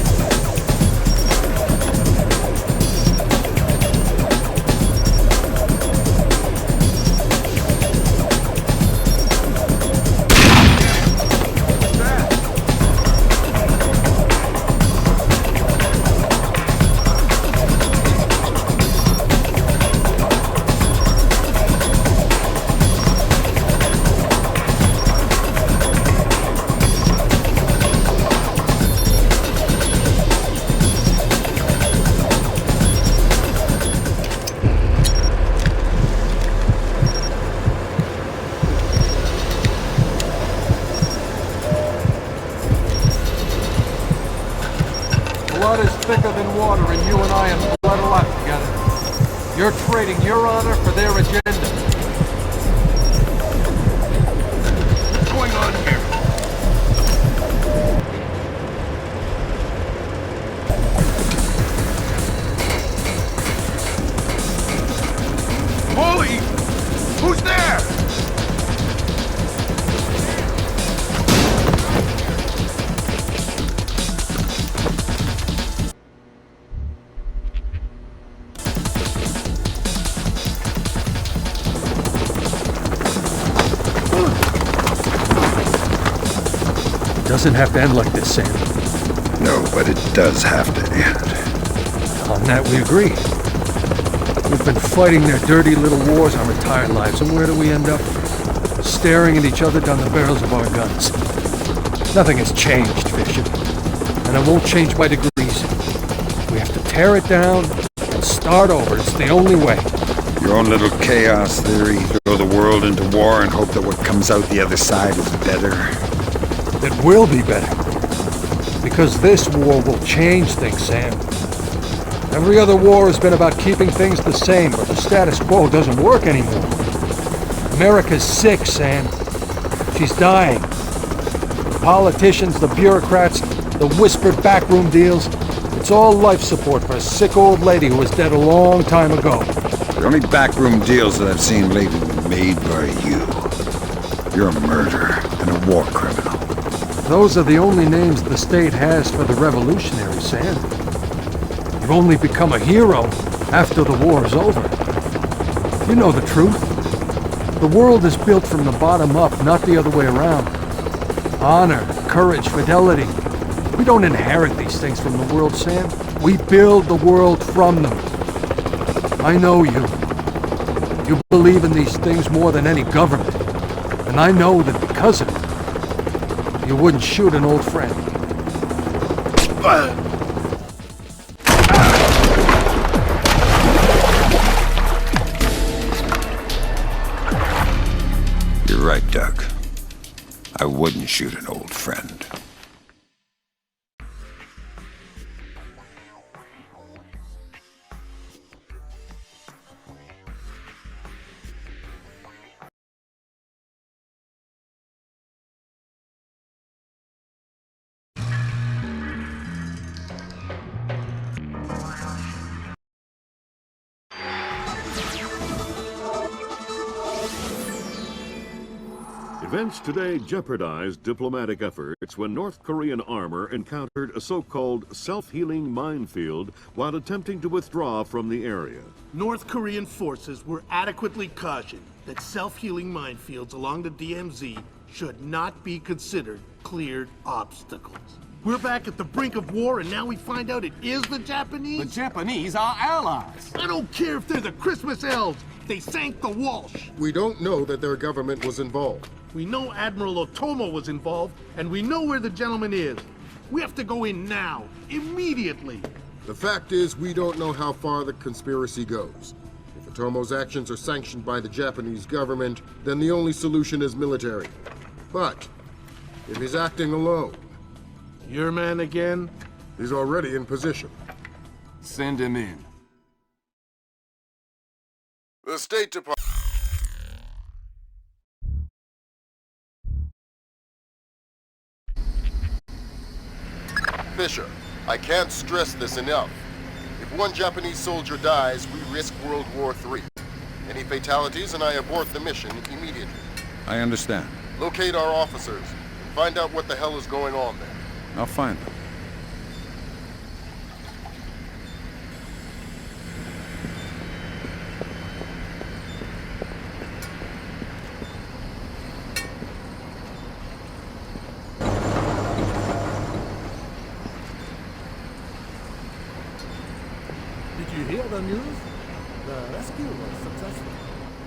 Blood is thicker than water, and you and I have blood a lot together. You're trading your honor for their agenda. What's going on here? Molly! Who's there? Doesn't have to end like this, Sam. No, but it does have to end. On that we agree. We've been fighting their dirty little wars our entire lives, and where do we end up? Staring at each other down the barrels of our guns. Nothing has changed, Fisher. And it won't change by degrees. We have to tear it down and start over. It's the only way. Your own little chaos theory, throw the world into war and hope that what comes out the other side is better. It will be better. Because this war will change things, Sam. Every other war has been about keeping things the same, but the status quo doesn't work anymore. America's sick, Sam. She's dying. The politicians, the bureaucrats, the whispered backroom deals, it's all life support for a sick old lady who was dead a long time ago. The only backroom deals that I've seen lately were made by you. You're a murderer and a war criminal. Those are the only names the state has for the revolutionaries, Sam. You've only become a hero after the war is over. You know the truth. The world is built from the bottom up, not the other way around. Honor, courage, fidelity. We don't inherit these things from the world, Sam. We build the world from them. I know you. You believe in these things more than any government. And I know that because of it, you wouldn't shoot an old friend. You're right, Doug. I wouldn't shoot an old friend. Events today jeopardized diplomatic efforts when North Korean armor encountered a so-called self-healing minefield while attempting to withdraw from the area. North Korean forces were adequately cautioned that self-healing minefields along the DMZ should not be considered cleared obstacles. We're back at the brink of war, and now we find out it is the Japanese? The Japanese are allies. I don't care if they're the Christmas elves. They sank the Walsh. We don't know that their government was involved. We know Admiral Otomo was involved, and we know where the gentleman is. We have to go in now, immediately. The fact is, we don't know how far the conspiracy goes. If Otomo's actions are sanctioned by the Japanese government, then the only solution is military. But if he's acting alone... Your man again? He's already in position. Send him in. The State Department... Fisher, I can't stress this enough. If one Japanese soldier dies, we risk World War III. Any fatalities and I abort the mission immediately. I understand. Locate our officers and find out what the hell is going on there. I'll find them. Did you hear the news? The rescue was successful.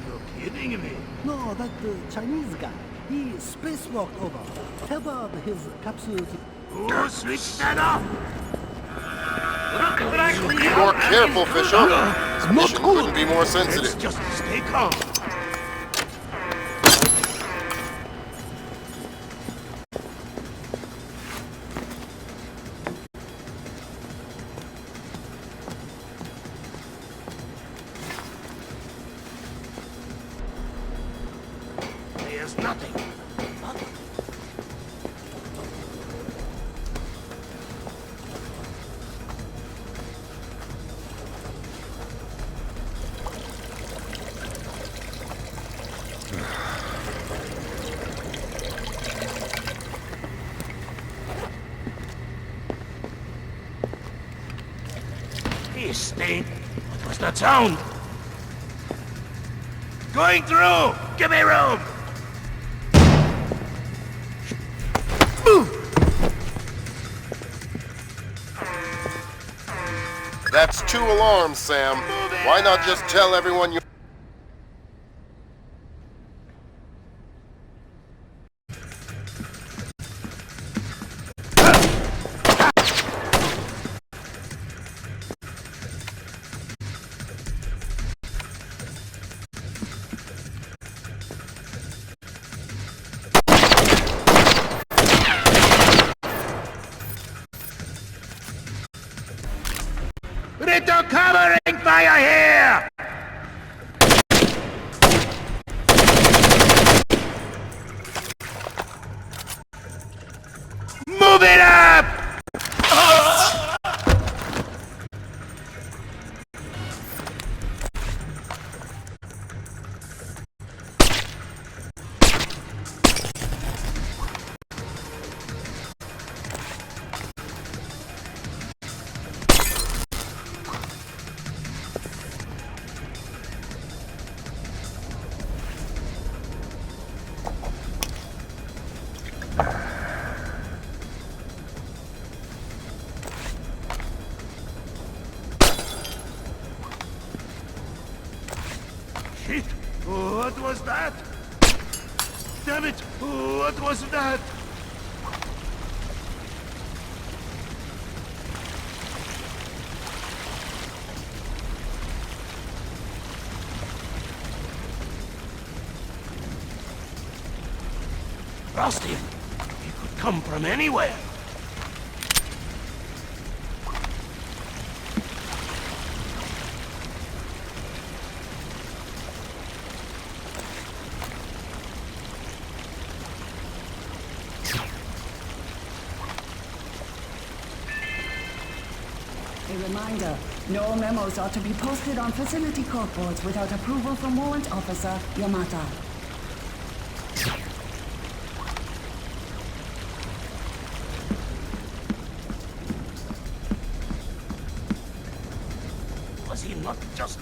You're kidding me. No, that Chinese guy. He spacewalked over, tethered his capsule to... Oh, switch that off! Be more careful, Fisher. This mission couldn't be more sensitive. Let's just stay calm. There's nothing. This thing. What was that sound? Going through! Give me room! That's 2 alarms, Sam. Why not just tell everyone you... Little covering fire here! Move it up! Shit! What was that? Damn it! What was that? Rusty! It could come from anywhere! A reminder, no memos are to be posted on facility corkboards without approval from Warrant Officer Yamata. Was he not just...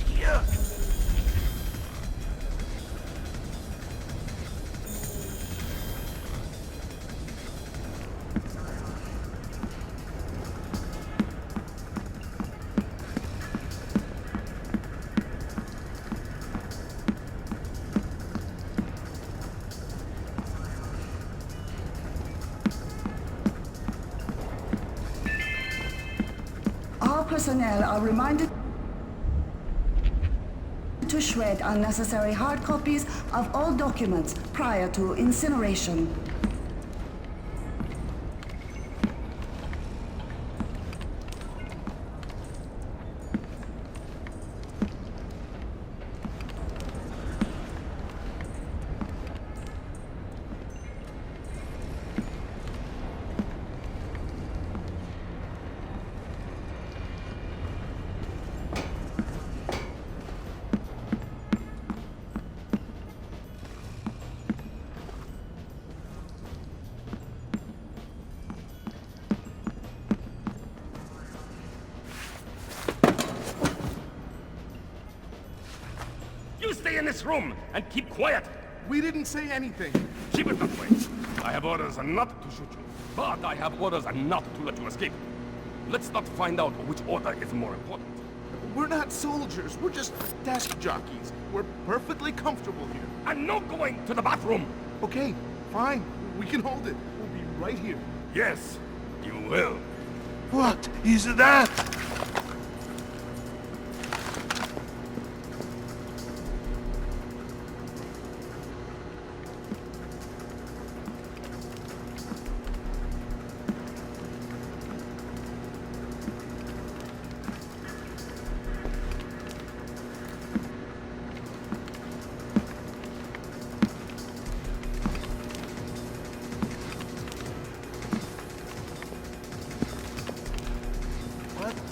here? All personnel are reminded to shred unnecessary hard copies of all documents prior to incineration. in this room and keep quiet. We didn't say anything. Keep it that way. I have orders not to shoot you, but I have orders not to let you escape. Let's not find out which order is more important. We're not soldiers. We're just desk jockeys. We're perfectly comfortable here. I'm not going to the bathroom. Okay, fine. We can hold it. We'll be right here. Yes, you will. What is that?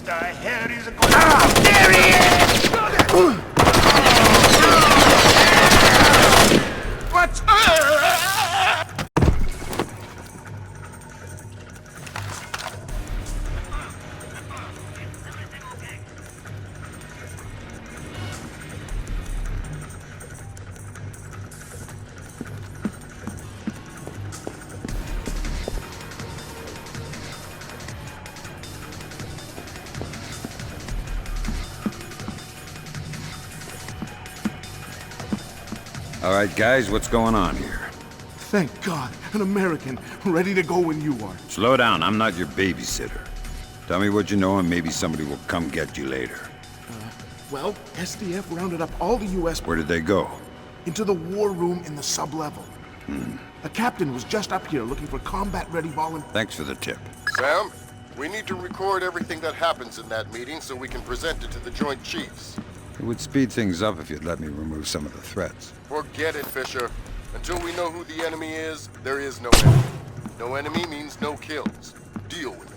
The hell is going on? Ah, there he is! What? All right, guys, what's going on here? Thank God, an American, ready to go when you are. Slow down, I'm not your babysitter. Tell me what you know and maybe somebody will come get you later. Well, SDF rounded up all the U.S. Where did they go? Into the war room in the sub-level. A captain was just up here looking for combat-ready volunteers. Thanks for the tip. Sam, we need to record everything that happens in that meeting so we can present it to the Joint Chiefs. It would speed things up if you'd let me remove some of the threats. Forget it, Fisher. Until we know who the enemy is, there is no enemy. No enemy means no kills. Deal with it.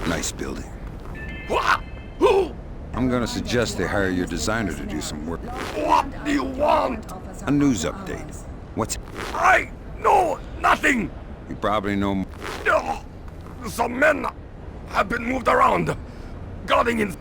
Nice building. Who? I'm gonna suggest they hire your designer to do some work. What do you want? A news update. What's... I know nothing. You probably know... Some men have been moved around, guarding in...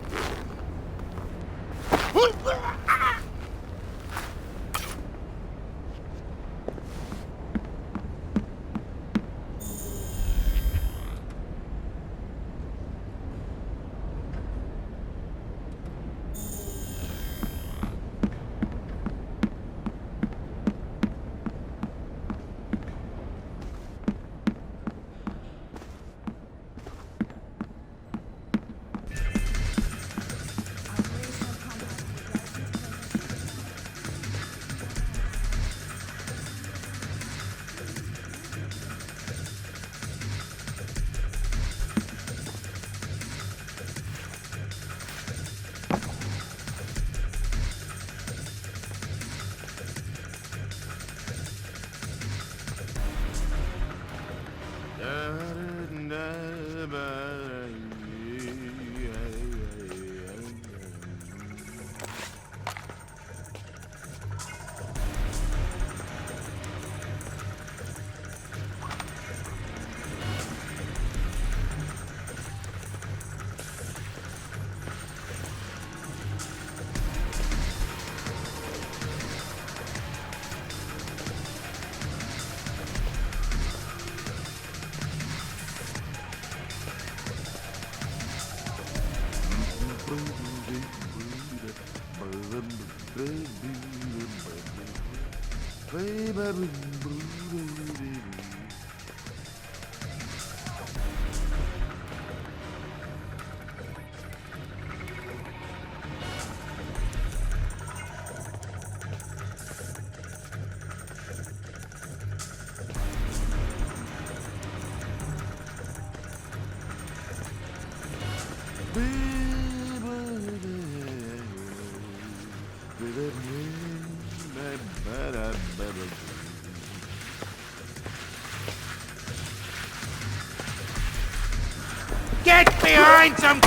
Get behind some...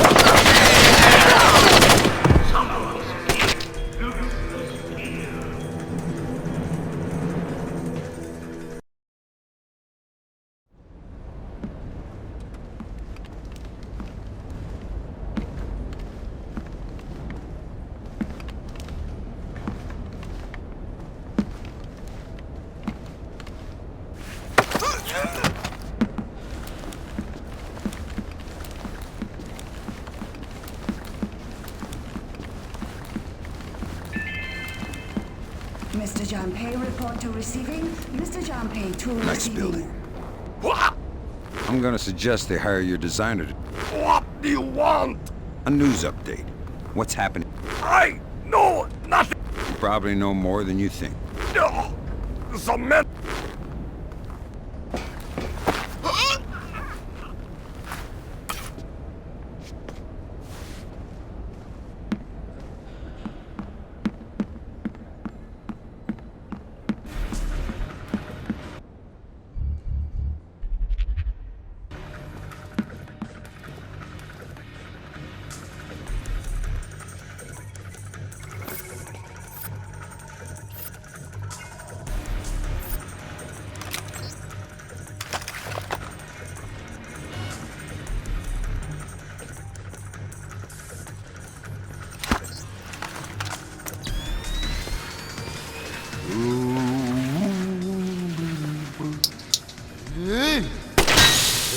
Mr. Janpei, report to receiving. Mr. Janpei, to Nice receiving. building. I'm gonna suggest they hire your designer to... What do you want? A news update. What's happening? I know nothing. You probably know more than you think. No. Some men...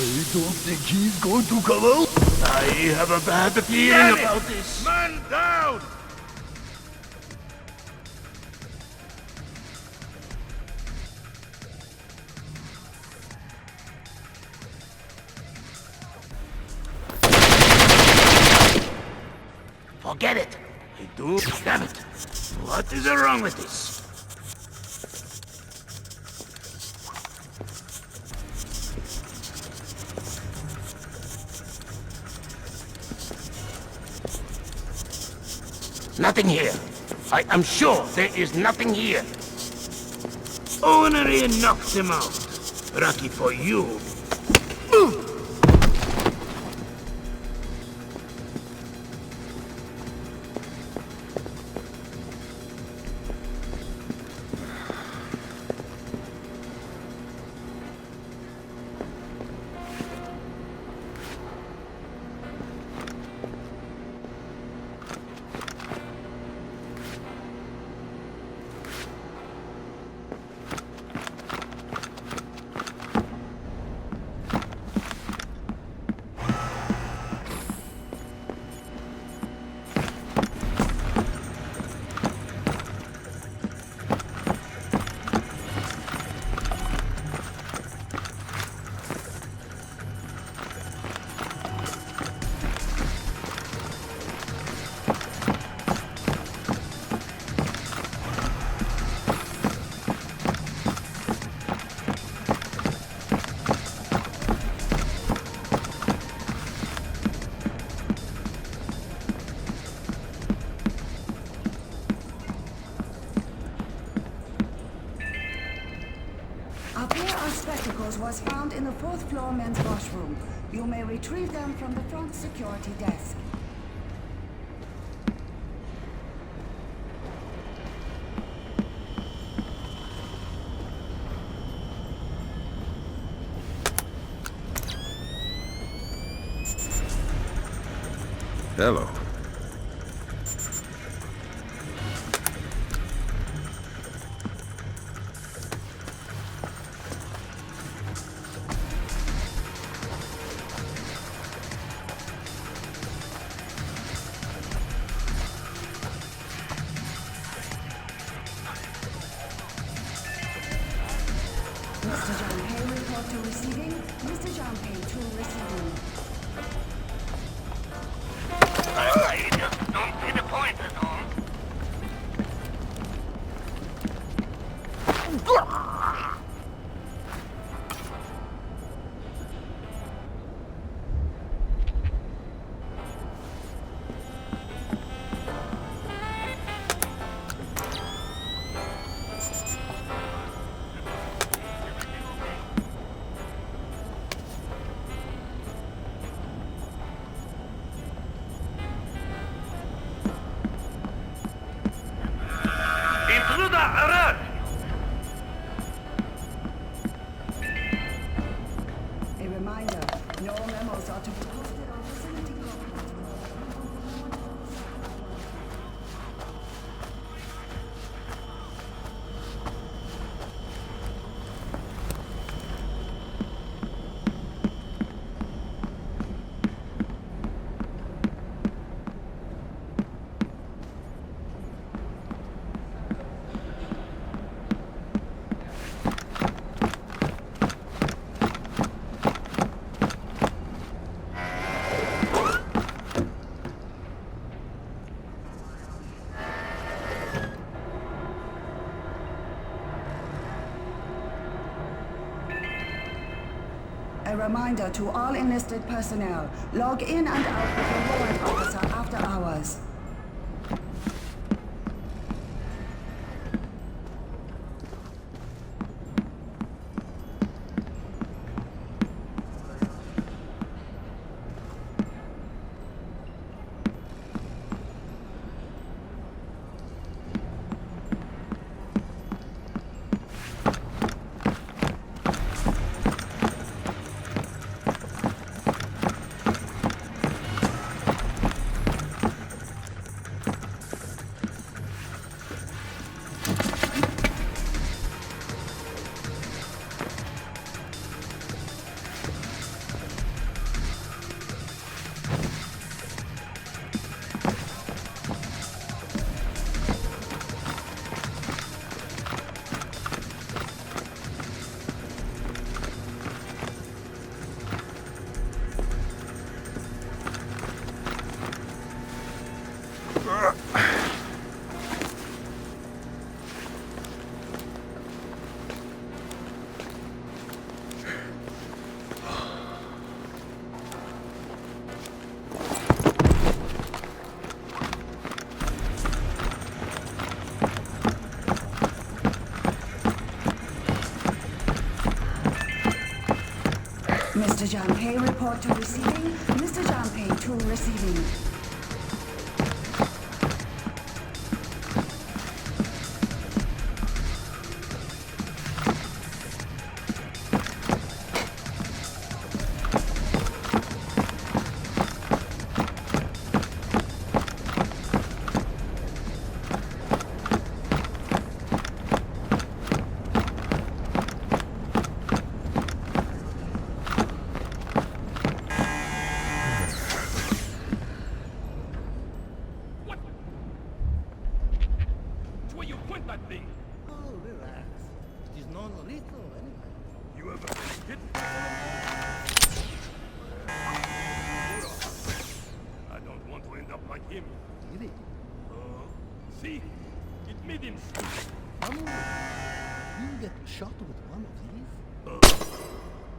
I don't think he's going to come out. I have a bad feeling about this. Man down! Forget it. I do. Damn it. What is wrong with this? Nothing here. I am sure there is nothing here. Only knocked him out. Lucky for you. A pair of spectacles was found in the 4th floor men's washroom. You may retrieve them from the front security desk. Hello. Mr. Janpei, report to receiving. Mr. Janpei, to receiving. I just don't see the point at all. A reminder to all enlisted personnel, log in and out with your warrant officer after hours. Mr. Janpei, report to receiving. Mr. Janpei to receiving. See? It made him stupid. You get shot with one of these?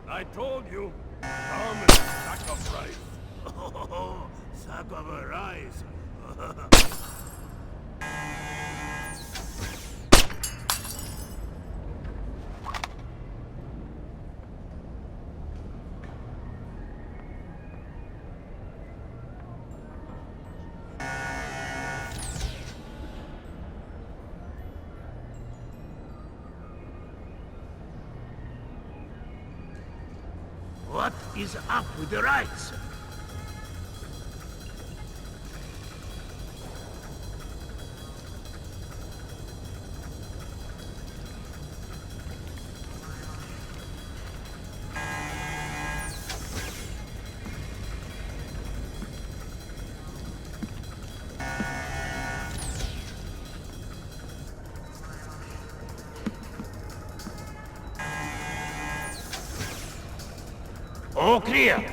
I told you. Come and sack of rice. Oh, sack of a rice. What is up with the rights? All clear.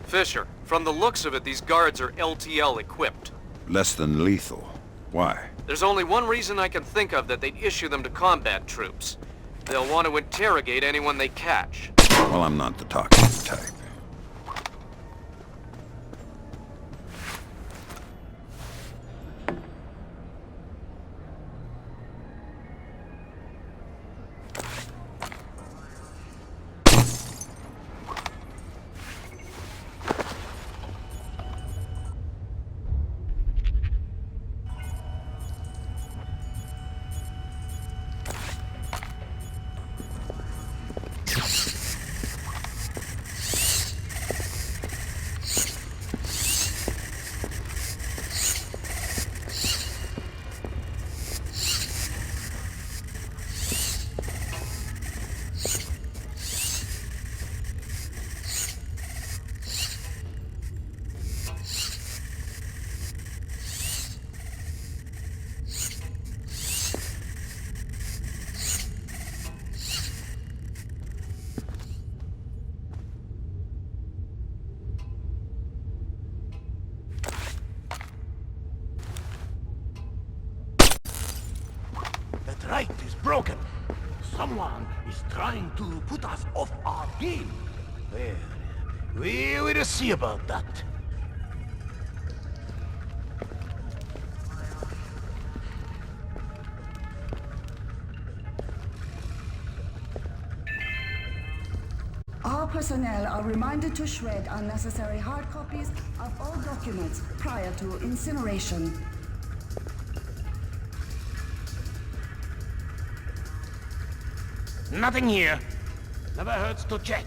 Fisher, from the looks of it, these guards are LTL equipped. Less than lethal. Why? There's only one reason I can think of that they'd issue them to combat troops. They'll want to interrogate anyone they catch. Well, I'm not the talking type. light is broken. Someone is trying to put us off our game. Well, we will see about that. All personnel are reminded to shred unnecessary hard copies of all documents prior to incineration. Nothing here. Never hurts to check.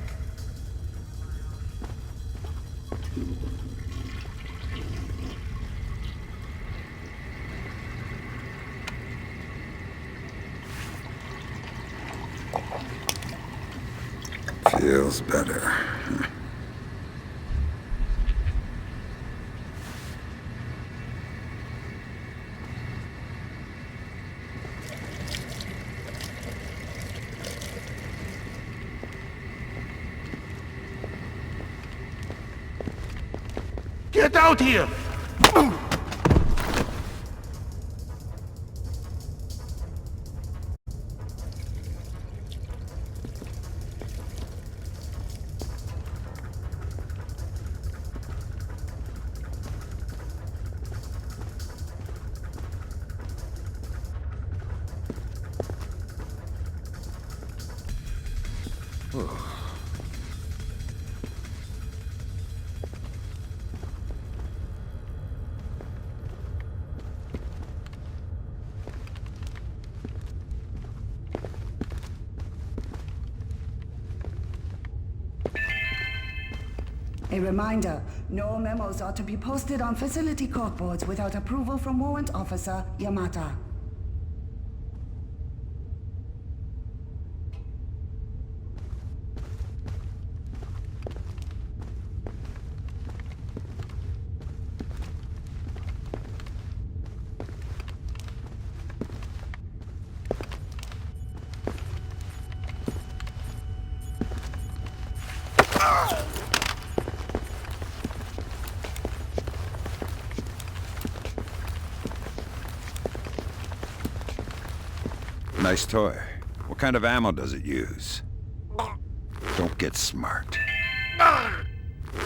Feels better. Get out here! A reminder, no memos are to be posted on facility corkboards without approval from Warrant Officer Yamata. Nice toy. What kind of ammo does it use? Don't get smart.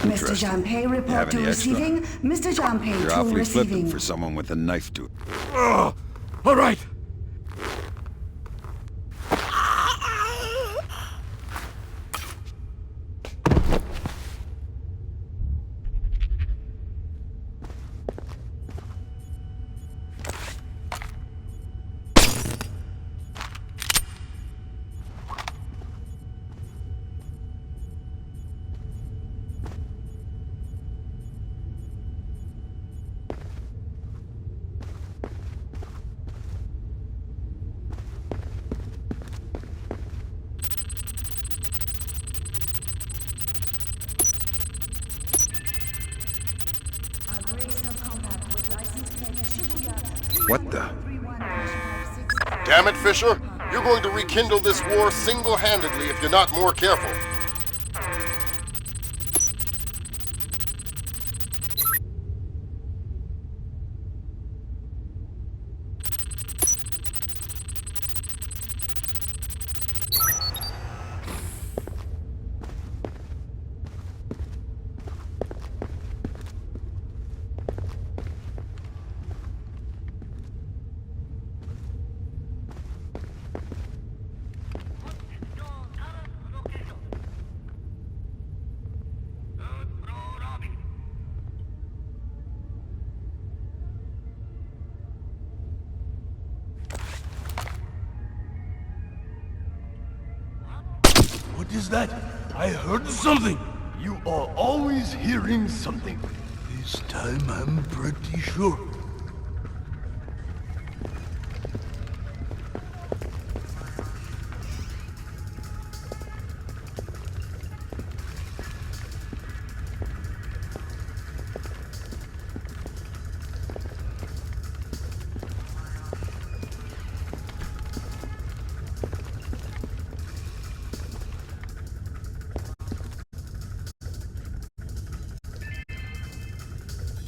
Mr. Jampay, report to receiving. Mr. Jampay You're to awfully receiving. flippant for someone with a knife to it. All right. What the? Damn it, Fisher! You're going to rekindle this war single-handedly if you're not more careful. What is that? I heard something. You are always hearing something. This time I'm pretty sure.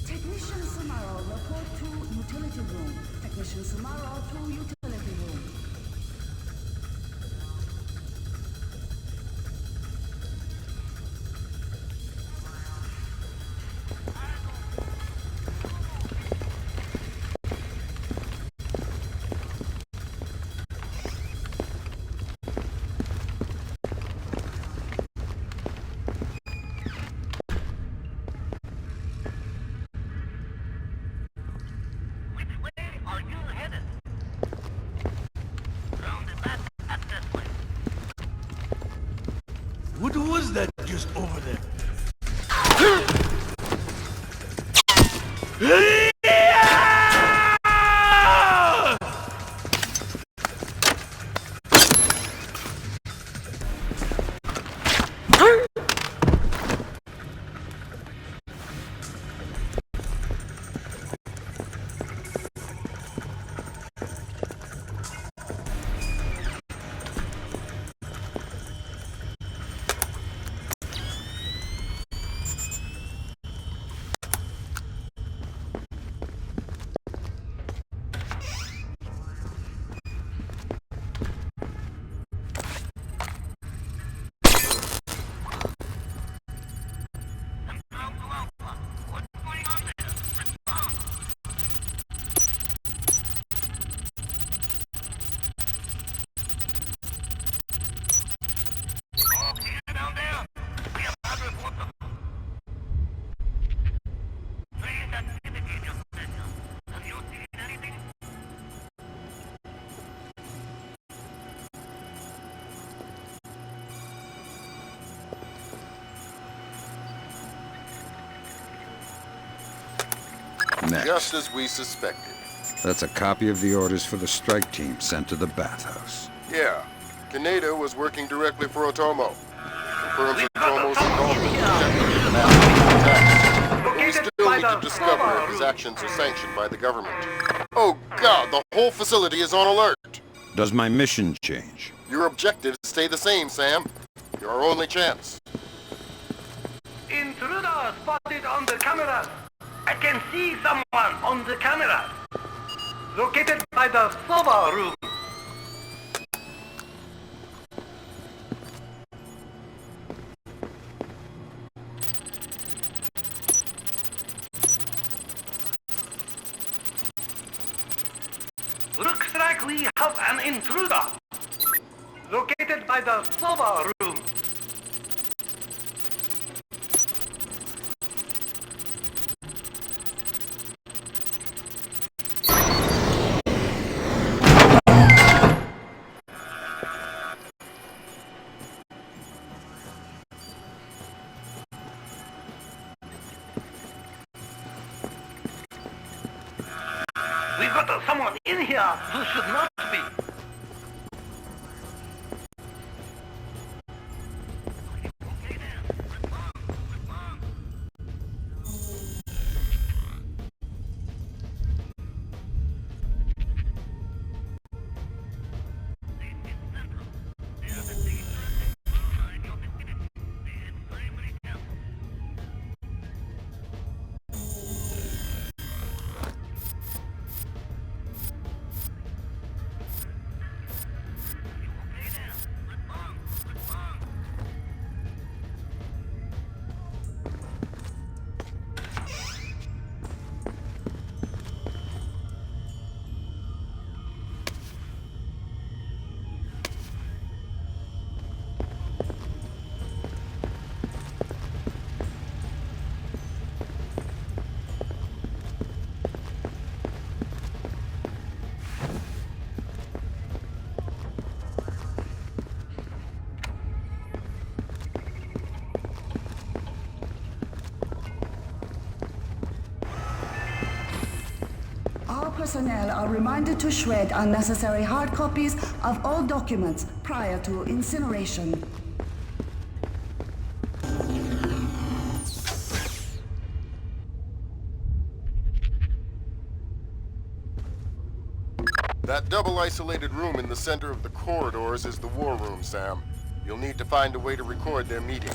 Technician Sumaro, report to utility room. Technician Sumaro to utility room. What was that just over there? Next. Just as we suspected. That's a copy of the orders for the strike team sent to the bathhouse. Yeah. Kaneda was working directly for Otomo. Confirms Otomo's involvement in the massive attacks. But we still need to discover if his actions are sanctioned by the government. Oh God, the whole facility is on alert. Does my mission change? Your objectives stay the same, Sam. Your only chance. Intruder spotted on the camera. I can see someone on the camera. Located by the sofa room. Looks like we have an intruder. Located by the sofa room. We've got someone in here who should not be. All personnel are reminded to shred unnecessary hard copies of all documents prior to incineration. That double isolated room in the center of the corridors is the war room, Sam. You'll need to find a way to record their meeting.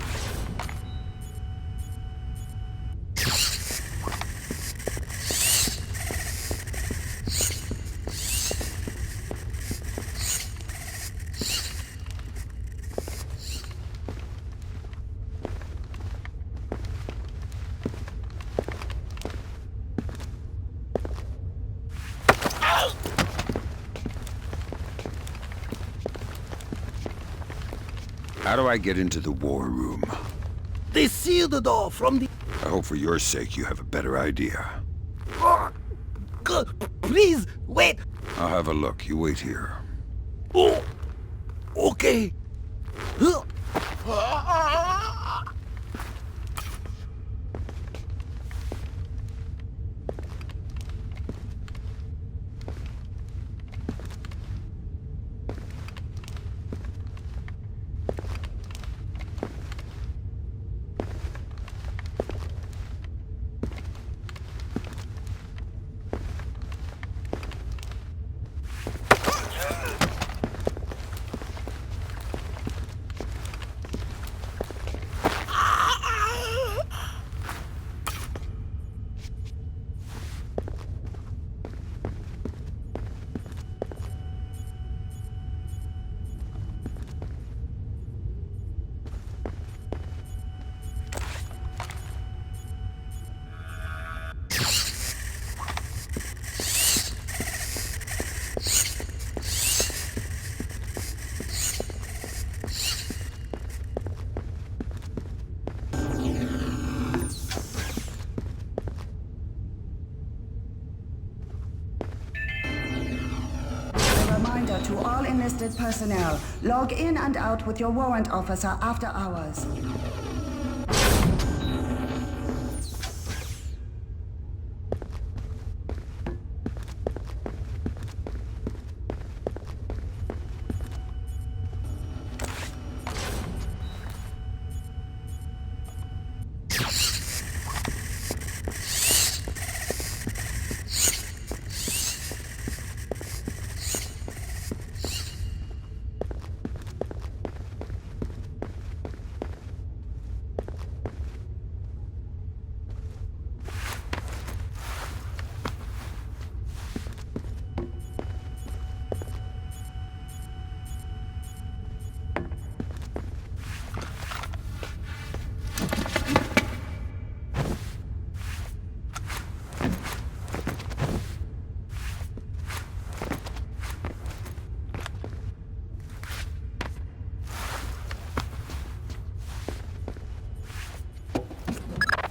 How do I get into the war room? They sealed the door from the... I hope for your sake you have a better idea. Please, wait! I'll have a look. You wait here. Oh, okay. Reminder to all enlisted personnel, log in and out with your warrant officer after hours.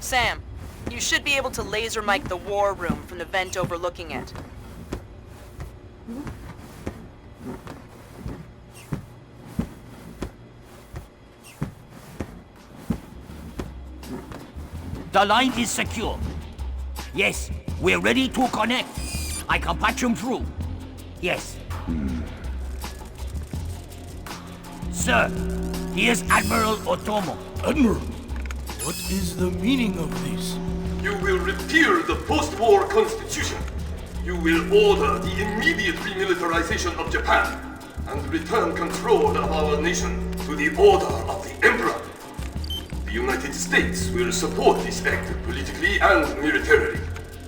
Sam, you should be able to laser mic the war room from the vent overlooking it. The line is secure. Yes, we're ready to connect. I can patch him through. Yes. Sir, here's Admiral Otomo. Admiral, what is the meaning of this? You will repeal the post-war constitution. You will order the immediate remilitarization of Japan and return control of our nation to the order of the Emperor. The United States will support this act politically and militarily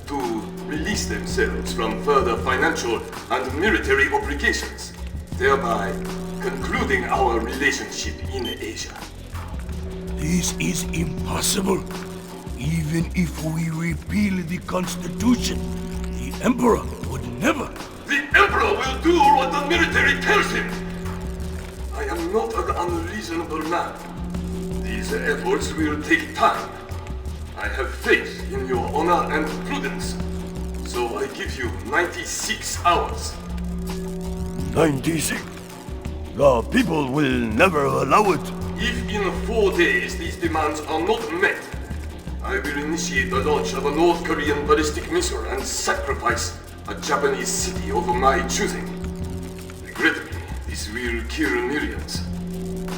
to release themselves from further financial and military obligations, thereby concluding our relationship in Asia. This is impossible. Even if we repeal the Constitution, the Emperor would never. The Emperor will do what the military tells him. I am not an unreasonable man. These efforts will take time. I have faith in your honor and prudence. So I give you 96 hours. 96? The people will never allow it. If in 4 days these demands are not met, I will initiate the launch of a North Korean ballistic missile and sacrifice a Japanese city of my choosing. Regrettably, this will kill millions,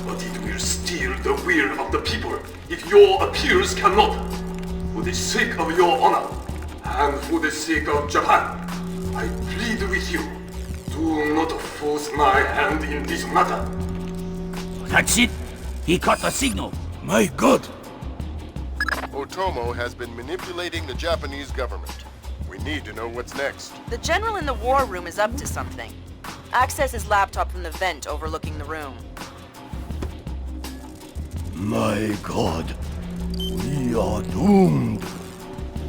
but it will steal the will of the people if your appeals cannot. For the sake of your honor, and for the sake of Japan, I plead with you, do not force my hand in this matter. That's it. He got the signal. My God! Otomo has been manipulating the Japanese government. We need to know what's next. The general in the war room is up to something. Access his laptop from the vent overlooking the room. My God. We are doomed.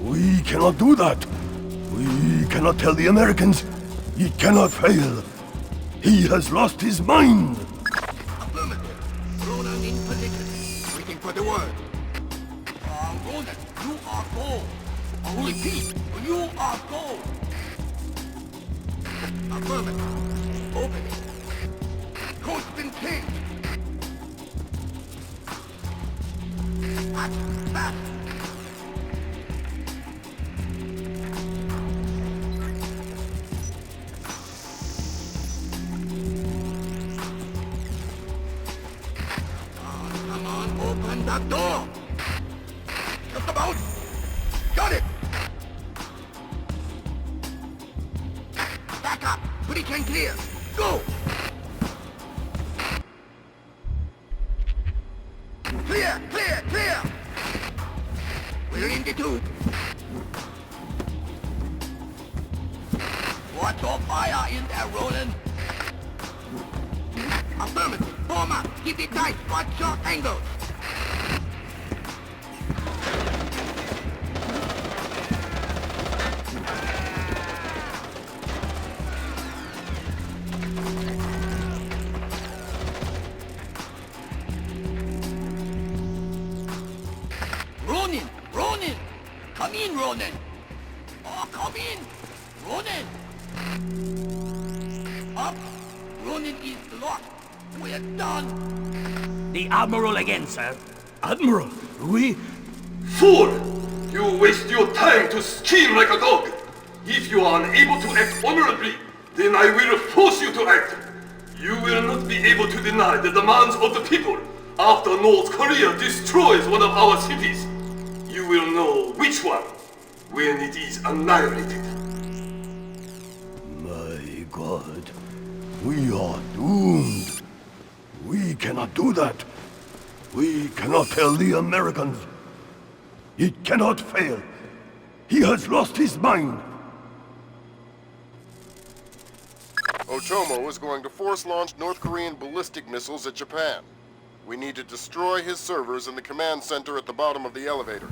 We cannot do that. We cannot tell the Americans. He cannot fail. He has lost his mind. Affirmative. In position. Waiting for the word. Ronan, you are go. I repeat, you are go. Affirmative. Opening. Code's been changed. Come on, open that door! Just about! Got it! Back up! Breach and clear! Go! Clear! Clear! Clear! We're in the tube. What's your fire in there, Roland? Affirmative. Form up. Keep it tight. Watch your angles. Ronin! Ronin! Come in, Ronin! Oh, come in! Ronin! Up! Ronin is locked! We're done! The Admiral again, sir. Admiral, we... Fool! You waste your time to scheme like a dog! If you are unable to act honorably, then I will force you to act! You will not be able to deny the demands of the people after North Korea destroys one of our cities. You will know which one when it is annihilated. My God, we are doomed. We cannot do that. We cannot tell the Americans. It cannot fail. He has lost his mind. Otomo is going to force-launch North Korean ballistic missiles at Japan. We need to destroy his servers in the command center at the bottom of the elevator.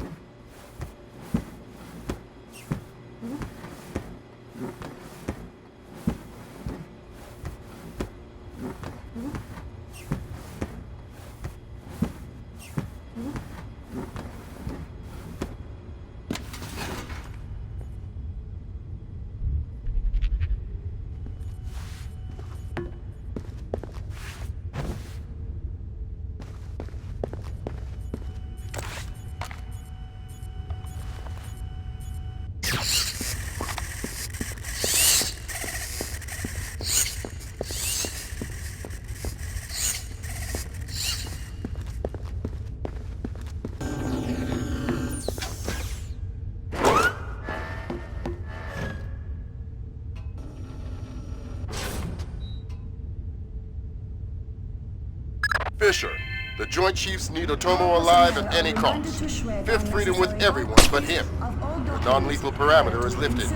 Fisher, the Joint Chiefs need Otomo alive at any cost. Fifth Freedom with everyone but him. The non-lethal parameter is lifted.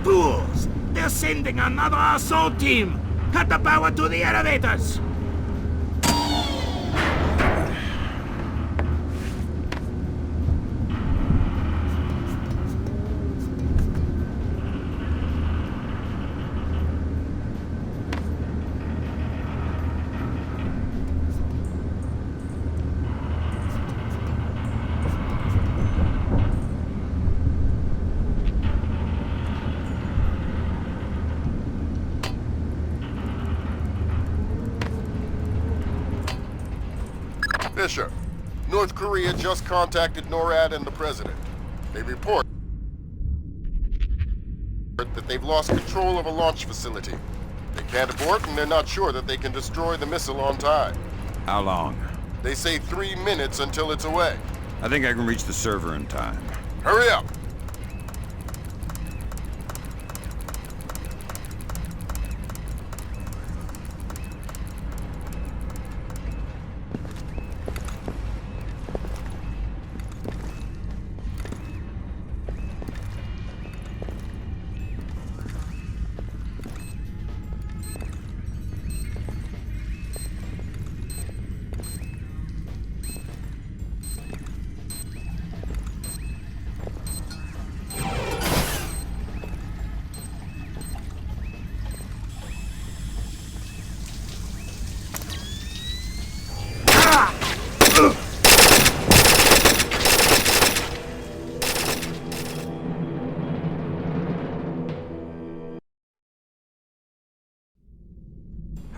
Fools! They're sending another assault team! Cut the power to the elevators! Fisher, North Korea just contacted NORAD and the President. They report that they've lost control of a launch facility. They can't abort, and they're not sure that they can destroy the missile on time. How long? They say 3 minutes until it's away. I think I can reach the server in time. Hurry up!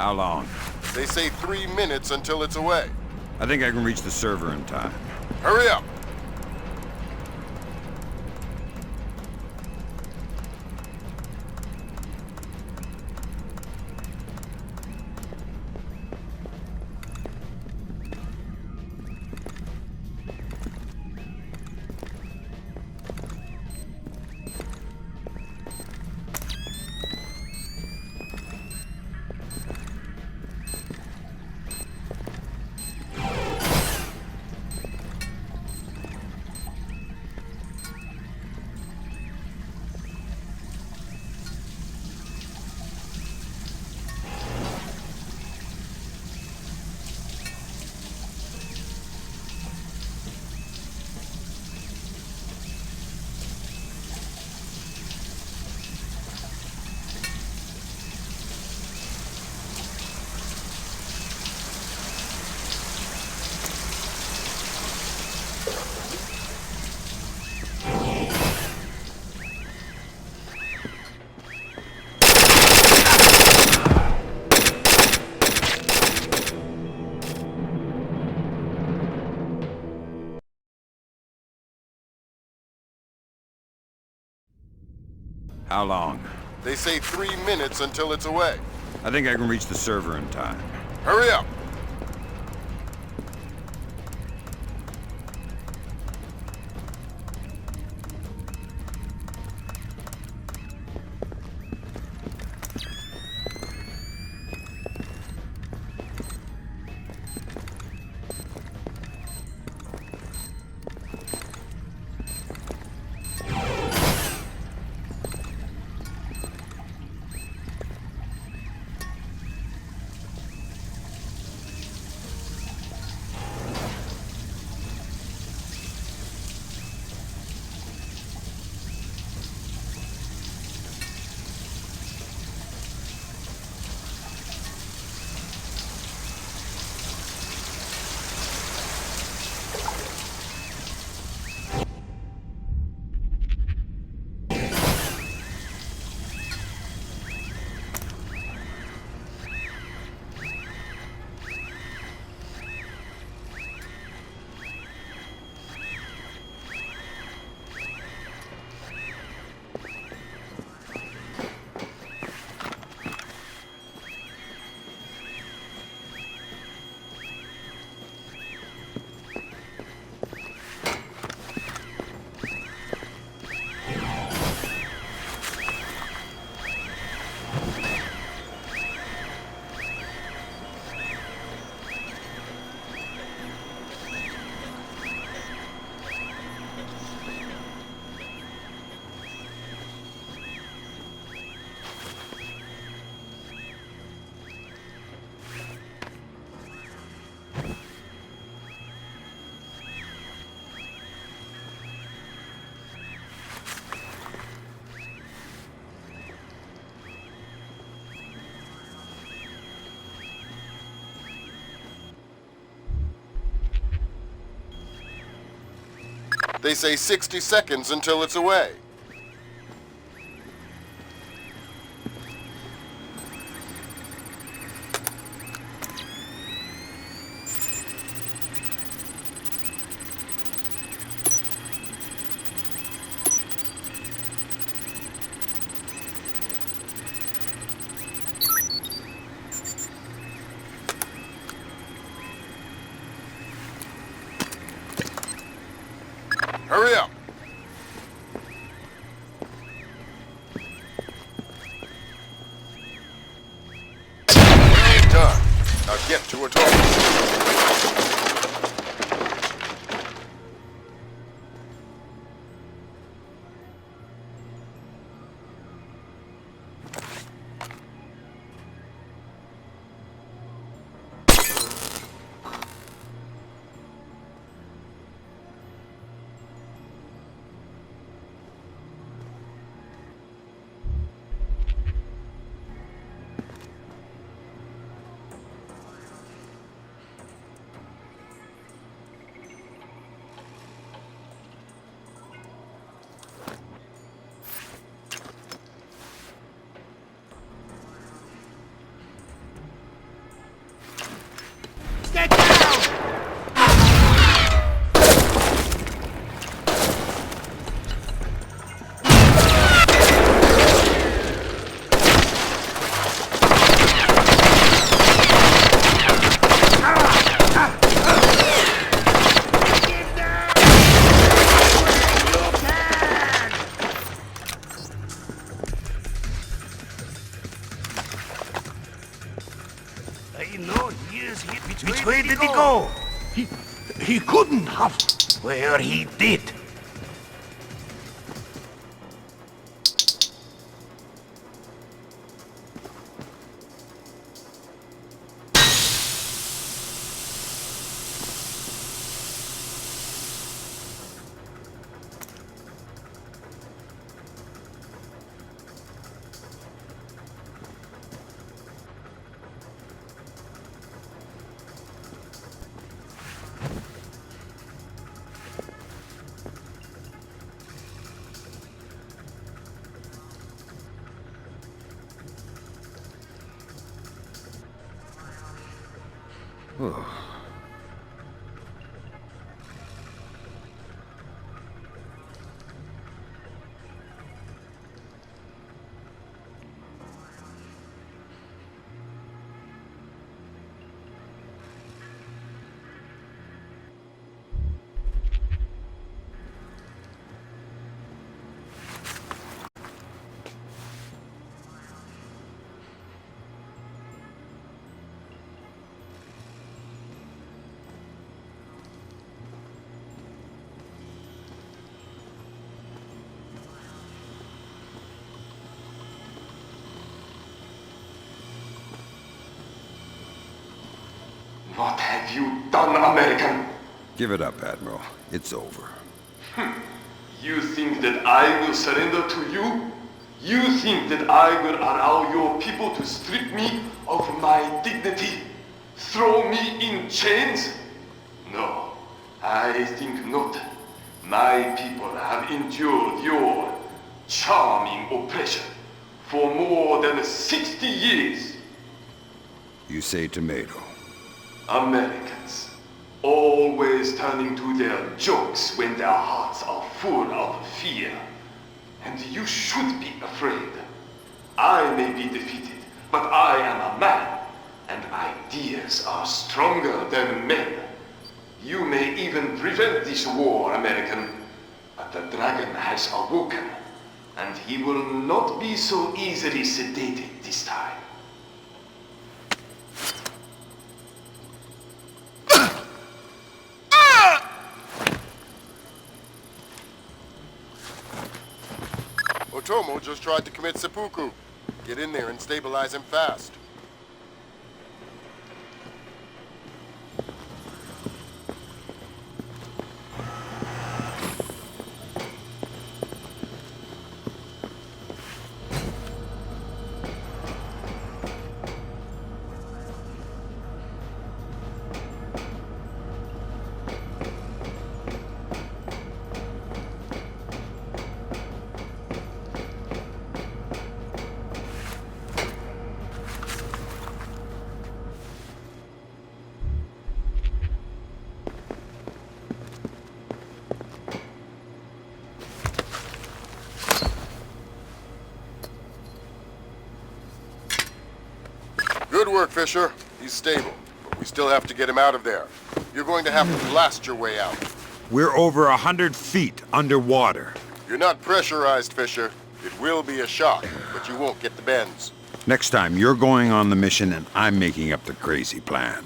How long? They say 3 minutes until it's away. I think I can reach the server in time. Hurry up! How long? They say 3 minutes until it's away. I think I can reach the server in time. Hurry up! They say 60 seconds until it's away. Hurry up! Well done. Now get to a target. couldn't have. Where he did. What have you done, American? Give it up, Admiral. It's over. You think that I will surrender to you? You think that I will allow your people to strip me of my dignity? Throw me in chains? No, I think not. My people have endured your charming oppression for more than 60 years. You say tomato. Americans, always turning to their jokes when their hearts are full of fear. And you should be afraid. I may be defeated, but I am a man, and ideas are stronger than men. You may even prevent this war, American, but the dragon has awoken, and he will not be so easily sedated this time. Otomo just tried to commit seppuku. Get in there and stabilize him fast. Good work, Fisher. He's stable, but we still have to get him out of there. You're going to have to blast your way out. We're over 100 feet underwater. You're not pressurized, Fisher. It will be a shock, but you won't get the bends. Next time, you're going on the mission and I'm making up the crazy plan.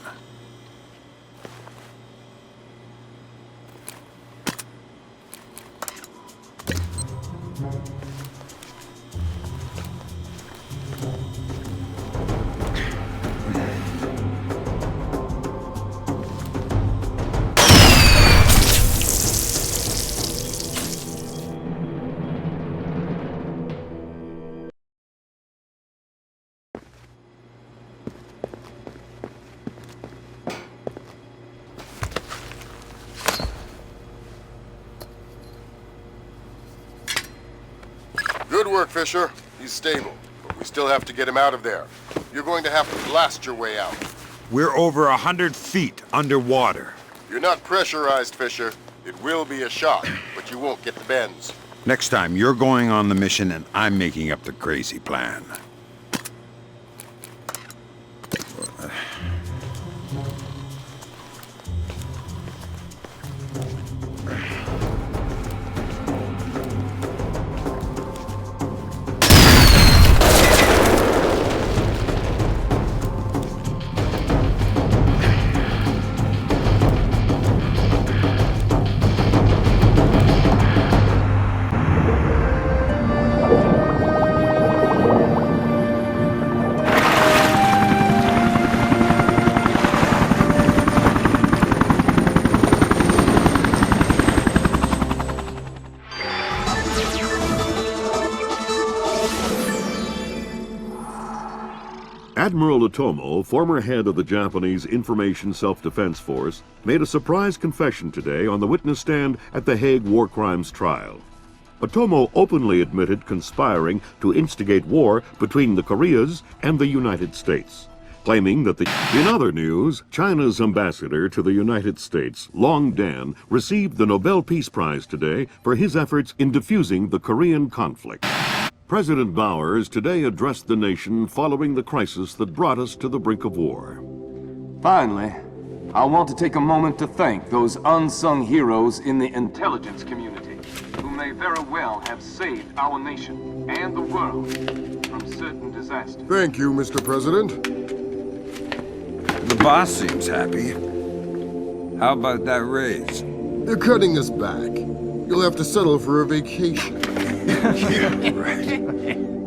Good work, Fisher. He's stable, but we still have to get him out of there. You're going to have to blast your way out. We're over 100 feet underwater. You're not pressurized, Fisher. It will be a shock, but you won't get the bends. Next time, you're going on the mission and I'm making up the crazy plan. Admiral Otomo, former head of the Japanese Information Self-Defense Force, made a surprise confession today on the witness stand at the Hague War Crimes trial. Otomo openly admitted conspiring to instigate war between the Koreas and the United States, claiming that In other news, China's ambassador to the United States, Long Dan, received the Nobel Peace Prize today for his efforts in diffusing the Korean conflict. President Bowers today addressed the nation following the crisis that brought us to the brink of war. Finally, I want to take a moment to thank those unsung heroes in the intelligence community, who may very well have saved our nation and the world from certain disasters. Thank you, Mr. President. The boss seems happy. How about that raise? They're cutting us back. You'll have to settle for a vacation. Yeah, right.